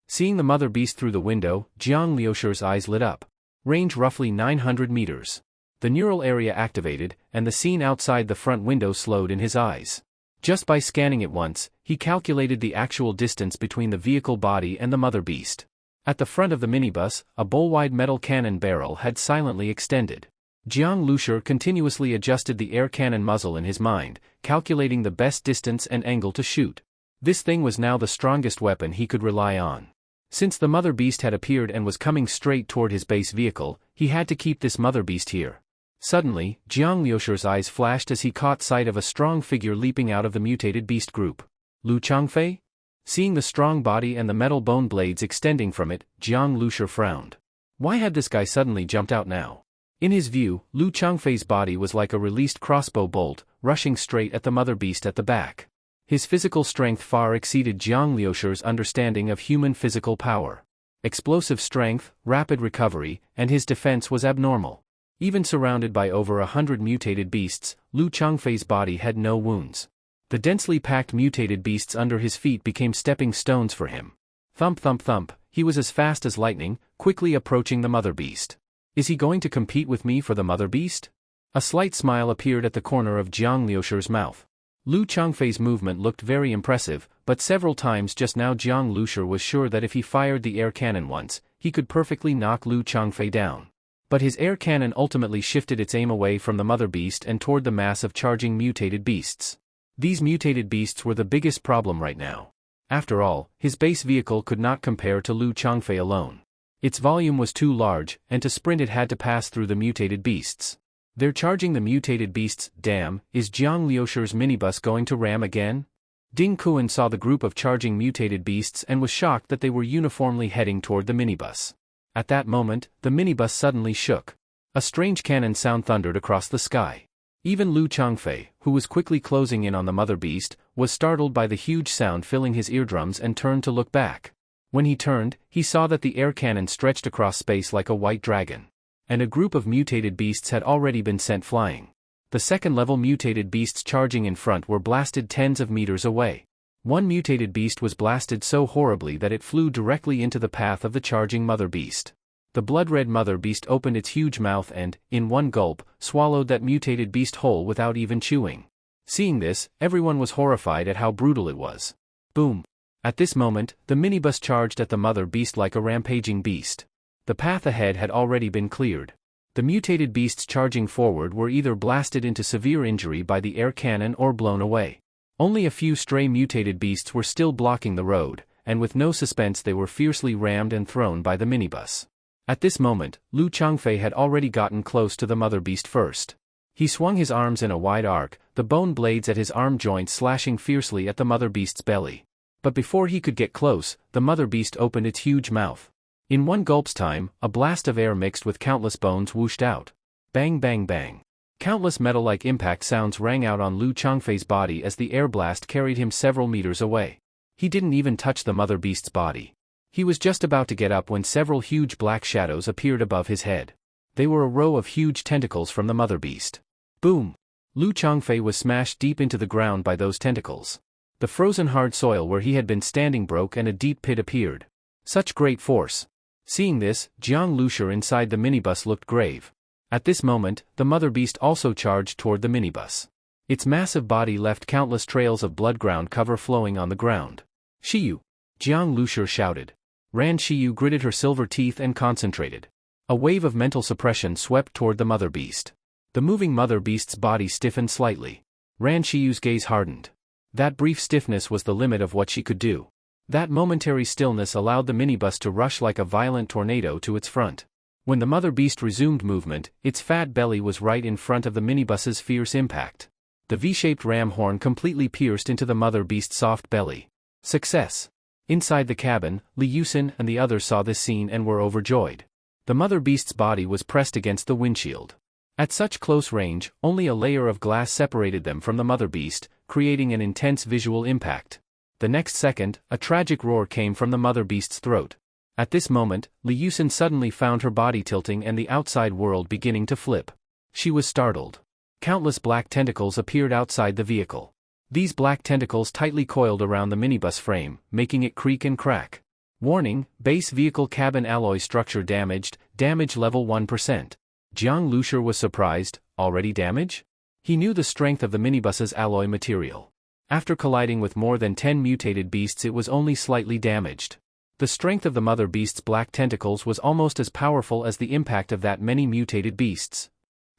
B: Seeing the Mother Beast through the window, Jiang Liusher's eyes lit up. Range roughly 900 meters. The neural area activated, and the scene outside the front window slowed in his eyes. Just by scanning it once, he calculated the actual distance between the vehicle body and the Mother Beast. At the front of the minibus, a bowl-wide metal cannon barrel had silently extended. Jiang Liusher continuously adjusted the air cannon muzzle in his mind, calculating the best distance and angle to shoot. This thing was now the strongest weapon he could rely on. Since the Mother Beast had appeared and was coming straight toward his base vehicle, he had to keep this Mother Beast here. Suddenly, Jiang Liusher's eyes flashed as he caught sight of a strong figure leaping out of the mutated beast group. Lu Changfei? Seeing the strong body and the metal bone blades extending from it, Jiang Liusher frowned. Why had this guy suddenly jumped out now? In his view, Lu Changfei's body was like a released crossbow bolt, rushing straight at the Mother Beast at the back. His physical strength far exceeded Jiang Liusher's understanding of human physical power. Explosive strength, rapid recovery, and his defense was abnormal. Even surrounded by over 100 mutated beasts, Lu Changfei's body had no wounds. The densely packed mutated beasts under his feet became stepping stones for him. Thump thump thump, he was as fast as lightning, quickly approaching the Mother Beast. Is he going to compete with me for the Mother Beast? A slight smile appeared at the corner of Jiang Liusher's mouth. Lu Changfei's movement looked very impressive, but several times just now Jiang Liusher was sure that if he fired the air cannon once, he could perfectly knock Lu Changfei down. But his air cannon ultimately shifted its aim away from the Mother Beast and toward the mass of charging mutated beasts. These mutated beasts were the biggest problem right now. After all, his base vehicle could not compare to Lu Changfei alone. Its volume was too large, and to sprint it had to pass through the mutated beasts. They're charging the mutated beasts, damn, is Jiang Liusher's minibus going to ram again? Ding Kuan saw the group of charging mutated beasts and was shocked that they were uniformly heading toward the minibus. At that moment, the minibus suddenly shook. A strange cannon sound thundered across the sky. Even Lu Changfei, who was quickly closing in on the Mother Beast, was startled by the huge sound filling his eardrums and turned to look back. When he turned, he saw that the air cannon stretched across space like a white dragon. And a group of mutated beasts had already been sent flying. The second-level mutated beasts charging in front were blasted tens of meters away. One mutated beast was blasted so horribly that it flew directly into the path of the charging Mother Beast. The blood-red Mother Beast opened its huge mouth and, in one gulp, swallowed that mutated beast whole without even chewing. Seeing this, everyone was horrified at how brutal it was. Boom! At this moment, the minibus charged at the Mother Beast like a rampaging beast. The path ahead had already been cleared. The mutated beasts charging forward were either blasted into severe injury by the air cannon or blown away. Only a few stray mutated beasts were still blocking the road, and with no suspense they were fiercely rammed and thrown by the minibus. At this moment, Lu Changfei had already gotten close to the Mother Beast first. He swung his arms in a wide arc, the bone blades at his arm joints slashing fiercely at the Mother Beast's belly. But before he could get close, the Mother Beast opened its huge mouth. In one gulp's time, a blast of air mixed with countless bones whooshed out. Bang bang bang. Countless metal-like impact sounds rang out on Lu Changfei's body as the air blast carried him several meters away. He didn't even touch the mother beast's body. He was just about to get up when several huge black shadows appeared above his head. They were a row of huge tentacles from the mother beast. Boom! Lu Changfei was smashed deep into the ground by those tentacles. The frozen hard soil where he had been standing broke and a deep pit appeared. Such great force. Seeing this, Jiang Lushi inside the minibus looked grave. At this moment, the mother beast also charged toward the minibus. Its massive body left countless trails of blood ground cover flowing on the ground. Shiyu! Jiang Lushi shouted. Ran Shiyu gritted her silver teeth and concentrated. A wave of mental suppression swept toward the mother beast. The moving mother beast's body stiffened slightly. Ran Shiyu's gaze hardened. That brief stiffness was the limit of what she could do. That momentary stillness allowed the minibus to rush like a violent tornado to its front. When the mother beast resumed movement, its fat belly was right in front of the minibus's fierce impact. The V-shaped ram horn completely pierced into the mother beast's soft belly. Success! Inside the cabin, Li Yusin and the others saw this scene and were overjoyed. The mother beast's body was pressed against the windshield. At such close range, only a layer of glass separated them from the mother beast, creating an intense visual impact. The next second, a tragic roar came from the mother beast's throat. At this moment, Li Yusin suddenly found her body tilting and the outside world beginning to flip. She was startled. Countless black tentacles appeared outside the vehicle. These black tentacles tightly coiled around the minibus frame, making it creak and crack. Warning, base vehicle cabin alloy structure damaged, damage level 1%. Jiang Lushi was surprised. Already damage? He knew the strength of the minibus's alloy material. After colliding with more than 10 mutated beasts, it was only slightly damaged. The strength of the mother beast's black tentacles was almost as powerful as the impact of that many mutated beasts.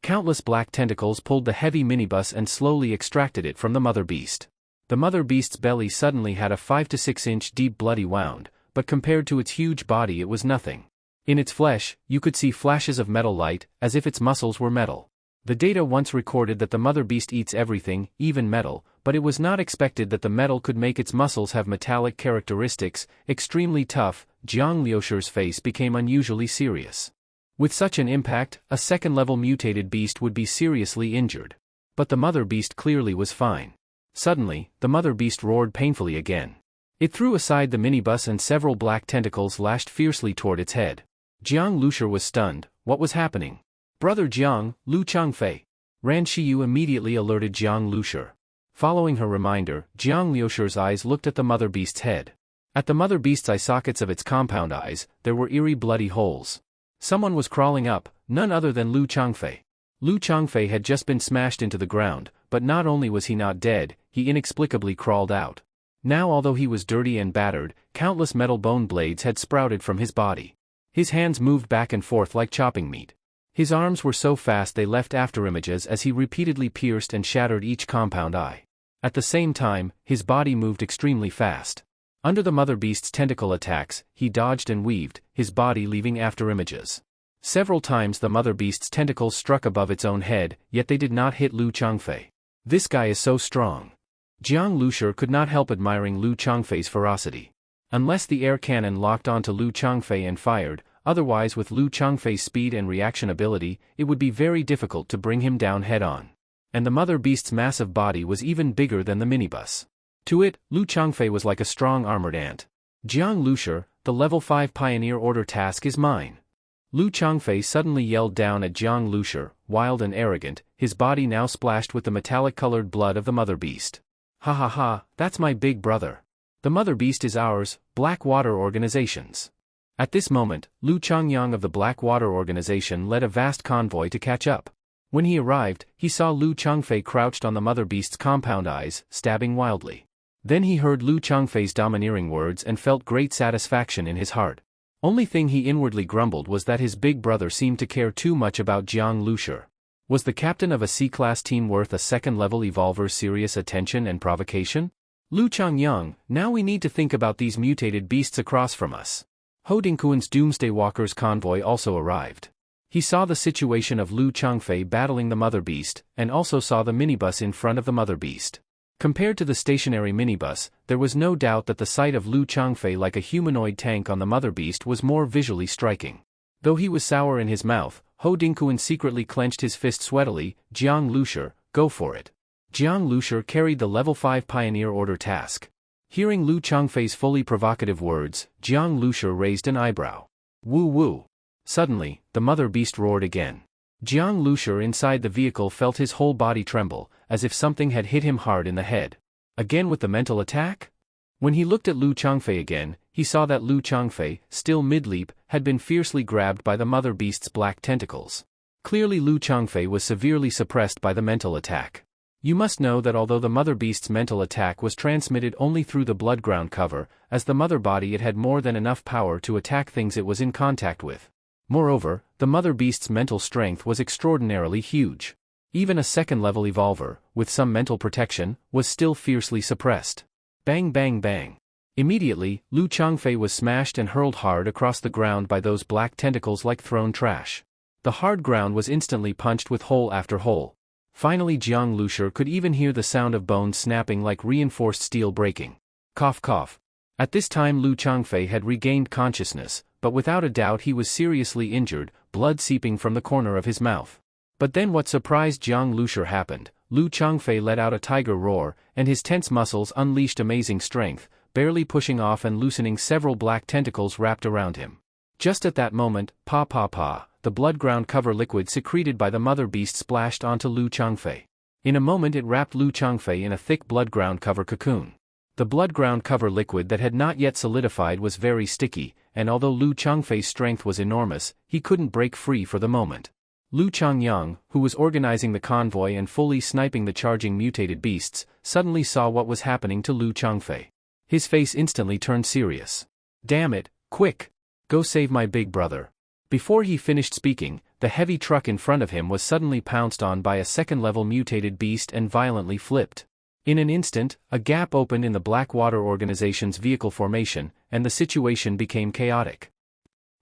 B: Countless black tentacles pulled the heavy minibus and slowly extracted it from the mother beast. The mother beast's belly suddenly had a 5 to 6 inch deep bloody wound, but compared to its huge body it was nothing. In its flesh, you could see flashes of metal light, as if its muscles were metal. The data once recorded that the mother beast eats everything, even metal, but it was not expected that the metal could make its muscles have metallic characteristics. Extremely tough. Jiang Liushi's face became unusually serious. With such an impact, a second-level mutated beast would be seriously injured. But the mother beast clearly was fine. Suddenly, the mother beast roared painfully again. It threw aside the minibus and several black tentacles lashed fiercely toward its head. Jiang Lushi was stunned. What was happening? Brother Jiang, Lu Changfei. Ran Shiyu immediately alerted Jiang Lushi. Following her reminder, Jiang Liushi's eyes looked at the mother beast's head. At the mother beast's eye sockets of its compound eyes, there were eerie bloody holes. Someone was crawling up, none other than Lu Changfei. Lu Changfei had just been smashed into the ground, but not only was he not dead, he inexplicably crawled out. Now, although he was dirty and battered, countless metal bone blades had sprouted from his body. His hands moved back and forth like chopping meat. His arms were so fast they left afterimages as he repeatedly pierced and shattered each compound eye. At the same time, his body moved extremely fast. Under the mother beast's tentacle attacks, he dodged and weaved, his body leaving afterimages. Several times the mother beast's tentacles struck above its own head, yet they did not hit Lu Changfei. This guy is so strong. Jiang Lushi could not help admiring Lu Changfei's ferocity. Unless the air cannon locked onto Lu Changfei and fired, otherwise with Lu Changfei's speed and reaction ability, it would be very difficult to bring him down head-on. And the mother beast's massive body was even bigger than the minibus. To it, Lu Changfei was like a strong armored ant. Jiang Lushi, the level 5 Pioneer Order task is mine. Lu Changfei suddenly yelled down at Jiang Lushi, wild and arrogant, his body now splashed with the metallic-colored blood of the mother beast. Ha ha ha, that's my big brother. The mother beast is ours, Blackwater Organizations. At this moment, Lu Changyang of the Blackwater Organization led a vast convoy to catch up. When he arrived, he saw Lu Changfei crouched on the mother beast's compound eyes, stabbing wildly. Then he heard Lu Changfei's domineering words and felt great satisfaction in his heart. Only thing he inwardly grumbled was that his big brother seemed to care too much about Jiang Lushi. Was the captain of a C-class team worth a second-level evolver's serious attention and provocation? Lu Changyang, now we need to think about these mutated beasts across from us. Ho Dingquan's Doomsday Walker's convoy also arrived. He saw the situation of Lu Changfei battling the mother beast, and also saw the minibus in front of the mother beast. Compared to the stationary minibus, there was no doubt that the sight of Lu Changfei like a humanoid tank on the mother beast was more visually striking. Though he was sour in his mouth, Ho Dingquan secretly clenched his fist sweatily. Jiang Lushi, go for it. Jiang Lushi carried the level 5 Pioneer Order task. Hearing Lu Changfei's fully provocative words, Jiang Lushi raised an eyebrow. Woo woo. Suddenly, the mother beast roared again. Jiang Lushi inside the vehicle felt his whole body tremble, as if something had hit him hard in the head. Again with the mental attack? When he looked at Lu Changfei again, he saw that Lu Changfei, still mid-leap, had been fiercely grabbed by the mother beast's black tentacles. Clearly Lu Changfei was severely suppressed by the mental attack. You must know that although the mother beast's mental attack was transmitted only through the blood ground cover, as the mother body it had more than enough power to attack things it was in contact with. Moreover, the mother beast's mental strength was extraordinarily huge. Even a second-level evolver, with some mental protection, was still fiercely suppressed. Bang bang bang. Immediately, Lu Changfei was smashed and hurled hard across the ground by those black tentacles like thrown trash. The hard ground was instantly punched with hole after hole. Finally Jiang Lushi could even hear the sound of bones snapping like reinforced steel breaking. Cough cough. At this time Lu Changfei had regained consciousness, but without a doubt he was seriously injured, blood seeping from the corner of his mouth. But then what surprised Jiang Lushi happened. Lu Changfei let out a tiger roar, and his tense muscles unleashed amazing strength, barely pushing off and loosening several black tentacles wrapped around him. Just at that moment, the blood ground cover liquid secreted by the mother beast splashed onto Lu Changfei. In a moment it wrapped Lu Changfei in a thick blood ground cover cocoon. The blood ground cover liquid that had not yet solidified was very sticky, and although Lu Changfei's strength was enormous, he couldn't break free for the moment. Lu Changyang, who was organizing the convoy and fully sniping the charging mutated beasts, suddenly saw what was happening to Lu Changfei. His face instantly turned serious. Damn it, quick! Go save my big brother. Before he finished speaking, the heavy truck in front of him was suddenly pounced on by a second-level mutated beast and violently flipped. In an instant, a gap opened in the Blackwater Organization's vehicle formation, and the situation became chaotic.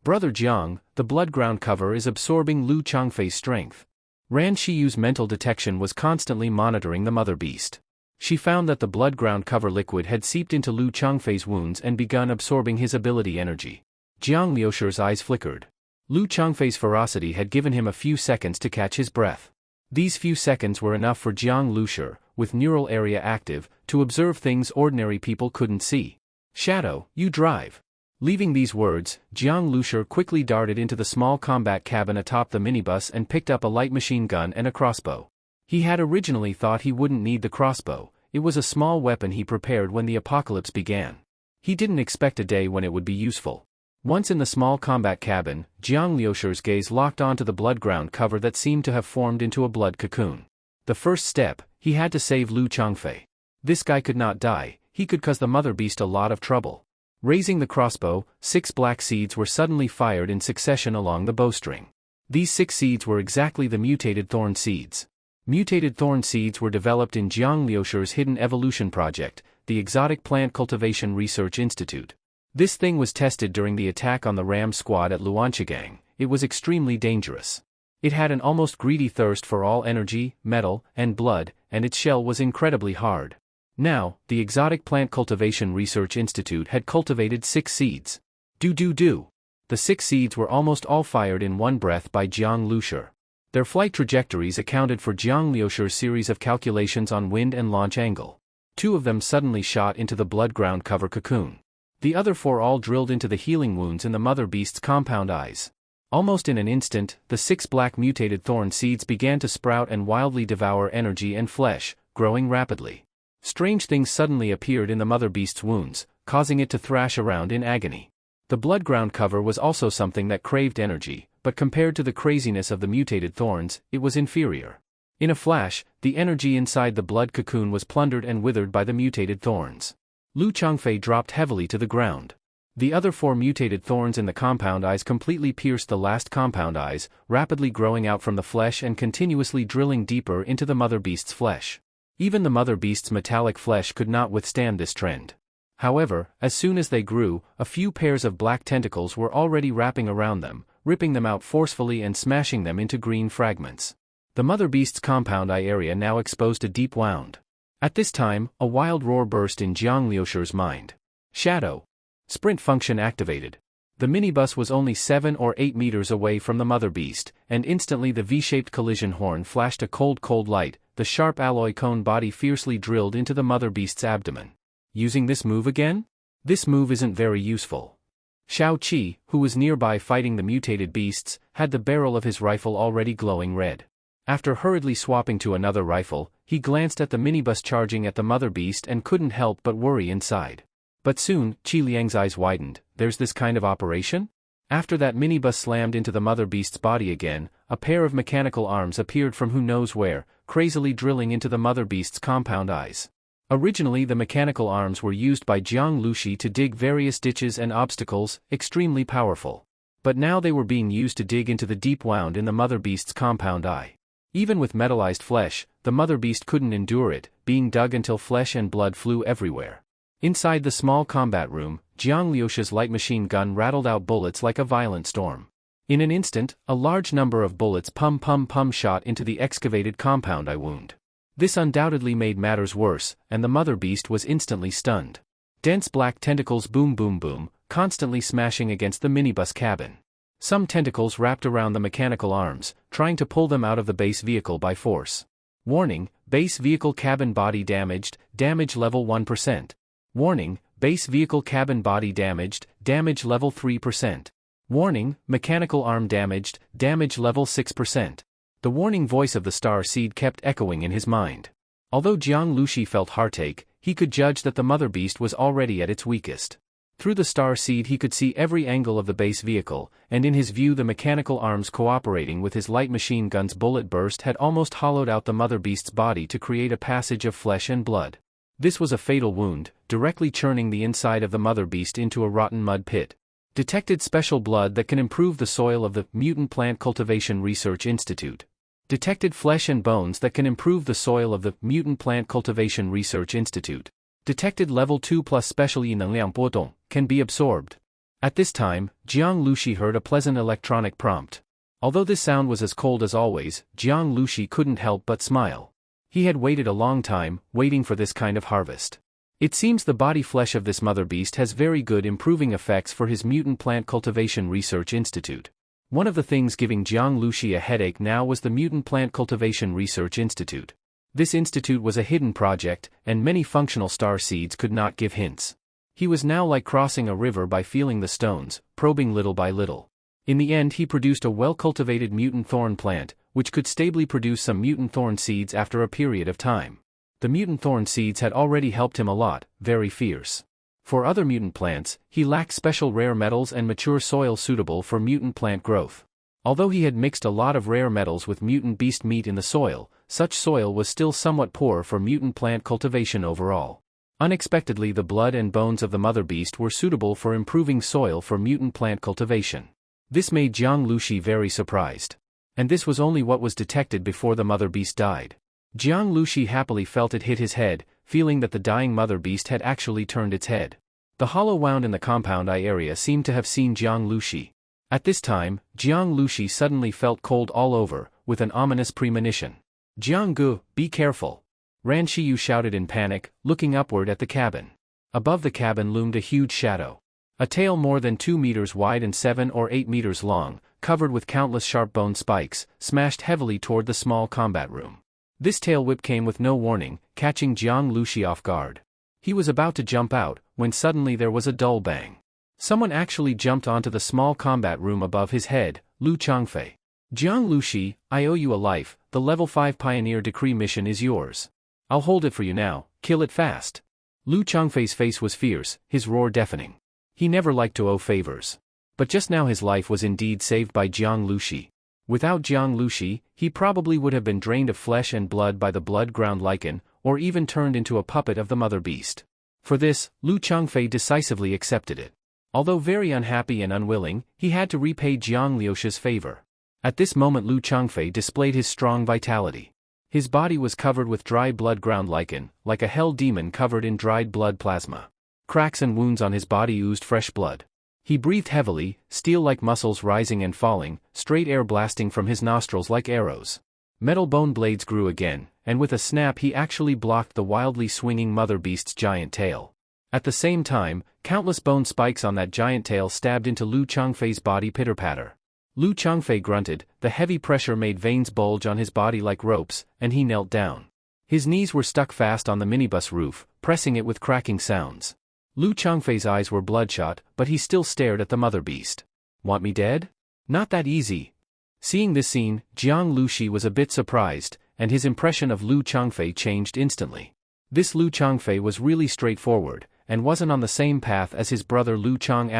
B: Brother Jiang, the blood ground cover is absorbing Lu Changfei's strength. Ran Shiyu's mental detection was constantly monitoring the mother beast. She found that the blood ground cover liquid had seeped into Lu Changfei's wounds and begun absorbing his ability energy. Jiang Liushi's eyes flickered. Lu Changfei's ferocity had given him a few seconds to catch his breath. These few seconds were enough for Jiang Liushi, with neural area active, to observe things ordinary people couldn't see. Shadow, you drive. Leaving these words, Jiang Liushi quickly darted into the small combat cabin atop the minibus and picked up a light machine gun and a crossbow. He had originally thought he wouldn't need the crossbow. It was a small weapon he prepared when the apocalypse began. He didn't expect a day when it would be useful. Once in the small combat cabin, Jiang Liushi's gaze locked onto the blood ground cover that seemed to have formed into a blood cocoon. The first step, he had to save Lu Changfei. This guy could not die, he could cause the mother beast a lot of trouble. Raising the crossbow, 6 black seeds were suddenly fired in succession along the bowstring. These 6 seeds were exactly the mutated thorn seeds. Mutated thorn seeds were developed in Jiang Liushi's hidden evolution project, the Exotic Plant Cultivation Research Institute. This thing was tested during the attack on the Ram squad at Luanchigang. It was extremely dangerous. It had an almost greedy thirst for all energy, metal, and blood, and its shell was incredibly hard. Now, the Exotic Plant Cultivation Research Institute had cultivated 6 seeds. Do. The 6 seeds were almost all fired in one breath by Jiang Liushi. Their flight trajectories accounted for Jiang Liushi's series of calculations on wind and launch angle. 2 of them suddenly shot into the blood ground cover cocoon. The other 4 all drilled into the healing wounds in the mother beast's compound eyes. Almost in an instant, the 6 black mutated thorn seeds began to sprout and wildly devour energy and flesh, growing rapidly. Strange things suddenly appeared in the mother beast's wounds, causing it to thrash around in agony. The blood ground cover was also something that craved energy, but compared to the craziness of the mutated thorns, it was inferior. In a flash, the energy inside the blood cocoon was plundered and withered by the mutated thorns. Lu Changfei dropped heavily to the ground. The other 4 mutated thorns in the compound eyes completely pierced the last compound eyes, rapidly growing out from the flesh and continuously drilling deeper into the mother beast's flesh. Even the mother beast's metallic flesh could not withstand this trend. However, as soon as they grew, a few pairs of black tentacles were already wrapping around them, ripping them out forcefully and smashing them into green fragments. The mother beast's compound eye area now exposed a deep wound. At this time, a wild roar burst in Jiang Liushi's mind. Shadow. Sprint function activated. The minibus was only 7 or 8 meters away from the mother beast, and instantly the V-shaped collision horn flashed a cold light, the sharp alloy cone body fiercely drilled into the mother beast's abdomen. Using this move again? This move isn't very useful. Xiao Qi, who was nearby fighting the mutated beasts, had the barrel of his rifle already glowing red. After hurriedly swapping to another rifle, he glanced at the minibus charging at the mother beast and couldn't help but worry inside. But soon, Qi Liang's eyes widened. There's this kind of operation? After that minibus slammed into the mother beast's body again, a pair of mechanical arms appeared from who knows where, crazily drilling into the mother beast's compound eyes. Originally the mechanical arms were used by Jiang Lushi to dig various ditches and obstacles, extremely powerful. But now they were being used to dig into the deep wound in the mother beast's compound eye. Even with metallized flesh, the mother beast couldn't endure it, being dug until flesh and blood flew everywhere. Inside the small combat room, Jiang Liushi's light machine gun rattled out bullets like a violent storm. In an instant, a large number of bullets pum shot into the excavated compound eye wound. This undoubtedly made matters worse, and the mother beast was instantly stunned. Dense black tentacles boom, constantly smashing against the minibus cabin. Some tentacles wrapped around the mechanical arms, trying to pull them out of the base vehicle by force. Warning, base vehicle cabin body damaged, damage level 1%. Warning, base vehicle cabin body damaged, damage level 3%. Warning, mechanical arm damaged, damage level 6%. The warning voice of the star seed kept echoing in his mind. Although Jiang Lushi felt heartache, he could judge that the mother beast was already at its weakest. Through the star seed he could see every angle of the base vehicle, and in his view the mechanical arms cooperating with his light machine gun's bullet burst had almost hollowed out the mother beast's body to create a passage of flesh and blood. This was a fatal wound, directly churning the inside of the mother beast into a rotten mud pit. Detected special blood that can improve the soil of the Mutant Plant Cultivation Research Institute. Detected flesh and bones that can improve the soil of the Mutant Plant Cultivation Research Institute. Detected level 2 plus special yi Nengliang Bodong, can be absorbed. At this time, Jiang Lushi heard a pleasant electronic prompt. Although this sound was as cold as always, Jiang Lushi couldn't help but smile. He had waited a long time, waiting for this kind of harvest. It seems the body flesh of this mother beast has very good improving effects for his Mutant Plant Cultivation Research Institute. One of the things giving Jiang Lushi a headache now was the Mutant Plant Cultivation Research Institute. This institute was a hidden project, and many functional star seeds could not give hints. He was now like crossing a river by feeling the stones, probing little by little. In the end he produced a well-cultivated mutant thorn plant, which could stably produce some mutant thorn seeds after a period of time. The mutant thorn seeds had already helped him a lot, very fierce. For other mutant plants, he lacked special rare metals and mature soil suitable for mutant plant growth. Although he had mixed a lot of rare metals with mutant beast meat in the soil, such soil was still somewhat poor for mutant plant cultivation overall. Unexpectedly the blood and bones of the mother beast were suitable for improving soil for mutant plant cultivation. This made Jiang Lushi very surprised. And this was only what was detected before the mother beast died. Jiang Lushi happily felt it hit his head, feeling that the dying mother beast had actually turned its head. The hollow wound in the compound eye area seemed to have seen Jiang Lushi. At this time, Jiang Lushi suddenly felt cold all over, with an ominous premonition. Jiang Gu, be careful! Ran Shiyu shouted in panic, looking upward at the cabin. Above the cabin loomed a huge shadow. A tail more than 2 meters wide and 7 or 8 meters long, covered with countless sharp bone spikes, smashed heavily toward the small combat room. This tail whip came with no warning, catching Jiang Lushi off guard. He was about to jump out, when suddenly there was a dull bang. Someone actually jumped onto the small combat room above his head, Lu Changfei. Jiang Lushi, I owe you a life, the level 5 Pioneer Decree mission is yours. I'll hold it for you now, kill it fast. Lu Changfei's face was fierce, his roar deafening. He never liked to owe favors. But just now his life was indeed saved by Jiang Lushi. Without Jiang Lushi, he probably would have been drained of flesh and blood by the blood-ground lichen, or even turned into a puppet of the mother beast. For this, Lu Changfei decisively accepted it. Although very unhappy and unwilling, he had to repay Jiang Liushi's favor. At this moment Lu Changfei displayed his strong vitality. His body was covered with dry blood-ground lichen, like a hell demon covered in dried blood plasma. Cracks and wounds on his body oozed fresh blood. He breathed heavily, steel-like muscles rising and falling, straight air blasting from his nostrils like arrows. Metal bone blades grew again, and with a snap he actually blocked the wildly swinging mother beast's giant tail. At the same time, countless bone spikes on that giant tail stabbed into Lu Changfei's body pitter-patter. Lu Changfei grunted, the heavy pressure made veins bulge on his body like ropes, and he knelt down. His knees were stuck fast on the minibus roof, pressing it with cracking sounds. Lu Changfei's eyes were bloodshot, but he still stared at the mother beast. Want me dead? Not that easy. Seeing this scene, Jiang Lushi was a bit surprised, and his impression of Lu Changfei changed instantly. This Lu Changfei was really straightforward, and wasn't on the same path as his brother Lu Chang***.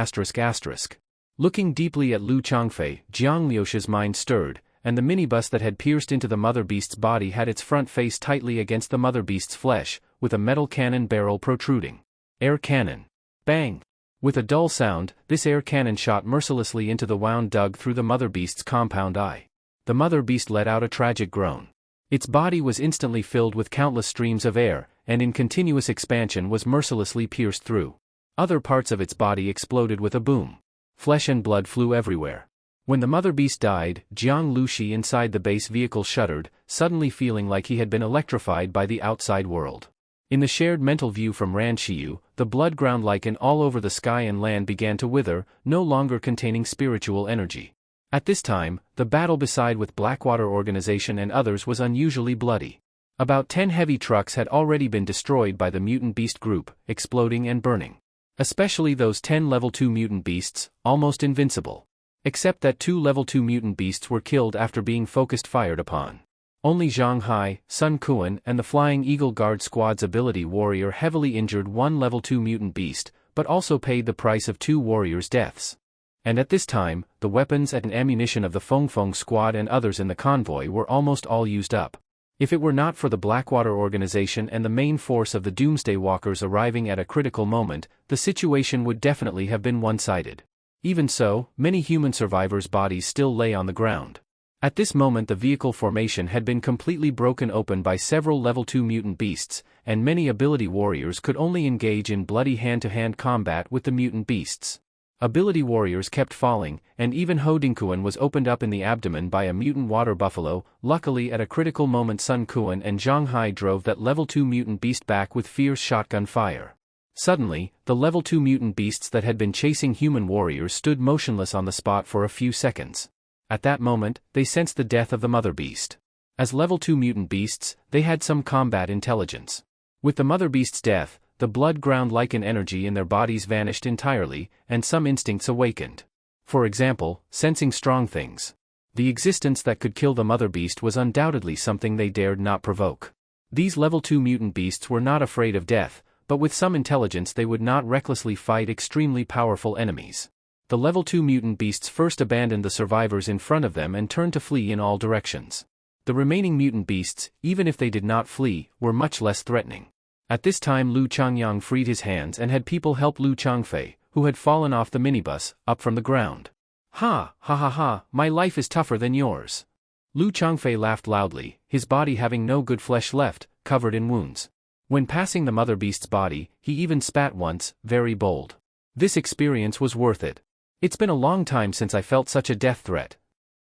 B: Looking deeply at Lu Changfei, Jiang Liuxi's mind stirred, and the minibus that had pierced into the mother beast's body had its front face tightly against the mother beast's flesh, with a metal cannon barrel protruding. Air cannon. Bang! With a dull sound, this air cannon shot mercilessly into the wound dug through the mother beast's compound eye. The mother beast let out a tragic groan. Its body was instantly filled with countless streams of air, and in continuous expansion was mercilessly pierced through. Other parts of its body exploded with a boom. Flesh and blood flew everywhere. When the mother beast died, Jiang Lushi inside the base vehicle shuddered, suddenly feeling like he had been electrified by the outside world. In the shared mental view from Ranshiyu, the blood ground lichen all over the sky and land began to wither, no longer containing spiritual energy. At this time, the battle beside with Blackwater Organization and others was unusually bloody. About 10 heavy trucks had already been destroyed by the mutant beast group, exploding and burning. Especially those 10 level 2 mutant beasts, almost invincible. Except that 2 level 2 mutant beasts were killed after being focused fired upon. Only Zhang Hai, Sun Kuan and the Flying Eagle Guard Squad's ability warrior heavily injured 1 level 2 mutant beast, but also paid the price of 2 warriors' deaths. And at this time, the weapons and ammunition of the Feng Feng Squad and others in the convoy were almost all used up. If it were not for the Blackwater Organization and the main force of the Doomsday Walkers arriving at a critical moment, the situation would definitely have been one-sided. Even so, many human survivors' bodies still lay on the ground. At this moment the vehicle formation had been completely broken open by several level 2 mutant beasts, and many ability warriors could only engage in bloody hand-to-hand combat with the mutant beasts. Ability warriors kept falling, and even Ho Dingkuan was opened up in the abdomen by a mutant water buffalo. Luckily at a critical moment Sun Kuan and Zhang Hai drove that level 2 mutant beast back with fierce shotgun fire. Suddenly, the level 2 mutant beasts that had been chasing human warriors stood motionless on the spot for a few seconds. At that moment, they sensed the death of the mother beast. As level 2 mutant beasts, they had some combat intelligence. With the mother beast's death, the blood ground lichen energy in their bodies vanished entirely, and some instincts awakened. For example, sensing strong things. The existence that could kill the mother beast was undoubtedly something they dared not provoke. These level 2 mutant beasts were not afraid of death, but with some intelligence they would not recklessly fight extremely powerful enemies. The level 2 mutant beasts first abandoned the survivors in front of them and turned to flee in all directions. The remaining mutant beasts, even if they did not flee, were much less threatening. At this time Lu Changyang freed his hands and had people help Lu Changfei, who had fallen off the minibus, up from the ground. Ha, ha ha ha, my life is tougher than yours. Lu Changfei laughed loudly, his body having no good flesh left, covered in wounds. When passing the mother beast's body, he even spat once, very bold. This experience was worth it. It's been a long time since I felt such a death threat.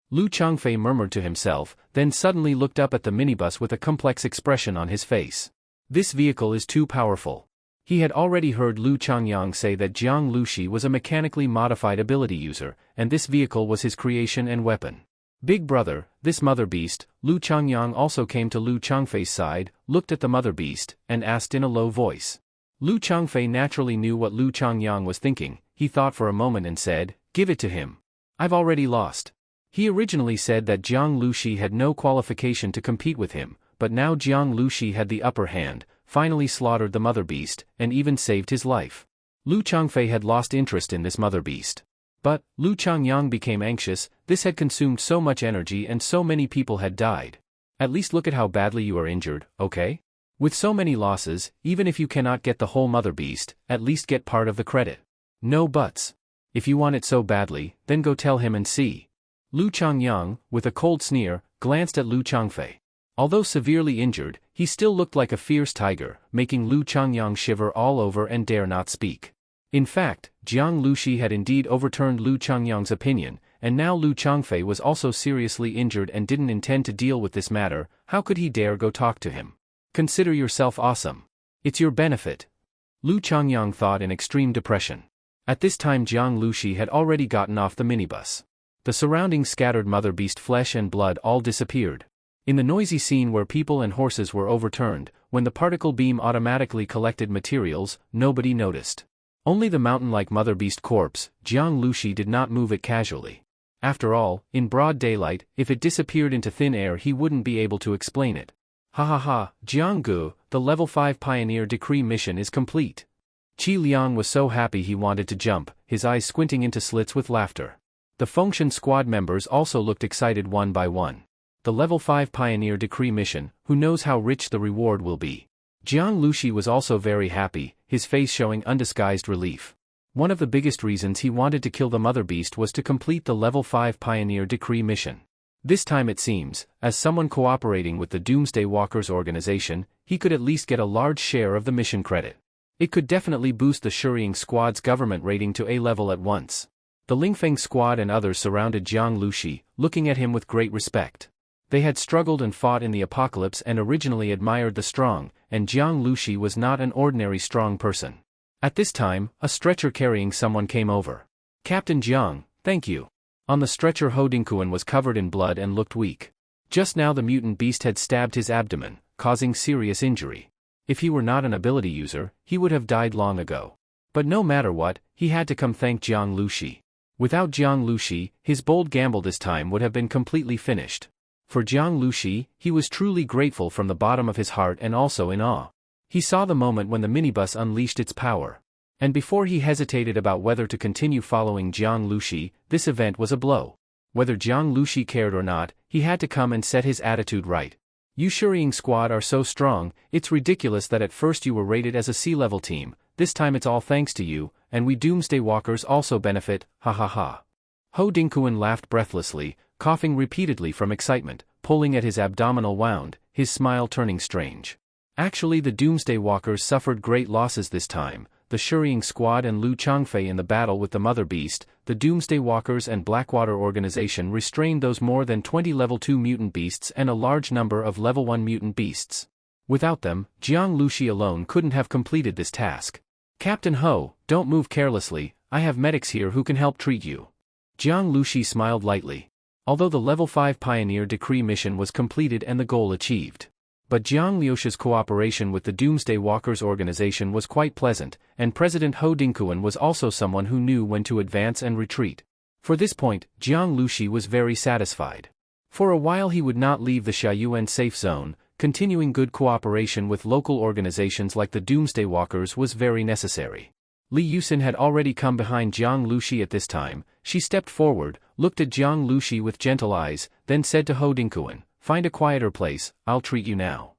B: Lu Changfei murmured to himself, then suddenly looked up at the minibus with a complex expression on his face. This vehicle is too powerful. He had already heard Lu Changyang say that Jiang Lushi was a mechanically modified ability user, and this vehicle was his creation and weapon. Big brother, this mother beast. Lu Changyang also came to Lu Changfei's side, looked at the mother beast, and asked in a low voice. Lu Changfei naturally knew what Lu Changyang was thinking. He thought for a moment and said, "Give it to him. I've already lost." He originally said that Jiang Lushi had no qualification to compete with him, but now Jiang Lushi had the upper hand, finally slaughtered the mother beast, and even saved his life. Lu Changfei had lost interest in this mother beast. But, Lu Changyang became anxious. This had consumed so much energy and so many people had died. At least look at how badly you are injured, okay? With so many losses, even if you cannot get the whole mother beast, at least get part of the credit. No buts. If you want it so badly, then go tell him and see. Lu Changyang, with a cold sneer, glanced at Lu Changfei. Although severely injured, he still looked like a fierce tiger, making Lu Changyang shiver all over and dare not speak. In fact, Jiang Lushi had indeed overturned Lu Changyang's opinion, and now Lu Changfei was also seriously injured and didn't intend to deal with this matter. How could he dare go talk to him? Consider yourself awesome. It's your benefit. Lu Changyang thought in extreme depression. At this time Jiang Lushi had already gotten off the minibus. The surrounding scattered mother beast flesh and blood all disappeared. In the noisy scene where people and horses were overturned, when the particle beam automatically collected materials, nobody noticed. Only the mountain-like mother beast corpse, Jiang Lushi did not move it casually. After all, in broad daylight, if it disappeared into thin air he wouldn't be able to explain it. Ha ha ha, Jiang Gu, the level 5 Pioneer Decree mission is complete. Qi Liang was so happy he wanted to jump, his eyes squinting into slits with laughter. The Fengshan squad members also looked excited one by one. The level 5 Pioneer Decree mission, who knows how rich the reward will be. Jiang Lushi was also very happy, his face showing undisguised relief. One of the biggest reasons he wanted to kill the mother beast was to complete the level 5 Pioneer Decree mission. This time it seems, as someone cooperating with the Doomsday Walkers organization, he could at least get a large share of the mission credit. It could definitely boost the Shuriying squad's government rating to A level at once. The Lingfeng squad and others surrounded Jiang Lushi, looking at him with great respect. They had struggled and fought in the apocalypse and originally admired the strong, and Jiang Lushi was not an ordinary strong person. At this time, a stretcher carrying someone came over. Captain Jiang, thank you. On the stretcher Ho Dingkuan was covered in blood and looked weak. Just now the mutant beast had stabbed his abdomen, causing serious injury. If he were not an ability user, he would have died long ago. But no matter what, he had to come thank Jiang Lushi. Without Jiang Lushi, his bold gamble this time would have been completely finished. For Jiang Lushi, he was truly grateful from the bottom of his heart and also in awe. He saw the moment when the minibus unleashed its power. And before he hesitated about whether to continue following Jiang Lushi, this event was a blow. Whether Jiang Lushi cared or not, he had to come and set his attitude right. You Shuriying squad are so strong, it's ridiculous that at first you were rated as a C-level team, this time it's all thanks to you, and we Doomsday Walkers also benefit, ha ha ha. Ho Dingkuan laughed breathlessly, coughing repeatedly from excitement, pulling at his abdominal wound, his smile turning strange. Actually the Doomsday Walkers suffered great losses this time. The Shuriying squad and Lu Changfei in the battle with the Mother Beast, the Doomsday Walkers and Blackwater organization restrained those more than 20 level 2 mutant beasts and a large number of level 1 mutant beasts. Without them, Jiang Lushi alone couldn't have completed this task. Captain Ho, don't move carelessly, I have medics here who can help treat you. Jiang Lushi smiled lightly. Although the level 5 Pioneer Decree mission was completed and the goal achieved. But Jiang Liuxi's cooperation with the Doomsday Walkers organization was quite pleasant, and President Ho Dingkuan was also someone who knew when to advance and retreat. For this point, Jiang Lushi was very satisfied. For a while he would not leave the Xiaoyuan safe zone, continuing good cooperation with local organizations like the Doomsday Walkers was very necessary. Li Yusin had already come behind Jiang Lushi at this time. She stepped forward, looked at Jiang Lushi with gentle eyes, then said to Ho Dingkuan, "Find a quieter place, I'll treat you now."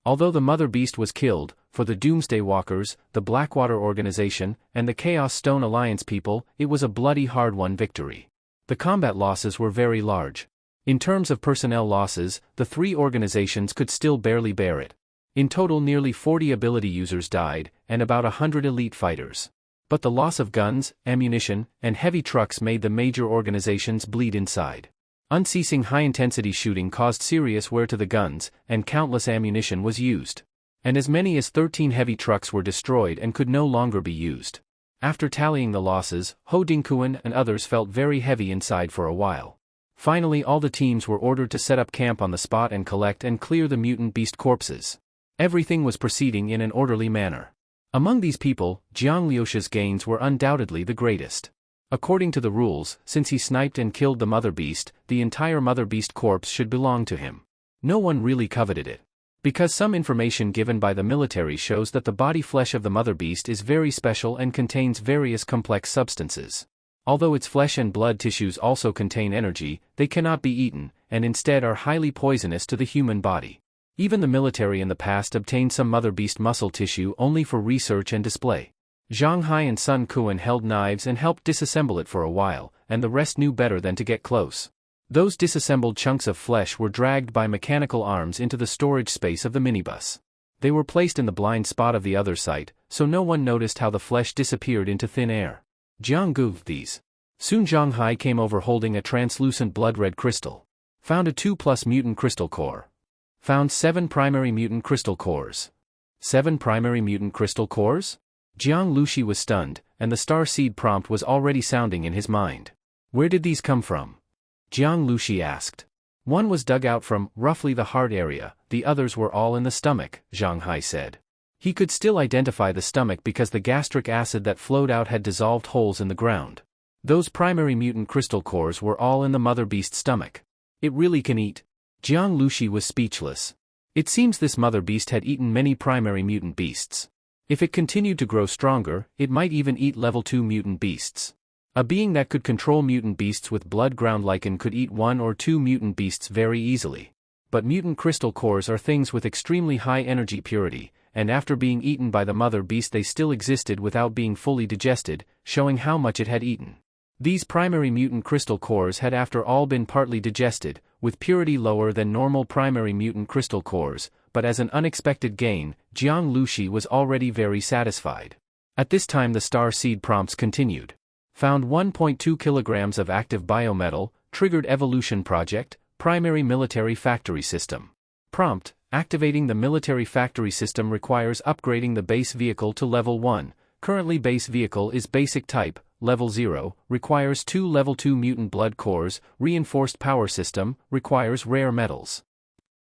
B: Although the Mother Beast was killed, for the Doomsday Walkers, the Blackwater organization, and the Chaos Stone Alliance people, it was a bloody hard-won victory. The combat losses were very large. In terms of personnel losses, the three organizations could still barely bear it. In total nearly 40 ability users died, and about 100 elite fighters. But the loss of guns, ammunition, and heavy trucks made the major organizations bleed inside. Unceasing high-intensity shooting caused serious wear to the guns, and countless ammunition was used. And as many as 13 heavy trucks were destroyed and could no longer be used. After tallying the losses, Ho Dingkuan and others felt very heavy inside for a while. Finally all the teams were ordered to set up camp on the spot and collect and clear the mutant beast corpses. Everything was proceeding in an orderly manner. Among these people, Jiang Liuxi's gains were undoubtedly the greatest. According to the rules, since he sniped and killed the Mother Beast, the entire Mother Beast corpse should belong to him. No one really coveted it. Because some information given by the military shows that the body flesh of the Mother Beast is very special and contains various complex substances. Although its flesh and blood tissues also contain energy, they cannot be eaten, and instead are highly poisonous to the human body. Even the military in the past obtained some Mother Beast muscle tissue only for research and display. Zhang Hai and Sun Kuan held knives and helped disassemble it for a while, and the rest knew better than to get close. Those disassembled chunks of flesh were dragged by mechanical arms into the storage space of the minibus. They were placed in the blind spot of the other site, so no one noticed how the flesh disappeared into thin air. Jiang Gu, these Soon Zhang Hai came over holding a translucent blood-red crystal. Found a 2+ mutant crystal core. Found 7 primary mutant crystal cores. 7 primary mutant crystal cores? Jiang Lushi was stunned, and the star seed prompt was already sounding in his mind. Where did these come from? Jiang Lushi asked. One was dug out from, roughly the heart area, the others were all in the stomach, Zhang Hai said. He could still identify the stomach because the gastric acid that flowed out had dissolved holes in the ground. Those primary mutant crystal cores were all in the mother beast's stomach. It really can eat. Jiang Lushi was speechless. It seems this mother beast had eaten many primary mutant beasts. If it continued to grow stronger, it might even eat level 2 mutant beasts. A being that could control mutant beasts with blood-ground lichen could eat 1 or 2 mutant beasts very easily. But mutant crystal cores are things with extremely high energy purity, and after being eaten by the mother beast they still existed without being fully digested, showing how much it had eaten. These primary mutant crystal cores had after all been partly digested, with purity lower than normal primary mutant crystal cores, but as an unexpected gain, Jiang Lushi was already very satisfied. At this time the star seed prompts continued. Found 1.2 kilograms of active biometal, triggered evolution project, primary military factory system. Prompt: activating the military factory system requires upgrading the base vehicle to level 1, currently base vehicle is basic type, level 0, requires 2 level 2 mutant blood cores, reinforced power system, requires rare metals.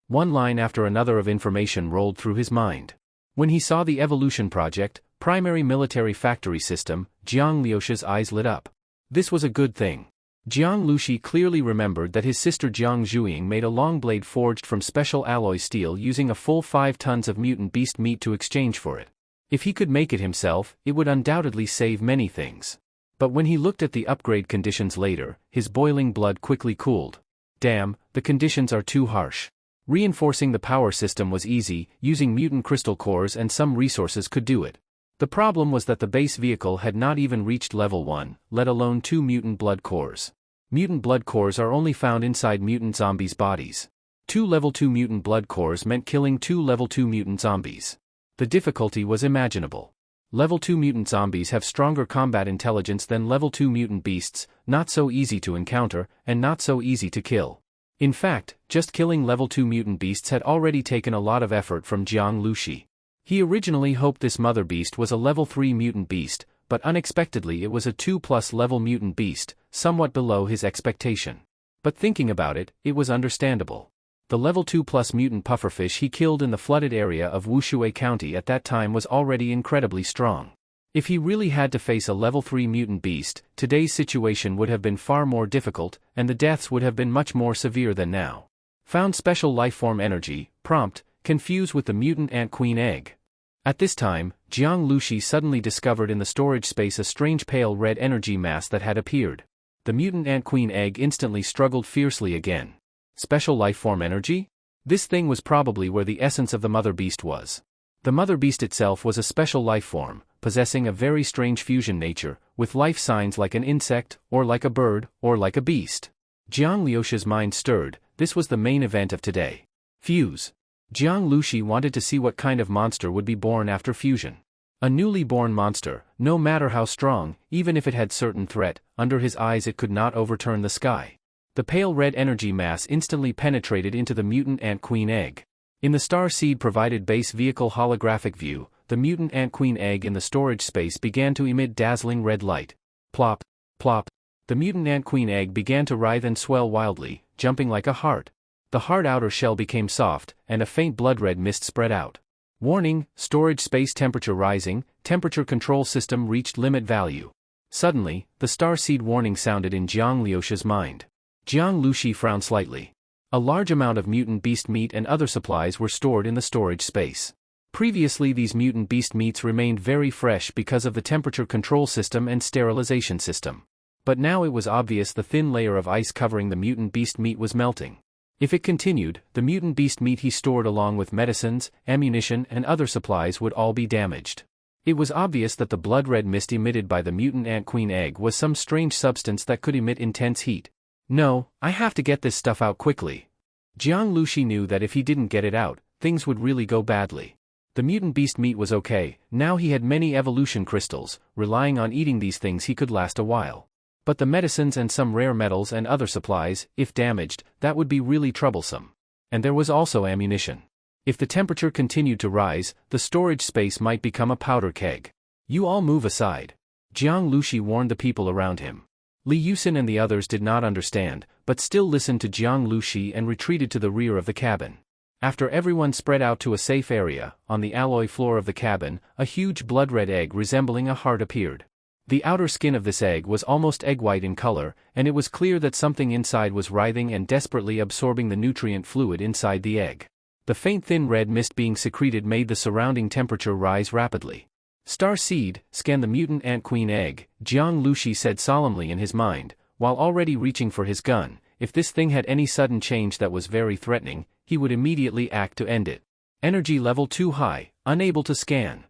B: One line after another of information rolled through his mind. When he saw the evolution project, primary military factory system, Jiang Liuxi's eyes lit up. This was a good thing. Jiang Lushi clearly remembered that his sister Jiang Zhuiying made a long blade forged from special alloy steel using a full 5 tons of mutant beast meat to exchange for it. If he could make it himself, it would undoubtedly save many things. But when he looked at the upgrade conditions later, his boiling blood quickly cooled. Damn, the conditions are too harsh. Reinforcing the power system was easy, using mutant crystal cores and some resources could do it. The problem was that the base vehicle had not even reached level 1, let alone 2 mutant blood cores. Mutant blood cores are only found inside mutant zombies' bodies. 2 level 2 mutant blood cores meant killing 2 level 2 mutant zombies. The difficulty was imaginable. Level 2 mutant zombies have stronger combat intelligence than level 2 mutant beasts, not so easy to encounter, and not so easy to kill. In fact, just killing level 2 mutant beasts had already taken a lot of effort from Jiang Lushi. He originally hoped this mother beast was a level 3 mutant beast, but unexpectedly it was a 2+ level mutant beast, somewhat below his expectation. But thinking about it, it was understandable. The level 2+ mutant pufferfish he killed in the flooded area of Wushui County at that time was already incredibly strong. If he really had to face a level 3 mutant beast, today's situation would have been far more difficult, and the deaths would have been much more severe than now. Found special lifeform energy, prompt: confuse with the mutant ant queen egg. At this time, Jiang Lushi suddenly discovered in the storage space a strange pale red energy mass that had appeared. The mutant ant queen egg instantly struggled fiercely again. Special lifeform energy? This thing was probably where the essence of the mother beast was. The mother beast itself was a special lifeform, possessing a very strange fusion nature, with life signs like an insect, or like a bird, or like a beast. Jiang Liuxi's mind stirred. This was the main event of today. Fuse. Jiang Lushi wanted to see what kind of monster would be born after fusion. A newly born monster, no matter how strong, even if it had certain threat, under his eyes it could not overturn the sky. The pale red energy mass instantly penetrated into the mutant ant queen egg. In the star seed provided base vehicle holographic view, the mutant ant queen egg in the storage space began to emit dazzling red light. Plop, plop. The mutant ant queen egg began to writhe and swell wildly, jumping like a heart. The hard outer shell became soft, and a faint blood-red mist spread out. Warning: storage space temperature rising, temperature control system reached limit value. Suddenly, the starseed warning sounded in Jiang Liuxi's mind. Jiang Lushi frowned slightly. A large amount of mutant beast meat and other supplies were stored in the storage space. Previously these mutant beast meats remained very fresh because of the temperature control system and sterilization system. But now it was obvious the thin layer of ice covering the mutant beast meat was melting. If it continued, the mutant beast meat he stored along with medicines, ammunition and other supplies would all be damaged. It was obvious that the blood-red mist emitted by the mutant ant queen egg was some strange substance that could emit intense heat. No, I have to get this stuff out quickly. Jiang Lushi knew that if he didn't get it out, things would really go badly. The mutant beast meat was okay, now he had many evolution crystals, relying on eating these things he could last a while. But the medicines and some rare metals and other supplies, if damaged, that would be really troublesome. And there was also ammunition. If the temperature continued to rise, the storage space might become a powder keg. You all move aside. Jiang Lushi warned the people around him. Li Yusin and the others did not understand, but still listened to Jiang Lushi and retreated to the rear of the cabin. After everyone spread out to a safe area, on the alloy floor of the cabin, a huge blood-red egg resembling a heart appeared. The outer skin of this egg was almost egg-white in color, and it was clear that something inside was writhing and desperately absorbing the nutrient fluid inside the egg. The faint thin red mist being secreted made the surrounding temperature rise rapidly. Star Seed, scan the mutant ant queen egg, Jiang Lushi said solemnly in his mind, while already reaching for his gun. If this thing had any sudden change that was very threatening, he would immediately act to end it. Energy level too high, unable to scan.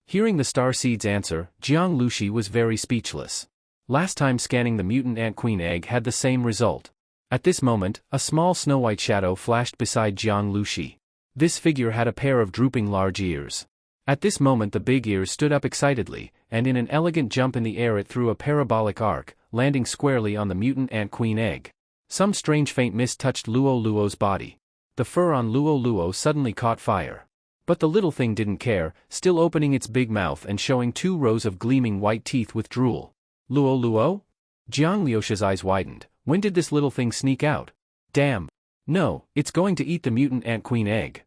B: Hearing the Star Seed's answer, Jiang Lushi was very speechless. Last time scanning the mutant ant queen egg had the same result. At this moment, a small snow-white shadow flashed beside Jiang Lushi. This figure had a pair of drooping large ears. At this moment the big ears stood up excitedly, and in an elegant jump in the air it threw a parabolic arc, landing squarely on the mutant ant queen egg. Some strange faint mist touched Luo Luo's body. The fur on Luo Luo suddenly caught fire. But the little thing didn't care, still opening its big mouth and showing 2 rows of gleaming white teeth with drool. Luo Luo? Jiang Liuxi's eyes widened. When did this little thing sneak out? Damn. No, it's going to eat the mutant ant queen egg.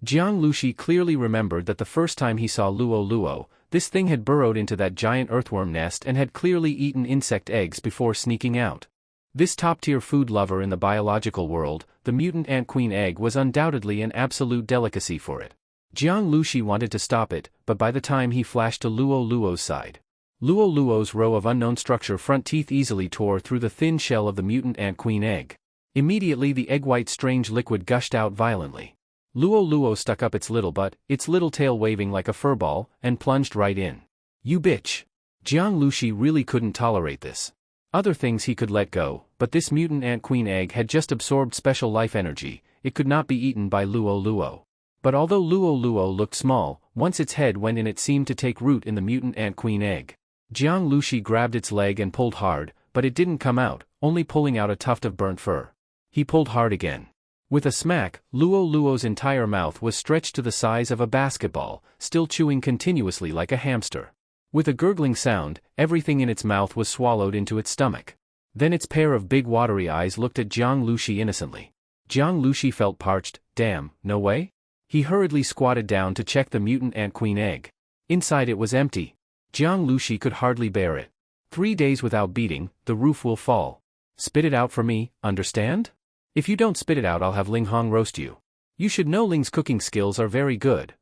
B: Jiang Lushi clearly remembered that the first time he saw Luo Luo, this thing had burrowed into that giant earthworm nest and had clearly eaten insect eggs before sneaking out. This top-tier food lover in the biological world, the mutant ant queen egg was undoubtedly an absolute delicacy for it. Jiang Lushi wanted to stop it, but by the time he flashed to Luo Luo's side, Luo Luo's row of unknown structure front teeth easily tore through the thin shell of the mutant ant queen egg. Immediately the egg-white strange liquid gushed out violently. Luo Luo stuck up its little butt, its little tail waving like a furball, and plunged right in. You bitch! Jiang Lushi really couldn't tolerate this. Other things he could let go, but this mutant ant queen egg had just absorbed special life energy, it could not be eaten by Luo Luo. But although Luo Luo looked small, once its head went in it seemed to take root in the mutant ant queen egg. Jiang Lushi grabbed its leg and pulled hard, but it didn't come out, only pulling out a tuft of burnt fur. He pulled hard again. With a smack, Luo Luo's entire mouth was stretched to the size of a basketball, still chewing continuously like a hamster. With a gurgling sound, everything in its mouth was swallowed into its stomach. Then its pair of big watery eyes looked at Jiang Lushi innocently. Jiang Lushi felt parched. Damn, no way? He hurriedly squatted down to check the mutant ant queen egg. Inside it was empty. Jiang Lushi could hardly bear it. 3 days without beating, the roof will fall. Spit it out for me, understand? If you don't spit it out I'll have Ling Hong roast you. You should know Ling's cooking skills are very good.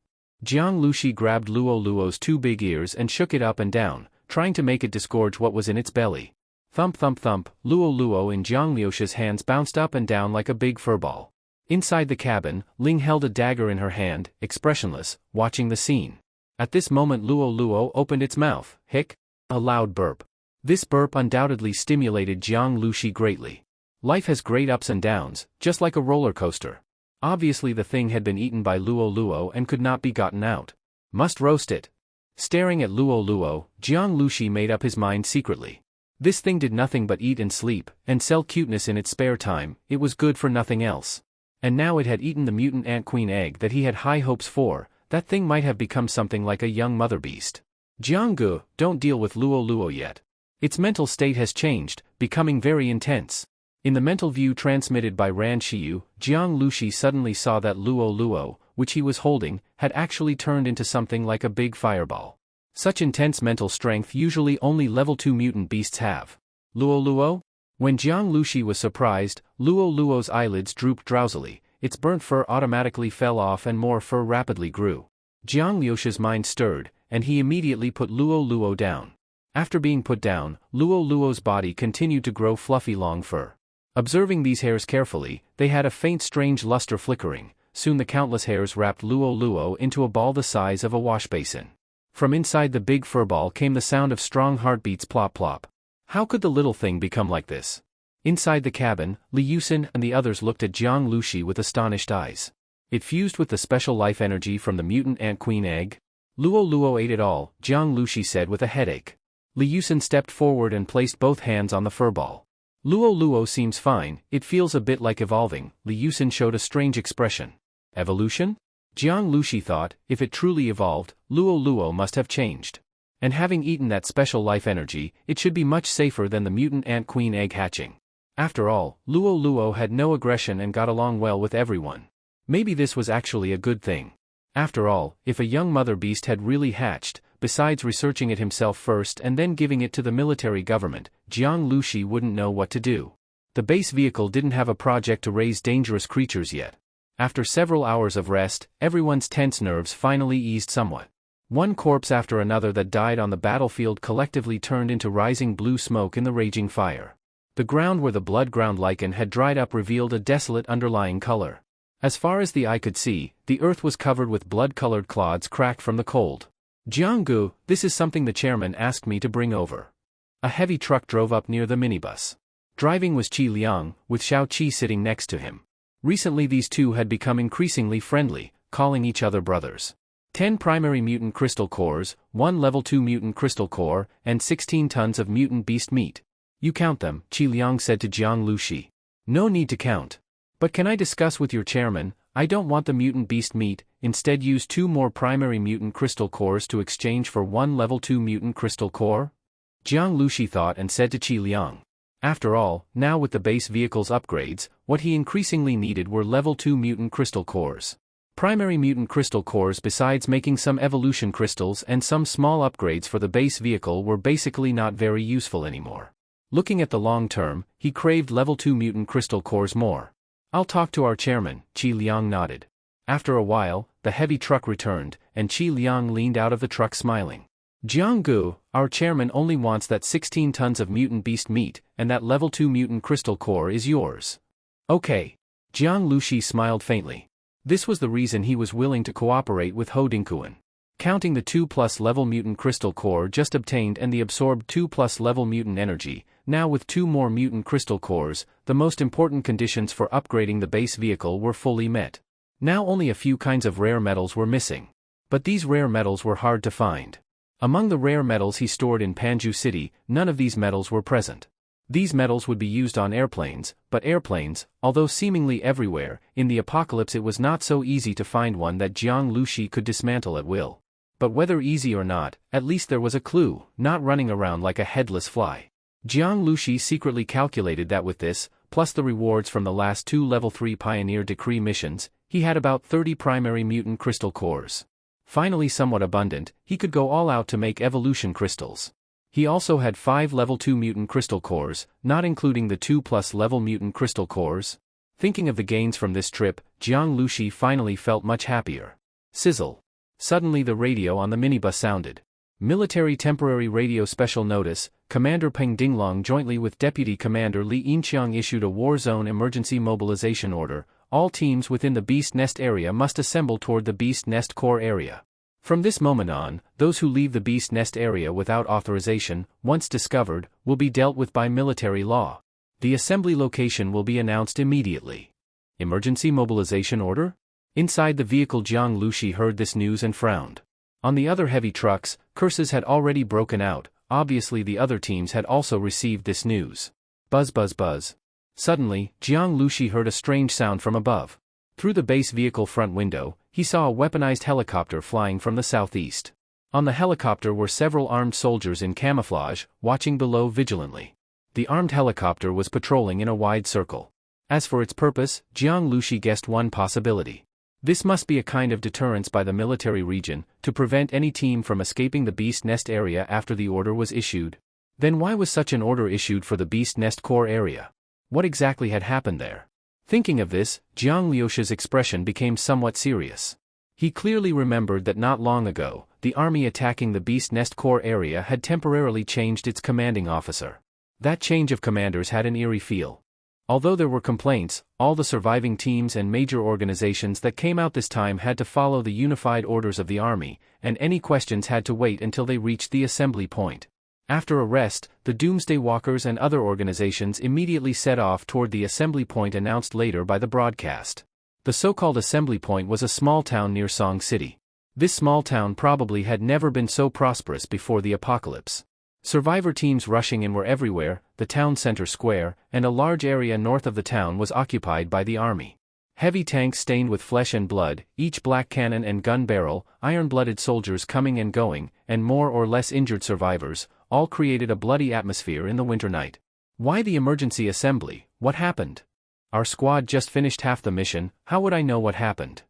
B: Jiang Lushi grabbed Luo Luo's 2 big ears and shook it up and down, trying to make it disgorge what was in its belly. Thump thump thump, Luo Luo in Jiang Liuxi's hands bounced up and down like a big furball. Inside the cabin, Ling held a dagger in her hand, expressionless, watching the scene. At this moment Luo Luo opened its mouth, hic, a loud burp. This burp undoubtedly stimulated Jiang Lushi greatly. Life has great ups and downs, just like a roller coaster. Obviously the thing had been eaten by Luo Luo and could not be gotten out. Must roast it. Staring at Luo Luo, Jiang Lushi made up his mind secretly. This thing did nothing but eat and sleep, and sell cuteness in its spare time, it was good for nothing else. And now it had eaten the mutant ant queen egg that he had high hopes for, that thing might have become something like a young mother beast. Jiang Gu, don't deal with Luo Luo yet. Its mental state has changed, becoming very intense. In the mental view transmitted by Ran Xiyu, Jiang Lushi suddenly saw that Luo Luo, which he was holding, had actually turned into something like a big fireball. Such intense mental strength usually only level 2 mutant beasts have. Luo Luo? When Jiang Lushi was surprised, Luo Luo's eyelids drooped drowsily, its burnt fur automatically fell off and more fur rapidly grew. Jiang Liuxi's mind stirred, and he immediately put Luo Luo down. After being put down, Luo Luo's body continued to grow fluffy long fur. Observing these hairs carefully, they had a faint strange luster flickering. Soon the countless hairs wrapped Luo Luo into a ball the size of a wash basin. From inside the big fur ball came the sound of strong heartbeats plop plop. How could the little thing become like this? Inside the cabin, Li Yusin and the others looked at Jiang Lushi with astonished eyes. It fused with the special life energy from the mutant ant queen egg? Luo Luo ate it all, Jiang Lushi said with a headache. Li Yusin stepped forward and placed both hands on the furball. Luo seems fine, it feels a bit like evolving. Li Yusin showed a strange expression. Evolution? Jiang Lushi thought, if it truly evolved, Luo must have changed. And having eaten that special life energy, it should be much safer than the mutant ant queen egg hatching. After all, Luo had no aggression and got along well with everyone. Maybe this was actually a good thing. After all, if a young mother beast had really hatched, besides researching it himself first and then giving it to the military government, Jiang Lushi wouldn't know what to do. The base vehicle didn't have a project to raise dangerous creatures yet. After several hours of rest, everyone's tense nerves finally eased somewhat. One corpse after another that died on the battlefield collectively turned into rising blue smoke in the raging fire. The ground where the blood-ground lichen had dried up revealed a desolate underlying color. As far as the eye could see, the earth was covered with blood-colored clods cracked from the cold. Jianggu, this is something the chairman asked me to bring over. A heavy truck drove up near the minibus. Driving was Qi Liang, with Xiao Qi sitting next to him. Recently these two had become increasingly friendly, calling each other brothers. 10 primary mutant crystal cores, 1 level 2 mutant crystal core, and 16 tons of mutant beast meat. You count them, Qi Liang said to Jiang Lushi. No need to count. But can I discuss with your chairman? I don't want the mutant beast meat, instead use 2 more primary mutant crystal cores to exchange for 1 level 2 mutant crystal core? Jiang Lushi thought and said to Qi Liang. After all, now with the base vehicle's upgrades, what he increasingly needed were level 2 mutant crystal cores. Primary mutant crystal cores, besides making some evolution crystals and some small upgrades for the base vehicle, were basically not very useful anymore. Looking at the long term, he craved level 2 mutant crystal cores more. I'll talk to our chairman, Qi Liang nodded. After a while, the heavy truck returned, and Qi Liang leaned out of the truck smiling. Jianggu, our chairman only wants that 16 tons of mutant beast meat, and that level 2 mutant crystal core is yours. Okay. Jiang Lushi smiled faintly. This was the reason he was willing to cooperate with Ho Dingkuan. Counting the 2+ level mutant crystal core just obtained and the absorbed 2+ level mutant energy, now with 2 more mutant crystal cores, the most important conditions for upgrading the base vehicle were fully met. Now only a few kinds of rare metals were missing. But these rare metals were hard to find. Among the rare metals he stored in Panju City, none of these metals were present. These metals would be used on airplanes, but airplanes, although seemingly everywhere, in the apocalypse it was not so easy to find one that Jiang Lushi could dismantle at will. But whether easy or not, at least there was a clue, not running around like a headless fly. Jiang Lushi secretly calculated that with this, plus the rewards from the last 2 level 3 Pioneer Decree missions, he had about 30 primary mutant crystal cores. Finally somewhat abundant, he could go all out to make evolution crystals. He also had 5 level 2 mutant crystal cores, not including the 2+ level mutant crystal cores. Thinking of the gains from this trip, Jiang Lushi finally felt much happier. Sizzle. Suddenly the radio on the minibus sounded. Military Temporary Radio Special Notice, Commander Peng Dinglong jointly with Deputy Commander Li Yinqiang issued a war zone emergency mobilization order. All teams within the Beast Nest area must assemble toward the Beast Nest core area. From this moment on, those who leave the Beast Nest area without authorization, once discovered, will be dealt with by military law. The assembly location will be announced immediately. Emergency mobilization order? Inside the vehicle Jiang Lushi heard this news and frowned. On the other heavy trucks, curses had already broken out, obviously the other teams had also received this news. Buzz buzz buzz. Suddenly, Jiang Lushi heard a strange sound from above. Through the base vehicle front window, he saw a weaponized helicopter flying from the southeast. On the helicopter were several armed soldiers in camouflage, watching below vigilantly. The armed helicopter was patrolling in a wide circle. As for its purpose, Jiang Lushi guessed one possibility. This must be a kind of deterrence by the military region, to prevent any team from escaping the Beast Nest area after the order was issued. Then why was such an order issued for the Beast Nest core area? What exactly had happened there? Thinking of this, Jiang Liuxi's expression became somewhat serious. He clearly remembered that not long ago, the army attacking the Beast Nest core area had temporarily changed its commanding officer. That change of commanders had an eerie feel. Although there were complaints, all the surviving teams and major organizations that came out this time had to follow the unified orders of the army, and any questions had to wait until they reached the assembly point. After a rest, the Doomsday Walkers and other organizations immediately set off toward the assembly point announced later by the broadcast. The so-called assembly point was a small town near Song City. This small town probably had never been so prosperous before the apocalypse. Survivor teams rushing in were everywhere. The town center square, and a large area north of the town was occupied by the army. Heavy tanks stained with flesh and blood, each black cannon and gun barrel, iron-blooded soldiers coming and going, and more or less injured survivors, all created a bloody atmosphere in the winter night. Why the emergency assembly? What happened? Our squad just finished half the mission, how would I know what happened?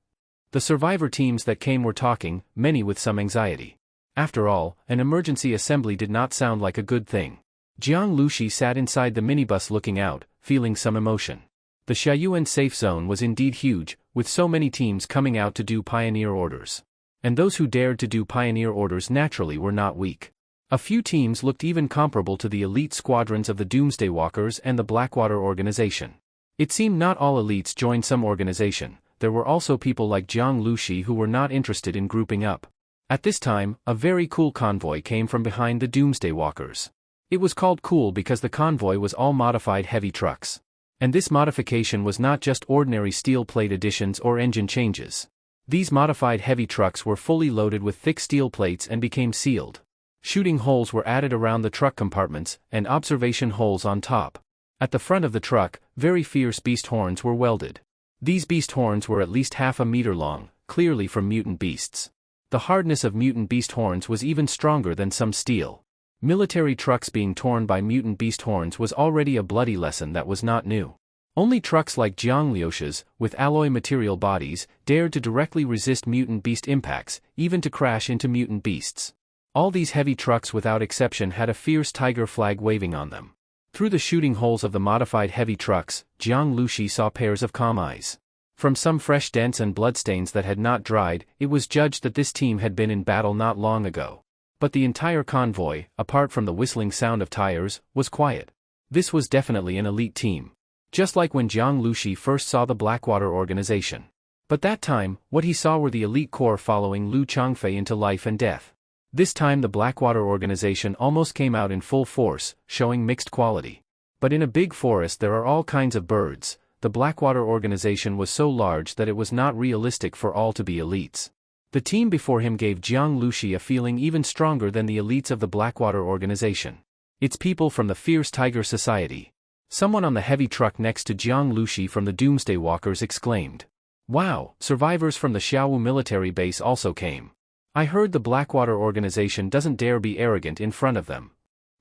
B: The survivor teams that came were talking, many with some anxiety. After all, an emergency assembly did not sound like a good thing. Jiang Lushi sat inside the minibus looking out, feeling some emotion. The Xiaoyuan safe zone was indeed huge, with so many teams coming out to do pioneer orders. And those who dared to do pioneer orders naturally were not weak. A few teams looked even comparable to the elite squadrons of the Doomsday Walkers and the Blackwater organization. It seemed not all elites joined some organization. There were also people like Jiang Lushi who were not interested in grouping up. At this time, a very cool convoy came from behind the Doomsday Walkers. It was called cool because the convoy was all modified heavy trucks. And this modification was not just ordinary steel plate additions or engine changes. These modified heavy trucks were fully loaded with thick steel plates and became sealed. Shooting holes were added around the truck compartments, and observation holes on top. At the front of the truck, very fierce beast horns were welded. These beast horns were at least half a meter long, clearly from mutant beasts. The hardness of mutant beast horns was even stronger than some steel. Military trucks being torn by mutant beast horns was already a bloody lesson that was not new. Only trucks like Jiang Liuxi's, with alloy material bodies, dared to directly resist mutant beast impacts, even to crash into mutant beasts. All these heavy trucks without exception had a fierce tiger flag waving on them. Through the shooting holes of the modified heavy trucks, Jiang Lushi saw pairs of calm eyes. From some fresh dents and bloodstains that had not dried, it was judged that this team had been in battle not long ago. But the entire convoy, apart from the whistling sound of tires, was quiet. This was definitely an elite team. Just like when Jiang Lushi first saw the Blackwater organization. But that time, what he saw were the elite corps following Lu Changfei into life and death. This time the Blackwater organization almost came out in full force, showing mixed quality. But in a big forest there are all kinds of birds. The Blackwater organization was so large that it was not realistic for all to be elites. The team before him gave Jiang Lushi a feeling even stronger than the elites of the Blackwater organization. It's people from the fierce Tiger Society. Someone on the heavy truck next to Jiang Lushi from the Doomsday Walkers exclaimed. Wow, survivors from the Xiaowu military base also came. I heard the Blackwater organization doesn't dare be arrogant in front of them.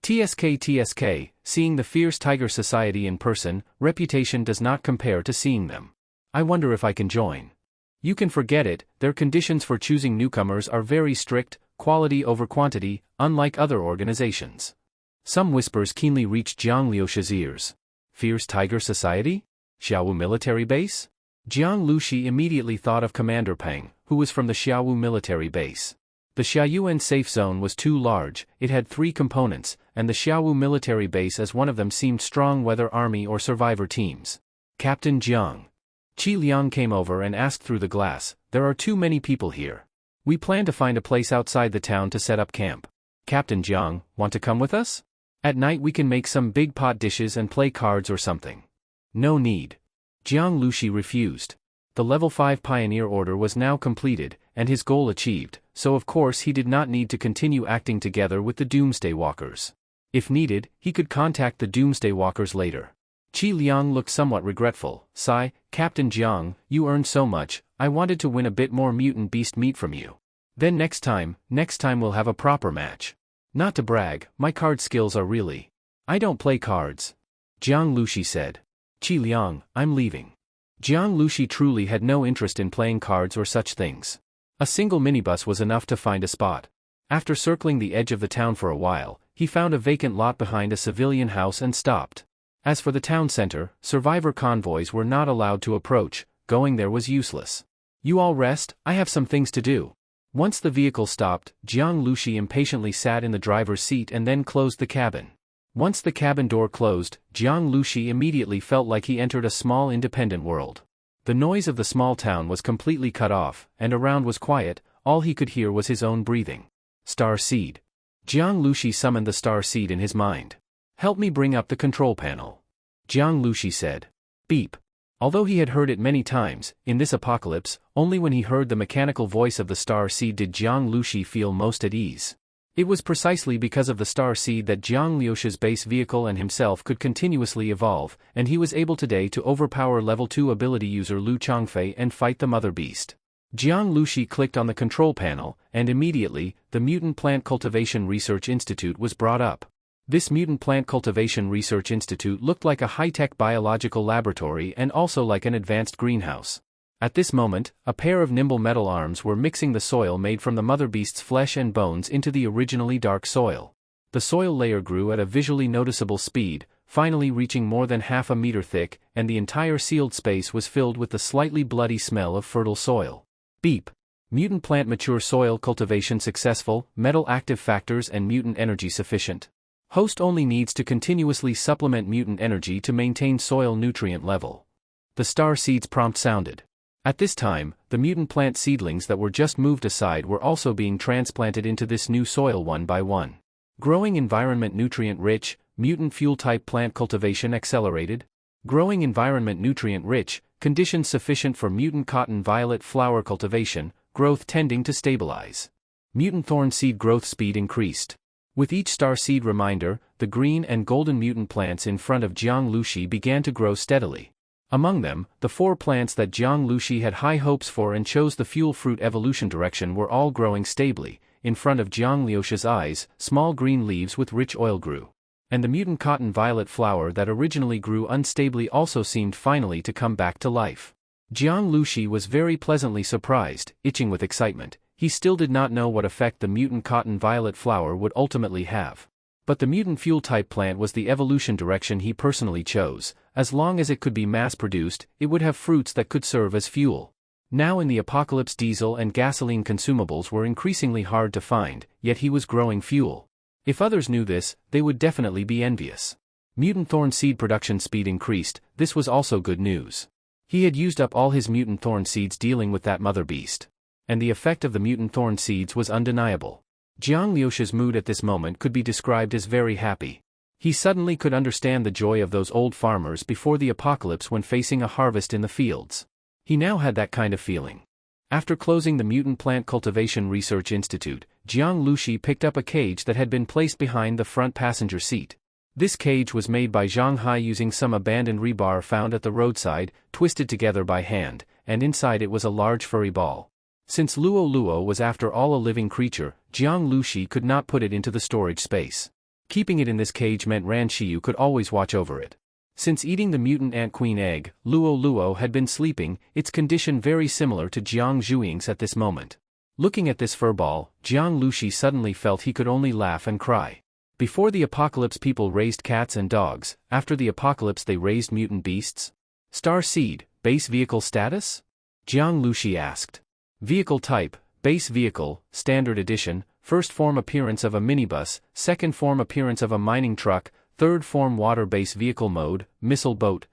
B: TSK, seeing the fierce Tiger Society in person, reputation does not compare to seeing them. I wonder if I can join. You can forget it, their conditions for choosing newcomers are very strict, quality over quantity, unlike other organizations. Some whispers keenly reached Jiang Liuxi's ears. Fierce Tiger Society? Xiaowu military base? Jiang Lushi immediately thought of Commander Peng, who was from the Xiaowu military base. The Xiaoyuan safe zone was too large, it had 3 components, and the Xiaowu military base as one of them seemed strong whether army or survivor teams. Captain Jiang. Qi Liang came over and asked through the glass, there are too many people here. We plan to find a place outside the town to set up camp. Captain Jiang, want to come with us? At night we can make some big pot dishes and play cards or something. No need. Jiang Lushi refused. The level 5 pioneer order was now completed, and his goal achieved, so of course he did not need to continue acting together with the Doomsday Walkers. If needed, he could contact the Doomsday Walkers later. Qi Liang looked somewhat regretful. Sigh, Captain Jiang, you earned so much, I wanted to win a bit more mutant beast meat from you. Then next time we'll have a proper match. Not to brag, my card skills are really. I don't play cards. Jiang Lushi said. Qi Liang, I'm leaving. Jiang Lushi truly had no interest in playing cards or such things. A single minibus was enough to find a spot. After circling the edge of the town for a while, he found a vacant lot behind a civilian house and stopped. As for the town center, survivor convoys were not allowed to approach, going there was useless. You all rest, I have some things to do. Once the vehicle stopped, Jiang Lushi impatiently sat in the driver's seat and then closed the cabin. Once the cabin door closed, Jiang Lushi immediately felt like he entered a small independent world. The noise of the small town was completely cut off, and around was quiet, all he could hear was his own breathing. Star Seed. Jiang Lushi summoned the Star Seed in his mind. Help me bring up the control panel. Jiang Lushi said. Beep. Although he had heard it many times, in this apocalypse, only when he heard the mechanical voice of the Star Seed did Jiang Lushi feel most at ease. It was precisely because of the star seed that Jiang Liuxi's base vehicle and himself could continuously evolve, and he was able today to overpower level 2 ability user Lu Changfei and fight the mother beast. Jiang Luxi clicked on the control panel, and immediately, the Mutant Plant Cultivation Research Institute was brought up. This Mutant Plant Cultivation Research Institute looked like a high-tech biological laboratory and also like an advanced greenhouse. At this moment, a pair of nimble metal arms were mixing the soil made from the mother beast's flesh and bones into the originally dark soil. The soil layer grew at a visually noticeable speed, finally reaching more than half a meter thick, and the entire sealed space was filled with the slightly bloody smell of fertile soil. Beep. Mutant plant mature soil cultivation successful, metal active factors and mutant energy sufficient. Host only needs to continuously supplement mutant energy to maintain soil nutrient level. The star seed's prompt sounded. At this time, the mutant plant seedlings that were just moved aside were also being transplanted into this new soil one by one. Growing environment nutrient-rich, mutant fuel-type plant cultivation accelerated. Growing environment nutrient-rich, conditions sufficient for mutant cotton violet flower cultivation, growth tending to stabilize. Mutant thorn seed growth speed increased. With each star seed reminder, the green and golden mutant plants in front of Jiang Luxi began to grow steadily. Among them, the 4 plants that Jiang Luxi had high hopes for and chose the fuel fruit evolution direction were all growing stably. In front of Jiang Liuxi's eyes, small green leaves with rich oil grew. And the mutant cotton violet flower that originally grew unstably also seemed finally to come back to life. Jiang Luxi was very pleasantly surprised, itching with excitement. He still did not know what effect the mutant cotton violet flower would ultimately have. But the mutant fuel-type plant was the evolution direction he personally chose. As long as it could be mass-produced, it would have fruits that could serve as fuel. Now in the apocalypse, diesel and gasoline consumables were increasingly hard to find, yet he was growing fuel. If others knew this, they would definitely be envious. Mutant thorn seed production speed increased. This was also good news. He had used up all his mutant thorn seeds dealing with that mother beast. And the effect of the mutant thorn seeds was undeniable. Jiang Liuxi's mood at this moment could be described as very happy. He suddenly could understand the joy of those old farmers before the apocalypse when facing a harvest in the fields. He now had that kind of feeling. After closing the Mutant Plant Cultivation Research Institute, Jiang Luxi picked up a cage that had been placed behind the front passenger seat. This cage was made by Zhang Hai using some abandoned rebar found at the roadside, twisted together by hand, and inside it was a large furry ball. Since Luo Luo was after all a living creature, Jiang Luxi could not put it into the storage space. Keeping it in this cage meant Ran Xiu could always watch over it. Since eating the mutant ant queen egg, Luo Luo had been sleeping, its condition very similar to Jiang Zhuiying's at this moment. Looking at this fur ball, Jiang Luxi suddenly felt he could only laugh and cry. Before the apocalypse, people raised cats and dogs. After the apocalypse, they raised mutant beasts. Star seed, base vehicle status? Jiang Luxi asked. Vehicle type, base vehicle, standard edition, first form appearance of a minibus, second form appearance of a mining truck, third form water base vehicle mode, missile boat.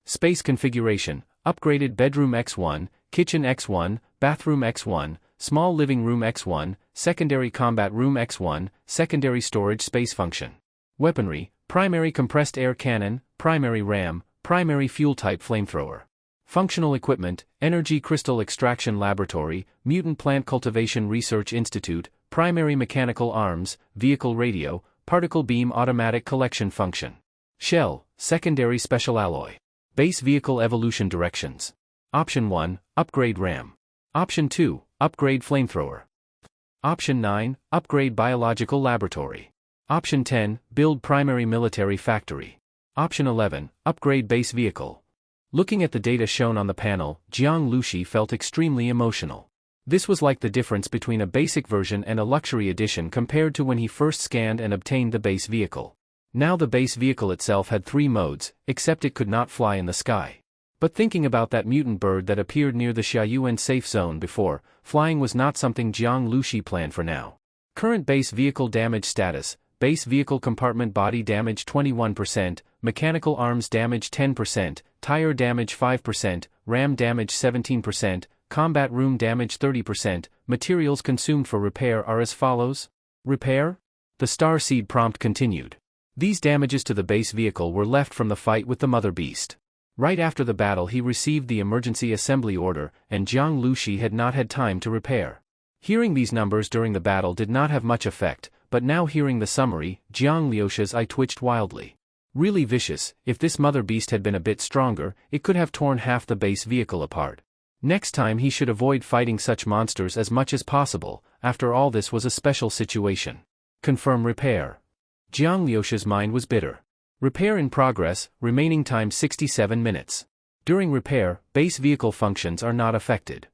B: Space configuration, upgraded bedroom X1, kitchen X1, bathroom X1, small living room X1, secondary combat room X1, secondary storage space function. Weaponry, primary compressed air cannon, primary ram, primary fuel type flamethrower. Functional equipment, Energy Crystal Extraction Laboratory, Mutant Plant Cultivation Research Institute, primary mechanical arms, vehicle radio, particle beam automatic collection function. Shell, secondary special alloy. Base vehicle evolution directions. Option 1, upgrade RAM. Option 2, upgrade flamethrower. Option 9, upgrade biological laboratory. Option 10, build primary military factory. Option 11, upgrade base vehicle. Looking at the data shown on the panel, Jiang Luxi felt extremely emotional. This was like the difference between a basic version and a luxury edition compared to when he first scanned and obtained the base vehicle. Now the base vehicle itself had 3 modes, except it could not fly in the sky. But thinking about that mutant bird that appeared near the Xiaoyuan safe zone before, flying was not something Jiang Luxi planned for now. Current base vehicle damage status, base vehicle compartment body damage 21%, mechanical arms damage 10%, tire damage 5%, RAM damage 17%, combat room damage 30%, materials consumed for repair are as follows. Repair? The star seed prompt continued. These damages to the base vehicle were left from the fight with the mother beast. Right after the battle he received the emergency assembly order, and Jiang Luxi had not had time to repair. Hearing these numbers during the battle did not have much effect, but now hearing the summary, Jiang Liuxia's eye twitched wildly. Really vicious. If this mother beast had been a bit stronger, it could have torn half the base vehicle apart. Next time he should avoid fighting such monsters as much as possible. After all, this was a special situation. Confirm repair. Jiang Liuxia's mind was bitter. Repair in progress, remaining time 67 minutes. During repair, base vehicle functions are not affected.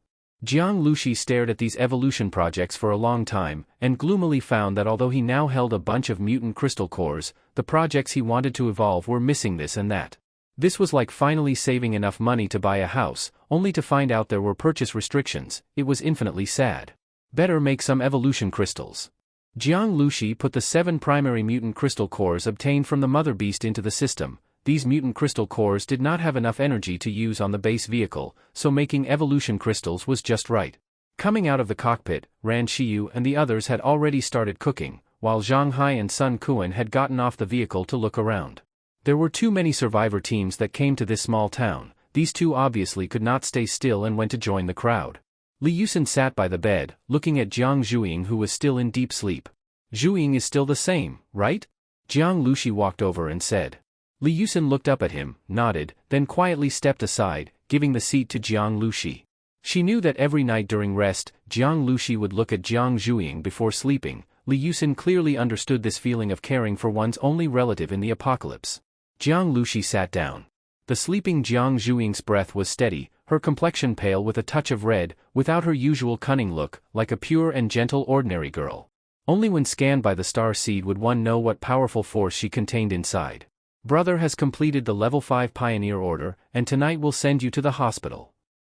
B: Jiang Liuxi stared at these evolution projects for a long time, and gloomily found that although he now held a bunch of mutant crystal cores, the projects he wanted to evolve were missing this and that. This was like finally saving enough money to buy a house, only to find out there were purchase restrictions. It was infinitely sad. Better make some evolution crystals. Jiang Liuxi put the 7 primary mutant crystal cores obtained from the mother beast into the system. These mutant crystal cores did not have enough energy to use on the base vehicle, so making evolution crystals was just right. Coming out of the cockpit, Ran Xiyu and the others had already started cooking, while Zhang Hai and Sun Kuan had gotten off the vehicle to look around. There were too many survivor teams that came to this small town. These two obviously could not stay still and went to join the crowd. Li Yusin sat by the bed, looking at Jiang Zhuiying, who was still in deep sleep. Zhuiying is still the same, right? Jiang Liuxi walked over and said. Li Yusin looked up at him, nodded, then quietly stepped aside, giving the seat to Jiang Liuxi. She knew that every night during rest, Jiang Liuxi would look at Jiang Zhuiying before sleeping. Li Yusin clearly understood this feeling of caring for one's only relative in the apocalypse. Jiang Liuxi sat down. The sleeping Jiang Zhuiying's breath was steady, her complexion pale with a touch of red, without her usual cunning look, like a pure and gentle ordinary girl. Only when scanned by the star seed would one know what powerful force she contained inside. Brother has completed the level 5 pioneer order, and tonight we'll send you to the hospital.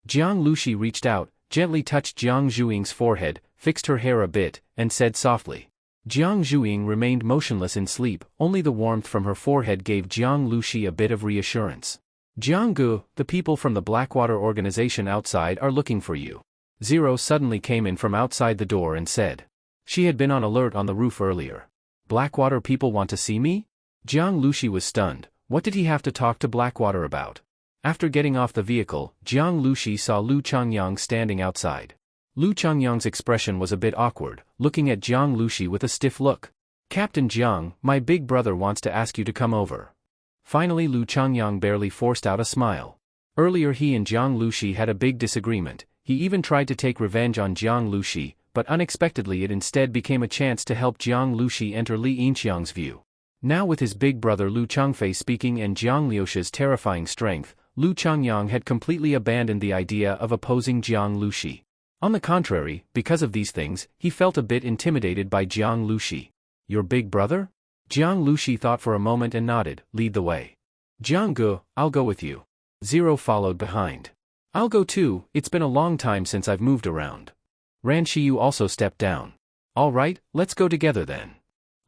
B: Jiang Liuxi reached out, gently touched Jiang Zhuiying's forehead, fixed her hair a bit, and said softly. Jiang Zhuiying remained motionless in sleep, only the warmth from her forehead gave Jiang Liuxi a bit of reassurance. Jiang Gu, the people from the Blackwater organization outside are looking for you. Zero suddenly came in from outside the door and said. She had been on alert on the roof earlier. Blackwater people want to see me? Jiang Liuxi was stunned. What did he have to talk to Blackwater about? After getting off the vehicle, Jiang Liuxi saw Lu Changyang standing outside. Lu Changyang's expression was a bit awkward, looking at Jiang Liuxi with a stiff look. Captain Jiang, my big brother wants to ask you to come over. Finally, Lu Changyang barely forced out a smile. Earlier he and Jiang Liuxi had a big disagreement. He even tried to take revenge on Jiang Liuxi, but unexpectedly it instead became a chance to help Jiang Liuxi enter Li Yinxiang's view. Now with his big brother Lu Changfei speaking and Jiang Liuxia's terrifying strength, Lu Changyang had completely abandoned the idea of opposing Jiang Liuxi. On the contrary, because of these things, he felt a bit intimidated by Jiang Liuxi. Your big brother? Jiang Liuxi thought for a moment and nodded. Lead the way. Jiang Gu, I'll go with you. Zero followed behind. I'll go too, it's been a long time since I've moved around. Ran Xiyu also stepped down. All right, let's go together then.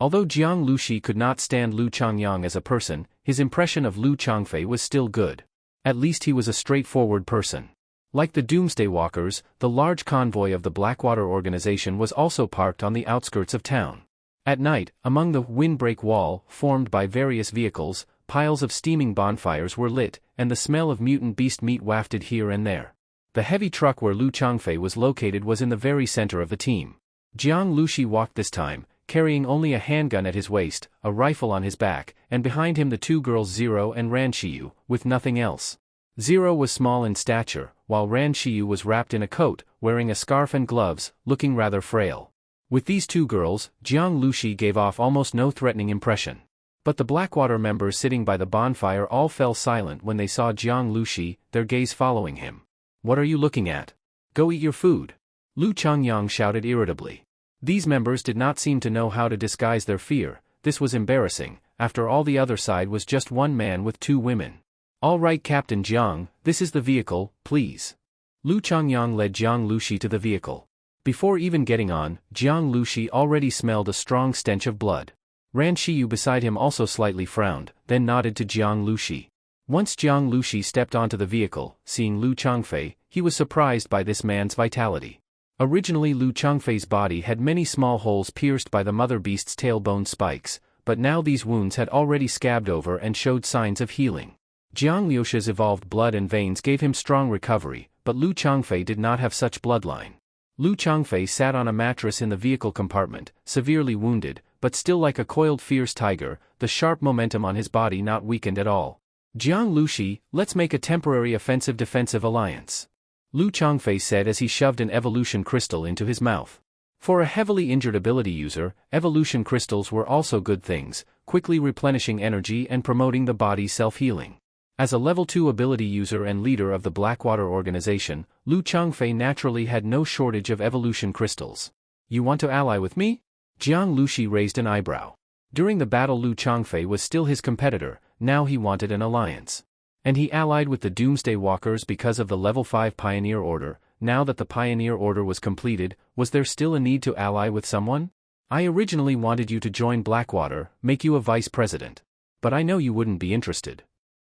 B: Although Jiang Liuxi could not stand Lu Changyang as a person, his impression of Lu Changfei was still good. At least he was a straightforward person. Like the Doomsday Walkers, the large convoy of the Blackwater organization was also parked on the outskirts of town. At night, among the windbreak wall, formed by various vehicles, piles of steaming bonfires were lit, and the smell of mutant beast meat wafted here and there. The heavy truck where Lu Changfei was located was in the very center of the team. Jiang Liuxi walked this time, carrying only a handgun at his waist, a rifle on his back, and behind him the two girls Zero and Ran Xiyu, with nothing else. Zero was small in stature, while Ran Xiyu was wrapped in a coat, wearing a scarf and gloves, looking rather frail. With these two girls, Jiang Liuxi gave off almost no threatening impression. But the Blackwater members sitting by the bonfire all fell silent when they saw Jiang Liuxi, their gaze following him. What are you looking at? Go eat your food. Lu Changyang shouted irritably. These members did not seem to know how to disguise their fear. This was embarrassing. After all, the other side was just one man with two women. All right, Captain Jiang, this is the vehicle, please. Lu Changyang led Jiang Liuxi to the vehicle. Before even getting on, Jiang Liuxi already smelled a strong stench of blood. Ran Xiyu beside him also slightly frowned, then nodded to Jiang Liuxi. Once Jiang Liuxi stepped onto the vehicle, seeing Lu Changfei, he was surprised by this man's vitality. Originally Lu Changfei's body had many small holes pierced by the mother beast's tailbone spikes, but now these wounds had already scabbed over and showed signs of healing. Jiang Liuxia's evolved blood and veins gave him strong recovery, but Lu Changfei did not have such bloodline. Lu Changfei sat on a mattress in the vehicle compartment, severely wounded, but still like a coiled fierce tiger, the sharp momentum on his body not weakened at all. Jiang Lushi, let's make a temporary offensive-defensive alliance. Lu Changfei said as he shoved an evolution crystal into his mouth. For a heavily injured ability user, evolution crystals were also good things, quickly replenishing energy and promoting the body's self-healing. As a level 2 ability user and leader of the Blackwater organization, Lu Changfei naturally had no shortage of evolution crystals. You want to ally with me? Jiang Lushi raised an eyebrow. During the battle Lu Changfei was still his competitor, now he wanted an alliance. And he allied with the Doomsday Walkers because of the level 5 Pioneer Order. Now that the Pioneer Order was completed, was there still a need to ally with someone? I originally wanted you to join Blackwater, make you a vice president. But I know you wouldn't be interested.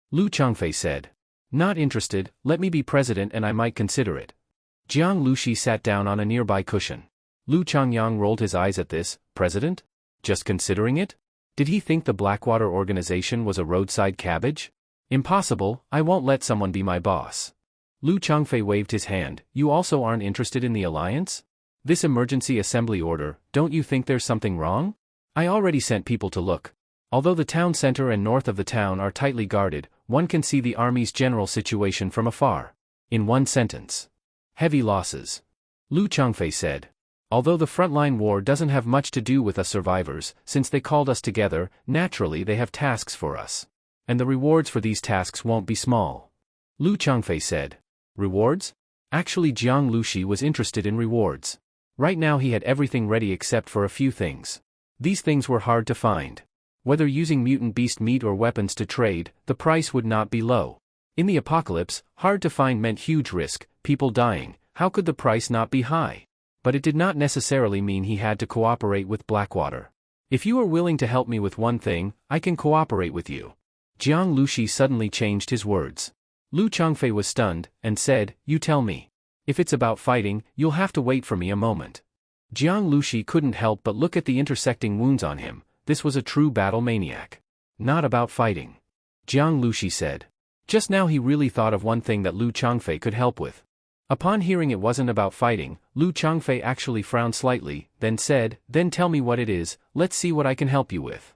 B: Lu Changfei said. Not interested, let me be president and I might consider it. Jiang Lushi sat down on a nearby cushion. Lu Changyang rolled his eyes at this. President? Just considering it? Did he think the Blackwater organization was a roadside cabbage? Impossible, I won't let someone be my boss. Lu Changfei waved his hand. You also aren't interested in the alliance? This emergency assembly order, don't you think there's something wrong? I already sent people to look. Although the town center and north of the town are tightly guarded, one can see the army's general situation from afar. In one sentence. Heavy losses. Lu Changfei said. Although the frontline war doesn't have much to do with us survivors, since they called us together, naturally they have tasks for us. And the rewards for these tasks won't be small. Lu Changfei said. Rewards? Actually Jiang Lushi was interested in rewards. Right now he had everything ready except for a few things. These things were hard to find. Whether using mutant beast meat or weapons to trade, the price would not be low. In the apocalypse, hard to find meant huge risk, people dying. How could the price not be high? But it did not necessarily mean he had to cooperate with Blackwater. If you are willing to help me with one thing, I can cooperate with you. Jiang Lushi suddenly changed his words. Lu Changfei was stunned, and said, you tell me. If it's about fighting, you'll have to wait for me a moment. Jiang Lushi couldn't help but look at the intersecting wounds on him. This was a true battle maniac. Not about fighting. Jiang Lushi said. Just now he really thought of one thing that Lu Changfei could help with. Upon hearing it wasn't about fighting, Lu Changfei actually frowned slightly, then said, then tell me what it is, let's see what I can help you with.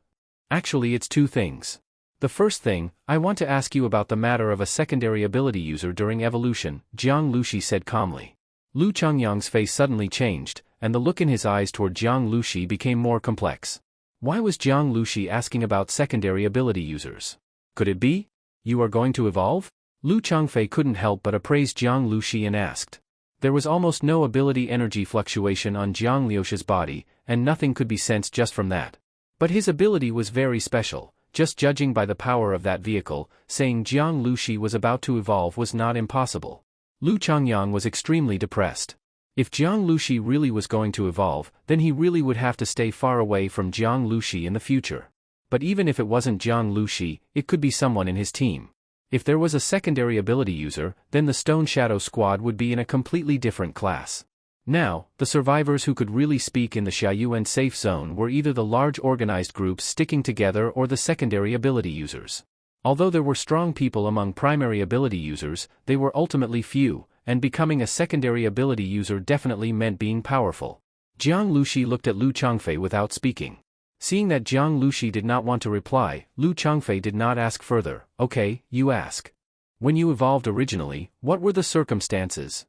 B: Actually it's two things. The first thing, I want to ask you about the matter of a secondary ability user during evolution, Jiang Lushi said calmly. Lu Changyang's face suddenly changed, and the look in his eyes toward Jiang Lushi became more complex. Why was Jiang Lushi asking about secondary ability users? Could it be? You are going to evolve? Lu Changfei couldn't help but appraise Jiang Lushi and asked. There was almost no ability energy fluctuation on Jiang Liuxi's body, and nothing could be sensed just from that. But his ability was very special. Just judging by the power of that vehicle, saying Jiang Lushi was about to evolve was not impossible. Lu Changyang was extremely depressed. If Jiang Lushi really was going to evolve, then he really would have to stay far away from Jiang Lushi in the future. But even if it wasn't Jiang Lushi, it could be someone in his team. If there was a secondary ability user, then the Stone Shadow Squad would be in a completely different class. Now, the survivors who could really speak in the Xiaoyuan safe zone were either the large organized groups sticking together or the secondary ability users. Although there were strong people among primary ability users, they were ultimately few, and becoming a secondary ability user definitely meant being powerful. Jiang Lushi looked at Lu Changfei without speaking. Seeing that Jiang Lushi did not want to reply, Lu Changfei did not ask further. Okay, you ask. When you evolved originally, what were the circumstances?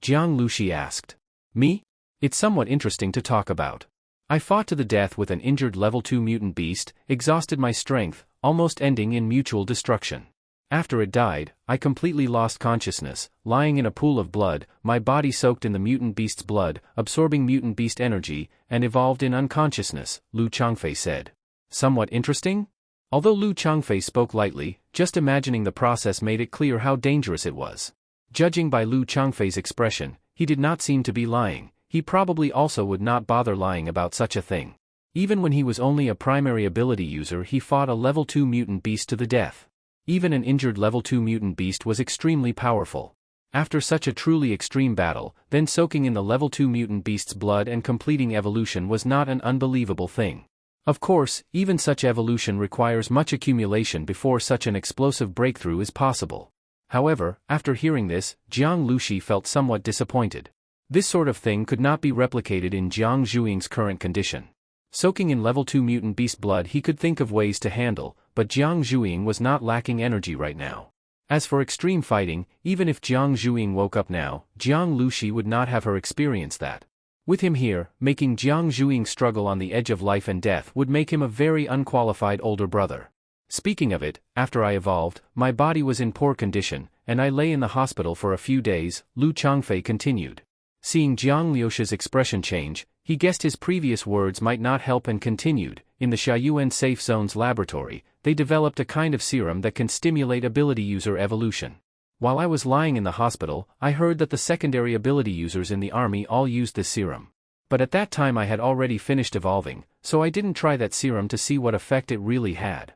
B: Jiang Lushi asked. Me? It's somewhat interesting to talk about. I fought to the death with an injured level 2 mutant beast, exhausted my strength, almost ending in mutual destruction. After it died, I completely lost consciousness, lying in a pool of blood, my body soaked in the mutant beast's blood, absorbing mutant beast energy, and evolved in unconsciousness, Lu Changfei said. Somewhat interesting? Although Lu Changfei spoke lightly, just imagining the process made it clear how dangerous it was. Judging by Lu Changfei's expression, he did not seem to be lying. He probably also would not bother lying about such a thing. Even when he was only a primary ability user, he fought a level 2 mutant beast to the death. Even an injured level 2 mutant beast was extremely powerful. After such a truly extreme battle, then soaking in the level 2 mutant beast's blood and completing evolution was not an unbelievable thing. Of course, even such evolution requires much accumulation before such an explosive breakthrough is possible. However, after hearing this, Jiang Lushi felt somewhat disappointed. This sort of thing could not be replicated in Jiang Zhuing's current condition. Soaking in level 2 mutant beast blood he could think of ways to handle, but Jiang Zhuing was not lacking energy right now. As for extreme fighting, even if Jiang Zhuing woke up now, Jiang Lushi would not have her experience that. With him here, making Jiang Zhuing struggle on the edge of life and death would make him a very unqualified older brother. Speaking of it, after I evolved, my body was in poor condition, and I lay in the hospital for a few days, Lu Changfei continued. Seeing Jiang Liuxi's expression change, he guessed his previous words might not help and continued. In the Xiaoyuan Safe Zone's laboratory, they developed a kind of serum that can stimulate ability user evolution. While I was lying in the hospital, I heard that the secondary ability users in the army all used this serum. But at that time I had already finished evolving, so I didn't try that serum to see what effect it really had.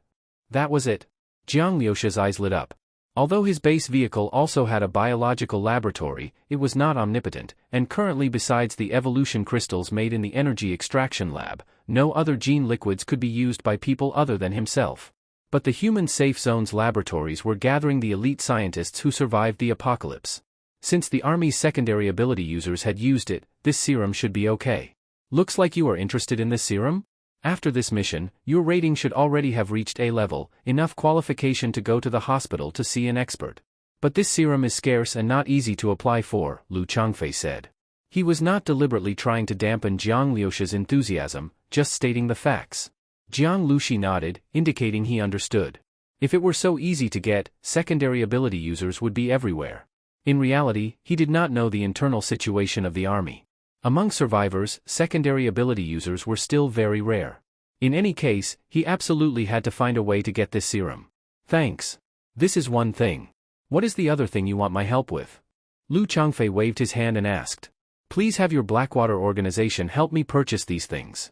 B: That was it. Jiang Liuxi's eyes lit up. Although his base vehicle also had a biological laboratory, it was not omnipotent, and currently besides the evolution crystals made in the energy extraction lab, no other gene liquids could be used by people other than himself. But the human safe zone's laboratories were gathering the elite scientists who survived the apocalypse. Since the army's secondary ability users had used it, this serum should be okay. Looks like you are interested in this serum? After this mission, your rating should already have reached A level, enough qualification to go to the hospital to see an expert. But this serum is scarce and not easy to apply for, Lu Changfei said. He was not deliberately trying to dampen Jiang Liuxi's enthusiasm, just stating the facts. Jiang Lushi nodded, indicating he understood. If it were so easy to get, secondary ability users would be everywhere. In reality, he did not know the internal situation of the army. Among survivors, secondary ability users were still very rare. In any case, he absolutely had to find a way to get this serum. Thanks. This is one thing. What is the other thing you want my help with? Lu Changfei waved his hand and asked. Please have your Blackwater organization help me purchase these things.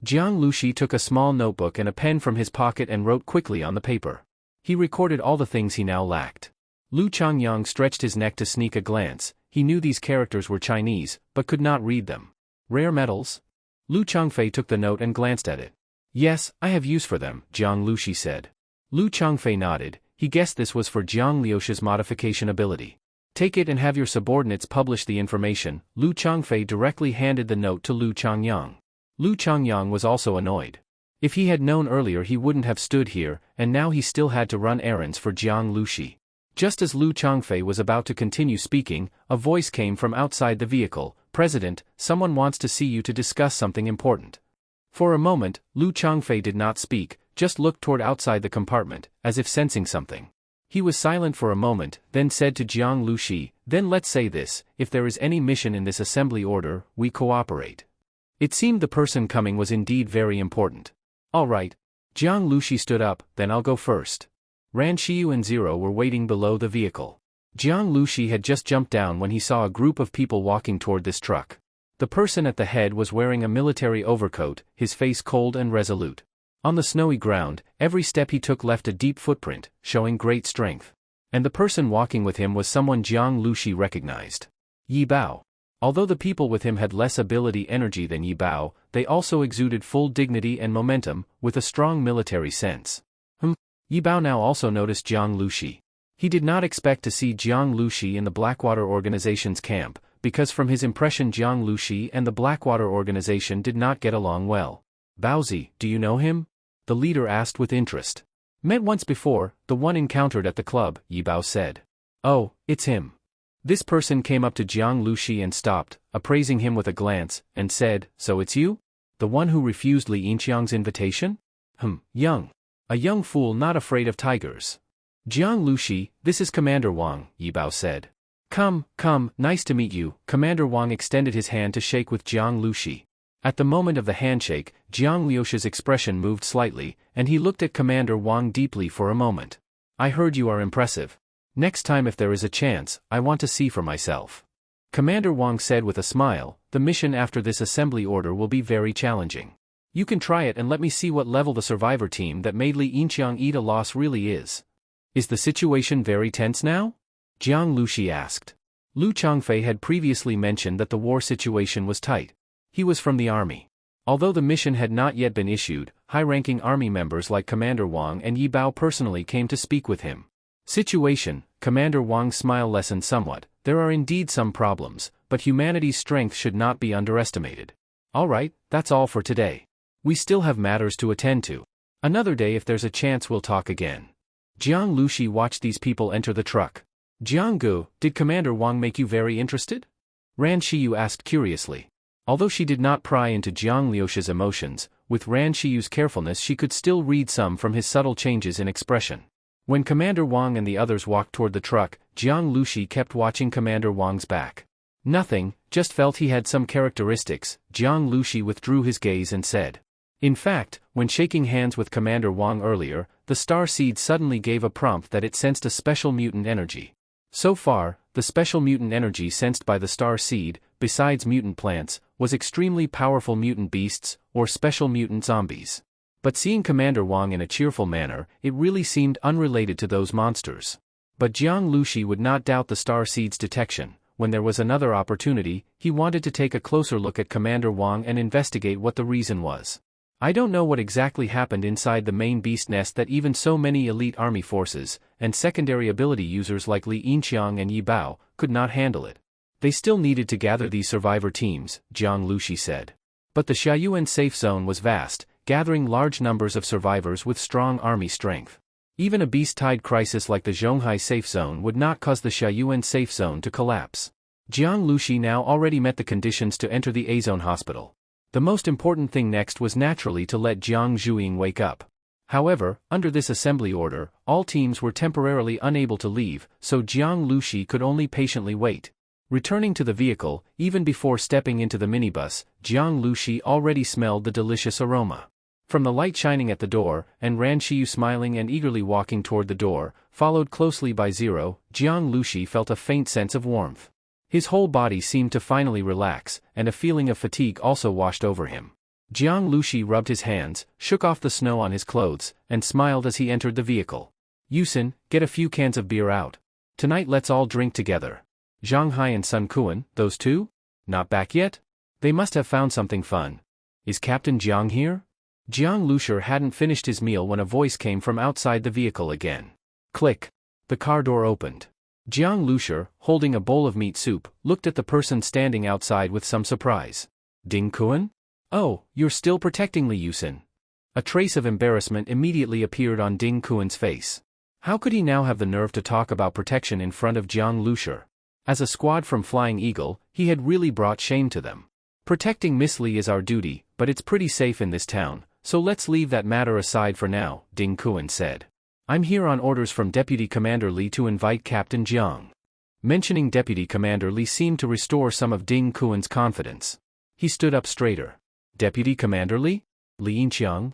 B: Jiang Lushi took a small notebook and a pen from his pocket and wrote quickly on the paper. He recorded all the things he now lacked. Lu Changyang stretched his neck to sneak a glance. He knew these characters were Chinese, but could not read them. Rare metals? Lu Changfei took the note and glanced at it. Yes, I have use for them, Jiang Lushi said. Lu Changfei nodded. He guessed this was for Jiang Liuxi's modification ability. Take it and have your subordinates publish the information. Lu Changfei directly handed the note to Lu Changyang. Lu Changyang was also annoyed. If he had known earlier he wouldn't have stood here, and now he still had to run errands for Jiang Lushi. Just as Lu Changfei was about to continue speaking, a voice came from outside the vehicle. President, someone wants to see you to discuss something important. For a moment, Lu Changfei did not speak, just looked toward outside the compartment, as if sensing something. He was silent for a moment, then said to Jiang Lushi, then let's say this, if there is any mission in this assembly order, we cooperate. It seemed the person coming was indeed very important. All right. Jiang Lushi stood up, then I'll go first. Ran Shiyu and Zero were waiting below the vehicle. Jiang Lushi had just jumped down when he saw a group of people walking toward this truck. The person at the head was wearing a military overcoat, his face cold and resolute. On the snowy ground, every step he took left a deep footprint, showing great strength. And the person walking with him was someone Jiang Lushi recognized. Yi Bao. Although the people with him had less ability energy than Yi Bao, they also exuded full dignity and momentum, with a strong military sense. Yi Bao now also noticed Jiang Lushi. He did not expect to see Jiang Lushi in the Blackwater organization's camp, because from his impression Jiang Lushi and the Blackwater organization did not get along well. Baozi, do you know him? The leader asked with interest. Met once before, the one encountered at the club, Yi Bao said. Oh, it's him. This person came up to Jiang Lushi and stopped, appraising him with a glance, and said, so it's you? The one who refused Li Yinxiang's invitation? Young. A young fool not afraid of tigers. Jiang Lushi, this is Commander Wang, Yi Bao said. Come, nice to meet you. Commander Wang extended his hand to shake with Jiang Lushi. At the moment of the handshake, Jiang Liuxi's expression moved slightly, and he looked at Commander Wang deeply for a moment. I heard you are impressive. Next time if there is a chance, I want to see for myself. Commander Wang said with a smile, the mission after this assembly order will be very challenging. You can try it and let me see what level the survivor team that made Li Yinxiang eat a loss really is. Is the situation very tense now? Jiang Lushi asked. Lu Changfei had previously mentioned that the war situation was tight. He was from the army. Although the mission had not yet been issued, high-ranking army members like Commander Wang and Yi Bao personally came to speak with him. Situation, Commander Wang's smile lessened somewhat. There are indeed some problems, but humanity's strength should not be underestimated. Alright, that's all for today. We still have matters to attend to. Another day if there's a chance we'll talk again. Jiang Lushi watched these people enter the truck. Jiang Gu, did Commander Wang make you very interested? Ran Shiyu asked curiously. Although she did not pry into Jiang Liuxi's emotions, with Ran Shiyu's carefulness she could still read some from his subtle changes in expression. When Commander Wang and the others walked toward the truck, Jiang Lushi kept watching Commander Wang's back. Nothing, just felt he had some characteristics. Jiang Lushi withdrew his gaze and said. In fact, when shaking hands with Commander Wang earlier, the star seed suddenly gave a prompt that it sensed a special mutant energy. So far, the special mutant energy sensed by the star seed, besides mutant plants, was extremely powerful mutant beasts, or special mutant zombies. But seeing Commander Wang in a cheerful manner, it really seemed unrelated to those monsters. But Jiang Lushi would not doubt the star seed's detection. When there was another opportunity, he wanted to take a closer look at Commander Wang and investigate what the reason was. I don't know what exactly happened inside the main beast nest that even so many elite army forces, and secondary ability users like Li Yinqiang and Yi Bao, could not handle it. They still needed to gather these survivor teams, Jiang Lushi said. But the Xiaoyuan safe zone was vast, gathering large numbers of survivors with strong army strength. Even a beast-tide crisis like the Zhonghai safe zone would not cause the Xiaoyuan safe zone to collapse. Jiang Lushi now already met the conditions to enter the A-zone hospital. The most important thing next was naturally to let Jiang Zhuiying wake up. However, under this assembly order, all teams were temporarily unable to leave, so Jiang Lushi could only patiently wait. Returning to the vehicle, even before stepping into the minibus, Jiang Lushi already smelled the delicious aroma. From the light shining at the door, and Ran Shiyu smiling and eagerly walking toward the door, followed closely by Zero, Jiang Lushi felt a faint sense of warmth. His whole body seemed to finally relax, and a feeling of fatigue also washed over him. Jiang Lushi rubbed his hands, shook off the snow on his clothes, and smiled as he entered the vehicle. Yusin, get a few cans of beer out. Tonight let's all drink together. Zhang Hai and Sun Kuan, those two? Not back yet? They must have found something fun. Is Captain Jiang here? Jiang Lushi hadn't finished his meal when a voice came from outside the vehicle again. Click. The car door opened. Jiang Lushi, holding a bowl of meat soup, looked at the person standing outside with some surprise. Ding Kuan? Oh, you're still protecting Li Yusin. A trace of embarrassment immediately appeared on Ding Kuan's face. How could he now have the nerve to talk about protection in front of Jiang Lushi? As a squad from Flying Eagle, he had really brought shame to them. Protecting Miss Li is our duty, but it's pretty safe in this town, so let's leave that matter aside for now, Ding Kuan said. I'm here on orders from Deputy Commander Li to invite Captain Jiang. Mentioning Deputy Commander Li seemed to restore some of Ding Kuan's confidence. He stood up straighter. Deputy Commander Li? Li Yinqiang?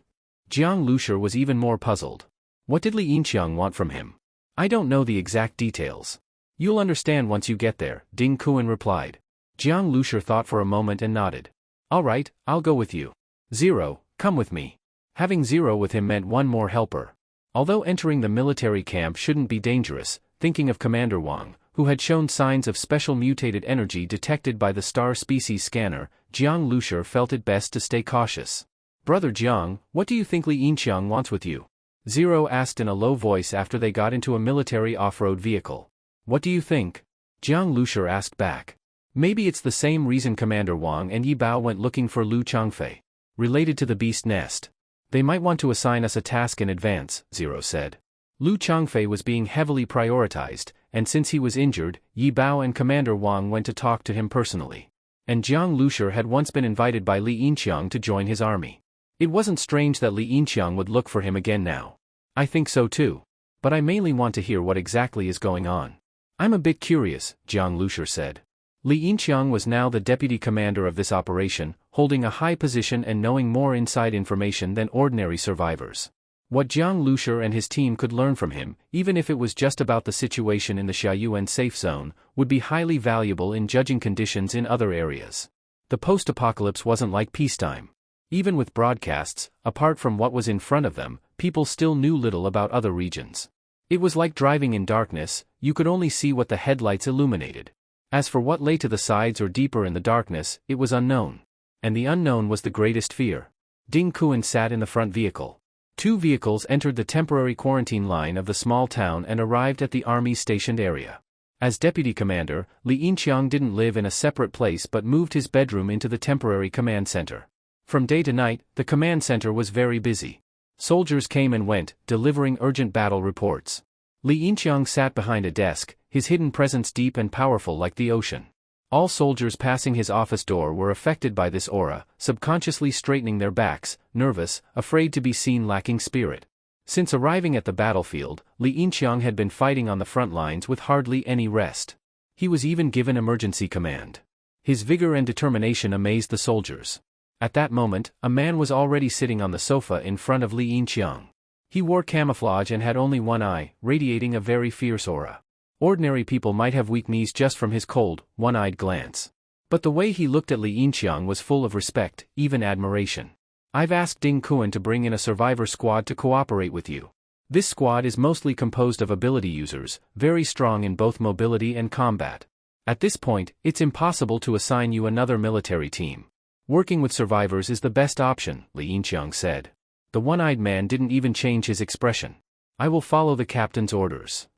B: Jiang Lushi was even more puzzled. What did Li Yinqiang want from him? I don't know the exact details. You'll understand once you get there, Ding Kuan replied. Jiang Lushi thought for a moment and nodded. Alright, I'll go with you. Zero, come with me. Having Zero with him meant one more helper. Although entering the military camp shouldn't be dangerous, thinking of Commander Wang, who had shown signs of special mutated energy detected by the star species scanner, Jiang Lushi felt it best to stay cautious. Brother Jiang, what do you think Li Yinqiang wants with you? Zero asked in a low voice after they got into a military off-road vehicle. What do you think? Jiang Lushi asked back. Maybe it's the same reason Commander Wang and Yi Bao went looking for Lu Changfei. Related to the beast nest. They might want to assign us a task in advance, Zero said. Lu Changfei was being heavily prioritized, and since he was injured, Yi Bao and Commander Wang went to talk to him personally. And Jiang Lushi had once been invited by Li Yinqiang to join his army. It wasn't strange that Li Yinqiang would look for him again now. I think so too. But I mainly want to hear what exactly is going on. I'm a bit curious, Jiang Lushi said. Li Yinqiang was now the deputy commander of this operation, holding a high position and knowing more inside information than ordinary survivors. What Jiang Lushi and his team could learn from him, even if it was just about the situation in the Xiaoyuan safe zone, would be highly valuable in judging conditions in other areas. The post-apocalypse wasn't like peacetime. Even with broadcasts, apart from what was in front of them, people still knew little about other regions. It was like driving in darkness, you could only see what the headlights illuminated. As for what lay to the sides or deeper in the darkness, it was unknown. And the unknown was the greatest fear. Ding Kuan sat in the front vehicle. 2 vehicles entered the temporary quarantine line of the small town and arrived at the army's stationed area. As deputy commander, Li Yinqiang didn't live in a separate place but moved his bedroom into the temporary command center. From day to night, the command center was very busy. Soldiers came and went, delivering urgent battle reports. Li Yinqiang sat behind a desk, his hidden presence deep and powerful like the ocean. All soldiers passing his office door were affected by this aura, subconsciously straightening their backs, nervous, afraid to be seen lacking spirit. Since arriving at the battlefield, Li Yinqiang had been fighting on the front lines with hardly any rest. He was even given emergency command. His vigor and determination amazed the soldiers. At that moment, a man was already sitting on the sofa in front of Li Yinqiang. He wore camouflage and had only one eye, radiating a very fierce aura. Ordinary people might have weak knees just from his cold, one-eyed glance. But the way he looked at Li Yinqiang was full of respect, even admiration. I've asked Ding Kuan to bring in a survivor squad to cooperate with you. This squad is mostly composed of ability users, very strong in both mobility and combat. At this point, it's impossible to assign you another military team. Working with survivors is the best option, Li Yinqiang said. The one-eyed man didn't even change his expression. I will follow the captain's orders.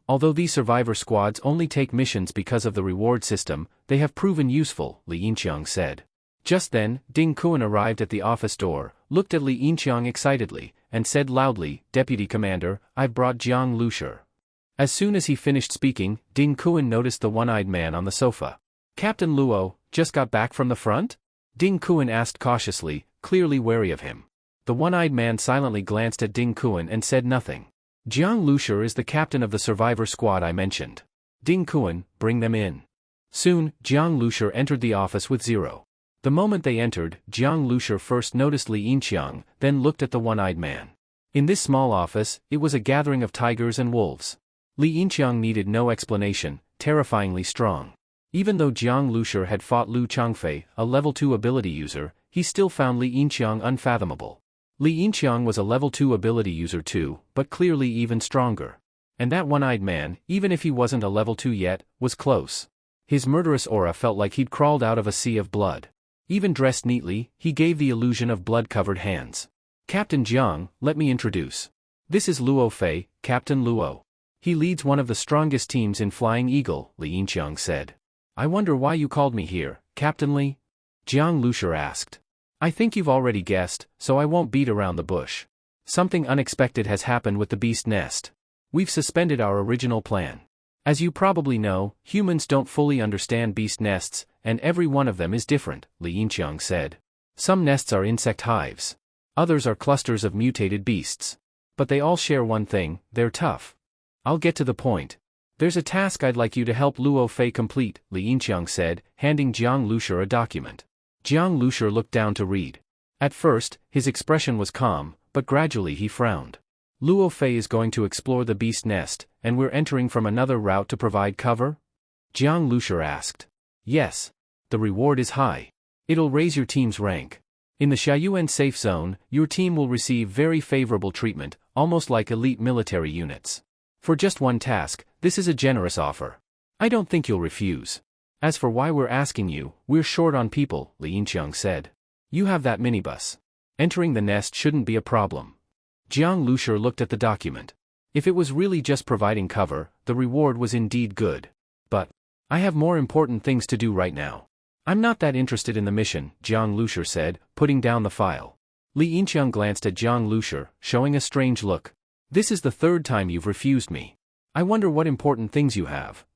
B: Although these survivor squads only take missions because of the reward system, they have proven useful, Li Yinqiang said. Just then, Ding Kuan arrived at the office door, looked at Li Yinqiang excitedly, and said loudly, Deputy Commander, I've brought Jiang Lushi. As soon as he finished speaking, Ding Kuan noticed the one-eyed man on the sofa. Captain Luo, just got back from the front? Ding Kuan asked cautiously, clearly wary of him. The one-eyed man silently glanced at Ding Kuan and said nothing. Jiang Lushi is the captain of the survivor squad I mentioned. Ding Kuan, bring them in. Soon, Jiang Lushi entered the office with Zero. The moment they entered, Jiang Lushi first noticed Li Yinqiang, then looked at the one-eyed man. In this small office, it was a gathering of tigers and wolves. Li Yinqiang needed no explanation, terrifyingly strong. Even though Jiang Lushi had fought Lu Changfei, a level 2 ability user, he still found Li Yinqiang unfathomable. Li Yinqiang was a level 2 ability user too, but clearly even stronger. And that one-eyed man, even if he wasn't a level 2 yet, was close. His murderous aura felt like he'd crawled out of a sea of blood. Even dressed neatly, he gave the illusion of blood-covered hands. Captain Jiang, let me introduce. This is Luo Fei, Captain Luo. He leads one of the strongest teams in Flying Eagle, Li Yinqiang said. I wonder why you called me here, Captain Li? Jiang Lushi asked. I think you've already guessed, so I won't beat around the bush. Something unexpected has happened with the beast nest. We've suspended our original plan. As you probably know, humans don't fully understand beast nests, and every one of them is different, Li Yinqiang said. Some nests are insect hives. Others are clusters of mutated beasts. But they all share one thing, they're tough. I'll get to the point. There's a task I'd like you to help Luo Fei complete, Li Yinqiang said, handing Jiang Lushi a document. Jiang Lushi looked down to read. At first, his expression was calm, but gradually he frowned. Luo Fei is going to explore the beast nest, and we're entering from another route to provide cover? Jiang Lushi asked. Yes. The reward is high. It'll raise your team's rank. In the Xiaoyuan safe zone, your team will receive very favorable treatment, almost like elite military units. For just one task, this is a generous offer. I don't think you'll refuse. As for why we're asking you, we're short on people, Li Yinqiang said. You have that minibus. Entering the nest shouldn't be a problem. Jiang Lushi looked at the document. If it was really just providing cover, the reward was indeed good. But I have more important things to do right now. I'm not that interested in the mission, Jiang Lushi said, putting down the file. Li Yinqiang glanced at Jiang Lushi, showing a strange look. This is the 3rd time you've refused me. I wonder what important things you have.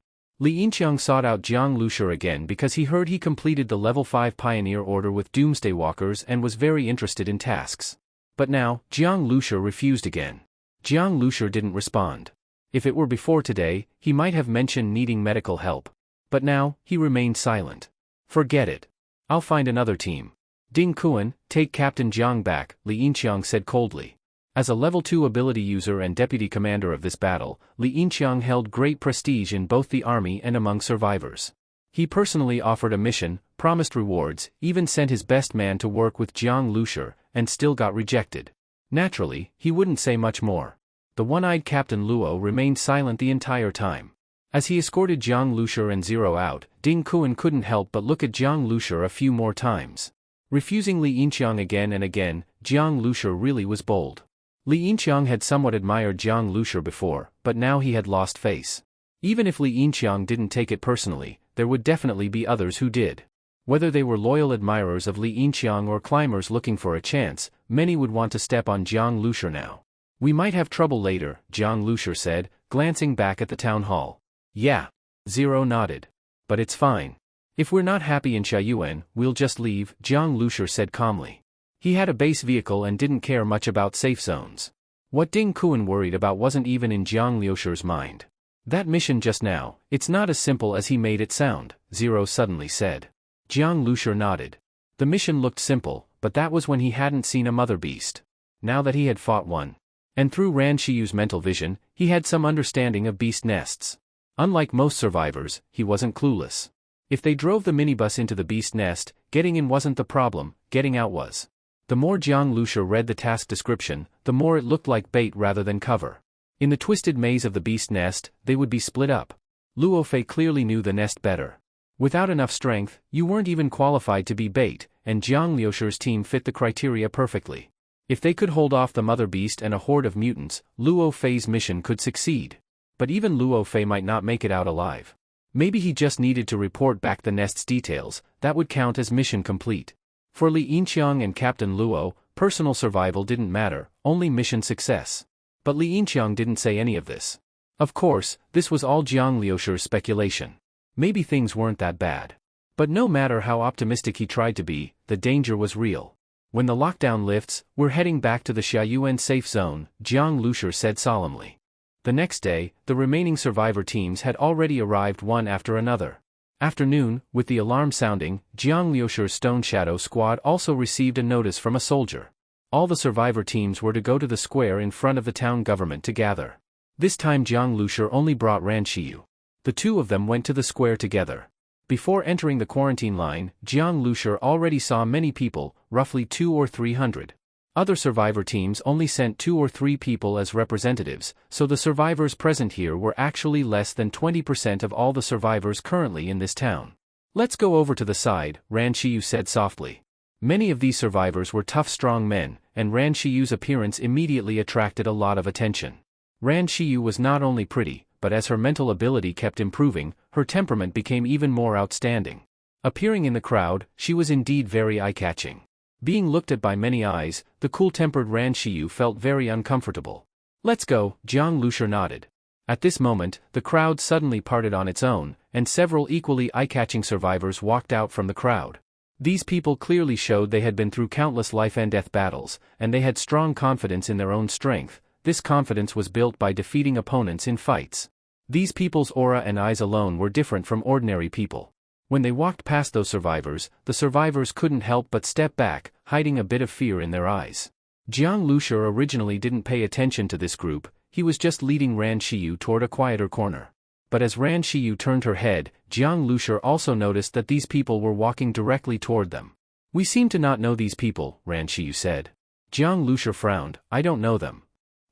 B: Li Yinqiang sought out Jiang Lushi again because he heard he completed the level 5 pioneer order with Doomsday Walkers and was very interested in tasks. But now, Jiang Lushi refused again. Jiang Lushi didn't respond. If it were before today, he might have mentioned needing medical help. But now, he remained silent. Forget it. I'll find another team. Ding Kuan, take Captain Jiang back, Li Yinqiang said coldly. As a level 2 ability user and deputy commander of this battle, Li Yinqiang held great prestige in both the army and among survivors. He personally offered a mission, promised rewards, even sent his best man to work with Jiang Lushi, and still got rejected. Naturally, he wouldn't say much more. The one-eyed Captain Luo remained silent the entire time. As he escorted Jiang Lushi and Zero out, Ding Kuan couldn't help but look at Jiang Lushi a few more times. Refusing Li Yinqiang again and again, Jiang Lushi really was bold. Li Yinqiang had somewhat admired Jiang Lushi before, but now he had lost face. Even if Li Yinqiang didn't take it personally, there would definitely be others who did. Whether they were loyal admirers of Li Yinqiang or climbers looking for a chance, many would want to step on Jiang Lushi now. We might have trouble later, Jiang Lushi said, glancing back at the town hall. Yeah. Zero nodded. But it's fine. If we're not happy in Shaoyuan, we'll just leave, Jiang Lushi said calmly. He had a base vehicle and didn't care much about safe zones. What Ding Kuan worried about wasn't even in Jiang Liushi's mind. That mission just now, it's not as simple as he made it sound, Zero suddenly said. Jiang Lushi nodded. The mission looked simple, but that was when he hadn't seen a mother beast. Now that he had fought one. And through Ran Shiyu's mental vision, he had some understanding of beast nests. Unlike most survivors, he wasn't clueless. If they drove the minibus into the beast nest, getting in wasn't the problem, getting out was. The more Jiang Lushi read the task description, the more it looked like bait rather than cover. In the twisted maze of the beast nest, they would be split up. Luo Fei clearly knew the nest better. Without enough strength, you weren't even qualified to be bait, and Jiang Liushi's team fit the criteria perfectly. If they could hold off the mother beast and a horde of mutants, Luo Fei's mission could succeed. But even Luo Fei might not make it out alive. Maybe he just needed to report back the nest's details, that would count as mission complete. For Li Yinqiang and Captain Luo, personal survival didn't matter, only mission success. But Li Yinqiang didn't say any of this. Of course, this was all Jiang Liushi's speculation. Maybe things weren't that bad. But no matter how optimistic he tried to be, the danger was real. When the lockdown lifts, we're heading back to the Shaoyuan safe zone, Jiang Lushi said solemnly. The next day, the remaining survivor teams had already arrived one after another. Afternoon, with the alarm sounding, Jiang Liushi's Stone Shadow squad also received a notice from a soldier. All the survivor teams were to go to the square in front of the town government to gather. This time Jiang Lushi only brought Ran Shiyu. The two of them went to the square together. Before entering the quarantine line, Jiang Lushi already saw many people, roughly 200 or 300. Other survivor teams only sent 2 or 3 people as representatives, so the survivors present here were actually less than 20% of all the survivors currently in this town. Let's go over to the side, Ran Shiyu said softly. Many of these survivors were tough strong men, and Ran Shiyu's appearance immediately attracted a lot of attention. Ran Shiyu was not only pretty, but as her mental ability kept improving, her temperament became even more outstanding. Appearing in the crowd, she was indeed very eye-catching. Being looked at by many eyes, the cool-tempered Ran Shiyu felt very uncomfortable. Let's go, Jiang Lushi nodded. At this moment, the crowd suddenly parted on its own, and several equally eye-catching survivors walked out from the crowd. These people clearly showed they had been through countless life-and-death battles, and they had strong confidence in their own strength. This confidence was built by defeating opponents in fights. These people's aura and eyes alone were different from ordinary people. When they walked past those survivors, the survivors couldn't help but step back, hiding a bit of fear in their eyes. Jiang Lushi originally didn't pay attention to this group, he was just leading Ran Shiyu toward a quieter corner. But as Ran Shiyu turned her head, Jiang Lushi also noticed that these people were walking directly toward them. We seem to not know these people, Ran Shiyu said. Jiang Lushi frowned, I don't know them.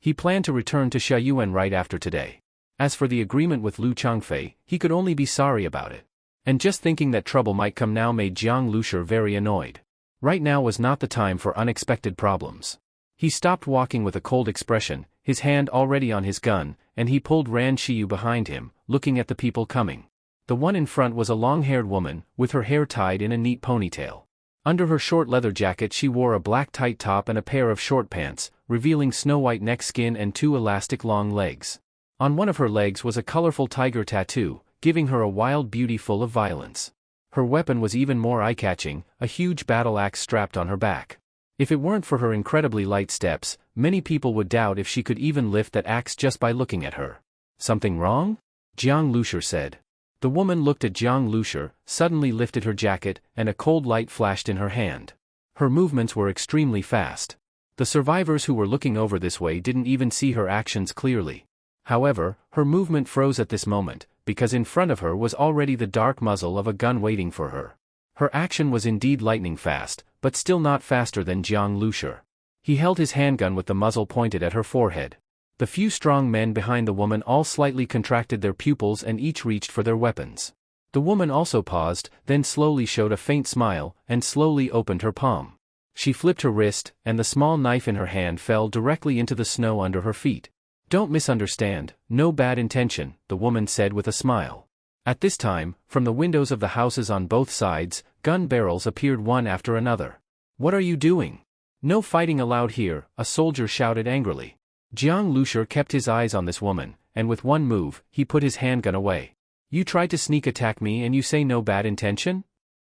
B: He planned to return to Shaoyuan right after today. As for the agreement with Lu Changfei, he could only be sorry about it. And just thinking that trouble might come now made Jiang Lushi very annoyed. Right now was not the time for unexpected problems. He stopped walking with a cold expression, his hand already on his gun, and he pulled Ran Shiyu behind him, looking at the people coming. The one in front was a long-haired woman, with her hair tied in a neat ponytail. Under her short leather jacket she wore a black tight top and a pair of short pants, revealing snow-white neck skin and 2 elastic long legs. On one of her legs was a colorful tiger tattoo, giving her a wild beauty full of violence. Her weapon was even more eye-catching, a huge battle axe strapped on her back. If it weren't for her incredibly light steps, many people would doubt if she could even lift that axe just by looking at her. Something wrong? Jiang Lushi said. The woman looked at Jiang Lushi, suddenly lifted her jacket, and a cold light flashed in her hand. Her movements were extremely fast. The survivors who were looking over this way didn't even see her actions clearly. However, her movement froze at this moment, because in front of her was already the dark muzzle of a gun waiting for her. Her action was indeed lightning fast, but still not faster than Jiang Lushi. He held his handgun with the muzzle pointed at her forehead. The few strong men behind the woman all slightly contracted their pupils and each reached for their weapons. The woman also paused, then slowly showed a faint smile, and slowly opened her palm. She flipped her wrist, and the small knife in her hand fell directly into the snow under her feet. Don't misunderstand, no bad intention, the woman said with a smile. At this time, from the windows of the houses on both sides, gun barrels appeared one after another. What are you doing? No fighting allowed here, a soldier shouted angrily. Jiang Lushur kept his eyes on this woman, and with one move, he put his handgun away. You tried to sneak attack me and you say no bad intention?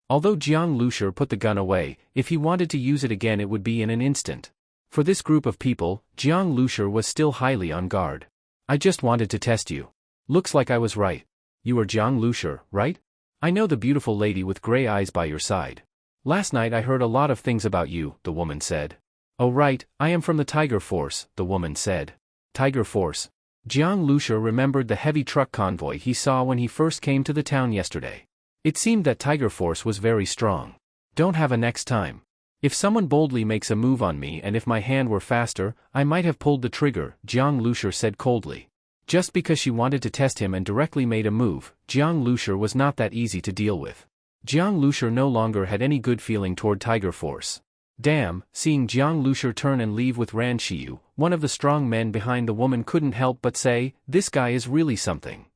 B: Although Jiang Lushur put the gun away, if he wanted to use it again it would be in an instant. For this group of people, Jiang Lushur was still highly on guard. I just wanted to test you. Looks like I was right. You are Jiang Lushur, right? I know the beautiful lady with gray eyes by your side. Last night I heard a lot of things about you, the woman said. Oh right, I am from the Tiger Force, the woman said. Tiger Force. Jiang Lushur remembered the heavy truck convoy he saw when he first came to the town yesterday. It seemed that Tiger Force was very strong. Don't have a next time. If someone boldly makes a move on me and if my hand were faster, I might have pulled the trigger, Jiang Lushur said coldly. Just because she wanted to test him and directly made a move, Jiang Lushur was not that easy to deal with. Jiang Lushur no longer had any good feeling toward Tiger Force. Damn, seeing Jiang Lushur turn and leave with Ran Shiyu, one of the strong men behind the woman couldn't help but say, this guy is really something.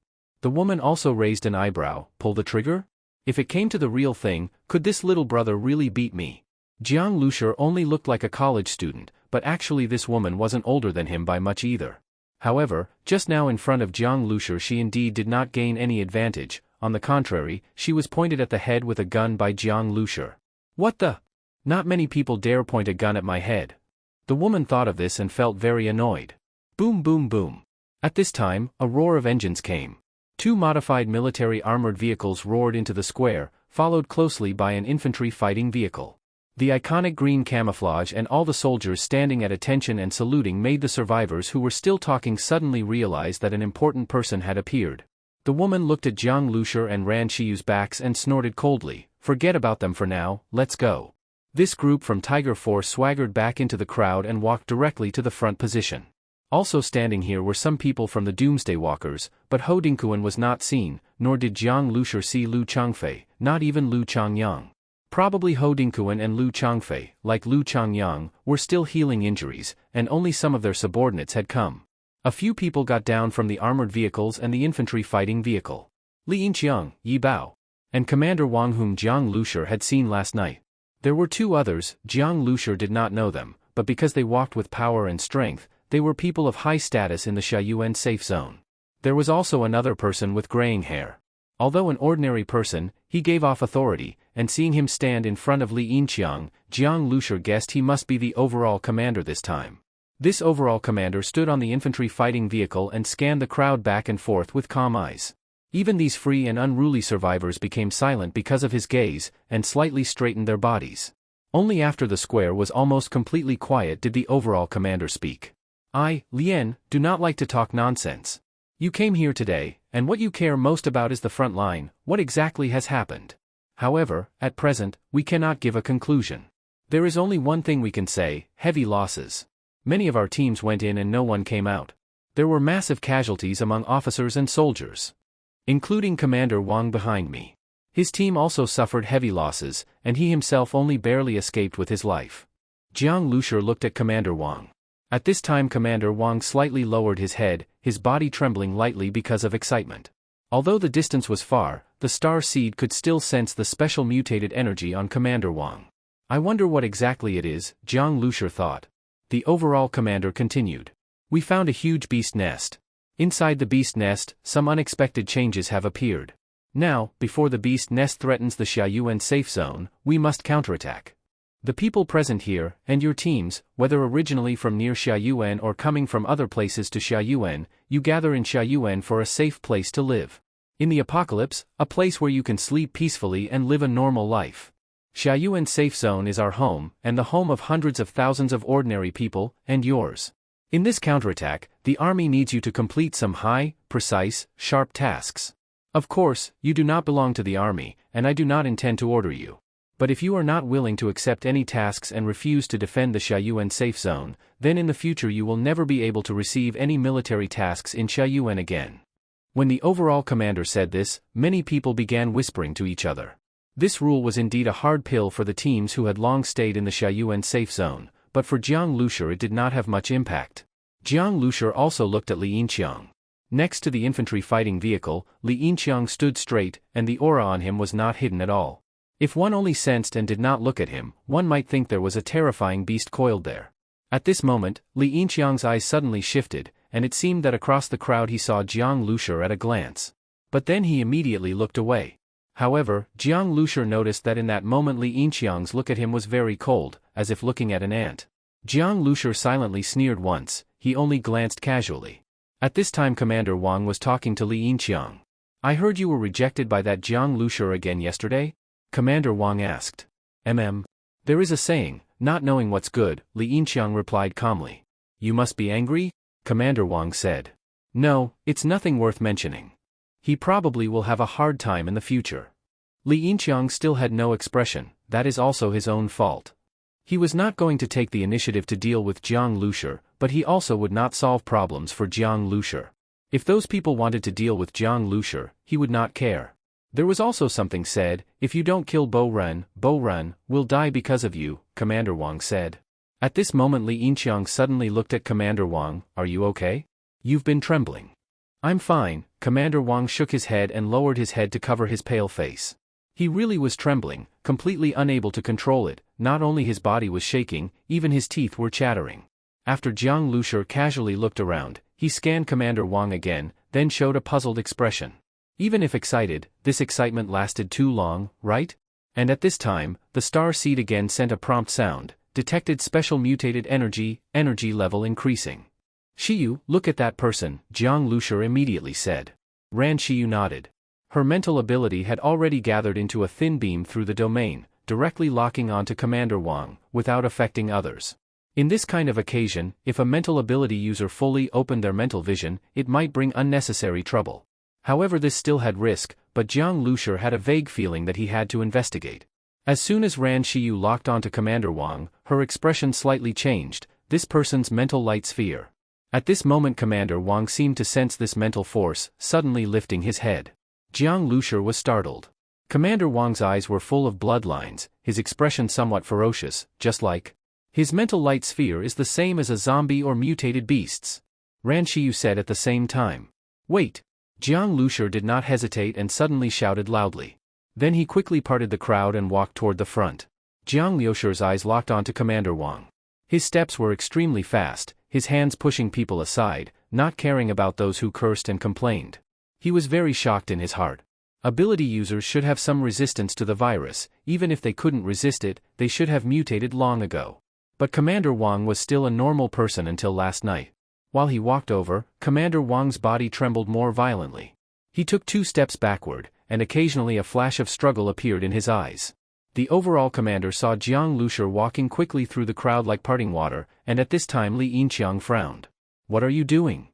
B: The woman also raised an eyebrow, pull the trigger? If it came to the real thing, could this little brother really beat me? Jiang Lushur only looked like a college student, but actually this woman wasn't older than him by much either. However, just now in front of Jiang Lushur she indeed did not gain any advantage, on the contrary, she was pointed at the head with a gun by Jiang Lushur. What the? Not many people dare point a gun at my head. The woman thought of this and felt very annoyed. Boom boom boom. At this time, a roar of engines came. Two modified military armored vehicles roared into the square, followed closely by an infantry fighting vehicle. The iconic green camouflage and all the soldiers standing at attention and saluting made the survivors who were still talking suddenly realize that an important person had appeared. The woman looked at Jiang Lushur and Ran Shiyu's backs and snorted coldly, forget about them for now, let's go. This group from Tiger Force swaggered back into the crowd and walked directly to the front position. Also standing here were some people from the Doomsday Walkers, but Ho Dingkuan was not seen, nor did Jiang Lushur see Lu Changfei, not even Lu Changyang. Probably Ho Dingkuan and Lu Changfei, like Lu Changyang, were still healing injuries, and only some of their subordinates had come. A few people got down from the armored vehicles and the infantry fighting vehicle. Li Yinqiang, Yi Bao, and Commander Wang whom Jiang Lushur had seen last night. There were two others, Jiang Lushur did not know them, but because they walked with power and strength, they were people of high status in the Xiaoyuan safe zone. There was also another person with graying hair. Although an ordinary person, he gave off authority, and seeing him stand in front of Li Yinqiang, Jiang Lushur guessed he must be the overall commander this time. This overall commander stood on the infantry fighting vehicle and scanned the crowd back and forth with calm eyes. Even these free and unruly survivors became silent because of his gaze, and slightly straightened their bodies. Only after the square was almost completely quiet did the overall commander speak. I, Lien, do not like to talk nonsense. You came here today, and what you care most about is the front line, what exactly has happened. However, at present, we cannot give a conclusion. There is only one thing we can say, heavy losses. Many of our teams went in and no one came out. There were massive casualties among officers and soldiers, including Commander Wang behind me. His team also suffered heavy losses, and he himself only barely escaped with his life. Jiang Lushur looked at Commander Wang. At this time Commander Wang slightly lowered his head, his body trembling lightly because of excitement. Although the distance was far, the Star Seed could still sense the special mutated energy on Commander Wang. I wonder what exactly it is, Jiang Lushur thought. The overall commander continued. We found a huge beast nest. Inside the beast nest, some unexpected changes have appeared. Now, before the beast nest threatens the Xiaoyuan safe zone, we must counterattack. The people present here, and your teams, whether originally from near Xiaoyuan or coming from other places to Xiaoyuan, you gather in Xiaoyuan for a safe place to live. In the apocalypse, a place where you can sleep peacefully and live a normal life. Xiaoyuan safe zone is our home, and the home of hundreds of thousands of ordinary people, and yours. In this counterattack, the army needs you to complete some high, precise, sharp tasks. Of course, you do not belong to the army, and I do not intend to order you. But if you are not willing to accept any tasks and refuse to defend the Xiaoyuan safe zone, then in the future you will never be able to receive any military tasks in Xiaoyuan again. When the overall commander said this, many people began whispering to each other. This rule was indeed a hard pill for the teams who had long stayed in the Xiaoyuan safe zone, but for Jiang Lushi it did not have much impact. Jiang Lushi also looked at Li Yinqiang. Next to the infantry fighting vehicle, Li Yinqiang stood straight, and the aura on him was not hidden at all. If one only sensed and did not look at him, one might think there was a terrifying beast coiled there. At this moment, Li Yinqiang's eyes suddenly shifted, and it seemed that across the crowd he saw Jiang Lushi at a glance. But then he immediately looked away. However, Jiang Lushi noticed that in that moment Li Yinqiang's look at him was very cold, as if looking at an ant. Jiang Lushi silently sneered once, he only glanced casually. At this time Commander Wang was talking to Li Yinqiang. "I heard you were rejected by that Jiang Lushi again yesterday?" Commander Wang asked. There is a saying, not knowing what's good, Li Yinqiang replied calmly. "You must be angry?" Commander Wang said. "No, it's nothing worth mentioning. He probably will have a hard time in the future." Li Yinqiang still had no expression, that is also his own fault. He was not going to take the initiative to deal with Jiang Lushi, but he also would not solve problems for Jiang Lushi. If those people wanted to deal with Jiang Lushi, he would not care. There was also something said, "If you don't kill Bo Ren will die because of you," Commander Wang said. At this moment Li Yinqiang suddenly looked at Commander Wang. "Are you okay? You've been trembling." "I'm fine." Commander Wang shook his head and lowered his head to cover his pale face. He really was trembling, completely unable to control it. Not only his body was shaking, even his teeth were chattering. After Jiang Lushi casually looked around, he scanned Commander Wang again, then showed a puzzled expression. Even if excited, this excitement lasted too long, right? And at this time, the star seed again sent a prompt sound, detected special mutated energy level increasing. "Shiyu, look at that person," Jiang Lushi immediately said. Ran Shiyu nodded. Her mental ability had already gathered into a thin beam through the domain, directly locking onto Commander Wang, without affecting others. In this kind of occasion, if a mental ability user fully opened their mental vision, it might bring unnecessary trouble. However, this still had risk, but Jiang Lushi had a vague feeling that he had to investigate. As soon as Ran Shiyu locked onto Commander Wang, her expression slightly changed, this person's mental light sphere. At this moment Commander Wang seemed to sense this mental force, suddenly lifting his head. Jiang Lushi was startled. Commander Wang's eyes were full of bloodlines, his expression somewhat ferocious, just like his mental light sphere is the same as a zombie or mutated beast's. Ran Shiyu said at the same time. "Wait!" Jiang Lushi did not hesitate and suddenly shouted loudly. Then he quickly parted the crowd and walked toward the front. Jiang Lushi's eyes locked onto Commander Wang. His steps were extremely fast, his hands pushing people aside, not caring about those who cursed and complained. He was very shocked in his heart. Ability users should have some resistance to the virus, even if they couldn't resist it, they should have mutated long ago. But Commander Wang was still a normal person until last night. While he walked over, Commander Wang's body trembled more violently. He took 2 steps backward, and occasionally a flash of struggle appeared in his eyes. The overall commander saw Jiang Lushi walking quickly through the crowd like parting water, and at this time Li Yinqiang frowned. "What are you doing?"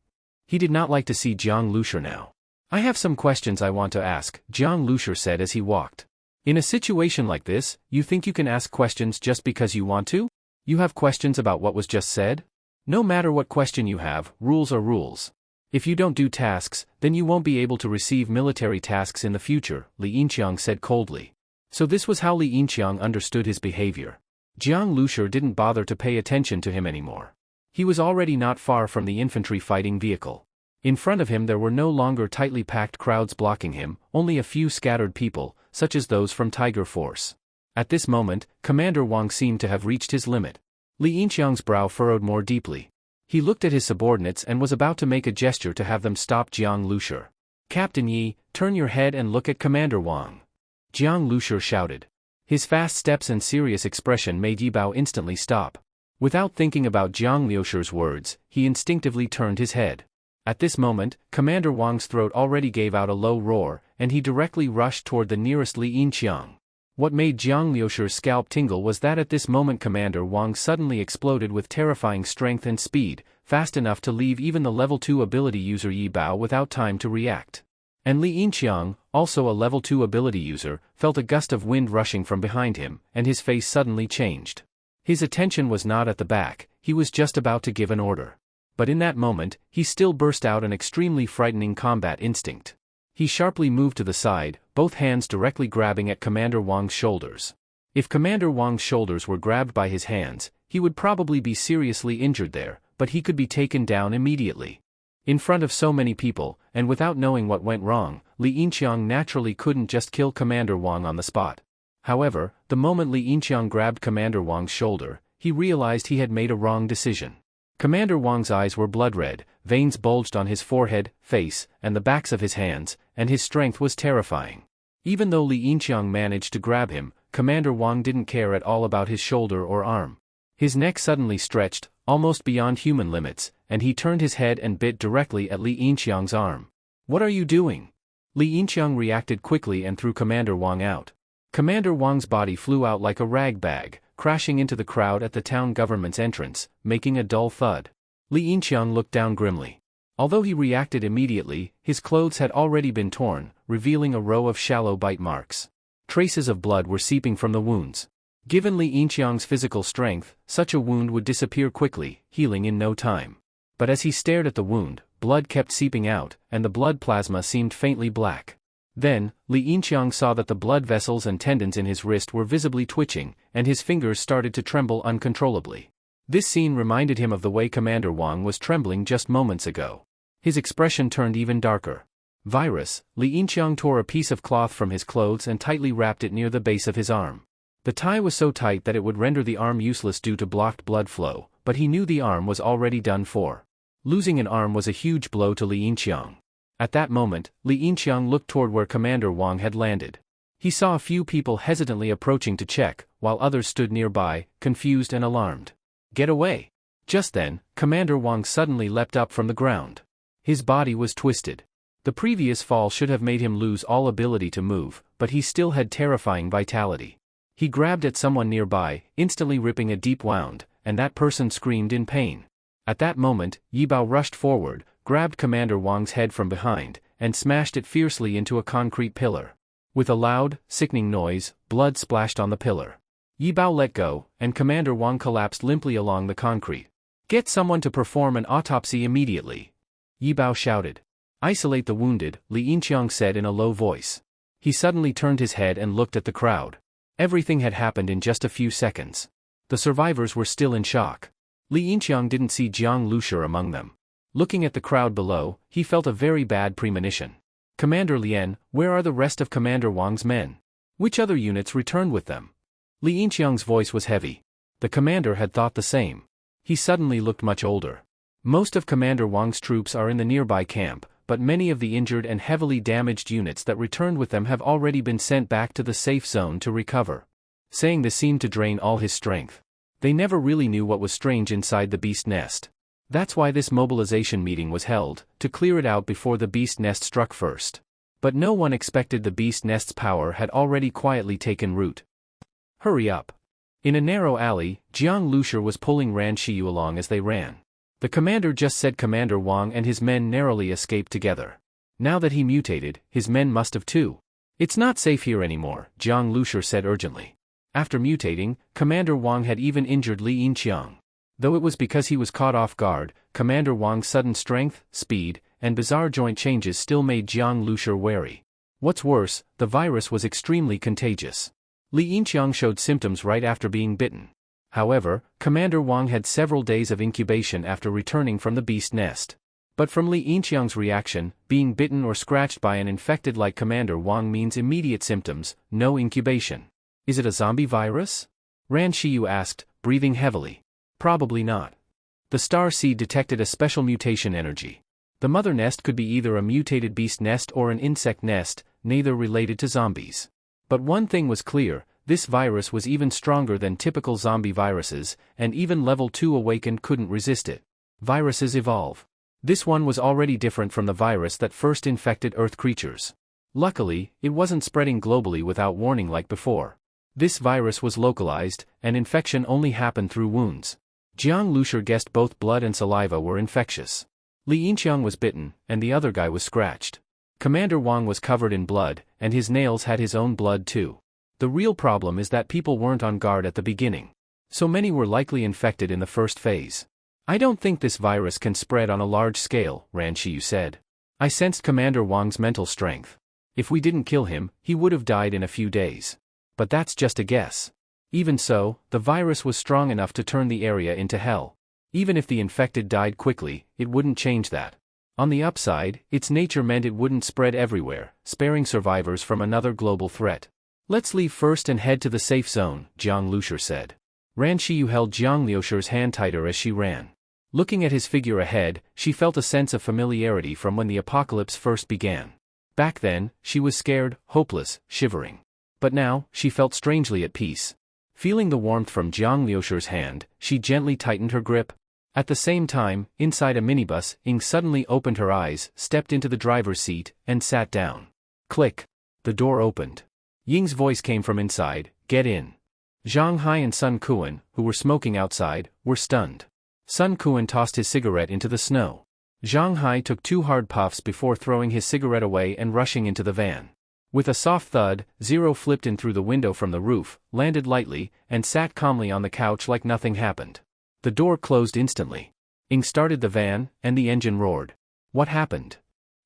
B: He did not like to see Jiang Lushi now. "I have some questions I want to ask," Jiang Lushi said as he walked. "In a situation like this, you think you can ask questions just because you want to? You have questions about what was just said? No matter what question you have, rules are rules. If you don't do tasks, then you won't be able to receive military tasks in the future," Li Yinqiang said coldly. So this was how Li Yinqiang understood his behavior. Jiang Lushi didn't bother to pay attention to him anymore. He was already not far from the infantry fighting vehicle. In front of him there were no longer tightly packed crowds blocking him, only a few scattered people, such as those from Tiger Force. At this moment, Commander Wang seemed to have reached his limit. Li Yinqiang's brow furrowed more deeply. He looked at his subordinates and was about to make a gesture to have them stop Jiang Lushi. "Captain Yi, turn your head and look at Commander Wang," Jiang Lushi shouted. His fast steps and serious expression made Yi Bao instantly stop. Without thinking about Jiang Lushi's words, he instinctively turned his head. At this moment, Commander Wang's throat already gave out a low roar, and he directly rushed toward the nearest Li Yinqiang. What made Jiang Lushi's scalp tingle was that at this moment Commander Wang suddenly exploded with terrifying strength and speed, fast enough to leave even the level 2 ability user Yi Bao without time to react. And Li Yinqiang, also a level 2 ability user, felt a gust of wind rushing from behind him, and his face suddenly changed. His attention was not at the back, he was just about to give an order. But in that moment, he still burst out an extremely frightening combat instinct. He sharply moved to the side, both hands directly grabbing at Commander Wang's shoulders. If Commander Wang's shoulders were grabbed by his hands, he would probably be seriously injured there, but he could be taken down immediately. In front of so many people, and without knowing what went wrong, Li Yinqiang naturally couldn't just kill Commander Wang on the spot. However, the moment Li Yinqiang grabbed Commander Wang's shoulder, he realized he had made a wrong decision. Commander Wang's eyes were blood red, veins bulged on his forehead, face, and the backs of his hands, and his strength was terrifying. Even though Li Yinqiang managed to grab him, Commander Wang didn't care at all about his shoulder or arm. His neck suddenly stretched, almost beyond human limits, and he turned his head and bit directly at Li Yinqiang's arm. "What are you doing?" Li Yinqiang reacted quickly and threw Commander Wang out. Commander Wang's body flew out like a rag bag, crashing into the crowd at the town government's entrance, making a dull thud. Li Yinqiang looked down grimly. Although he reacted immediately, his clothes had already been torn, revealing a row of shallow bite marks. Traces of blood were seeping from the wounds. Given Li Yinqiang's physical strength, such a wound would disappear quickly, healing in no time. But as he stared at the wound, blood kept seeping out, and the blood plasma seemed faintly black. Then, Li Yinqiang saw that the blood vessels and tendons in his wrist were visibly twitching, and his fingers started to tremble uncontrollably. This scene reminded him of the way Commander Wang was trembling just moments ago. His expression turned even darker. Virus, Li Yinqiang tore a piece of cloth from his clothes and tightly wrapped it near the base of his arm. The tie was so tight that it would render the arm useless due to blocked blood flow, but he knew the arm was already done for. Losing an arm was a huge blow to Li Yinqiang. At that moment, Li Yinqiang looked toward where Commander Wang had landed. He saw a few people hesitantly approaching to check, while others stood nearby, confused and alarmed. "Get away!" Just then, Commander Wang suddenly leapt up from the ground. His body was twisted. The previous fall should have made him lose all ability to move, but he still had terrifying vitality. He grabbed at someone nearby, instantly ripping a deep wound, and that person screamed in pain. At that moment, Yi Bao rushed forward, grabbed Commander Wang's head from behind, and smashed it fiercely into a concrete pillar. With a loud, sickening noise, blood splashed on the pillar. Yi Bao let go, and Commander Wang collapsed limply along the concrete. "Get someone to perform an autopsy immediately," Yi Bao shouted. "Isolate the wounded," Li Yinqiang said in a low voice. He suddenly turned his head and looked at the crowd. Everything had happened in just a few seconds. The survivors were still in shock. Li Yinqiang didn't see Jiang Lushi among them. Looking at the crowd below, he felt a very bad premonition. "Commander Lien, where are the rest of Commander Wang's men? Which other units returned with them?" Li Yinqiang's voice was heavy. The commander had thought the same. He suddenly looked much older. "Most of Commander Wang's troops are in the nearby camp, but many of the injured and heavily damaged units that returned with them have already been sent back to the safe zone to recover." Saying this seemed to drain all his strength. They never really knew what was strange inside the beast nest. That's why this mobilization meeting was held, to clear it out before the beast nest struck first. But no one expected the beast nest's power had already quietly taken root. "Hurry up." In a narrow alley, Jiang Lushi was pulling Ran Shiyu along as they ran. The commander just said Commander Wang and his men narrowly escaped together. Now that he mutated, his men must have too. "It's not safe here anymore," Jiang Lushi said urgently. After mutating, Commander Wang had even injured Li Yinqiang. Though it was because he was caught off guard, Commander Wang's sudden strength, speed, and bizarre joint changes still made Jiang Lushi wary. What's worse, the virus was extremely contagious. Li Yinqiang showed symptoms right after being bitten. However, Commander Wang had several days of incubation after returning from the beast nest. But from Li Yinqiang's reaction, being bitten or scratched by an infected like Commander Wang means immediate symptoms, no incubation. "Is it a zombie virus?" Ran Shiyu asked, breathing heavily. "Probably not. The star seed detected a special mutation energy. The mother nest could be either a mutated beast nest or an insect nest, neither related to zombies. But one thing was clear, this virus was even stronger than typical zombie viruses, and even level 2 awakened couldn't resist it. Viruses evolve. This one was already different from the virus that first infected Earth creatures. Luckily, it wasn't spreading globally without warning like before. This virus was localized, and infection only happened through wounds. Jiang Lushi guessed both blood and saliva were infectious. Li Yinqiang was bitten, and the other guy was scratched. Commander Wang was covered in blood, and his nails had his own blood too. The real problem is that people weren't on guard at the beginning. So many were likely infected in the first phase. "I don't think this virus can spread on a large scale," Ran Shiyu said. I sensed Commander Wang's mental strength. If we didn't kill him, he would have died in a few days. But that's just a guess. Even so, the virus was strong enough to turn the area into hell. Even if the infected died quickly, it wouldn't change that. On the upside, its nature meant it wouldn't spread everywhere, sparing survivors from another global threat. Let's leave first and head to the safe zone, Jiang Lushur said. Ran Shiyu held Jiang Liushur's hand tighter as she ran. Looking at his figure ahead, she felt a sense of familiarity from when the apocalypse first began. Back then, she was scared, hopeless, shivering. But now, she felt strangely at peace. Feeling the warmth from Jiang Liushur's hand, she gently tightened her grip. At the same time, inside a minibus, Ying suddenly opened her eyes, stepped into the driver's seat, and sat down. Click. The door opened. Ying's voice came from inside, "Get in." Zhang Hai and Sun Kuan, who were smoking outside, were stunned. Sun Kuan tossed his cigarette into the snow. Zhang Hai took 2 hard puffs before throwing his cigarette away and rushing into the van. With a soft thud, Zero flipped in through the window from the roof, landed lightly, and sat calmly on the couch like nothing happened. The door closed instantly. Ying started the van, and the engine roared. What happened?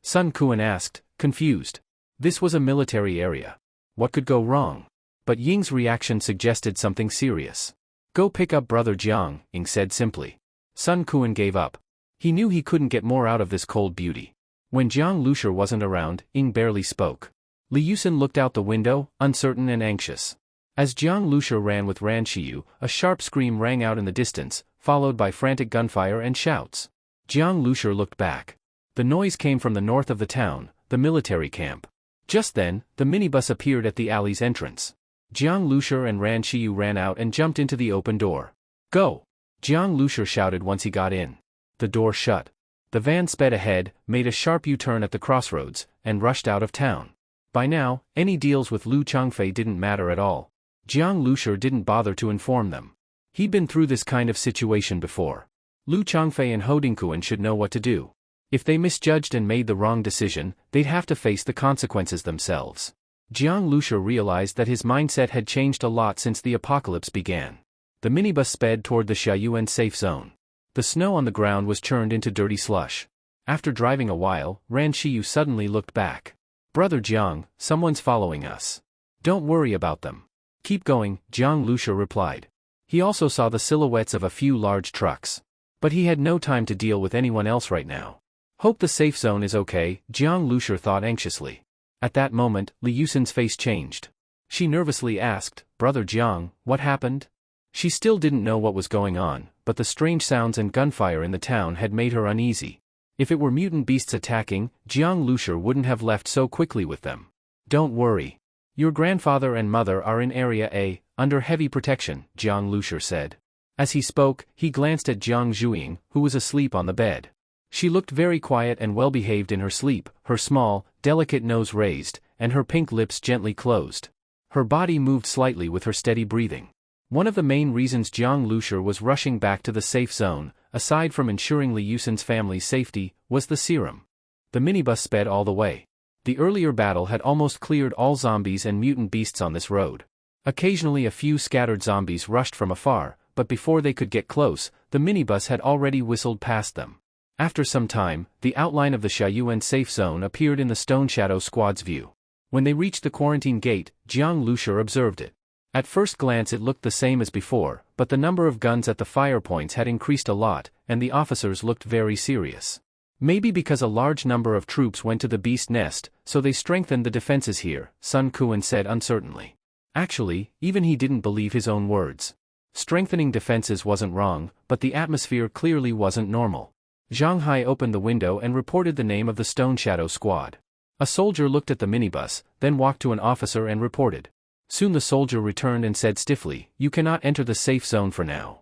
B: Sun Kuan asked, confused. This was a military area. What could go wrong? But Ying's reaction suggested something serious. Go pick up Brother Jiang, Ying said simply. Sun Kuan gave up. He knew he couldn't get more out of this cold beauty. When Jiang Lushur wasn't around, Ying barely spoke. Li Yusin looked out the window, uncertain and anxious. As Jiang Lushur ran with Ran Shiyu, a sharp scream rang out in the distance, followed by frantic gunfire and shouts. Jiang Lushur looked back. The noise came from the north of the town, the military camp. Just then, the minibus appeared at the alley's entrance. Jiang Lushur and Ran Shiyu ran out and jumped into the open door. Go! Jiang Lushur shouted once he got in. The door shut. The van sped ahead, made a sharp U-turn at the crossroads, and rushed out of town. By now, any deals with Lu Changfei didn't matter at all. Jiang Lushur didn't bother to inform them. He'd been through this kind of situation before. Lu Changfei and Ho Dingkuan should know what to do. If they misjudged and made the wrong decision, they'd have to face the consequences themselves. Jiang Lushur realized that his mindset had changed a lot since the apocalypse began. The minibus sped toward the Xiaoyuan safe zone. The snow on the ground was churned into dirty slush. After driving a while, Ran Shiyu suddenly looked back. Brother Jiang, someone's following us. Don't worry about them. Keep going, Jiang Lushur replied. He also saw the silhouettes of a few large trucks. But he had no time to deal with anyone else right now. Hope the safe zone is okay, Jiang Lushur thought anxiously. At that moment, Li Yusin's face changed. She nervously asked, Brother Jiang, what happened? She still didn't know what was going on, but the strange sounds and gunfire in the town had made her uneasy. If it were mutant beasts attacking, Jiang Lushur wouldn't have left so quickly with them. Don't worry. Your grandfather and mother are in Area A, under heavy protection, Jiang Lushur said. As he spoke, he glanced at Jiang Zhuiying, who was asleep on the bed. She looked very quiet and well-behaved in her sleep, her small, delicate nose raised, and her pink lips gently closed. Her body moved slightly with her steady breathing. One of the main reasons Jiang Lushur was rushing back to the safe zone, aside from ensuring Li Yusin's family's safety, was the serum. The minibus sped all the way. The earlier battle had almost cleared all zombies and mutant beasts on this road. Occasionally a few scattered zombies rushed from afar, but before they could get close, the minibus had already whistled past them. After some time, the outline of the Xiaoyuan safe zone appeared in the Stone Shadow Squad's view. When they reached the quarantine gate, Jiang Lushur observed it. At first glance it looked the same as before, but the number of guns at the fire points had increased a lot, and the officers looked very serious. Maybe because a large number of troops went to the beast nest, so they strengthened the defenses here, Sun Kuan said uncertainly. Actually, even he didn't believe his own words. Strengthening defenses wasn't wrong, but the atmosphere clearly wasn't normal. Zhang Hai opened the window and reported the name of the Stone Shadow Squad. A soldier looked at the minibus, then walked to an officer and reported. Soon the soldier returned and said stiffly, "You cannot enter the safe zone for now."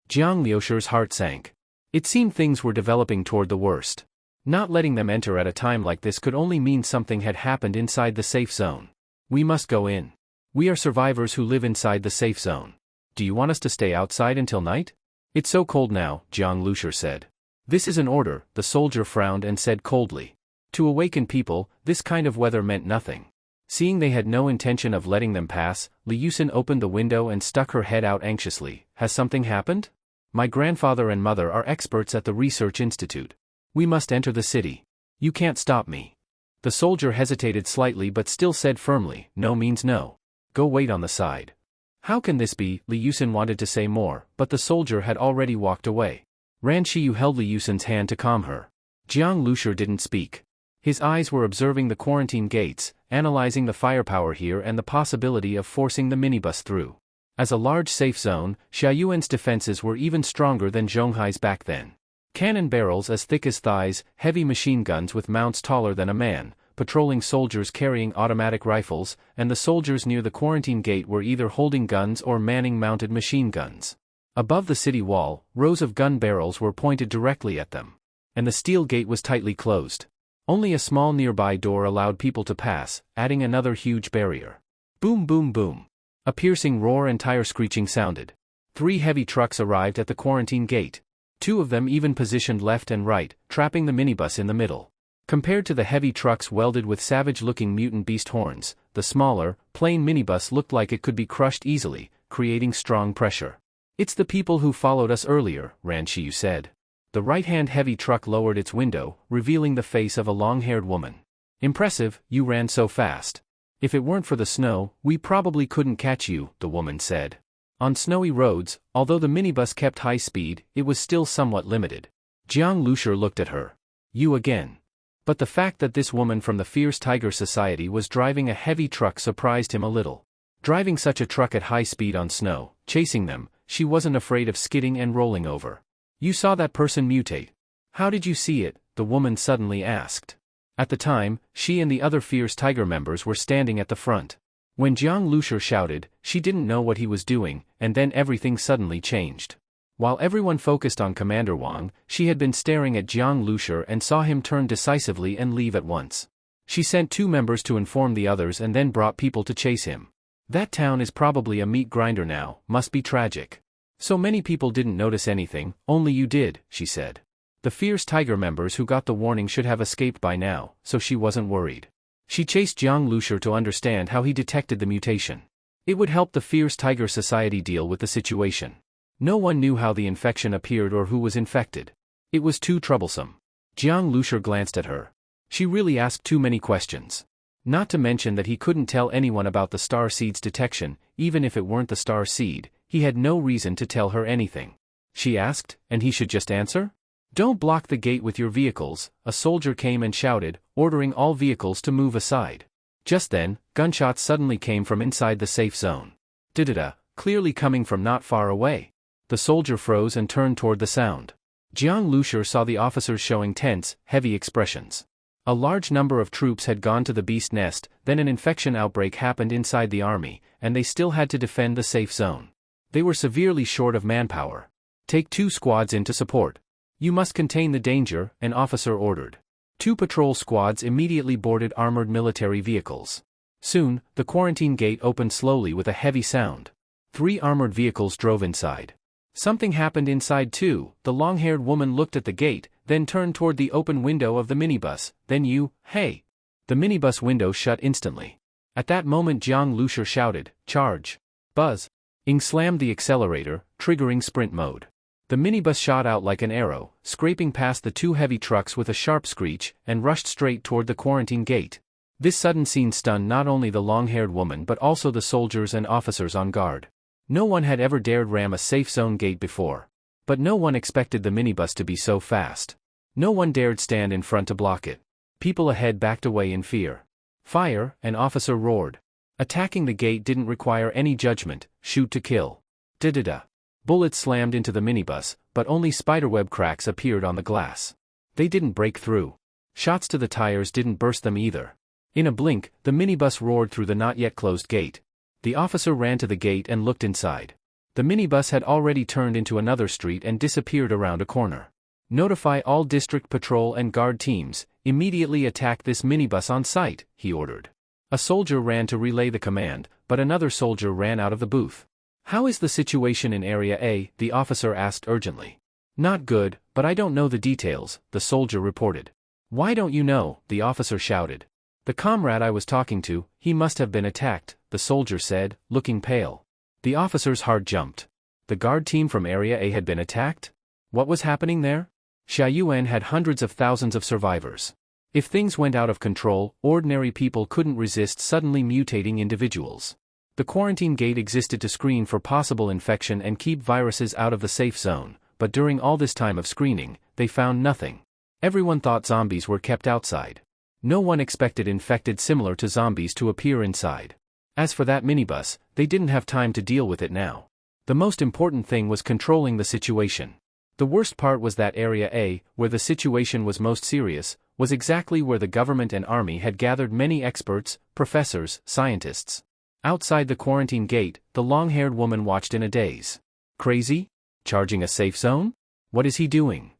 B: Jiang Liushur's heart sank. It seemed things were developing toward the worst. Not letting them enter at a time like this could only mean something had happened inside the safe zone. We must go in. We are survivors who live inside the safe zone. Do you want us to stay outside until night? It's so cold now, Jiang Lushur said. This is an order, the soldier frowned and said coldly. To awaken people, this kind of weather meant nothing. Seeing they had no intention of letting them pass, Li Yusin opened the window and stuck her head out anxiously. Has something happened? My grandfather and mother are experts at the research institute. We must enter the city. You can't stop me. The soldier hesitated slightly but still said firmly, "No means no. Go wait on the side." "How can this be?" Li Yusin wanted to say more, but the soldier had already walked away. Ran Shiyu held Li Yusin's hand to calm her. Jiang Lushur didn't speak. His eyes were observing the quarantine gates, analyzing the firepower here and the possibility of forcing the minibus through. As a large safe zone, Xiaoyuan's defenses were even stronger than Zhonghai's back then. Cannon barrels as thick as thighs, heavy machine guns with mounts taller than a man, patrolling soldiers carrying automatic rifles, and the soldiers near the quarantine gate were either holding guns or manning mounted machine guns. Above the city wall, rows of gun barrels were pointed directly at them. And the steel gate was tightly closed. Only a small nearby door allowed people to pass, adding another huge barrier. Boom boom boom. A piercing roar and tire screeching sounded. 3 heavy trucks arrived at the quarantine gate. 2 of them even positioned left and right, trapping the minibus in the middle. Compared to the heavy trucks welded with savage-looking mutant beast horns, the smaller, plain minibus looked like it could be crushed easily, creating strong pressure. "It's the people who followed us earlier," Ran Shiyu said. The right-hand heavy truck lowered its window, revealing the face of a long-haired woman. "Impressive, you ran so fast. If it weren't for the snow, we probably couldn't catch you," the woman said. On snowy roads, although the minibus kept high speed, it was still somewhat limited. Jiang Lushur looked at her. "You again." But the fact that this woman from the Fierce Tiger Society was driving a heavy truck surprised him a little. Driving such a truck at high speed on snow, chasing them, she wasn't afraid of skidding and rolling over. "You saw that person mutate. How did you see it?" the woman suddenly asked. At the time, she and the other Fierce Tiger members were standing at the front. When Jiang Lushur shouted, she didn't know what he was doing, and then everything suddenly changed. While everyone focused on Commander Wang, she had been staring at Jiang Lushur and saw him turn decisively and leave at once. She sent 2 members to inform the others and then brought people to chase him. "That town is probably a meat grinder now, must be tragic. So many people didn't notice anything, only you did," she said. The Fierce Tiger members who got the warning should have escaped by now, so she wasn't worried. She chased Jiang Lushur to understand how he detected the mutation. It would help the Fierce Tiger Society deal with the situation. No one knew how the infection appeared or who was infected. It was too troublesome. Jiang Lushur glanced at her. She really asked too many questions. Not to mention that he couldn't tell anyone about the star seed's detection, even if it weren't the star seed, he had no reason to tell her anything. She asked, and he should just answer? "Don't block the gate with your vehicles," a soldier came and shouted, ordering all vehicles to move aside. Just then, gunshots suddenly came from inside the safe zone. Da-da-da, clearly coming from not far away. The soldier froze and turned toward the sound. Jiang Lushur saw the officers showing tense, heavy expressions. A large number of troops had gone to the beast nest, then an infection outbreak happened inside the army, and they still had to defend the safe zone. They were severely short of manpower. "Take 2 squads in to support. You must contain the danger," an officer ordered. 2 patrol squads immediately boarded armored military vehicles. Soon, the quarantine gate opened slowly with a heavy sound. 3 armored vehicles drove inside. Something happened inside too. The long-haired woman looked at the gate, then turned toward the open window of the minibus. "Then you, hey!" The minibus window shut instantly. At that moment Jiang Lushur shouted, "Charge!" Buzz! Ing slammed the accelerator, triggering sprint mode. The minibus shot out like an arrow, scraping past the 2 heavy trucks with a sharp screech, and rushed straight toward the quarantine gate. This sudden scene stunned not only the long-haired woman but also the soldiers and officers on guard. No one had ever dared ram a safe zone gate before. But no one expected the minibus to be so fast. No one dared stand in front to block it. People ahead backed away in fear. "Fire!" an officer roared. Attacking the gate didn't require any judgment, shoot to kill. Da-da-da. Bullets slammed into the minibus, but only spiderweb cracks appeared on the glass. They didn't break through. Shots to the tires didn't burst them either. In a blink, the minibus roared through the not yet closed gate. The officer ran to the gate and looked inside. The minibus had already turned into another street and disappeared around a corner. "Notify all district patrol and guard teams, immediately attack this minibus on sight," he ordered. A soldier ran to relay the command, but another soldier ran out of the booth. "How is the situation in Area A?" the officer asked urgently. "Not good, but I don't know the details," the soldier reported. "Why don't you know?" the officer shouted. "The comrade I was talking to, he must have been attacked," the soldier said, looking pale. The officer's heart jumped. The guard team from Area A had been attacked? What was happening there? Xiaoyuan had hundreds of thousands of survivors. If things went out of control, ordinary people couldn't resist suddenly mutating individuals. The quarantine gate existed to screen for possible infection and keep viruses out of the safe zone, but during all this time of screening, they found nothing. Everyone thought zombies were kept outside. No one expected infected similar to zombies to appear inside. As for that minibus, they didn't have time to deal with it now. The most important thing was controlling the situation. The worst part was that Area A, where the situation was most serious, was exactly where the government and army had gathered many experts, professors, scientists. Outside the quarantine gate, the long-haired woman watched in a daze. Crazy? Charging a safe zone? What is he doing?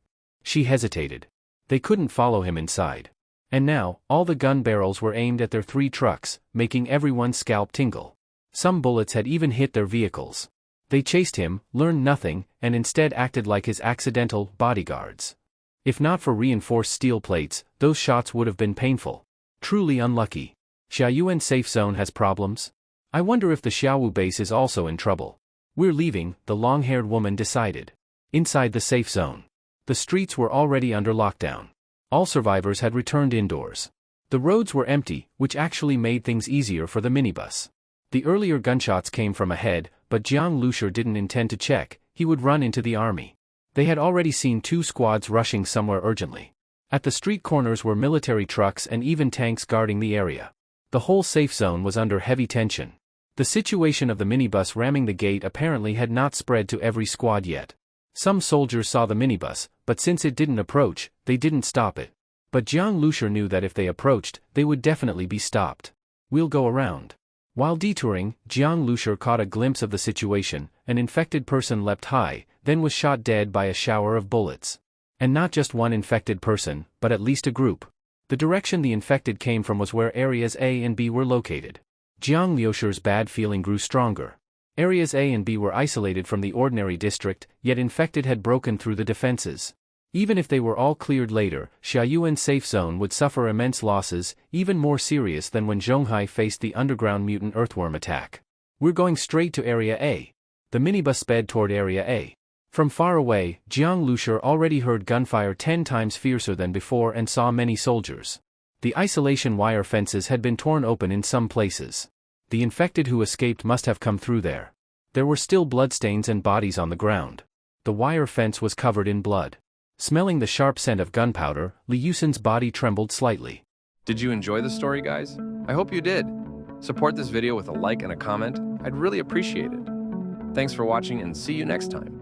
B: She hesitated. They couldn't follow him inside. And now, all the gun barrels were aimed at their 3 trucks, making everyone's scalp tingle. Some bullets had even hit their vehicles. They chased him, learned nothing, and instead acted like his accidental bodyguards. If not for reinforced steel plates, those shots would have been painful. Truly unlucky. Xiaoyuan safe zone has problems? I wonder if the Xiaowu base is also in trouble. We're leaving, the long-haired woman decided. Inside the safe zone. The streets were already under lockdown. All survivors had returned indoors. The roads were empty, which actually made things easier for the minibus. The earlier gunshots came from ahead, but Jiang Lushur didn't intend to check, he would run into the army. They had already seen 2 squads rushing somewhere urgently. At the street corners were military trucks and even tanks guarding the area. The whole safe zone was under heavy tension. The situation of the minibus ramming the gate apparently had not spread to every squad yet. Some soldiers saw the minibus, but since it didn't approach, they didn't stop it. But Jiang Lushur knew that if they approached, they would definitely be stopped. We'll go around. While detouring, Jiang Lushur caught a glimpse of the situation. An infected person leapt high, then was shot dead by a shower of bullets. And not just one infected person, but at least a group. The direction the infected came from was where areas A and B were located. Jiang Lushur's bad feeling grew stronger. Areas A and B were isolated from the ordinary district, yet infected had broken through the defenses. Even if they were all cleared later, Xiaoyuan safe zone would suffer immense losses, even more serious than when Zhonghai faced the underground mutant earthworm attack. We're going straight to Area A. The minibus sped toward Area A. From far away, Jiang Lushur already heard gunfire 10 times fiercer than before and saw many soldiers. The isolation wire fences had been torn open in some places. The infected who escaped must have come through there. There were still bloodstains and bodies on the ground. The wire fence was covered in blood. Smelling the sharp scent of gunpowder, Li Yusen's body trembled slightly.
C: Did you enjoy the story, guys? I hope you did. Support this video with a like and a comment. I'd really appreciate it. Thanks for watching and see you next time.